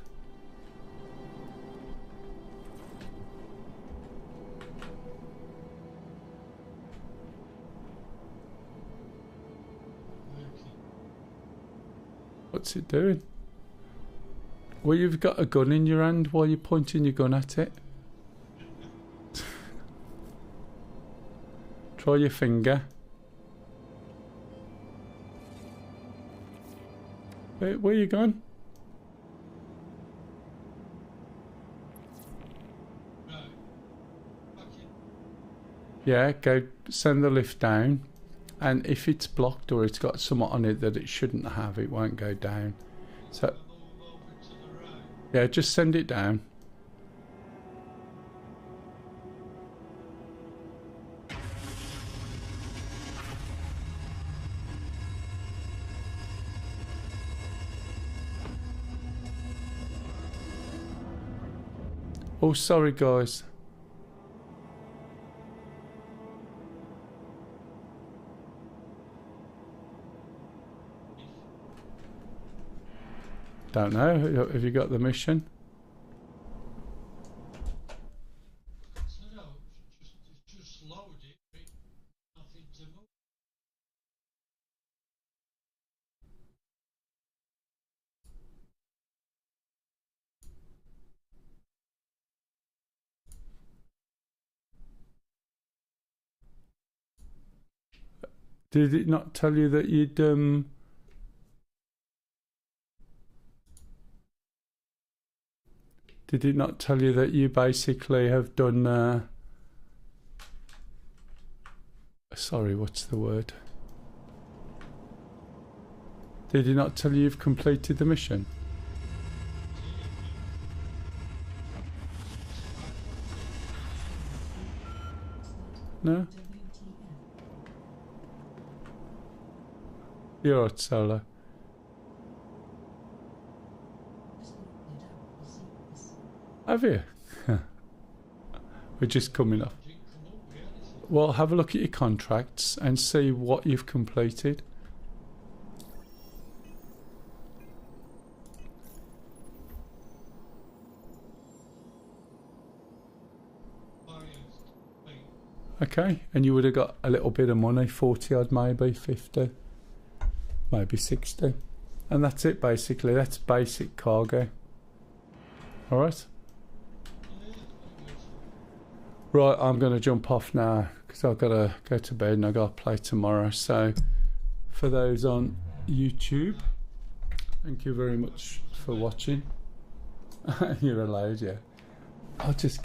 What's it doing? Well, you've got a gun in your hand while you're pointing your gun at it. Try your finger. Where you gone? Yeah, go send the lift down. And if it's blocked or it's got something on it that it shouldn't have, it won't go down. So... yeah, just send it down. Oh, sorry guys. Don't know. Have you got the mission? Just load it. Nothing to move. Did it not tell you that you'd did it not tell you that you basically have done sorry, what's the word? Did it not tell you you've completed the mission? No? You're right, Solo. Have you? We're just coming up. Well, have a look at your contracts and see what you've completed. Okay, and you would have got a little bit of money, 40 odd maybe, 50, maybe 60. And that's it basically, that's basic cargo. Alright? Right, I'm going to jump off now because I've got to go to bed and I've got to play tomorrow. So, for those on YouTube, thank you very much for watching. You're allowed, yeah. I'll just